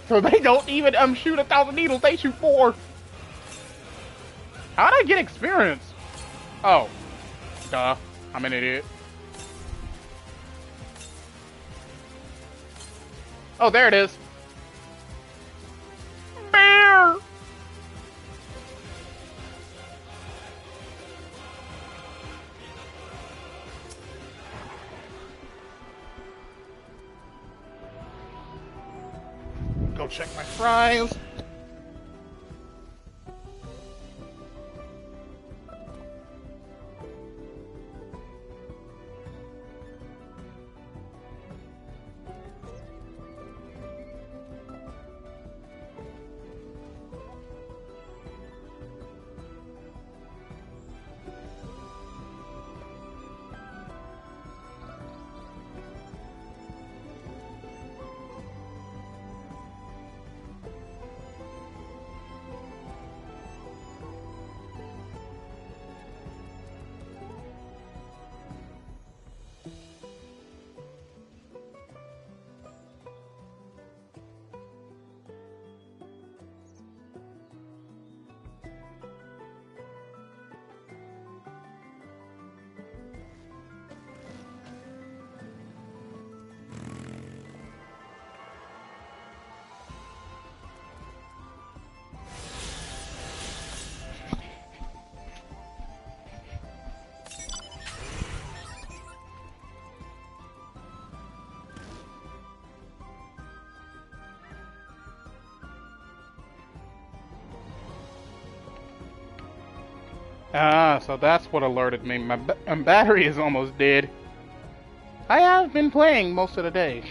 So they don't even shoot 1,000 needles, they shoot 4. How'd I get experience? Oh. Duh. I'm an idiot. Oh, there it is. Bear! Go check my fries. Ah, so that's what alerted me. My battery is almost dead. I have been playing most of the day.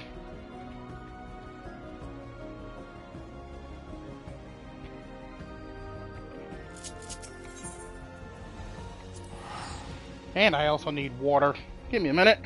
And I also need water. Give me a minute.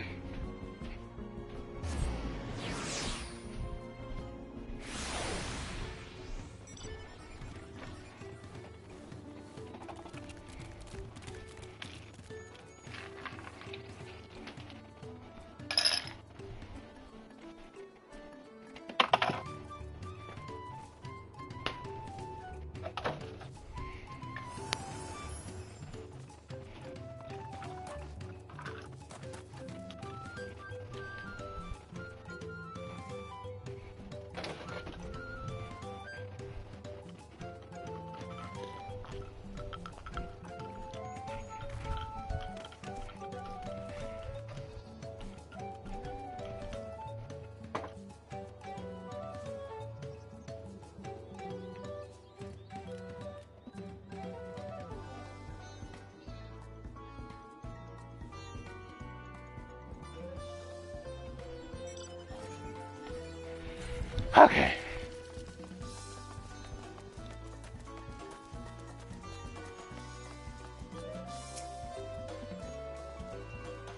Okay.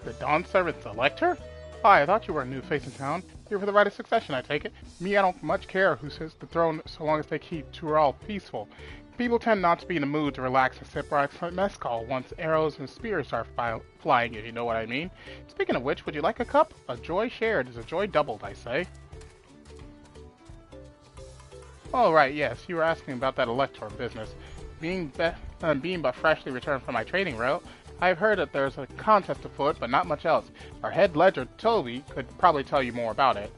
The Dawn Servant's Elector? Hi, I thought you were a new face in town. Here for the right of succession, I take it. Me, I don't much care who sits the throne so long as they keep Tural peaceful. People tend not to be in the mood to relax and sip right from mezcal once arrows and spears start flying, if you know what I mean. Speaking of which, would you like a cup? A joy shared is a joy doubled, I say. Oh, right, yes, you were asking about that Elector business. Being but freshly returned from my trading route, I've heard that there's a contest afoot, but not much else. Our head ledger, Toby, could probably tell you more about it.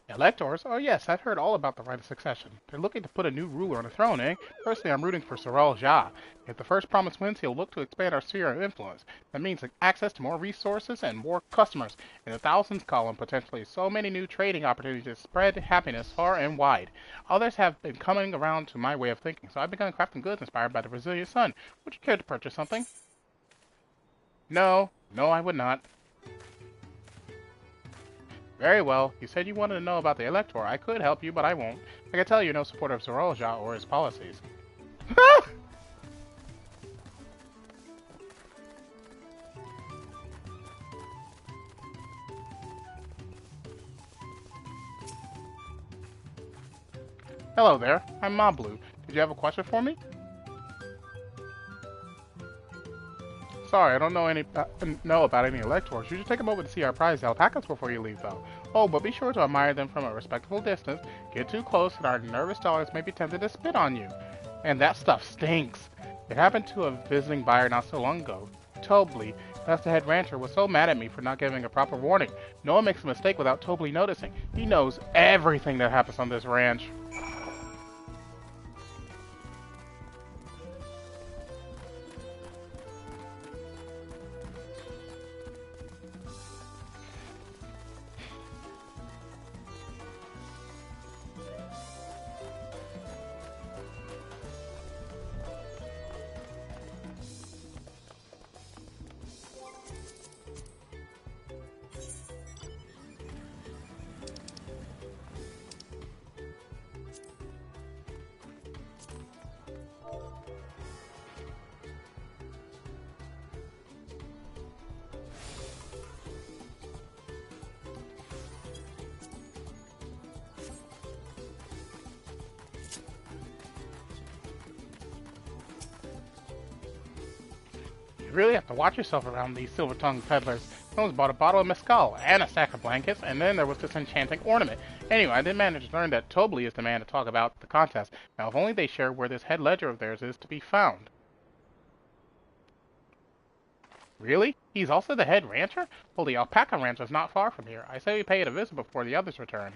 Electors? Oh yes, I've heard all about the right of succession. They're looking to put a new ruler on the throne, eh? Personally, I'm rooting for Soral Ja. If the first promise wins, he'll look to expand our sphere of influence. That means access to more resources and more customers. In the thousands column, potentially so many new trading opportunities to spread happiness far and wide. Others have been coming around to my way of thinking, so I've begun crafting goods inspired by the resilient sun. Would you care to purchase something? No, I would not. Very well. You said you wanted to know about the Elector. I could help you, but I won't. I can tell you're no supporter of Zorolja or his policies. Hello there. I'm Moblu. Did you have a question for me? Sorry, I don't know about any Electors. You should take a moment to see our prized alpacas before you leave, though. Oh, but be sure to admire them from a respectful distance. Get too close and our nervous dogs may be tempted to spit on you. And that stuff stinks. It happened to a visiting buyer not so long ago. Tobley, that's the head rancher, was so mad at me for not giving a proper warning. No one makes a mistake without Tobley noticing. He knows everything that happens on this ranch. You really have to watch yourself around these silver-tongued peddlers. Someone's bought a bottle of mezcal and a stack of blankets, and then there was this enchanting ornament. Anyway, I did manage to learn that Tobley is the man to talk about the contest. Now, if only they share where this head ledger of theirs is to be found. Really? He's also the head rancher? Well, the alpaca ranch is not far from here. I say we pay it a visit before the others return.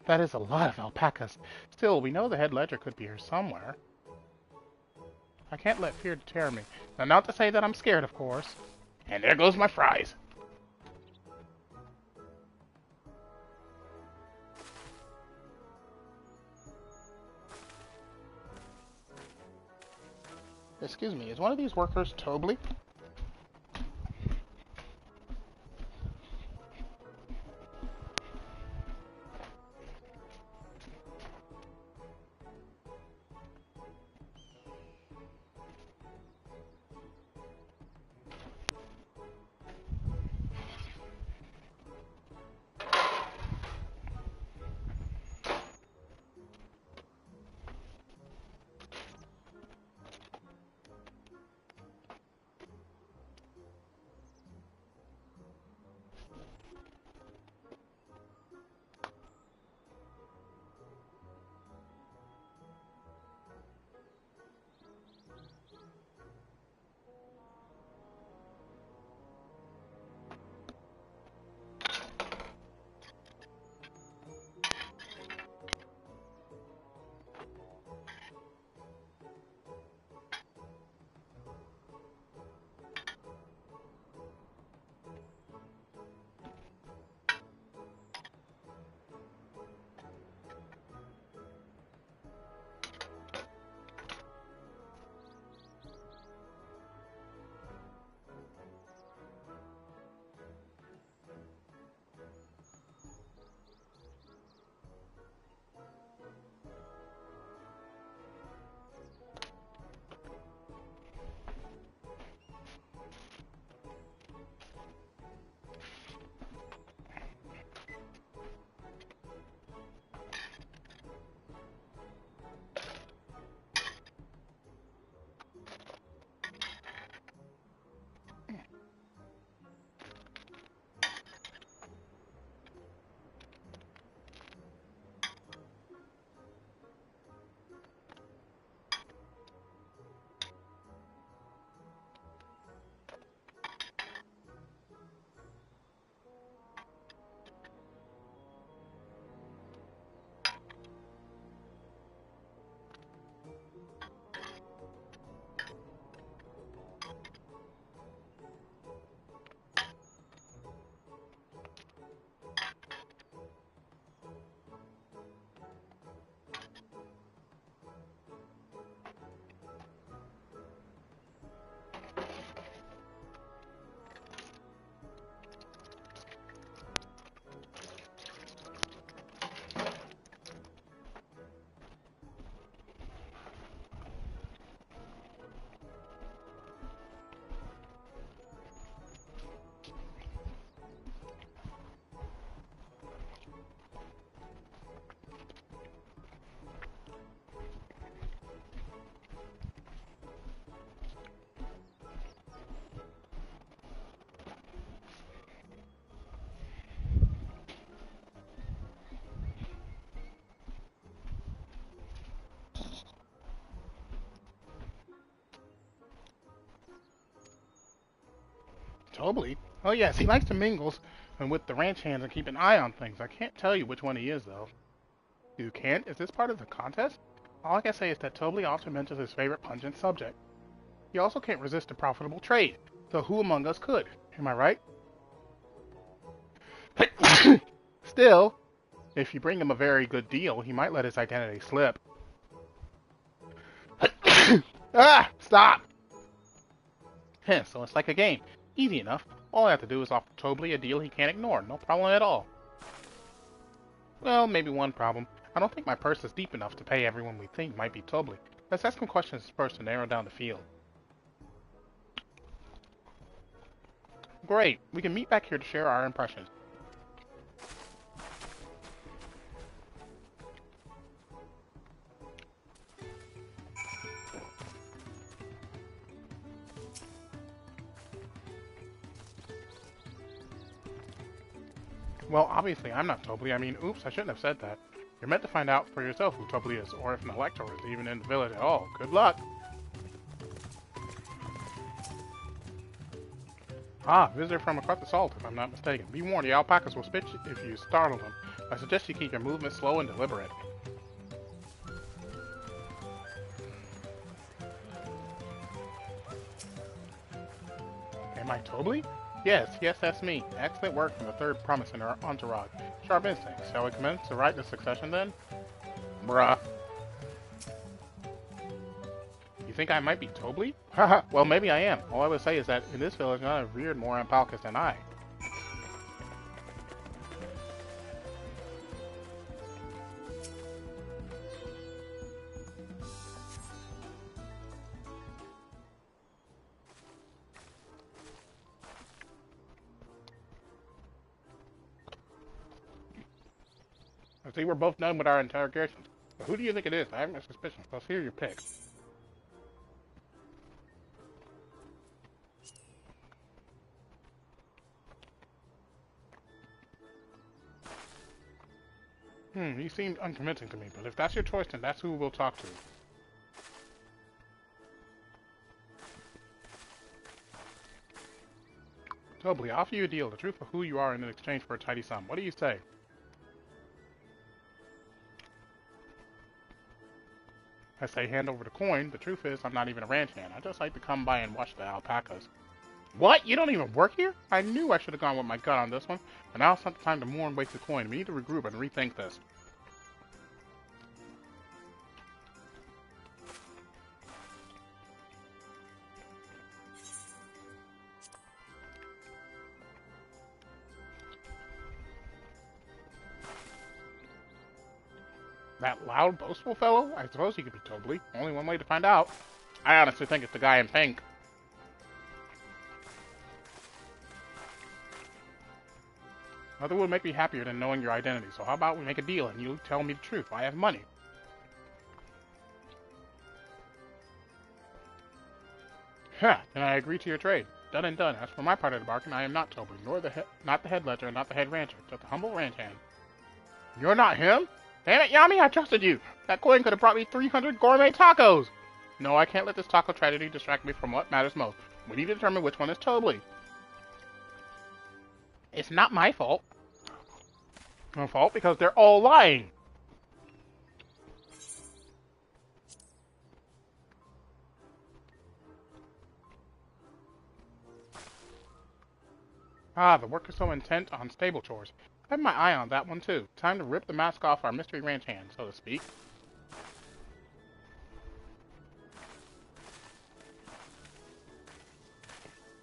That is a lot of alpacas. Still, we know the head ledger could be here somewhere. I can't let fear deter me. Now, not to say that I'm scared, of course. And there goes my fries. Excuse me, is one of these workers Tobley? Tobly? Oh yes, he likes to mingle and with the ranch hands and keep an eye on things. I can't tell you which one he is, though. You can't? Is this part of the contest? All I can say is that Tobly often mentions his favorite pungent subject. He also can't resist a profitable trade, so who among us could? Am I right? Still, if you bring him a very good deal, he might let his identity slip. Ah! Stop! So it's like a game. Easy enough. All I have to do is offer Tobly a deal he can't ignore. No problem at all. Well, maybe one problem. I don't think my purse is deep enough to pay everyone we think might be Tobly. Let's ask some questions first to narrow down the field. Great. We can meet back here to share our impressions. Well, obviously I'm not Tobly. I mean, oops, I shouldn't have said that. You're meant to find out for yourself who Tobly is, or if an elector is even in the village at all. Good luck! Ah, visitor from across the salt, if I'm not mistaken. Be warned, the alpacas will spit if you startle them. I suggest you keep your movements slow and deliberate. Am I Tobly? Yes, that's me. Excellent work from the third promise in our entourage. Sharp instincts. Shall we commence to write the succession then? Bruh. You think I might be Tobly? Haha, well maybe I am. All I would say is that in this village none have reared more alpacas than I. I see we're both done with our interrogations. But who do you think it is? I have my suspicions. Let's hear your pick. You seemed unconvincing to me, but if that's your choice, then that's who we'll talk to. Tobly, I offer you a deal, the truth of who you are in exchange for a tidy sum. What do you say? I say hand over the coin. The truth is, I'm not even a ranch hand. I just like to come by and watch the alpacas. What? You don't even work here? I knew I should have gone with my gut on this one. But now it's not the time to mourn waste the coin. We need to regroup and rethink this. That loud, boastful fellow? I suppose he could be Tobly. Only one way to find out. I honestly think it's the guy in pink. Nothing would make me happier than knowing your identity, so how about we make a deal and you tell me the truth? I have money. Huh, then I agree to your trade. Done and done. As for my part of the bargain, I am not Tobly, nor not the head ledger, not the head rancher, just a humble ranch hand. You're not him? Damn it, Yami, I trusted you! That coin could have brought me 300 gourmet tacos! No, I can't let this taco tragedy distract me from what matters most. We need to determine which one is Tobly. It's not my fault. My fault because they're all lying. Ah, the workers so intent on stable chores. I have my eye on that one too. Time to rip the mask off our mystery ranch hand, so to speak.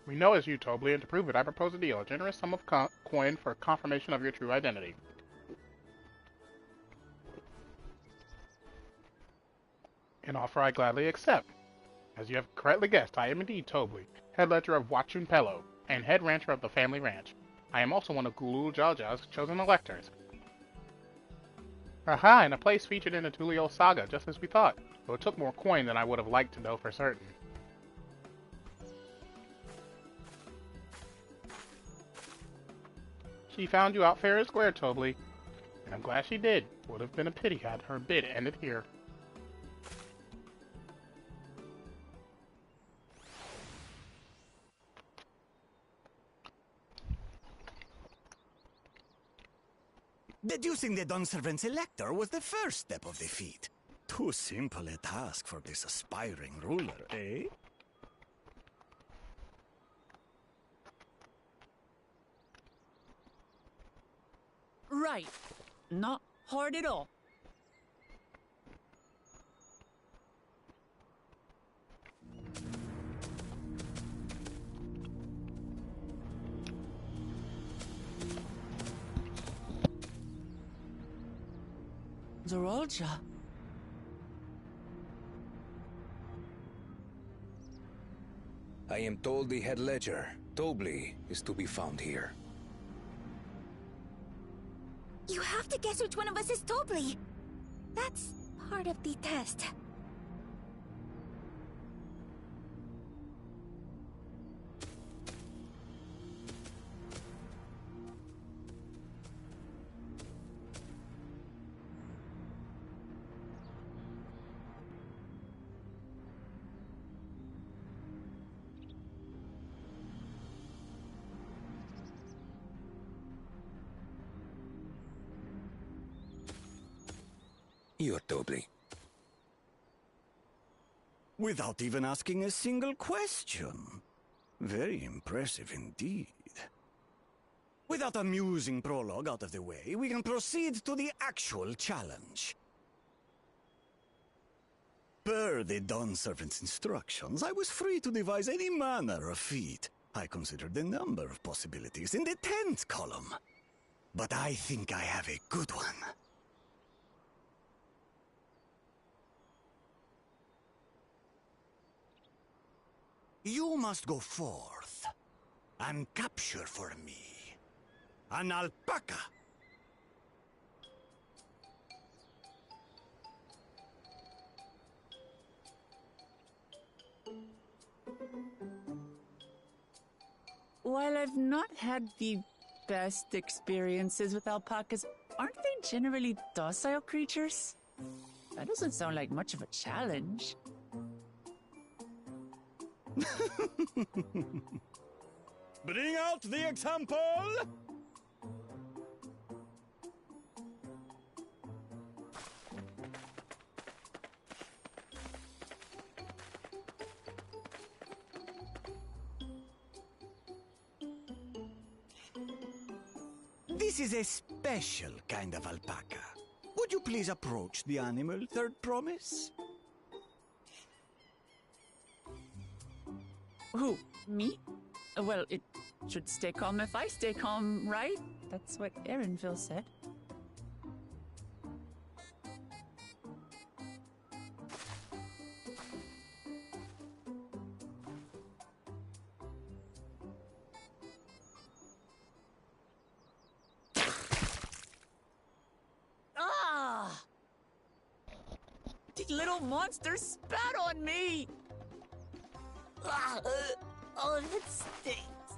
We know it's you, Tobly, and to prove it, I propose a deal. A generous sum of coin for confirmation of your true identity. An offer I gladly accept. As you have correctly guessed, I am indeed Tobly, head ledger of Wachun Pello, and head rancher of the family ranch. I am also one of Gulul Jalja's chosen electors. Aha, and a place featured in the Tulio saga, just as we thought, though it took more coin than I would have liked to know for certain. She found you out fair and square, Tobly, and I'm glad she did. Would have been a pity had her bid ended here. Deducing the Dawnservant's elector was the first step of the feat. Too simple a task for this aspiring ruler, eh? Right. Not hard at all. Zorolja. I am told the head ledger, Tobli, is to be found here. You have to guess which one of us is Tobli. That's part of the test. You're Tobli. Without even asking a single question. Very impressive indeed. With that amusing prologue out of the way, we can proceed to the actual challenge. Per the Dawnservant's instructions, I was free to devise any manner of feat. I considered the number of possibilities in the 10th column. But I think I have a good one. You must go forth and capture for me an alpaca. While I've not had the best experiences with alpacas, aren't they generally docile creatures? That doesn't sound like much of a challenge. Bring out the example! This is a special kind of alpaca. Would you please approach the animal, Third Promise? Who? Me? Well, it should stay calm if I stay calm, right? That's what Erinville said. Ah! The little monster spat on me! Oh, that stinks.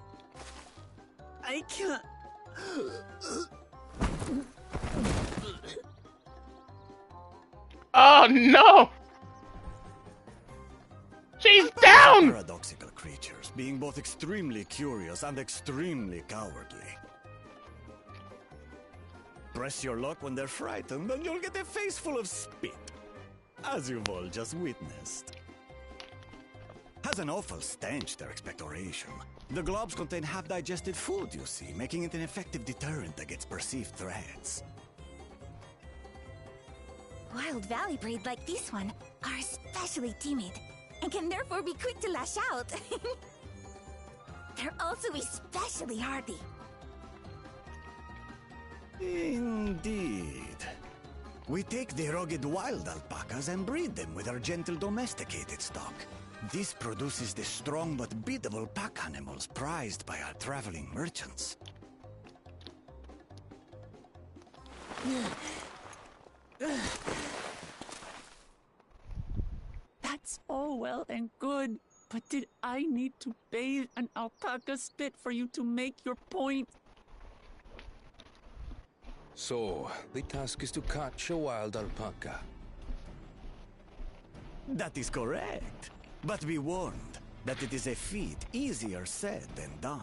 I can't. Oh no! She's down! Paradoxical creatures, being both extremely curious and extremely cowardly. Press your luck when they're frightened, and you'll get a face full of spit, as you've all just witnessed. Has an awful stench, their expectoration. The globs contain half-digested food, you see, making it an effective deterrent against perceived threats. Wild valley breed like this one are especially timid and can therefore be quick to lash out. They're also especially hardy. Indeed. We take the rugged wild alpacas and breed them with our gentle domesticated stock. This produces the strong but biddable pack animals prized by our traveling merchants. That's all well and good, but did I need to bathe an alpaca spit for you to make your point? So, the task is to catch a wild alpaca. That is correct. But be warned that it is a feat easier said than done.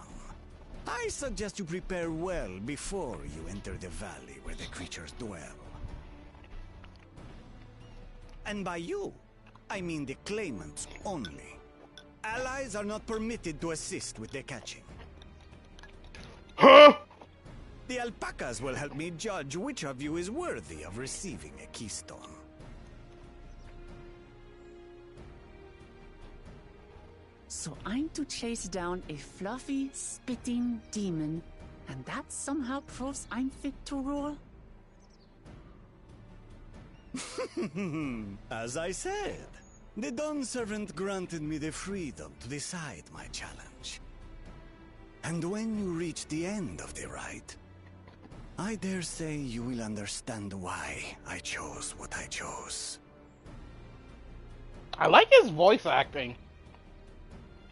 I suggest you prepare well before you enter the valley where the creatures dwell. And by you, I mean the claimants only. Allies are not permitted to assist with their catching. Huh? The alpacas will help me judge which of you is worthy of receiving a keystone. So I'm to chase down a fluffy, spitting demon, and that somehow proves I'm fit to rule? As I said, the Dawn Servant granted me the freedom to decide my challenge. And when you reach the end of the ride, I dare say you will understand why I chose what I chose. I like his voice acting.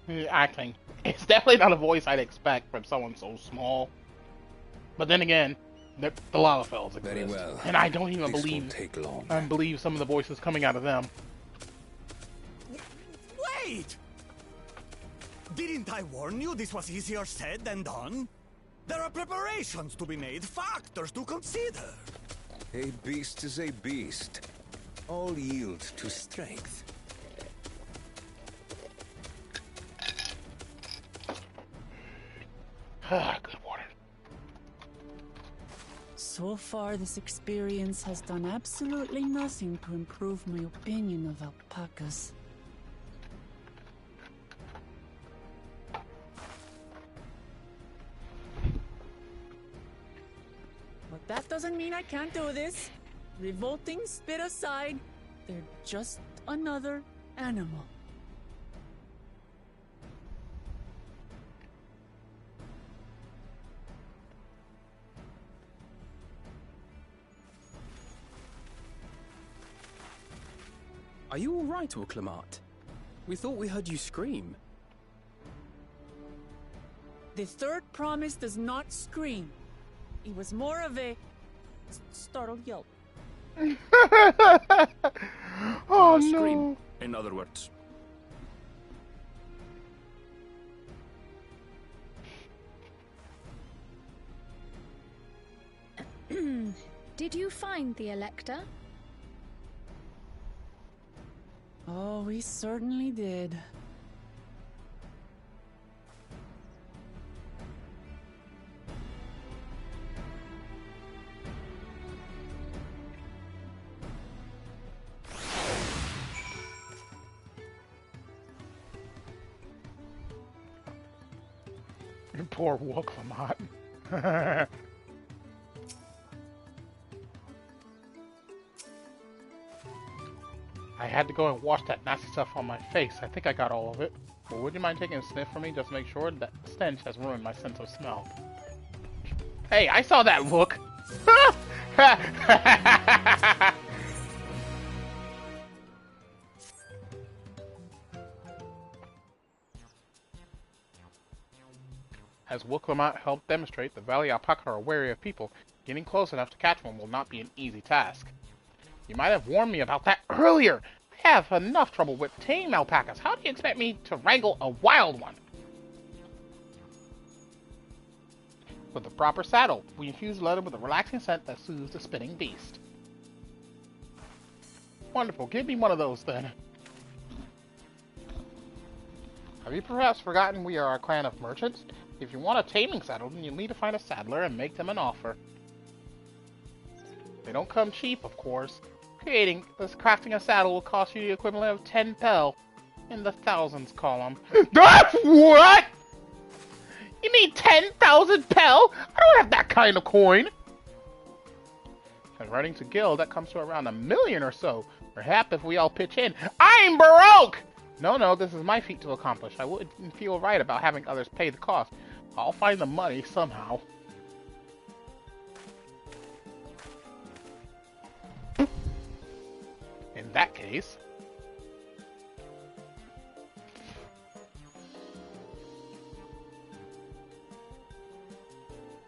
It's definitely not a voice I'd expect from someone so small. But then again, the Lalafels exist. Very well. And I don't even This believe won't take long. believe some of the voices coming out of them. Wait! Didn't I warn you this was easier said than done? There are preparations to be made, factors to consider. A beast is a beast. All yield to strength. Good water. So far, this experience has done absolutely nothing to improve my opinion of alpacas. But that doesn't mean I can't do this. Revolting spit aside, they're just another animal. Are you all right, Orclamat? We thought we heard you scream. The third promise does not scream. It was more of a startled yelp. Oh no! Scream, in other words. Did you find the Elector? Oh, we certainly did. Poor Wooklamat. I had to go and wash that nasty stuff on my face. I think I got all of it. But would you mind taking a sniff for me just to make sure? That stench has ruined my sense of smell. Hey, I saw that look! As Wooklamat helped demonstrate, the Valley Alpaca are wary of people. Getting close enough to catch one will not be an easy task. You might have warned me about that earlier. I have enough trouble with tame alpacas. How do you expect me to wrangle a wild one? With the proper saddle, we infuse the leather with a relaxing scent that soothes the spitting beast. Wonderful. Give me one of those then. Have you perhaps forgotten we are a clan of merchants? If you want a taming saddle, then you'll need to find a saddler and make them an offer. They don't come cheap, of course. Crafting a saddle will cost you the equivalent of 10 pel in the thousands column. What? You mean 10,000 pel? I don't have that kind of coin. Converting to guild, that comes to around 1 million or so. Perhaps if we all pitch in. I'm broke! No, this is my feat to accomplish. I wouldn't feel right about having others pay the cost. I'll find the money somehow. In that case...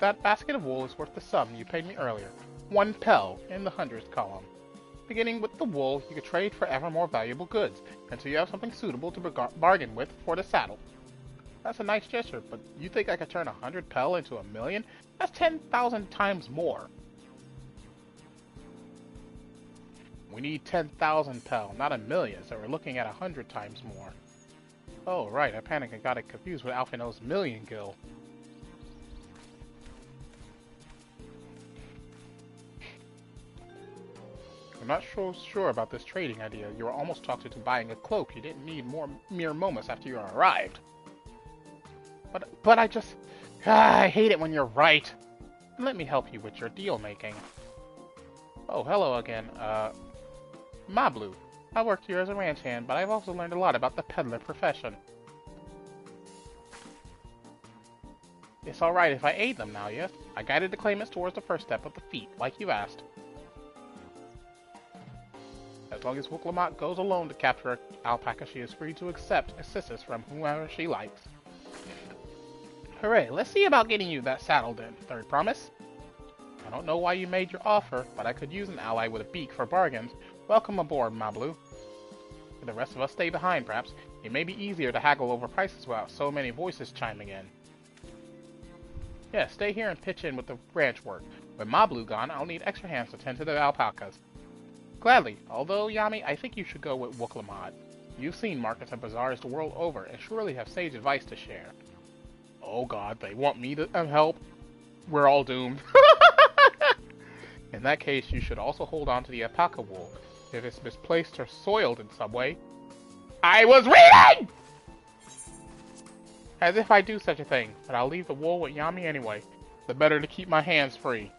that basket of wool is worth the sum you paid me earlier. 1 pel in the hundredths column. Beginning with the wool, you can trade for ever more valuable goods, until you have something suitable to bargain with for the saddle. That's a nice gesture, but you think I could turn 100 pel into 1,000,000? That's 10,000 times more. We need 10,000 pel, not 1,000,000, so we're looking at 100 times more. Oh, right, I panicked and got it confused with Alphino's million gil. I'm not so sure about this trading idea. You were almost talked into buying a cloak. You didn't need mere moments after you arrived. But I just... I hate it when you're right. Let me help you with your deal making. Oh, hello again. Mablu. I work here as a ranch hand, but I've also learned a lot about the peddler profession. It's alright if I aid them now, yes? I guided the claimants towards the first step of the feat, like you asked. As long as Wuklamat goes alone to capture an alpaca, she is free to accept assistance from whoever she likes. Hooray, let's see about getting you that saddle then, third promise. I don't know why you made your offer, but I could use an ally with a beak for bargains. Welcome aboard, Mablu. The rest of us stay behind, perhaps. It may be easier to haggle over prices without so many voices chiming in. Yeah, stay here and pitch in with the ranch work. With Mablu gone, I'll need extra hands to tend to the alpacas. Gladly, although, Yami, I think you should go with Wuklamat. You've seen markets and bazaars the world over, and surely have sage advice to share. Oh god, they want me to help? We're all doomed. In that case, you should also hold on to the alpaca wool. If it's misplaced or soiled in some way... I was reading! As if I do such a thing, but I'll leave the wool with Yami anyway. The better to keep my hands free.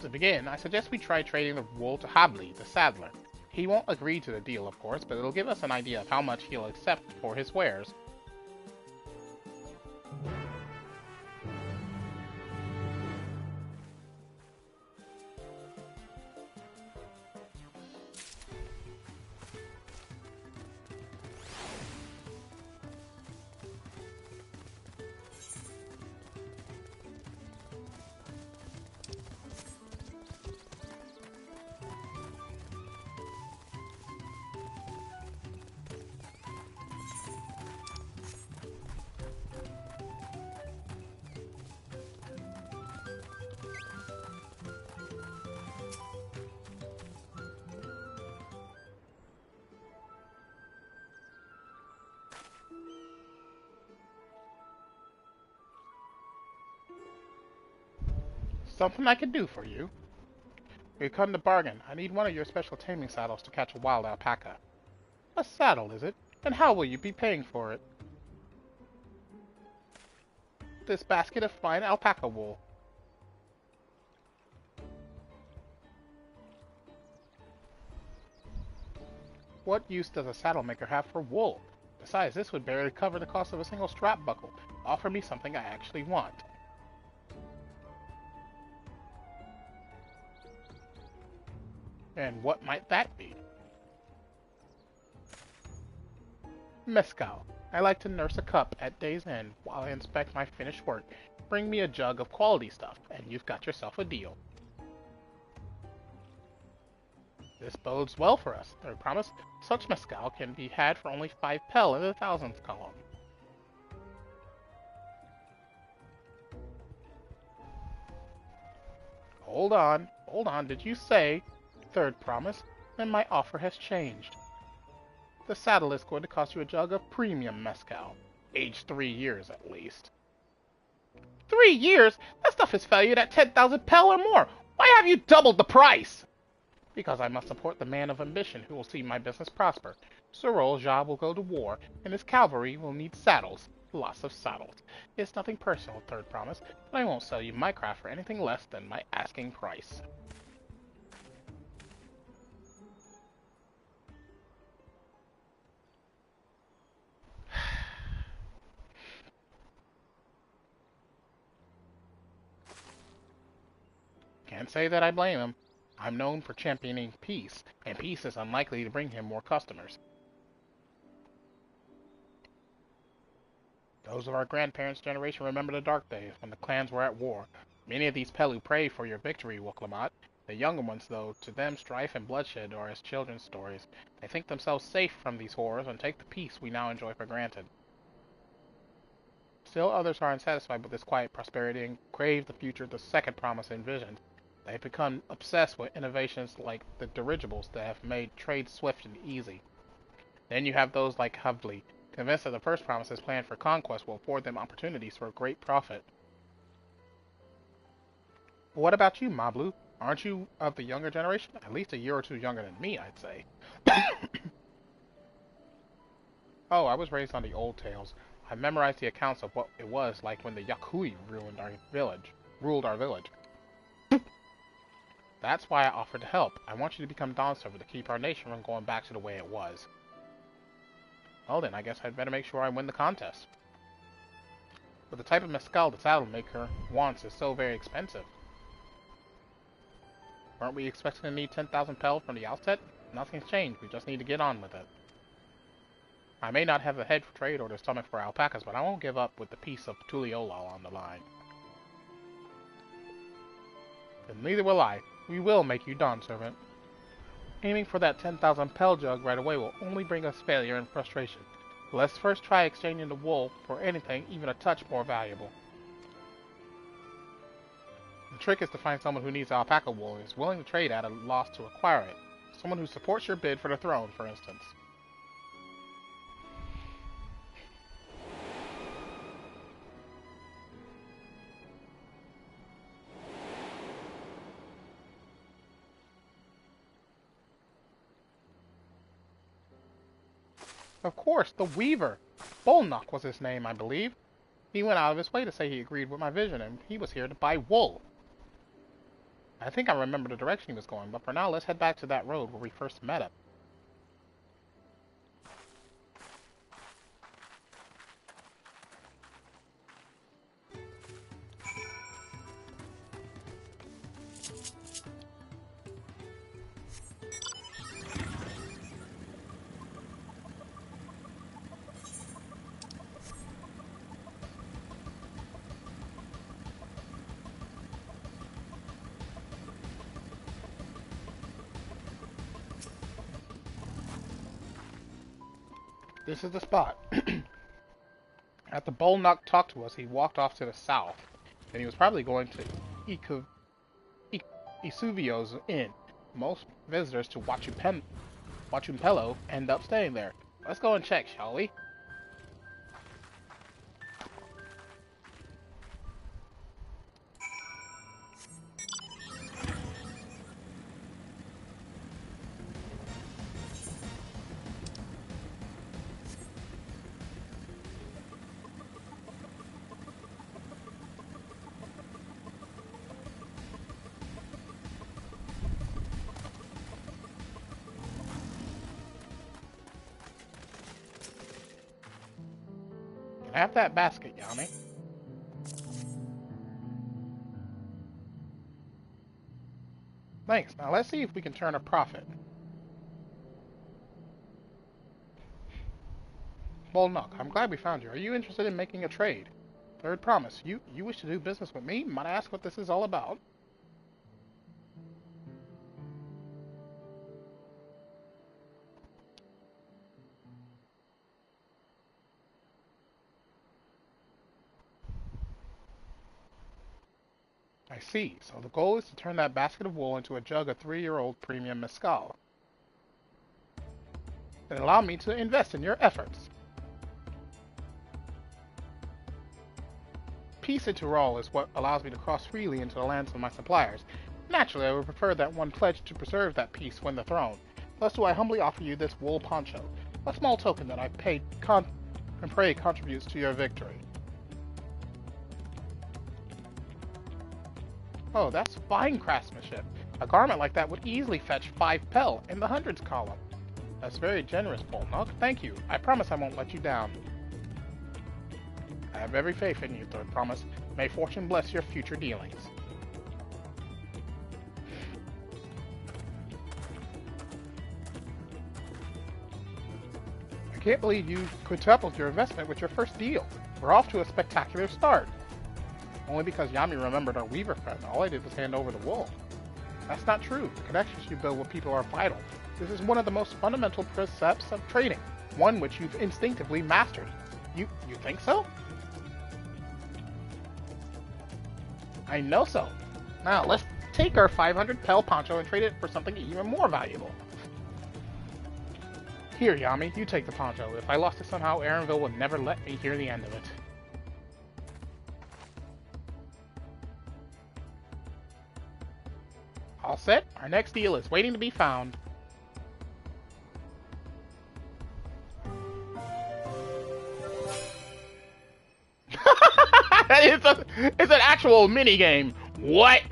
To begin, I suggest we try trading the wool to Habli, the saddler. He won't agree to the deal, of course, but it'll give us an idea of how much he'll accept for his wares. Something I can do for you? We've come to bargain. I need one of your special taming saddles to catch a wild alpaca. A saddle, is it? And how will you be paying for it? This basket of fine alpaca wool. What use does a saddle maker have for wool? Besides, this would barely cover the cost of a single strap buckle. Offer me something I actually want. And what might that be? Mezcal. I like to nurse a cup at day's end while I inspect my finished work. Bring me a jug of quality stuff, and you've got yourself a deal. This bodes well for us, I promise. Such mezcal can be had for only 5 pel in the thousandth column. Hold on, did you say... Third promise, then my offer has changed. The saddle is going to cost you a jug of premium mezcal. Aged 3 years at least. 3 years? That stuff is valued at 10,000 pel or more. Why have you doubled the price? Because I must support the man of ambition who will see my business prosper. Sorol Ja will go to war, and his cavalry will need saddles. Lots of saddles. It's nothing personal, third promise, but I won't sell you my craft for anything less than my asking price. Can't say that I blame him. I'm known for championing peace, and peace is unlikely to bring him more customers. Those of our grandparents' generation remember the dark days when the clans were at war. Many of these Pelu pray for your victory, Wuklamat. The younger ones, though, to them strife and bloodshed are as children's stories. They think themselves safe from these horrors and take the peace we now enjoy for granted. Still others are unsatisfied with this quiet prosperity and crave the future the second promise envisioned. They've become obsessed with innovations like the dirigibles that have made trade swift and easy. Then you have those like Havli, convinced that the first promise's plan for conquest will afford them opportunities for great profit. But what about you, Mablu? Aren't you of the younger generation? At least a year or two younger than me, I'd say. Oh, I was raised on the old tales. I memorized the accounts of what it was like when the Yakui ruled our village. That's why I offered to help. I want you to become Dawnserver to keep our nation from going back to the way it was. Well then, I guess I'd better make sure I win the contest. But the type of mescal the saddle maker wants is so very expensive. Weren't we expecting to need 10,000 pel from the outset? Nothing's changed, we just need to get on with it. I may not have the head for trade or the stomach for alpacas, but I won't give up with the piece of Tuliolal on the line. And neither will I. We will make you Dawnservant. Aiming for that 10,000 pel jug right away will only bring us failure and frustration. Let's first try exchanging the wool for anything even a touch more valuable. The trick is to find someone who needs alpaca wool and is willing to trade at a loss to acquire it. Someone who supports your bid for the throne, for instance. Of course, the Weaver! Bolnock was his name, I believe. He went out of his way to say he agreed with my vision, and he was here to buy wool. I think I remember the direction he was going, but for now, let's head back to that road where we first met him. This is the spot. After Bolnock talked to us, he walked off to the south, and he was probably going to Isuvio's Inn. Most visitors to Huachumpelo end up staying there. Let's go and check, shall we? Have that basket, Yami. Thanks. Now let's see if we can turn a profit. Bolnock, I'm glad we found you. Are you interested in making a trade? Third promise. You wish to do business with me? Might I ask what this is all about? I see. So the goal is to turn that basket of wool into a jug of 3-year-old premium mescal. Then allow me to invest in your efforts. Peace in Tyrol is what allows me to cross freely into the lands of my suppliers. Naturally, I would prefer that one pledge to preserve that peace win the throne. Thus do I humbly offer you this wool poncho, a small token that I pray contributes to your victory. Oh, that's fine craftsmanship. A garment like that would easily fetch 5 pel in the hundreds column. That's very generous, Bolnock. Thank you. I promise I won't let you down. I have every faith in you, Third Promise. May fortune bless your future dealings. I can't believe you quintupled your investment with your first deal. We're off to a spectacular start. Only because Yami remembered our weaver friend. All I did was hand over the wool. That's not true. The connections you build with people are vital. This is one of the most fundamental precepts of trading, one which you've instinctively mastered. You think so? I know so. Now, let's take our 500 Pel poncho and trade it for something even more valuable. Here, Yami, you take the poncho. If I lost it somehow, Aaronville would never let me hear the end of it. All set. Our next deal is waiting to be found. It's an actual mini game. What?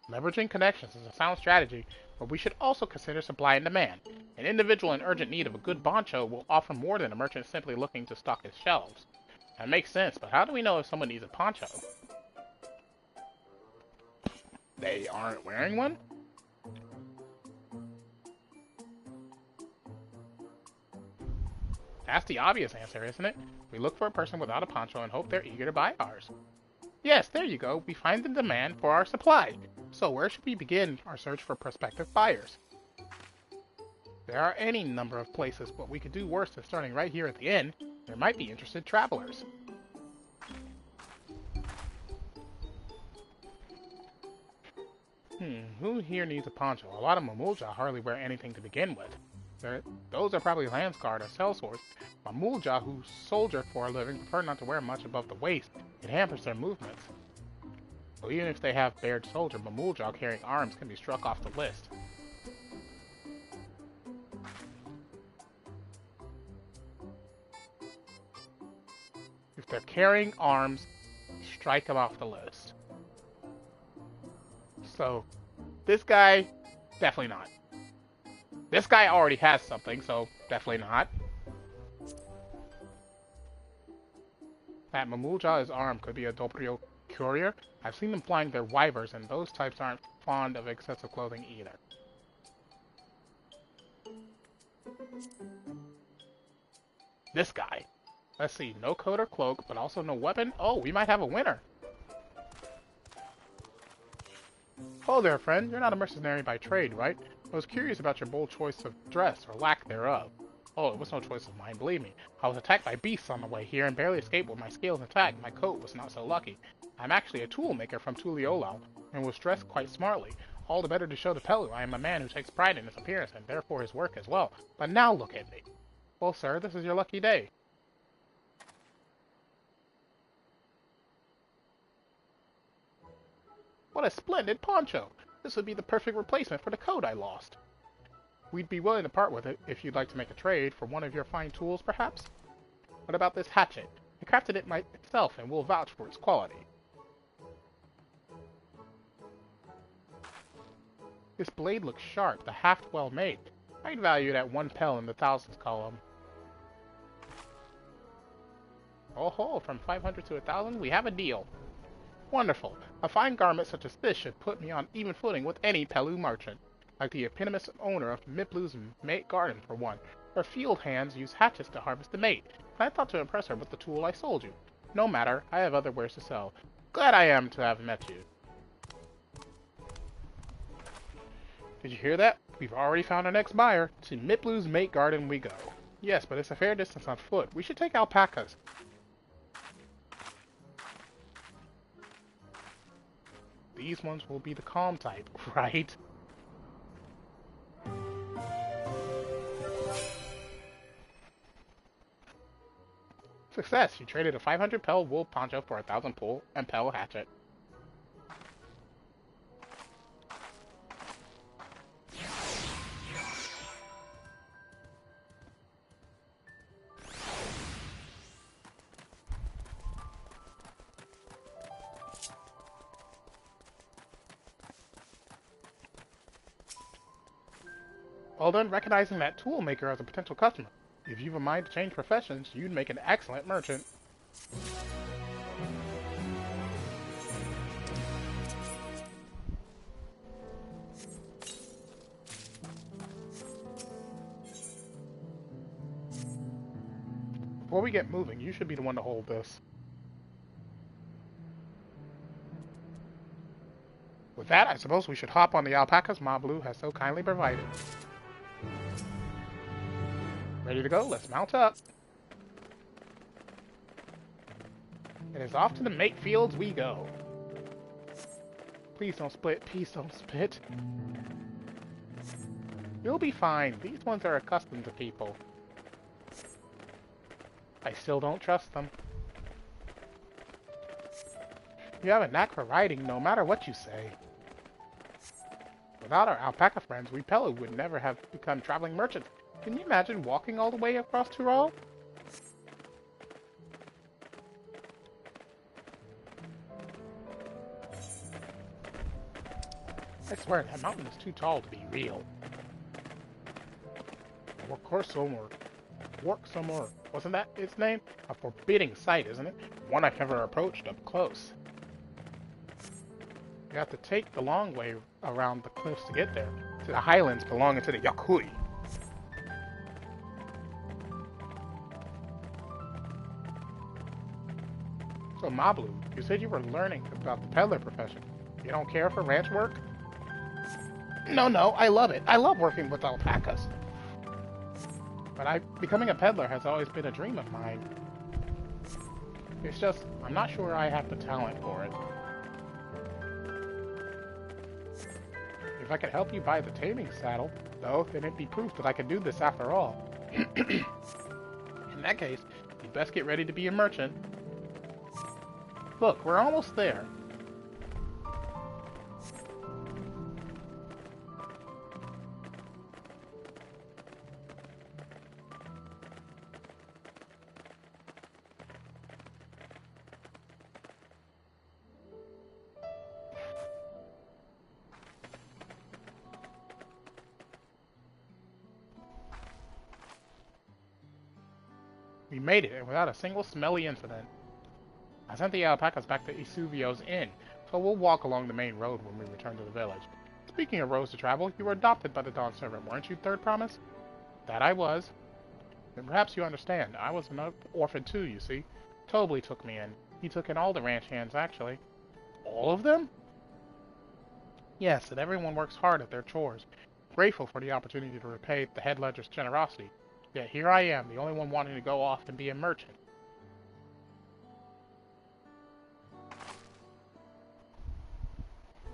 Leveraging connections is a sound strategy, but we should also consider supply and demand. An individual in urgent need of a good poncho will offer more than a merchant simply looking to stock his shelves. That makes sense, but how do we know if someone needs a poncho? They aren't wearing one? That's the obvious answer, isn't it? We look for a person without a poncho and hope they're eager to buy ours. Yes, there you go. We find the demand for our supply. So where should we begin our search for prospective buyers? There are any number of places, but we could do worse than starting right here at the inn. There might be interested travelers. Who here needs a poncho? A lot of Mamulja hardly wear anything to begin with. Those are probably Landsguard or sellswords. Mamulja, who soldier for a living, prefer not to wear much above the waist. It hampers their movements. So even if they have bared soldier, Mamulja carrying arms can be struck off the list. If they're carrying arms, strike them off the list. So, this guy, definitely not. This guy already has something, so definitely not. That Mamulja's arm could be a Dopprio courier. I've seen them flying their wyvers, and those types aren't fond of excessive clothing either. This guy. Let's see, no coat or cloak, but also no weapon. Oh, we might have a winner. Oh there, friend. You're not a mercenary by trade, right? I was curious about your bold choice of dress, or lack thereof. Oh, it was no choice of mine, believe me. I was attacked by beasts on the way here and barely escaped with my scales intact. My coat was not so lucky. I'm actually a tool maker from Tuliolao, and was dressed quite smartly. All the better to show the Pelu I am a man who takes pride in his appearance, and therefore his work as well. But now look at me. Well, sir, this is your lucky day. What a splendid poncho! This would be the perfect replacement for the coat I lost. We'd be willing to part with it if you'd like to make a trade for one of your fine tools, perhaps? What about this hatchet? I crafted it myself and will vouch for its quality. This blade looks sharp, the haft well made. I'd value it at 1 Pel in the thousands column. Oh ho, from 500 to 1,000, we have a deal. Wonderful. A fine garment such as this should put me on even footing with any Pelu merchant. Like the eponymous owner of Miplu's mate garden, for one. Her field hands use hatchets to harvest the mate, and I thought to impress her with the tool I sold you. No matter, I have other wares to sell. Glad I am to have met you. Did you hear that? We've already found our next buyer. To Miplu's mate garden we go. Yes, but it's a fair distance on foot. We should take alpacas. These ones will be the calm type, right? Success! You traded a 500 Pel wool poncho for 1,000 pool and Pel hatchet. Well done recognizing that tool maker as a potential customer. If you've a mind to change professions, you'd make an excellent merchant. before we get moving, you should be the one to hold this. With that, I suppose we should hop on the alpacas Ma Blue has so kindly provided. Ready to go? Let's mount up. It is off to the mate fields we go. Please don't split. Please don't split. You'll be fine. These ones are accustomed to people. I still don't trust them. You have a knack for riding, no matter what you say. Without our alpaca friends, we Pelu would never have become traveling merchants. Can you imagine walking all the way across Tural? I swear, that mountain is too tall to be real. Work some more. Wasn't that its name? A forbidding sight, isn't it? One I've never approached up close. You have to take the long way around the cliffs to get there, to the highlands belonging to the Yakui. So Mablu, you said you were learning about the peddler profession. You don't care for ranch work? No, I love it. I love working with alpacas. But becoming a peddler has always been a dream of mine. It's just, I'm not sure I have the talent for it. If I could help you buy the taming saddle, though, then it'd be proof that I can do this after all. In that case, you'd best get ready to be a merchant. Look, we're almost there. We made it, and without a single smelly incident. I sent the alpacas back to Isuvio's inn, so we'll walk along the main road when we return to the village. Speaking of roads to travel, you were adopted by the Dawn servant, weren't you, Third Promise? That I was. And perhaps you understand, I was an orphan too, you see. Tobley took me in. He took in all the ranch hands, actually. All of them? Yes, and everyone works hard at their chores. Grateful for the opportunity to repay the head ledger's generosity. Yet here I am, the only one wanting to go off and be a merchant.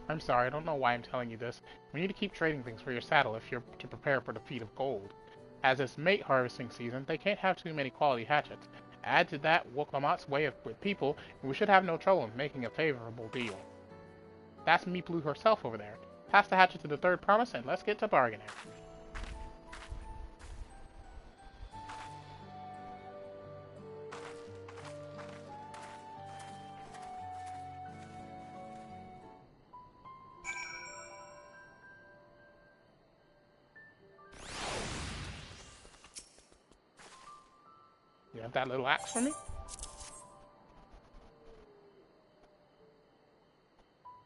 I'm sorry, I don't know why I'm telling you this. We need to keep trading things for your saddle if you're to prepare for the feat of gold. As it's mate harvesting season, they can't have too many quality hatchets. Add to that Woklamat's way with people, and we should have no trouble in making a favorable deal. That's Meeplu herself over there. Pass the hatchet to the Third Promise and let's get to bargaining. You have that little axe for me?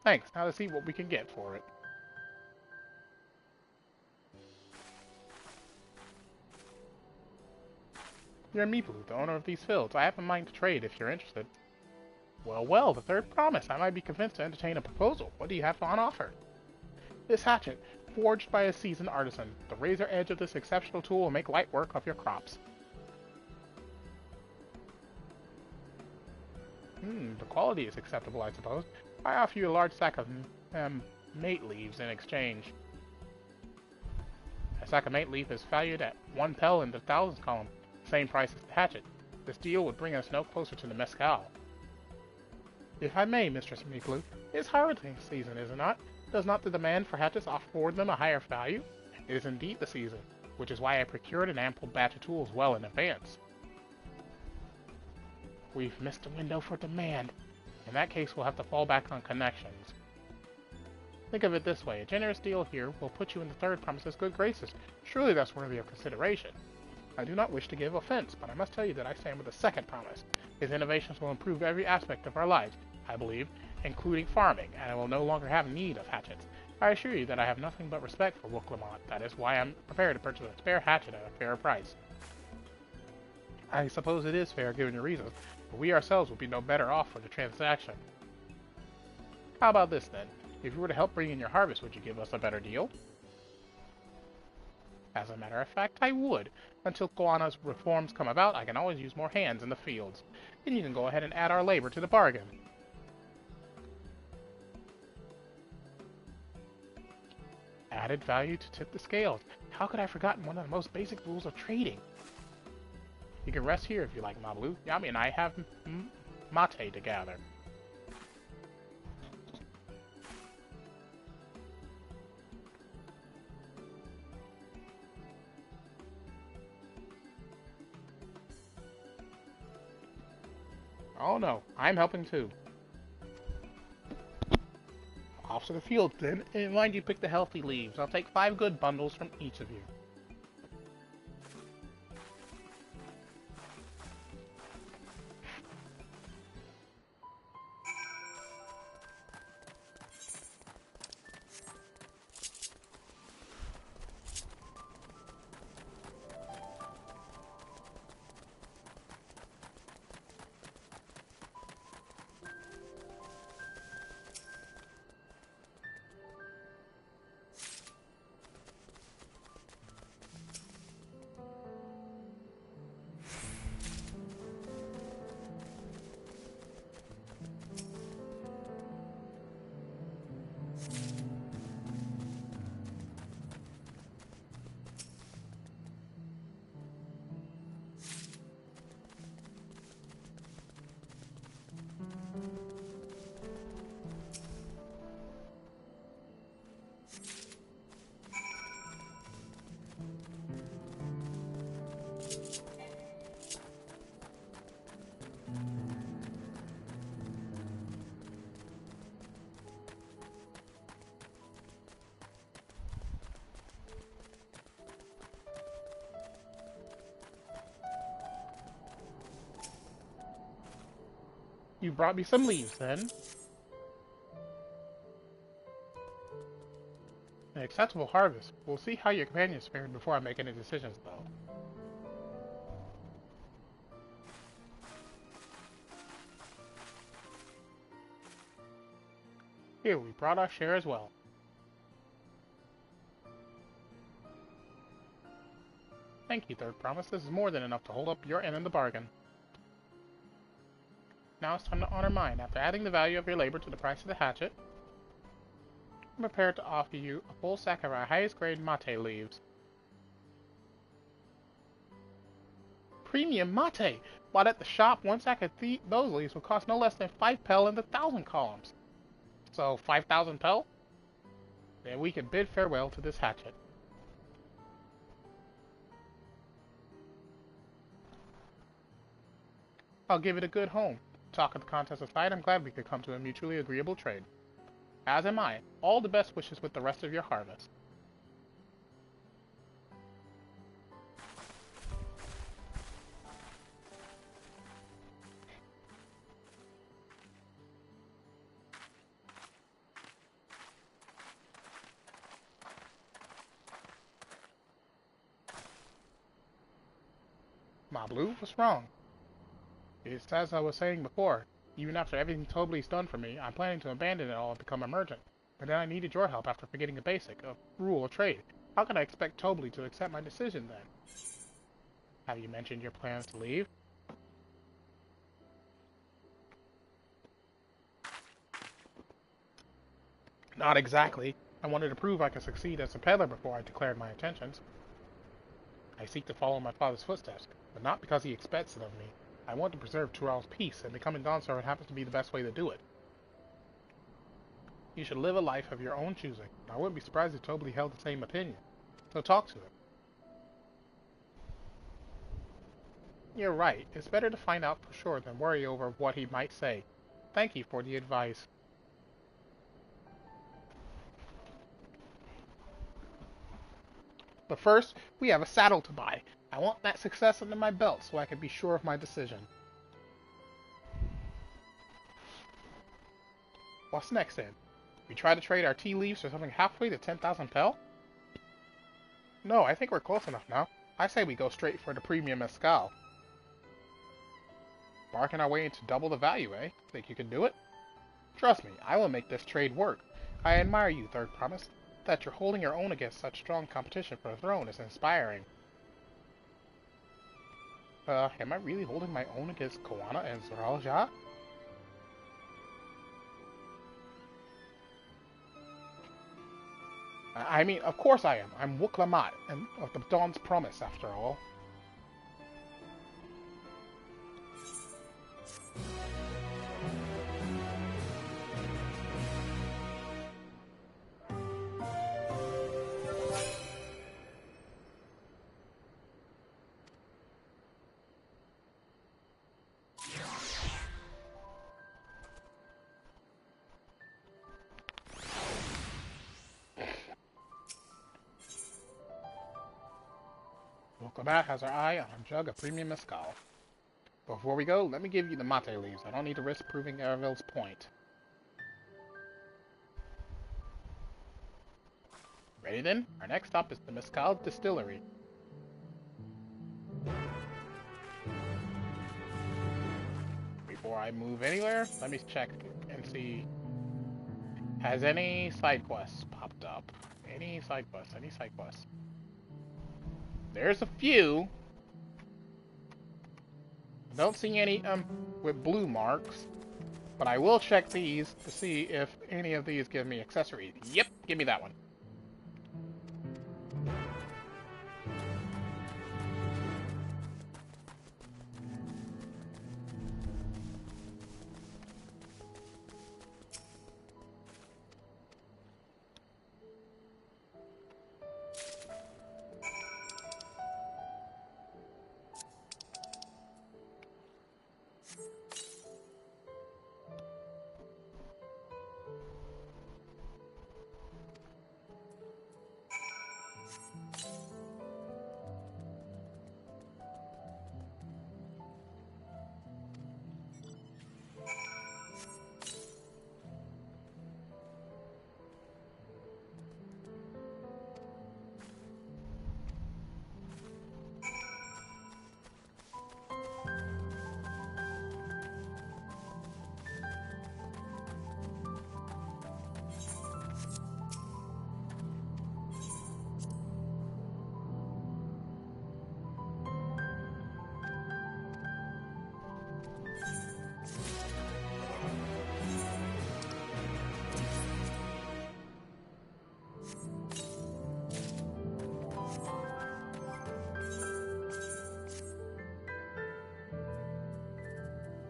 Thanks. Now let's see what we can get for it. You're Meeplu, the owner of these fields. I have a mind to trade if you're interested. Well, the Third Promise. I might be convinced to entertain a proposal. What do you have on offer? This hatchet, forged by a seasoned artisan. The razor edge of this exceptional tool will make light work of your crops. The quality is acceptable, I suppose. I offer you a large sack of mate leaves in exchange. A sack of mate leaf is valued at 1 pel in the thousands column, same price as the hatchet. This deal would bring us no closer to the mescal. If I may, Mistress Meeplu, it's harvesting season, is it not? Does not the demand for hatchets afford them a higher value? It is indeed the season, which is why I procured an ample batch of tools well in advance. We've missed a window for demand. In that case, we'll have to fall back on connections. Think of it this way, a generous deal here will put you in the Third Promise's good graces. Surely that's worthy of consideration. I do not wish to give offense, but I must tell you that I stand with the Second Promise. His innovations will improve every aspect of our lives, I believe, including farming, and I will no longer have need of hatchets. I assure you that I have nothing but respect for Woklamat. That is why I'm prepared to purchase a spare hatchet at a fair price. I suppose it is fair given your reasons, but we ourselves would be no better off for the transaction. How about this then? If you were to help bring in your harvest, would you give us a better deal? As a matter of fact, I would. Until Koana's reforms come about, I can always use more hands in the fields. Then you can go ahead and add our labor to the bargain. Added value to tip the scales. How could I have forgotten one of the most basic rules of trading? You can rest here if you like, Mablu. Yami and I have mate to gather. Oh no, I'm helping too. Off to the field then, and mind you pick the healthy leaves. I'll take 5 good bundles from each of you. You brought me some leaves, then. An acceptable harvest. We'll see how your companions fared before I make any decisions, though. Here, we brought our share as well. Thank you, Third Promise. This is more than enough to hold up your end of the bargain. Now it's time to honor mine. After adding the value of your labor to the price of the hatchet, I'm prepared to offer you a full sack of our highest grade mate leaves. Premium mate! Bought at the shop, one sack of those leaves will cost no less than 5 pel in the 1,000 columns. So 5,000 pel? Then we can bid farewell to this hatchet. I'll give it a good home. Talk of the contest aside, I'm glad we could come to a mutually agreeable trade. As am I. All the best wishes with the rest of your harvest. Mablu, what's wrong? It's as I was saying before. Even after everything Tobly's done for me, I'm planning to abandon it all and become a merchant. But then I needed your help after forgetting a basic, a rule of trade. How can I expect Tobly to accept my decision then? Have you mentioned your plans to leave? Not exactly. I wanted to prove I could succeed as a peddler before I declared my intentions. I seek to follow my father's footsteps, but not because he expects it of me. I want to preserve Tural's peace, and becoming Dawntrail happens to be the best way to do it. You should live a life of your own choosing. I wouldn't be surprised if Tobly held the same opinion. So talk to him. You're right. It's better to find out for sure than worry over what he might say. Thank you for the advice. But first, we have a saddle to buy. I want that success under my belt so I can be sure of my decision. What's next then? We try to trade our tea leaves for something halfway to 10,000 pel? No, I think we're close enough now. I say we go straight for the premium mescal. bargain our way into double the value, eh? Think you can do it? Trust me, I will make this trade work. I admire you, Third Promise. That you're holding your own against such strong competition for the throne is inspiring. Am I really holding my own against Koana and Zoralja? I mean, of course I am. I'm Wuklamat, and of the Dawn's Promise, after all. Wuklamat has her eye on a jug of premium mezcal. Before we go, let me give you the mate leaves. I don't need to risk proving Ervil's point. Ready then? Our next stop is the Mezcal Distillery. Before I move anywhere, let me check and see. Has any side quests popped up? Any side quests? Any side quests? There's a few. I don't see any with blue marks, but I will check these to see if any of these give me accessories. Yep, give me that one.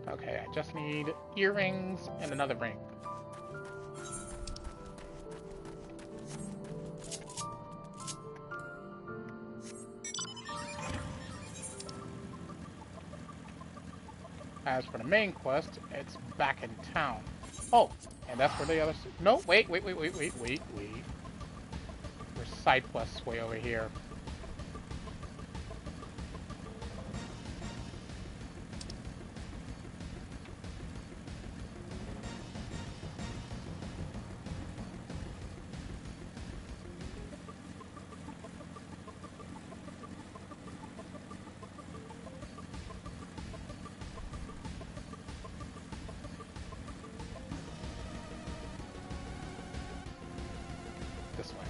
Okay, I just need earrings and another ring. As for the main quest, it's back in town. Oh, and that's where the other... No, wait. There's side quests way over here. This way.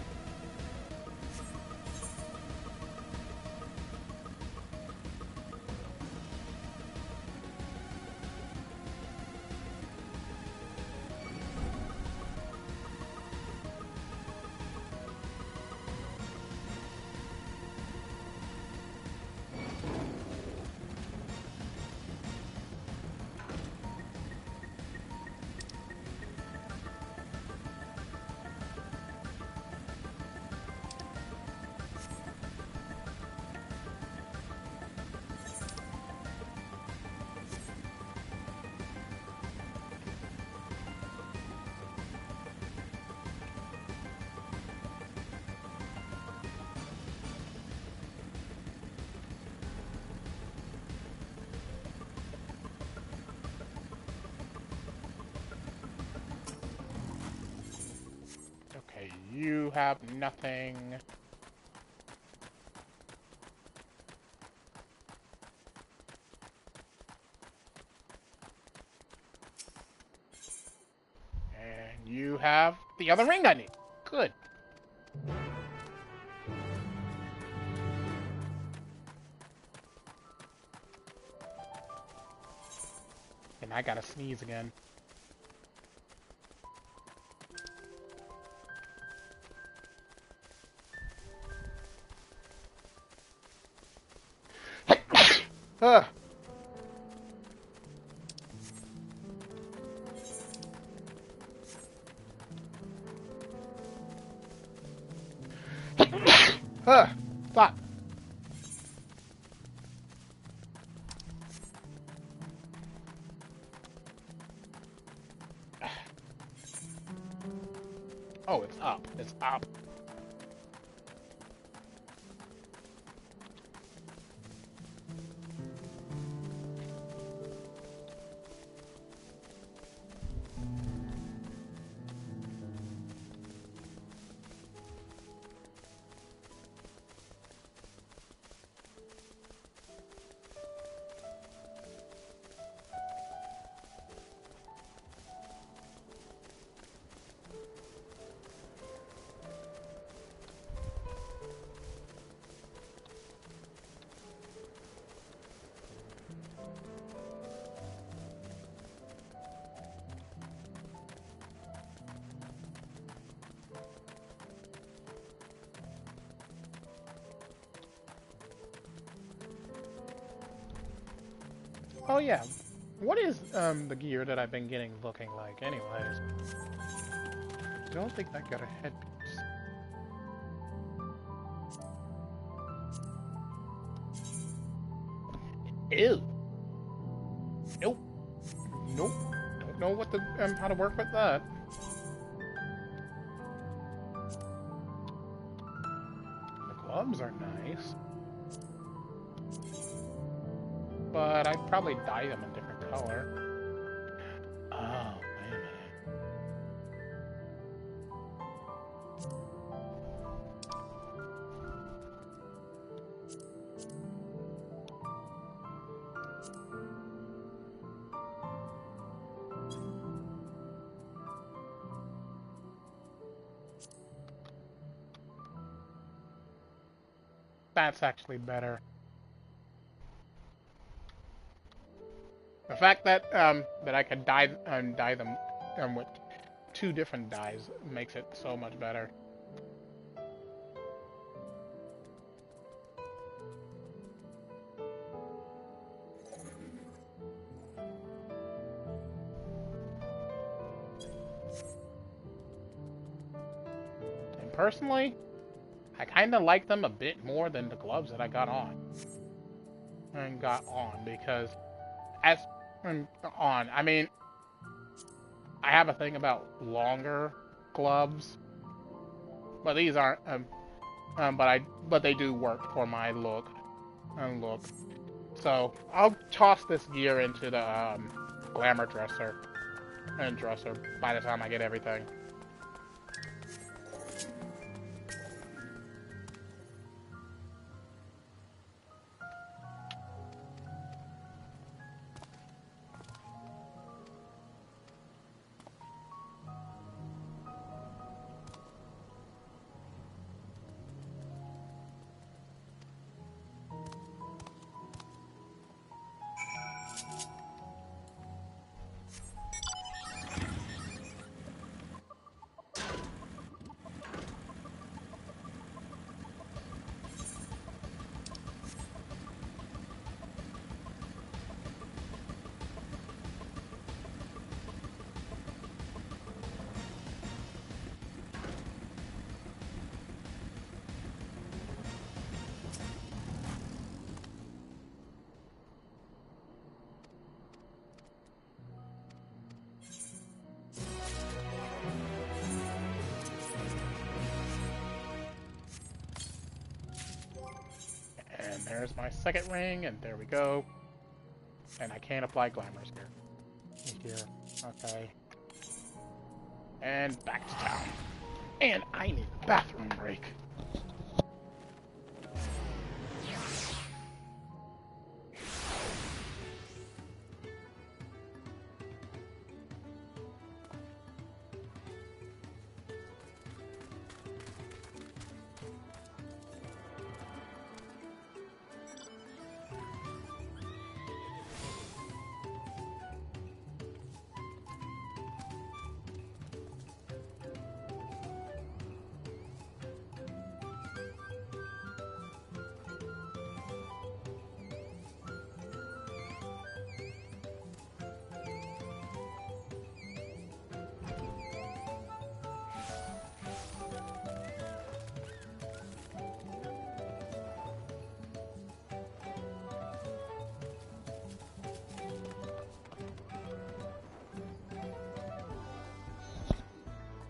Okay, you have nothing. You have the other ring I need. Good. And I gotta sneeze again. Ugh. Stop. Oh, it's up. It's up. Oh yeah, what is the gear that I've been getting looking like anyways? I don't think I got a headpiece. Ew. Nope. Nope. Don't know what the how to work with that. The gloves are nice. But I'd probably dye them a different color. Oh, wait a minute. That's actually better. The fact that that I can dye them with two different dyes makes it so much better. And personally, I kind of like them a bit more than the gloves that I got on. Because as I mean, I have a thing about longer gloves, but these aren't. But they do work for my look. So I'll toss this gear into the glamour dresser by the time I get everything. And there's my second ring, and there we go. And I can't apply glamours here. Okay. And back to town. And I need a bathroom break.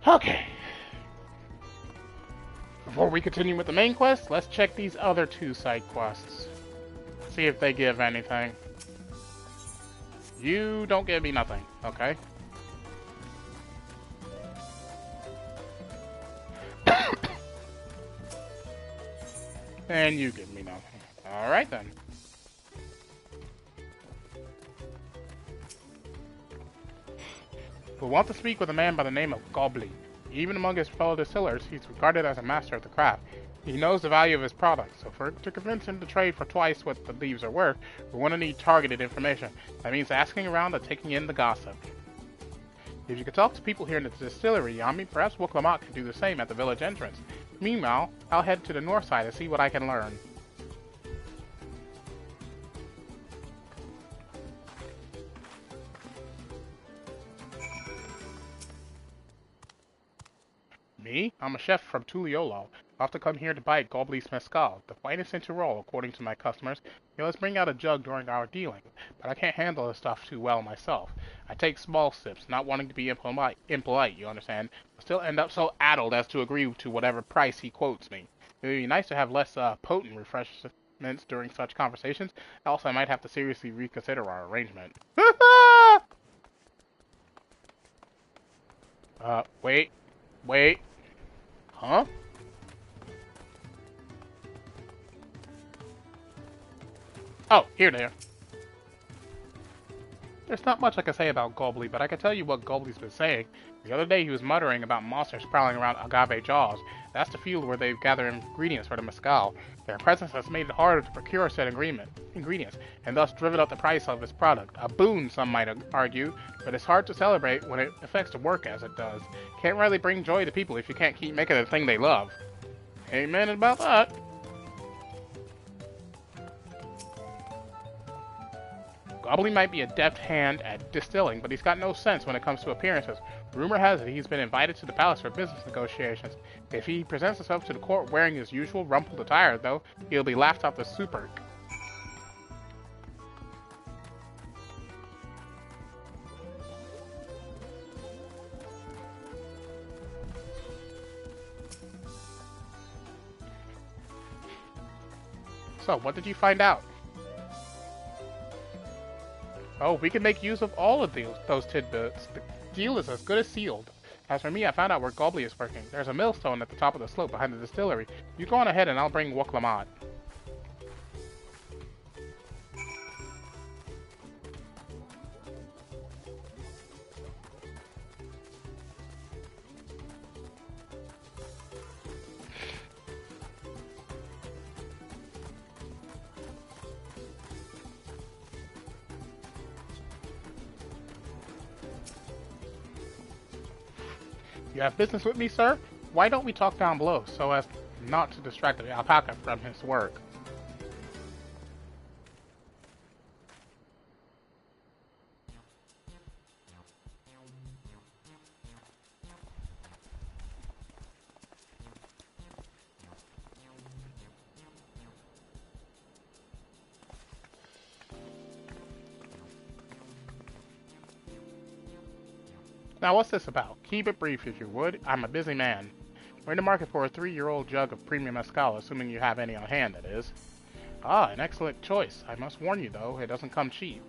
Okay. Before we continue with the main quest, let's check these other 2 side quests. See if they give anything. You don't give me nothing, okay? And you give me nothing. Alright then. We want to speak with a man by the name of Gobley. Even among his fellow distillers, he's regarded as a master of the craft. He knows the value of his product, so to convince him to trade for twice what the leaves are worth, we're going to need targeted information. That means asking around and taking in the gossip. If you could talk to people here in the distillery, Yami, perhaps Wuklamot could do the same at the village entrance. Meanwhile, I'll head to the north side and see what I can learn. Me? I'm a chef from Tuliolo. I have to come here to buy Gobley's Mescal, the finest in Tyrol, according to my customers. They always bring out a jug during our dealing, but I can't handle the stuff too well myself. I take small sips, not wanting to be impolite, you understand, but still end up so addled as to agree to whatever price he quotes me. It would be nice to have less potent refreshments during such conversations, else I might have to seriously reconsider our arrangement. Wait. Huh? Oh, here they are. There's not much I can say about Gobley, but I can tell you what Gobley's been saying. The other day he was muttering about monsters prowling around Agave Jaws. That's the field where they gather ingredients for the mescal. Their presence has made it harder to procure said ingredients, and thus driven up the price of his product. A boon, some might argue, but it's hard to celebrate when it affects the work as it does. Can't really bring joy to people if you can't keep making the thing they love. Amen about that. Gobley might be a deft hand at distilling, but he's got no sense when it comes to appearances. Rumor has it he's been invited to the palace for business negotiations. If he presents himself to the court wearing his usual rumpled attire, though, he'll be laughed out the super. So, what did you find out? Oh, we can make use of all of those tidbits. The deal is as good as sealed. As for me, I found out where Gobley is working. There's a millstone at the top of the slope behind the distillery. You go on ahead and I'll bring Wuklamot. You have business with me, sir? Why don't we talk down below so as not to distract the alpaca from his work? Now what's this about? Keep it brief if you would. I'm a busy man. We're in the market for a 3-year-old jug of premium mescal, assuming you have any on hand, that is. Ah, an excellent choice. I must warn you, though, it doesn't come cheap.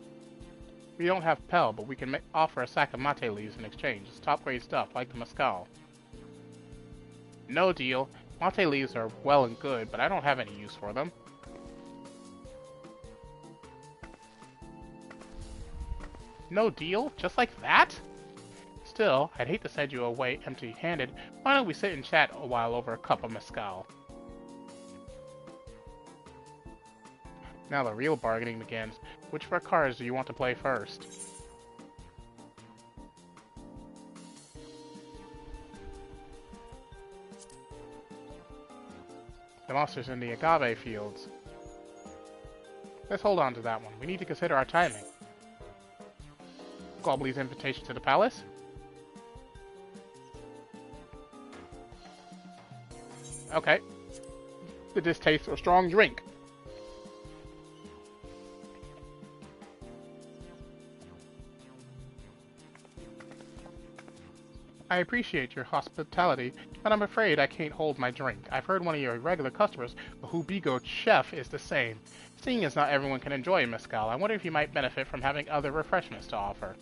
We don't have Pel, but we can offer a sack of mate leaves in exchange. It's top-grade stuff, like the mescal. No deal. Mate leaves are well and good, but I don't have any use for them. No deal? Just like that? Still, I'd hate to send you away empty-handed. Why don't we sit and chat a while over a cup of mescal? Now the real bargaining begins. Which of our cards do you want to play first? The monsters in the agave fields. Let's hold on to that one. We need to consider our timing. Gobley's invitation to the palace? Okay. The distaste of a strong drink. I appreciate your hospitality, but I'm afraid I can't hold my drink. I've heard one of your regular customers, a Hubigo chef, is the same. Seeing as not everyone can enjoy a mezcal, I wonder if you might benefit from having other refreshments to offer.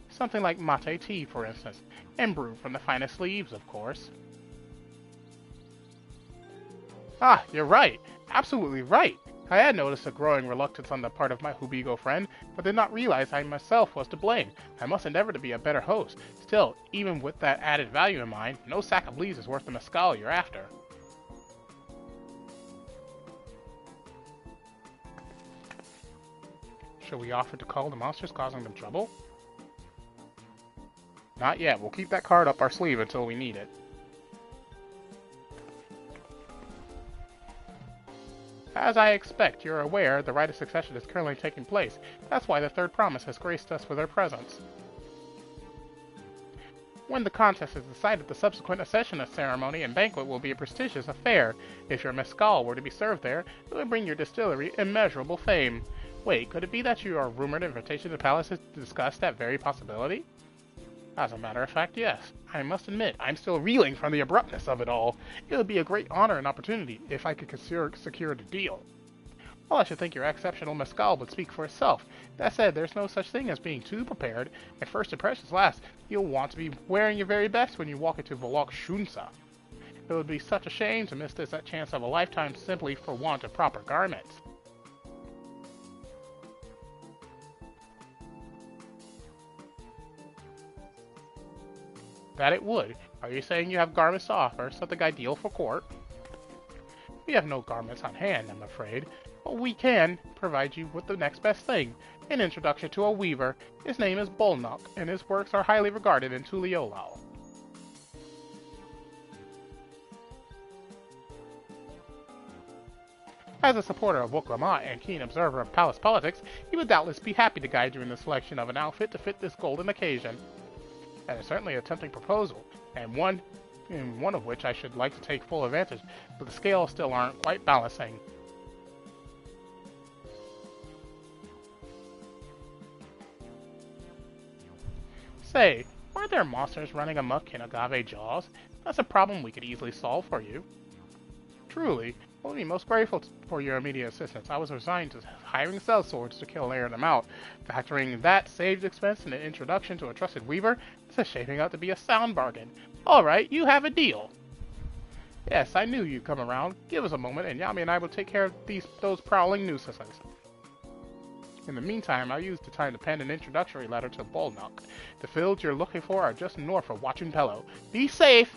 Something like mate tea, for instance, and brewed from the finest leaves, of course. Ah, you're right. Absolutely right. I had noticed a growing reluctance on the part of my Hubigo friend, but did not realize I myself was to blame. I must endeavor to be a better host. Still, even with that added value in mind, no sack of leaves is worth the mezcal you're after. Should we offer to call the monsters causing them trouble? Not yet. We'll keep that card up our sleeve until we need it. As I expect, you're aware the rite of succession is currently taking place. That's why the third promise has graced us with her presence. When the contest is decided, the subsequent accession ceremony and banquet will be a prestigious affair. If your mezcal were to be served there, it would bring your distillery immeasurable fame. Wait, could it be that your rumored invitation to the palace has discussed that very possibility? As a matter of fact, yes. I must admit, I'm still reeling from the abruptness of it all. It would be a great honor and opportunity if I could secure the deal. Well, I should think your exceptional mezcal would speak for itself. That said, there's no such thing as being too prepared, and first impressions last. You'll want to be wearing your very best when you walk into Volok Shunsa. It would be such a shame to miss this chance of a lifetime simply for want of proper garments. That it would. Are you saying you have garments to offer, something ideal for court? We have no garments on hand, I'm afraid, but we can provide you with the next best thing, an introduction to a weaver. His name is Bolnok, and his works are highly regarded in Tuliolao. As a supporter of Woklamat and keen observer of palace politics, he would doubtless be happy to guide you in the selection of an outfit to fit this golden occasion. That is certainly a tempting proposal, and one of which I should like to take full advantage, but the scales still aren't quite balancing. Say, weren't there monsters running amok in Agave Jaws? That's a problem we could easily solve for you. Truly, I would be most grateful for your immediate assistance. I was resigned to hiring sellswords to kill and air them out. Factoring that saved expense and an introduction to a trusted weaver, this is shaping up to be a sound bargain. Alright, you have a deal. Yes, I knew you'd come around. Give us a moment and Yami and I will take care of those prowling nuisances. In the meantime, I'll use the time to pen an introductory letter to Bolnok. The fields you're looking for are just north of Wachunpelo. Be safe!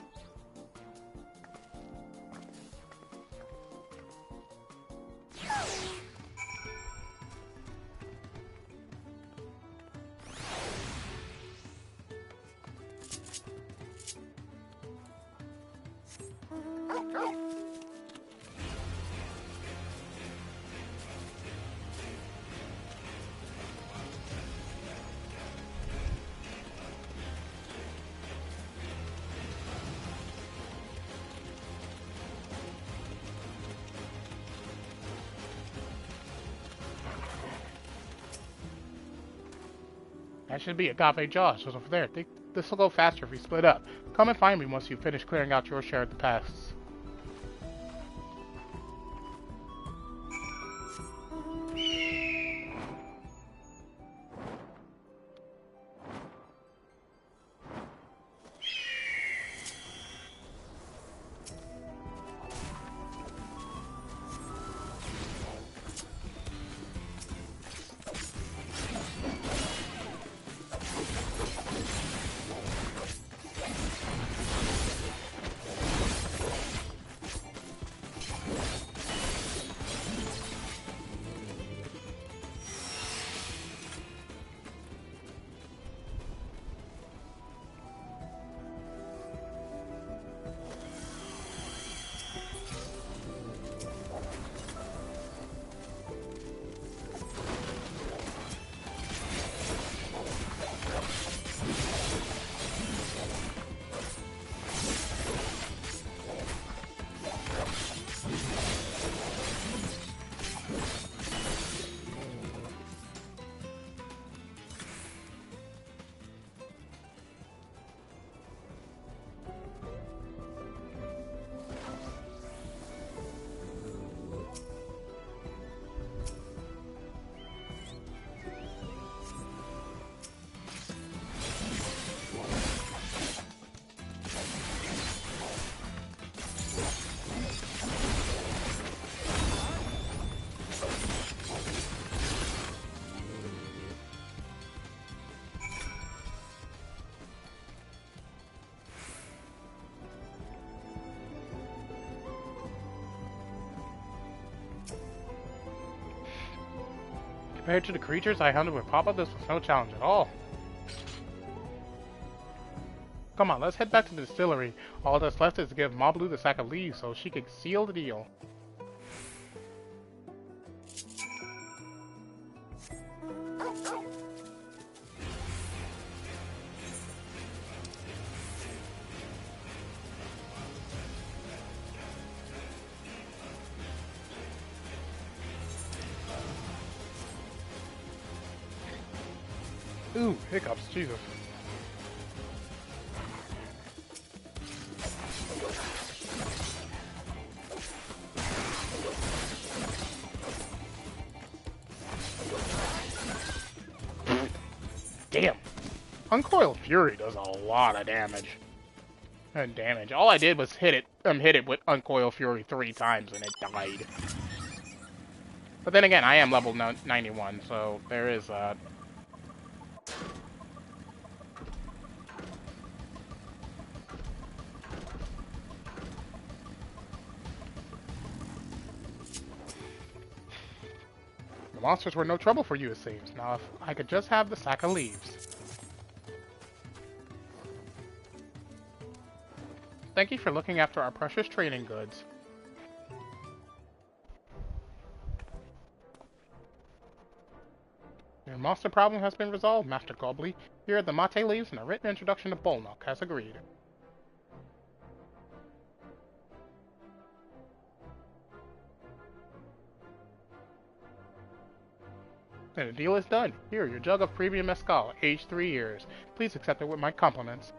That should be Agave Jaws, just over there. This will go faster if we split up. Come and find me once you finish clearing out your share of the pests. Compared to the creatures I hunted with Papa, this was no challenge at all. Come on, let's head back to the distillery. All that's left is to give Mablu the sack of leaves so she can seal the deal. Ooh, hiccups, Jesus. Damn. Uncoiled Fury does a lot of damage. All I did was hit it with Uncoiled Fury 3 times and it died. But then again, I am level 91, so there is that. The monsters were no trouble for you, it seems. Now, if I could just have the sack of leaves. Thank you for looking after our precious trading goods. Your monster problem has been resolved, Master Gobbly. Here are the mate leaves and a written introduction to Bolnock, as agreed. And the deal is done. Here, your jug of premium mezcal, aged 3 years. Please accept it with my compliments.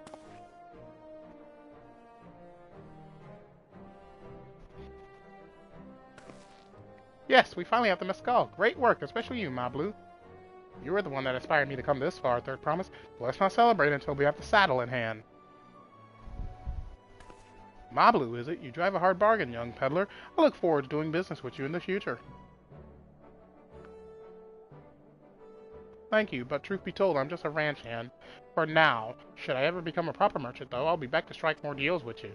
Yes, we finally have the mezcal. Great work, especially you, Mablu. You were the one that inspired me to come this far, Third Promise. But let's not celebrate until we have the saddle in hand. Mablu, is it? You drive a hard bargain, young peddler. I look forward to doing business with you in the future. Thank you, but truth be told, I'm just a ranch hand. For now. Should I ever become a proper merchant, though, I'll be back to strike more deals with you.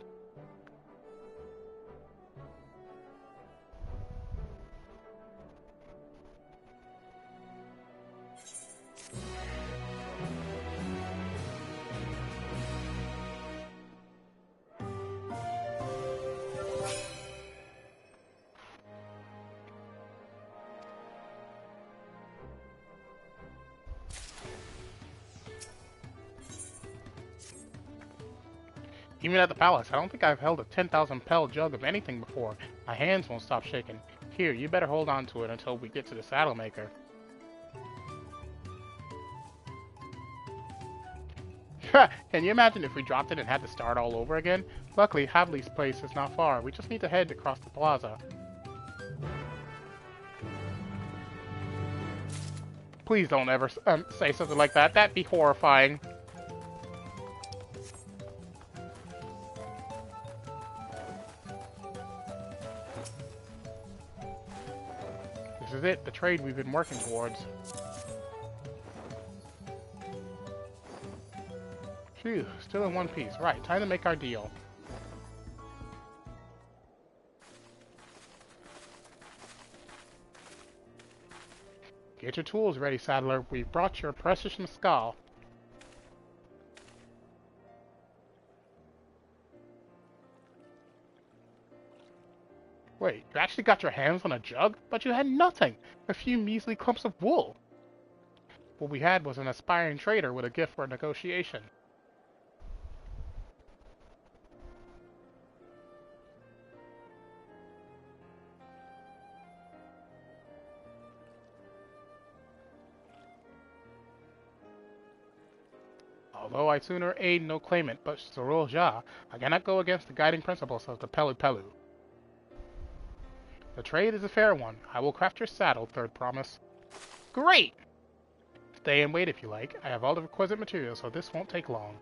Even at the palace, I don't think I've held a 10,000 pel jug of anything before. My hands won't stop shaking. Here, you better hold on to it until we get to the saddle maker. Can you imagine if we dropped it and had to start all over again? Luckily, Havli's place is not far. We just need to head across the plaza. Please don't ever say something like that. That'd be horrifying. This is it, the trade we've been working towards. Phew, still in one piece. Right, time to make our deal. Get your tools ready, Saddler. We've brought your precious mezcal. Wait, you actually got your hands on a jug? But you had nothing! A few measly clumps of wool! What we had was an aspiring trader with a gift for negotiation. Although I'd sooner aid no claimant but Sorol Ja, I cannot go against the guiding principles of the Pelu Pelu. The trade is a fair one. I will craft your saddle, Third Promise. Great! Stay and wait if you like. I have all the requisite materials, so this won't take long.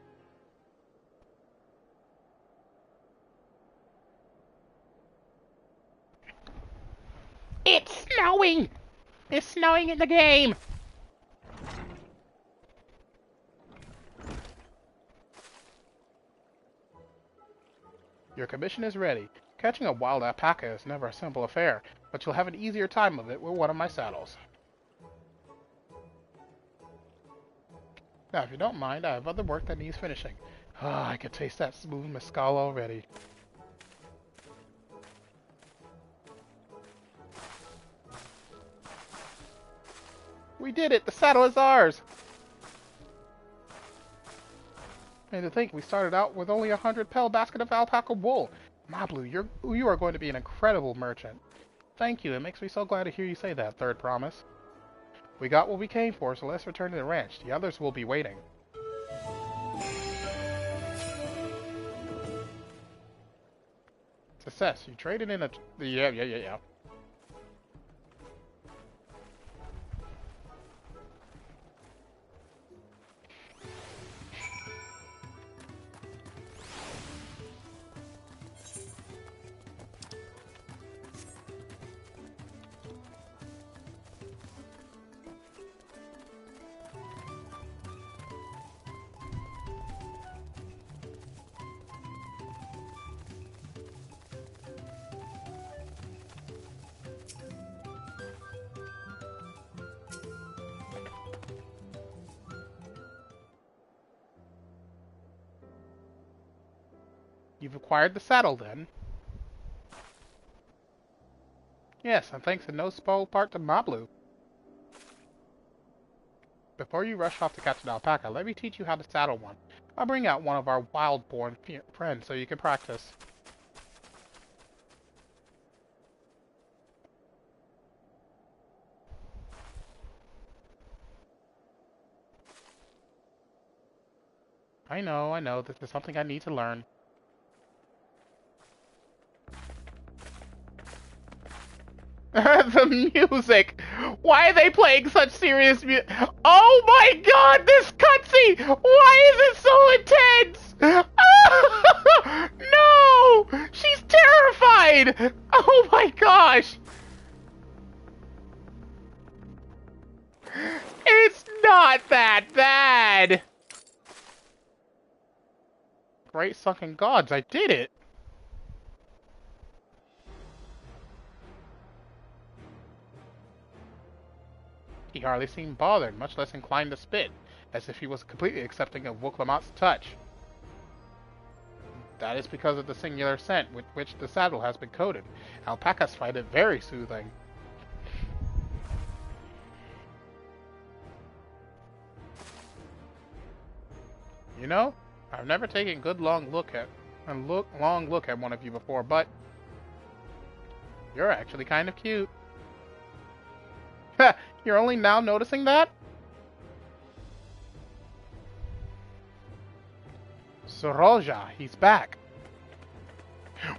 It's snowing! It's snowing in the game! Your commission is ready. Catching a wild alpaca is never a simple affair, but you'll have an easier time of it with one of my saddles. Now, if you don't mind, I have other work that needs finishing. Ah, I can taste that smooth mescal already. We did it! The saddle is ours! And to think, we started out with only a 100-pel basket of alpaca wool. Mablu, you are going to be an incredible merchant. Thank you, it makes me so glad to hear you say that, Third Promise. We got what we came for, so let's return to the ranch. The others will be waiting. Success, you traded in a... Yeah. You've acquired the saddle, then? Yes, and thanks in no small part to Mablu. Before you rush off to catch an alpaca, let me teach you how to saddle one. I'll bring out one of our wild-born friends so you can practice. I know, this is something I need to learn. The music! Why are they playing such serious music? Oh my god, this cutscene! Why is it so intense? No! She's terrified! Oh my gosh! It's not that bad! Great sunken gods, I did it! He hardly seemed bothered, much less inclined to spit, as if he was completely accepting of Wuklamot's touch. That is because of the singular scent with which the saddle has been coated. Alpacas find it very soothing. You know, I've never taken a good long look at one of you before, but you're actually kind of cute. You're only now noticing that? Soroja, he's back.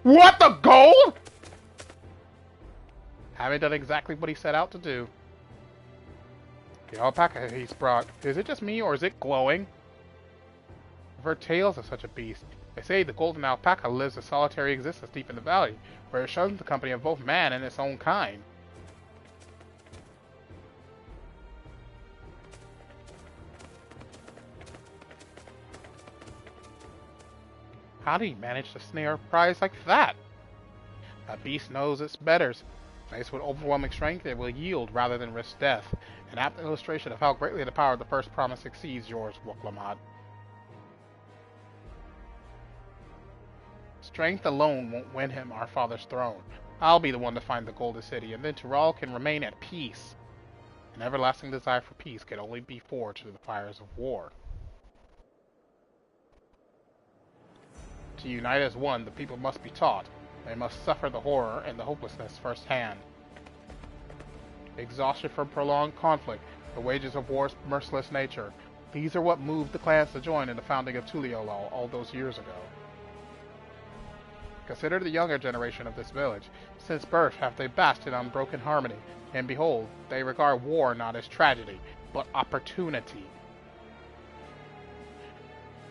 What, the gold? Haven't done exactly what he set out to do. The alpaca he's brought, is it just me or is it glowing? I've heard tales of such a beast. They say the golden alpaca lives a solitary existence deep in the valley, where it shuns the company of both man and its own kind. How do you manage to snare a prize like that? A beast knows its betters. Faced with overwhelming strength, it will yield rather than risk death. An apt illustration of how greatly the power of the first promise exceeds yours, Wuklamot. Strength alone won't win him our father's throne. I'll be the one to find the Golden City, and then Tural can remain at peace. An everlasting desire for peace can only be forged through the fires of war. To unite as one, the people must be taught. They must suffer the horror and the hopelessness firsthand. Exhaustion from prolonged conflict, the wages of war's merciless nature. These are what moved the clans to join in the founding of Tuliolol all those years ago. Consider the younger generation of this village. Since birth have they basked in unbroken harmony, and behold, they regard war not as tragedy, but opportunity.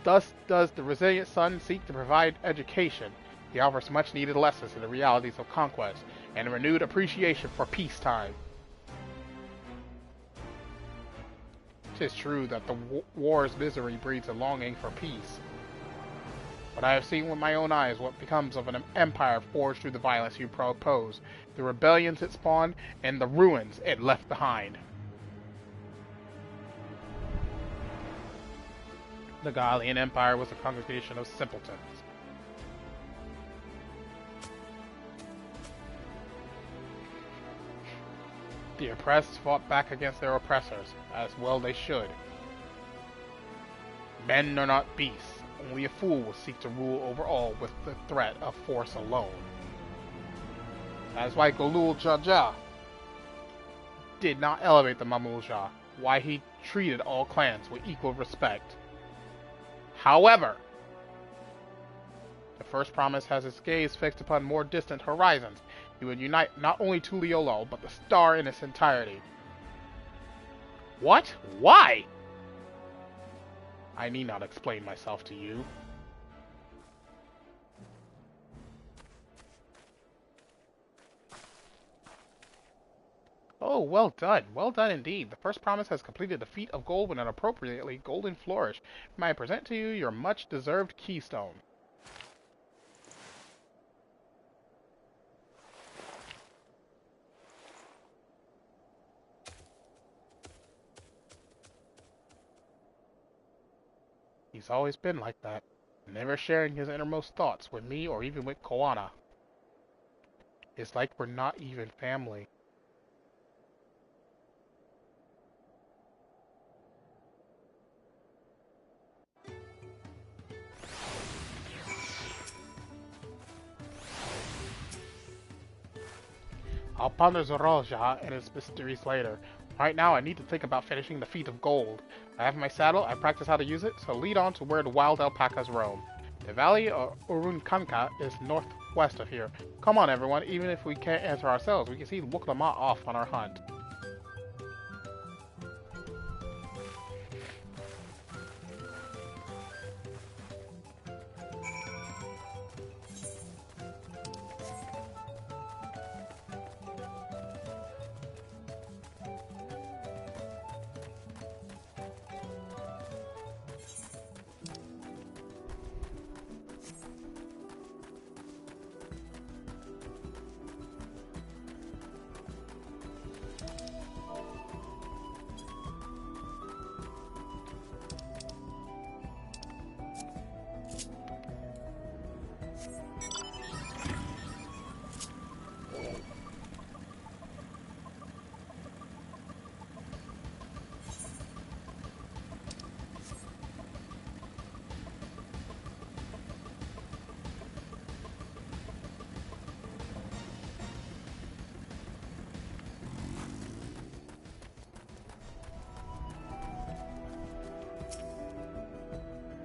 Thus does the resilient son seek to provide education. He offers much-needed lessons in the realities of conquest, and a renewed appreciation for peacetime. 'Tis true that the war's misery breeds a longing for peace. But I have seen with my own eyes what becomes of an empire forged through the violence you propose, the rebellions it spawned, and the ruins it left behind. The Gallian Empire was a congregation of simpletons. The oppressed fought back against their oppressors, as well they should. Men are not beasts. Only a fool will seek to rule over all with the threat of force alone. That is why Golul Jaja did not elevate the Mamulja, why he treated all clans with equal respect. However, the first promise has its gaze fixed upon more distant horizons. He would unite not only Tuliolo, but the star in its entirety. What? Why? I need not explain myself to you. Oh, well done. Well done indeed. The first promise has completed the feat of gold with an appropriately golden flourish. May I present to you your much-deserved keystone. He's always been like that, never sharing his innermost thoughts with me or even with Koana. It's like we're not even family. I'll ponder Zorolja and its mysteries later. Right now, I need to think about finishing the feat of gold. I have my saddle, I practice how to use it, so lead on to where the wild alpacas roam. The valley of Urunkanka is northwest of here. Come on, everyone, even if we can't answer ourselves, we can see Wuklama off on our hunt.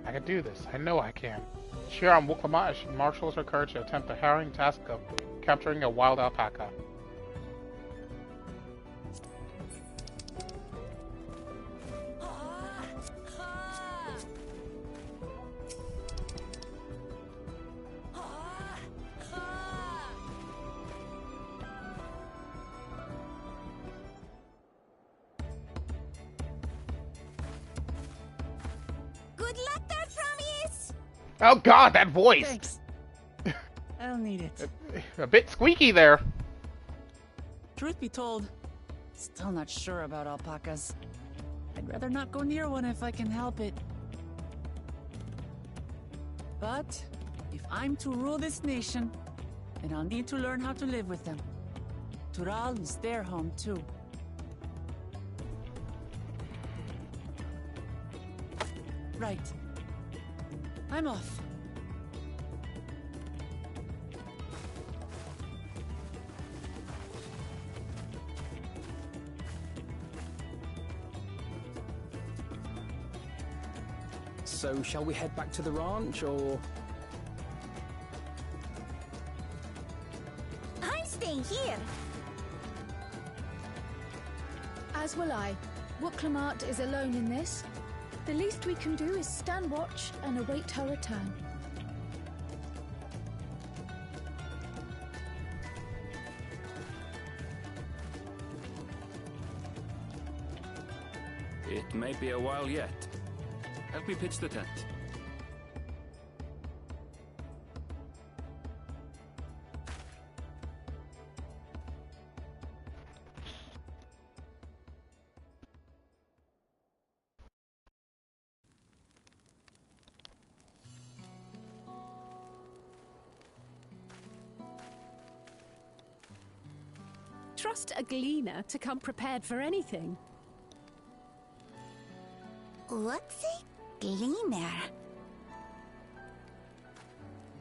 I can do this. I know I can. Cheer on Wuklama as she marshals her courage to attempt the harrowing task of capturing a wild alpaca. Good luck there, Promise! Oh god, that voice! Thanks. I'll need it. A bit squeaky there. Truth be told, still not sure about alpacas. I'd rather not go near one if I can help it. But if I'm to rule this nation, then I'll need to learn how to live with them. Tural is their home too. Right. I'm off. So, shall we head back to the ranch, or...? I'm staying here. As will I. Wuklamat is alone in this. The least we can do is stand watch and await her return. It may be a while yet. Help me pitch the tent. trust a gleaner to come prepared for anything. What's a gleaner?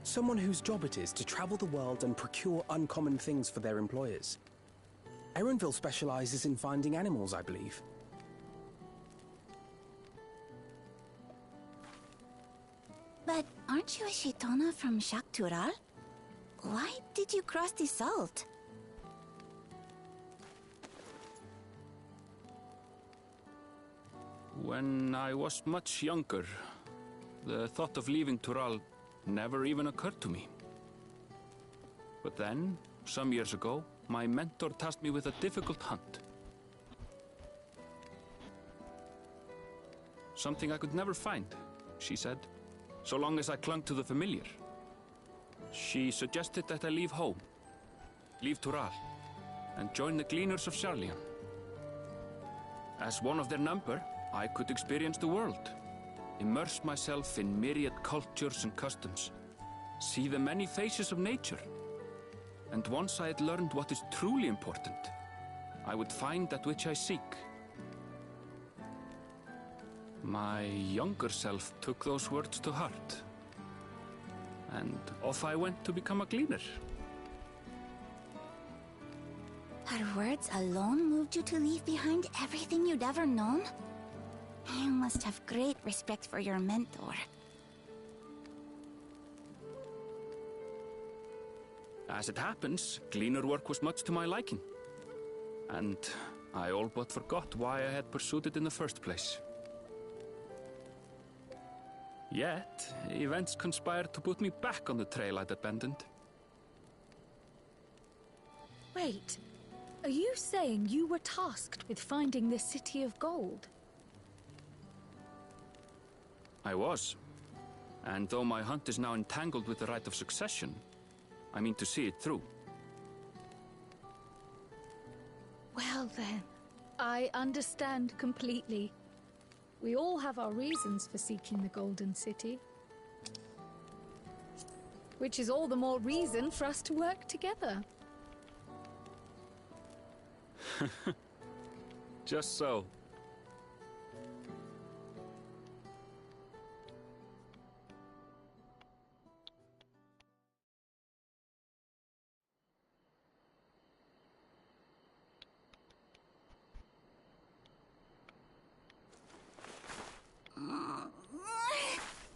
Someone whose job it is to travel the world and procure uncommon things for their employers. Erenville specializes in finding animals, I believe. But aren't you a Shitona from Shaktural? Why did you cross the salt? When I was much younger, the thought of leaving Tural never even occurred to me. But then, some years ago, my mentor tasked me with a difficult hunt. Something I could never find, she said, so long as I clung to the familiar. She suggested that I leave home, leave Tural, and join the Gleaners of Sharlayan. As one of their number, I could experience the world, immerse myself in myriad cultures and customs, see the many faces of nature. And once I had learned what is truly important, I would find that which I seek. My younger self took those words to heart, and off I went to become a gleaner. Her words alone moved you to leave behind everything you'd ever known? You must have great respect for your mentor. As it happens, gleaner work was much to my liking, and I all but forgot why I had pursued it in the first place. Yet, events conspired to put me back on the trail I'd abandoned. Wait, are you saying you were tasked with finding the City of Gold? I was. And though my hunt is now entangled with the right of succession, I mean to see it through. Well then, I understand completely. We all have our reasons for seeking the Golden City. Which is all the more reason for us to work together. Just so.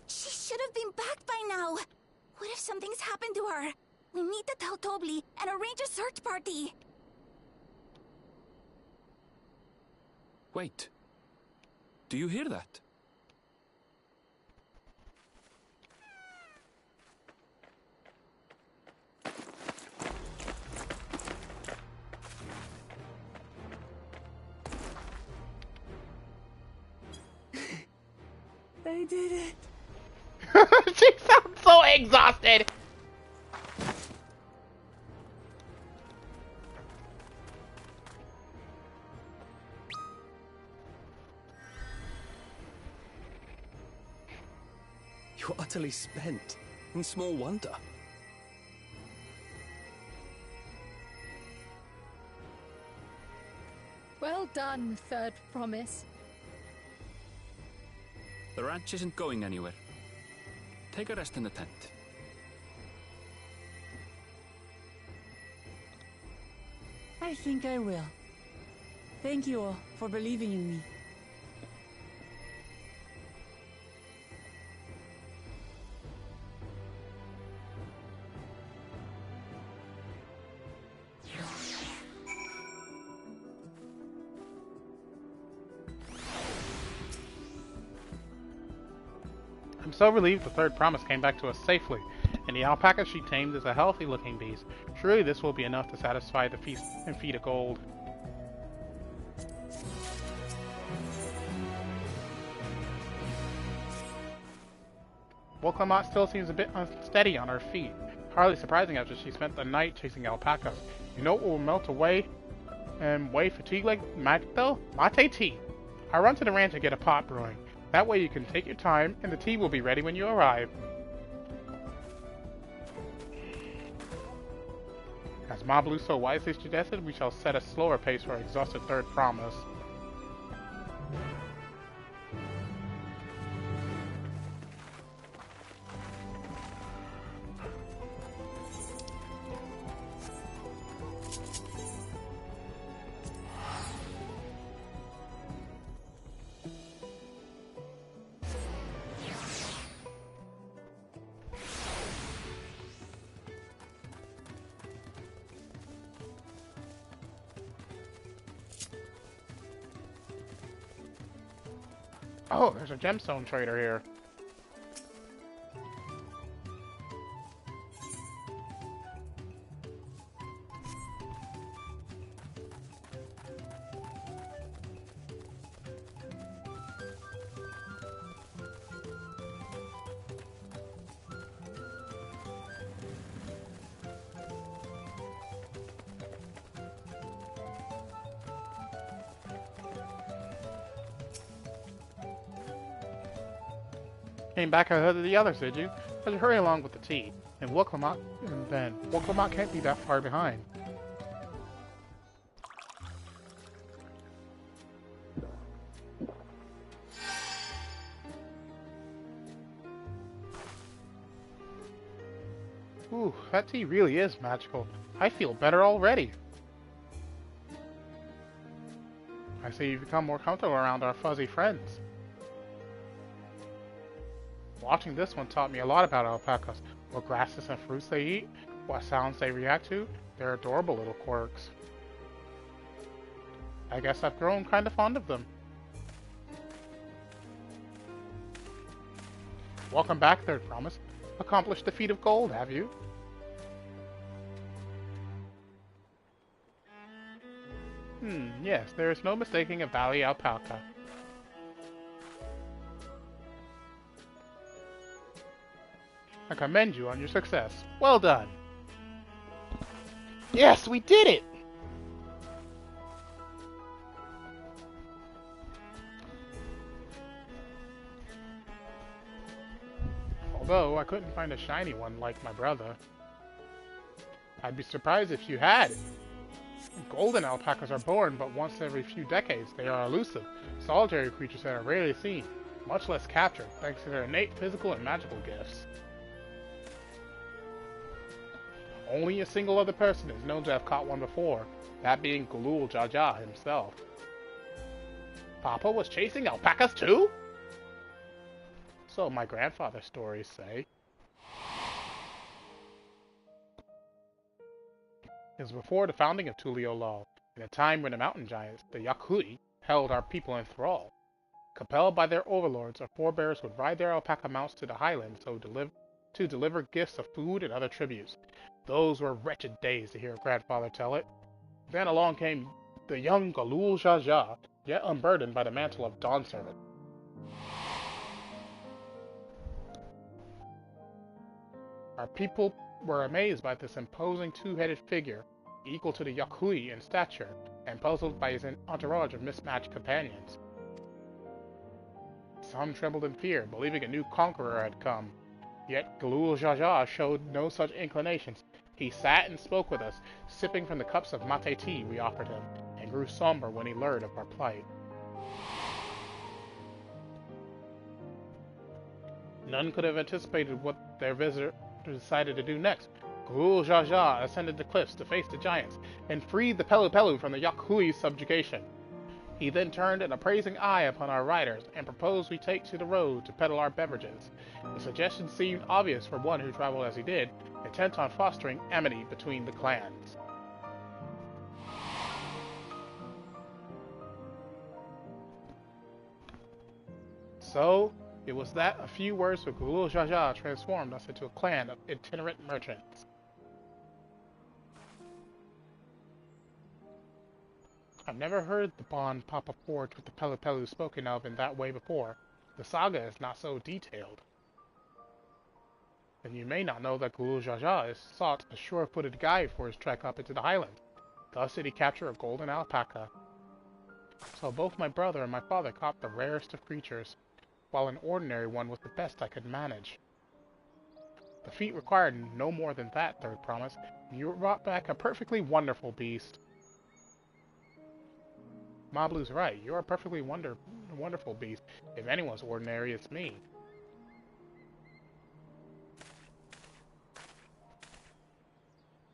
She should have been back by now. What if something's happened to her? We need to tell Tobli and arrange a search party. Wait. Do you hear that? They did it. She sounds so exhausted. You're utterly spent, and small wonder. Well done, Third Promise. The ranch isn't going anywhere. Take a rest in the tent. I think I will. Thank you all for believing in me. I'm so relieved the Third Promise came back to us safely, and the alpaca she tamed is a healthy-looking beast. Surely this will be enough to satisfy the feast and feed of gold. Wolclamot still seems a bit unsteady on her feet. Hardly surprising after she spent the night chasing alpacas. You know what will melt away and weigh fatigue like magic though? Mate tea. I'll run to the ranch and get a pot brewing. That way you can take your time, and the tea will be ready when you arrive. As As Ma Blue so wisely suggested, we shall set a slower pace for our exhausted third promise. Oh, there's a gemstone trader here. Came back ahead of the others, did you? Let's hurry along with the tea. And Woklamot can't be that far behind. Ooh, that tea really is magical. I feel better already. I see you've become more comfortable around our fuzzy friends. Watching this one taught me a lot about alpacas. What grasses and fruits they eat, what sounds they react to. They're adorable little quirks. I guess I've grown kind of fond of them. Welcome back, Third Promise. Accomplished the feat of gold, have you? Yes, there is no mistaking a valley alpaca. I commend you on your success. Well done. Yes, we did it! Although, I couldn't find a shiny one like my brother. I'd be surprised if you had. Golden alpacas are born but once every few decades. They are elusive, solitary creatures that are rarely seen, much less captured, thanks to their innate physical and magical gifts. Only a single other person is known to have caught one before, that being Galul Jaja himself. Papa was chasing alpacas too? So my grandfather's stories say. It was before the founding of Tuliolaw, in a time when the mountain giants, the Yakui, held our people in thrall. Compelled by their overlords, our forebears would ride their alpaca mounts to the highlands to deliver gifts of food and other tributes. Those were wretched days to hear grandfather tell it. Then along came the young Galul Jaja, yet unburdened by the mantle of Dawn Servant. Our people were amazed by this imposing two-headed figure, equal to the Yakui in stature, and puzzled by his entourage of mismatched companions. Some trembled in fear, believing a new conqueror had come. Yet Galul Jaja showed no such inclinations. He sat and spoke with us, sipping from the cups of mate tea we offered him, and grew somber when he learned of our plight. None could have anticipated what their visitor decided to do next. Galul Jaja ascended the cliffs to face the giants, and freed the Pelu Pelu from the Yakui's subjugation. He then turned an appraising eye upon our riders, and proposed we take to the road to peddle our beverages. The suggestion seemed obvious for one who traveled as he did, intent on fostering amity between the clans. So, it was that a few words with Galul Jaja transformed us into a clan of itinerant merchants. I've never heard the bond Papa forged with the Pelu Pelu spoken of in that way before. The saga is not so detailed. Then you may not know that Galul Jaja sought a sure-footed guide for his trek up into the highlands. Thus did he capture a golden alpaca. So both my brother and my father caught the rarest of creatures, while an ordinary one was the best I could manage. The feat required no more than that, Third Promise. You brought back a perfectly wonderful beast. Mablu's right. You're a perfectly wonderful beast. If anyone's ordinary, it's me.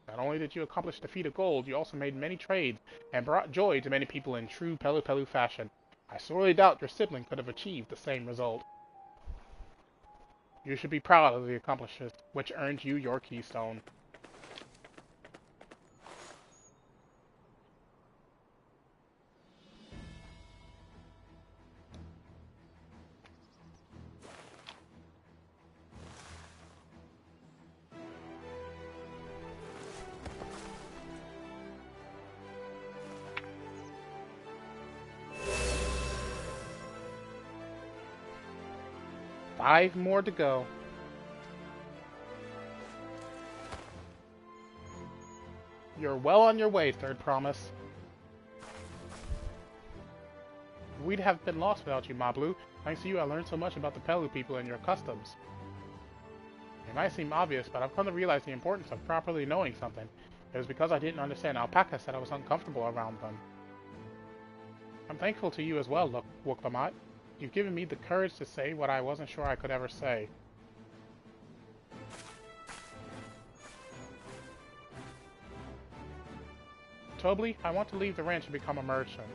Not only did you accomplish the feat of gold, you also made many trades and brought joy to many people in true Pelu Pelu fashion. I sorely doubt your sibling could have achieved the same result. You should be proud of the accomplishments, which earned you your keystone. Five more to go. You're well on your way, Third Promise. We'd have been lost without you, Mablu. Thanks to you, I learned so much about the Pelu people and your customs. It might seem obvious, but I've come to realize the importance of properly knowing something. It was because I didn't understand alpacas that I was uncomfortable around them. I'm thankful to you as well, Wuklamot. You've given me the courage to say what I wasn't sure I could ever say. Tobli, I want to leave the ranch and become a merchant.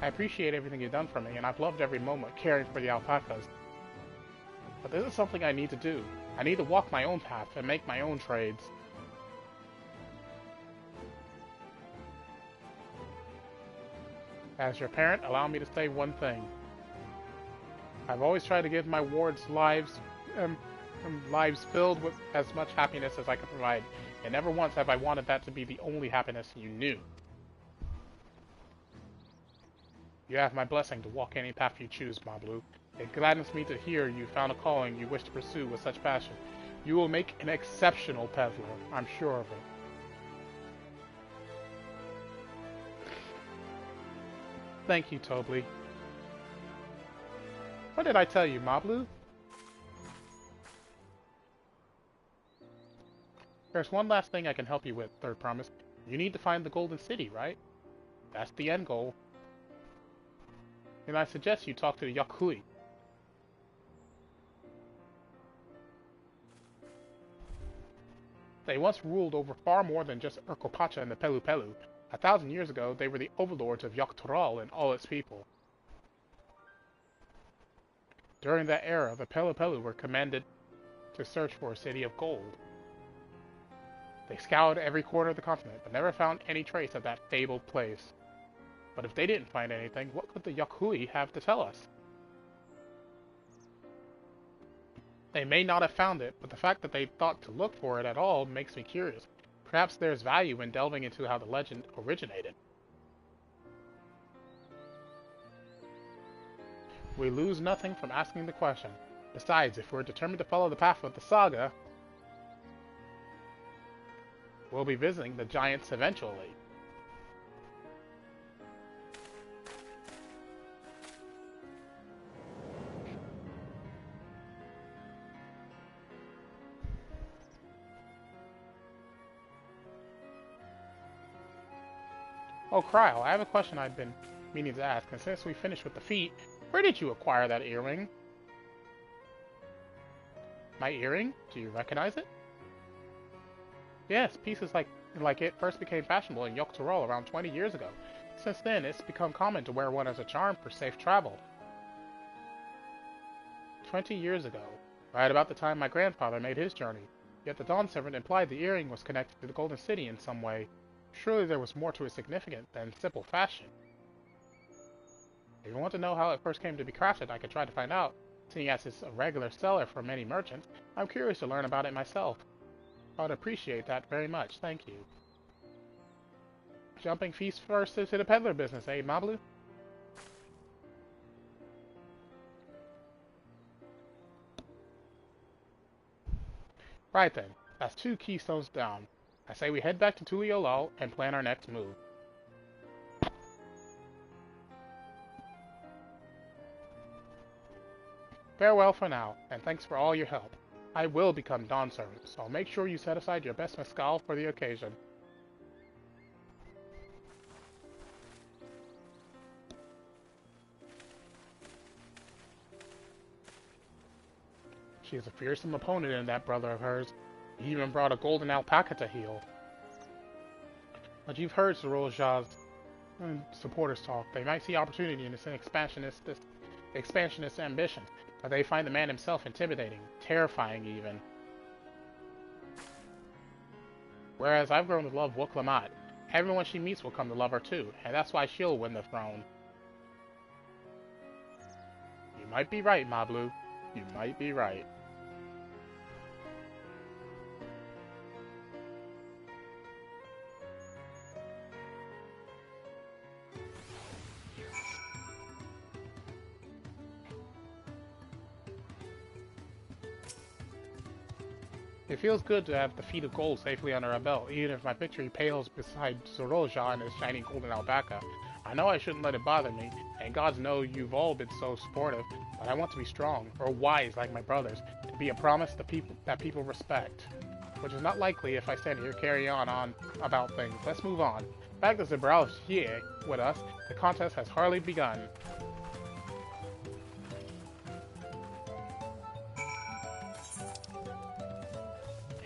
I appreciate everything you've done for me, and I've loved every moment caring for the alpacas. But this is something I need to do. I need to walk my own path and make my own trades. As your parent, allow me to say one thing. I've always tried to give my wards lives filled with as much happiness as I can provide, and never once have I wanted that to be the only happiness you knew. You have my blessing to walk any path you choose, Mablu. It gladdens me to hear you found a calling you wish to pursue with such passion. You will make an exceptional peddler, I'm sure of it. Thank you, Tobli. What did I tell you, Mablu? There's one last thing I can help you with, Third Promise. You need to find the Golden City, right? That's the end goal. And I suggest you talk to the Yakui. They once ruled over far more than just Urkopacha and the Pelu Pelu. 1,000 years ago, they were the overlords of Yogg-Togthal and all its people. During that era, the Pelu Pelu were commanded to search for a city of gold. They scoured every corner of the continent, but never found any trace of that fabled place. But if they didn't find anything, what could the Yakui have to tell us? They may not have found it, but the fact that they thought to look for it at all makes me curious. Perhaps there's value in delving into how the legend originated. We lose nothing from asking the question. Besides, if we're determined to follow the path of the saga, we'll be visiting the giants eventually. Oh, Cryle, I have a question I've been meaning to ask, and since we finished with the feat, where did you acquire that earring? My earring? Do you recognize it? Yes, pieces like it first became fashionable in Yogg-Togthal around 20 years ago. Since then, it's become common to wear one as a charm for safe travel. 20 years ago, right about the time my grandfather made his journey, yet the Dawn Servant implied the earring was connected to the Golden City in some way. Surely there was more to its significance than simple fashion. If you want to know how it first came to be crafted, I could try to find out. Seeing as it's a regular seller for many merchants, I'm curious to learn about it myself. I would appreciate that very much, thank you. Jumping feast first into the peddler business, eh, Mablu? Right then, that's 2 keystones down. I say we head back to Tuliolal and plan our next move. Farewell for now, and thanks for all your help. I will become Dawn Servant, so make sure you set aside your best mescal for the occasion. She is a fearsome opponent in that brother of hers. He even brought a golden alpaca to heal. But you've heard Zorolja's supporters talk. They might see opportunity in this expansionist ambition, but they find the man himself intimidating, terrifying even. Whereas I've grown to love Wuk-Lamat. Everyone she meets will come to love her too, and that's why she'll win the throne. You might be right, Mablu. You might be right. It feels good to have the feet of gold safely under our belt, even if my victory pales beside Zorolja and his shiny golden alpaca. I know I shouldn't let it bother me, and gods know you've all been so supportive, but I want to be strong, or wise like my brothers, to be a promise that people respect. Which is not likely if I stand here carrying on about things. Let's move on. Back to TheAmariaShadow with us, the contest has hardly begun.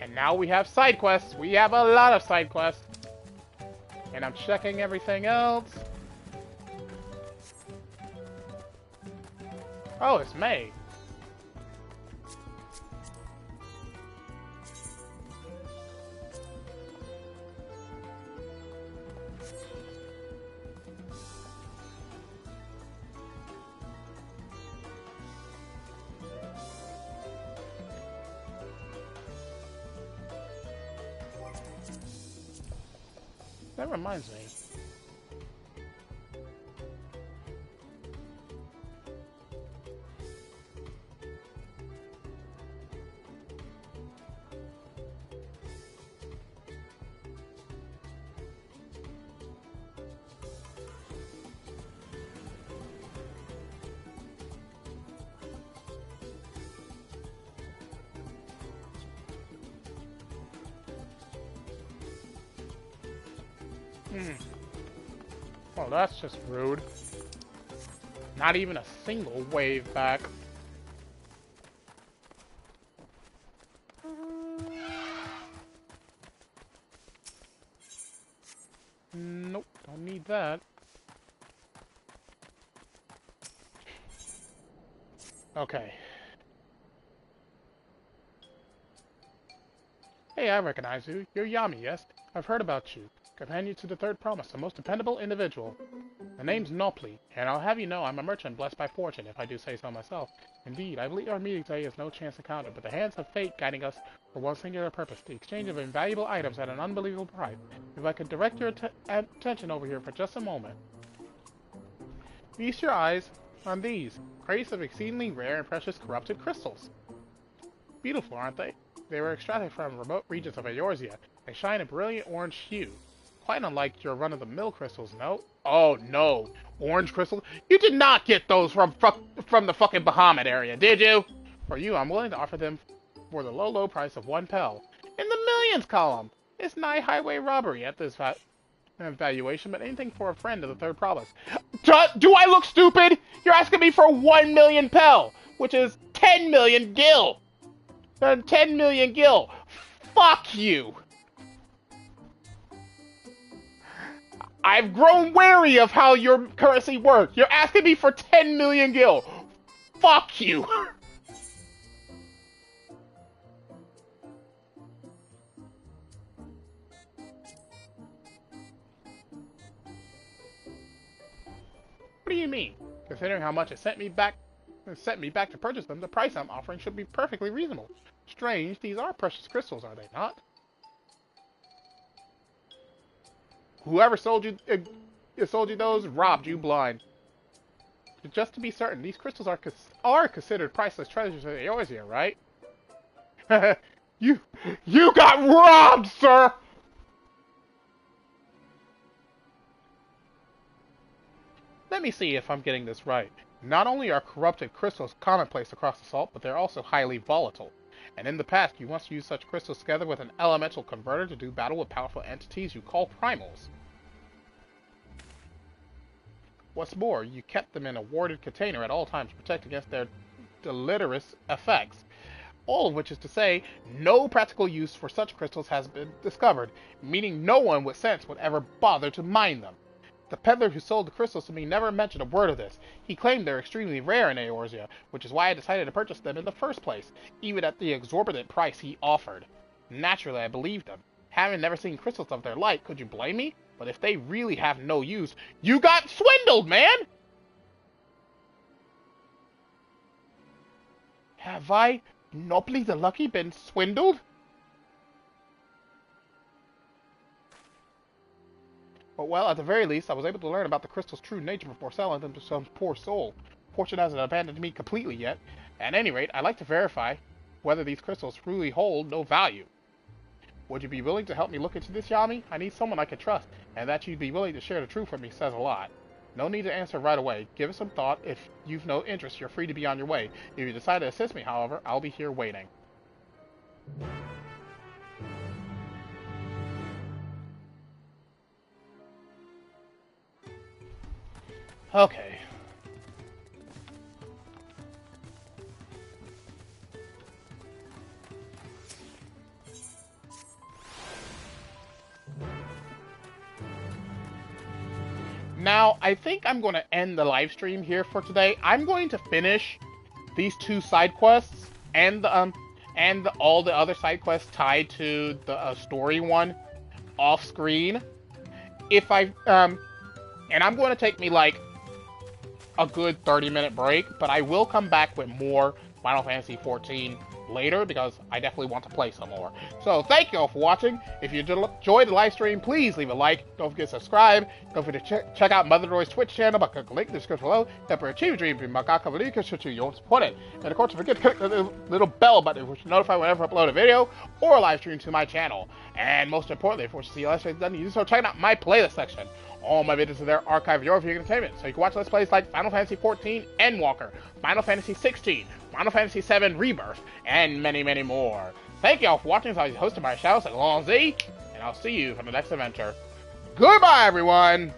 And now we have side quests. We have a lot of side quests. And I'm checking everything else. Oh, it's May. That reminds me. Well, that's just rude. Not even a single wave back. Nope, don't need that. Okay. Hey, I recognize you. You're Yami, yes? I've heard about you. Companion to the Third Promise, the most dependable individual. The name's Nopli, and I'll have you know I'm a merchant blessed by fortune, if I do say so myself. Indeed, I believe our meeting today is no chance encounter, but the hands of fate guiding us for one singular purpose, the exchange of invaluable items at an unbelievable price. If I could direct your attention over here for just a moment. Feast your eyes on these, crates of exceedingly rare and precious corrupted crystals. Beautiful, aren't they? They were extracted from remote regions of Eorzea. They shine a brilliant orange hue. Quite unlike your run-of-the-mill crystals, no? Oh, no. Orange crystals? You did not get those from the fucking Bahamut area, did you? For you, I'm willing to offer them for the low, low price of 1 pel. In the millions column! It's nigh highway robbery at this valuation, but anything for a friend of the Third Promise. Do I look stupid? You're asking me for 1 million pel, which is 10 million gil. 10 million gil. Fuck you. I've grown wary of how your currency works. You're asking me for 10 million gil. Fuck you. What do you mean? Considering how much it sent me back to purchase them, the price I'm offering should be perfectly reasonable. Strange, these are precious crystals, are they not? Whoever sold you those robbed you blind. Just to be certain, these crystals are considered priceless treasures of Eorzea, right? You got robbed, sir! Let me see if I'm getting this right. Not only are corrupted crystals commonplace across the salt, but they're also highly volatile. And in the past, you once used such crystals together with an elemental converter to do battle with powerful entities you call primals. What's more, you kept them in a warded container at all times to protect against their deleterious effects. All of which is to say, no practical use for such crystals has been discovered, meaning no one with sense would ever bother to mine them. The peddler who sold the crystals to me never mentioned a word of this. He claimed they're extremely rare in Eorzea, which is why I decided to purchase them in the first place, even at the exorbitant price he offered. Naturally, I believed him. Having never seen crystals of their like, could you blame me? But if they really have no use, you got swindled, man! Have I, Nobly the Lucky, been swindled? But well, at the very least, I was able to learn about the crystal's true nature before selling them to some poor soul. Fortune hasn't abandoned me completely yet. At any rate, I'd like to verify whether these crystals truly hold no value. Would you be willing to help me look into this, Yami? I need someone I can trust, and that you'd be willing to share the truth with me says a lot. No need to answer right away. Give it some thought. If you've no interest, you're free to be on your way. If you decide to assist me, however, I'll be here waiting. Okay. Now, I think I'm going to end the live stream here for today. I'm going to finish these 2 side quests and all the other side quests tied to the story one off screen. If I and I'm going to take me like a good 30-minute break, but I will come back with more Final Fantasy XIV later because I definitely want to play some more. So thank you all for watching. If you enjoyed the live stream, please leave a like. Don't forget to subscribe. Don't forget to check out Mother Droid's Twitch channel by clicking the link in the description below. Help her achieve dreams in Makaka you won't support it. And of course, don't forget to click the little bell button which will notify whenever I upload a video or a live stream to my channel. And most importantly, if you want to see live streams done, you so check out my playlist section. All my videos are there archived for your viewing entertainment, so you can watch Let's Plays like Final Fantasy XIV Endwalker, Final Fantasy XVI, Final Fantasy VII Rebirth, and many, many more. Thank you all for watching. I was your host, TheAmariaShadow, and I'll see you for the next adventure. Goodbye, everyone!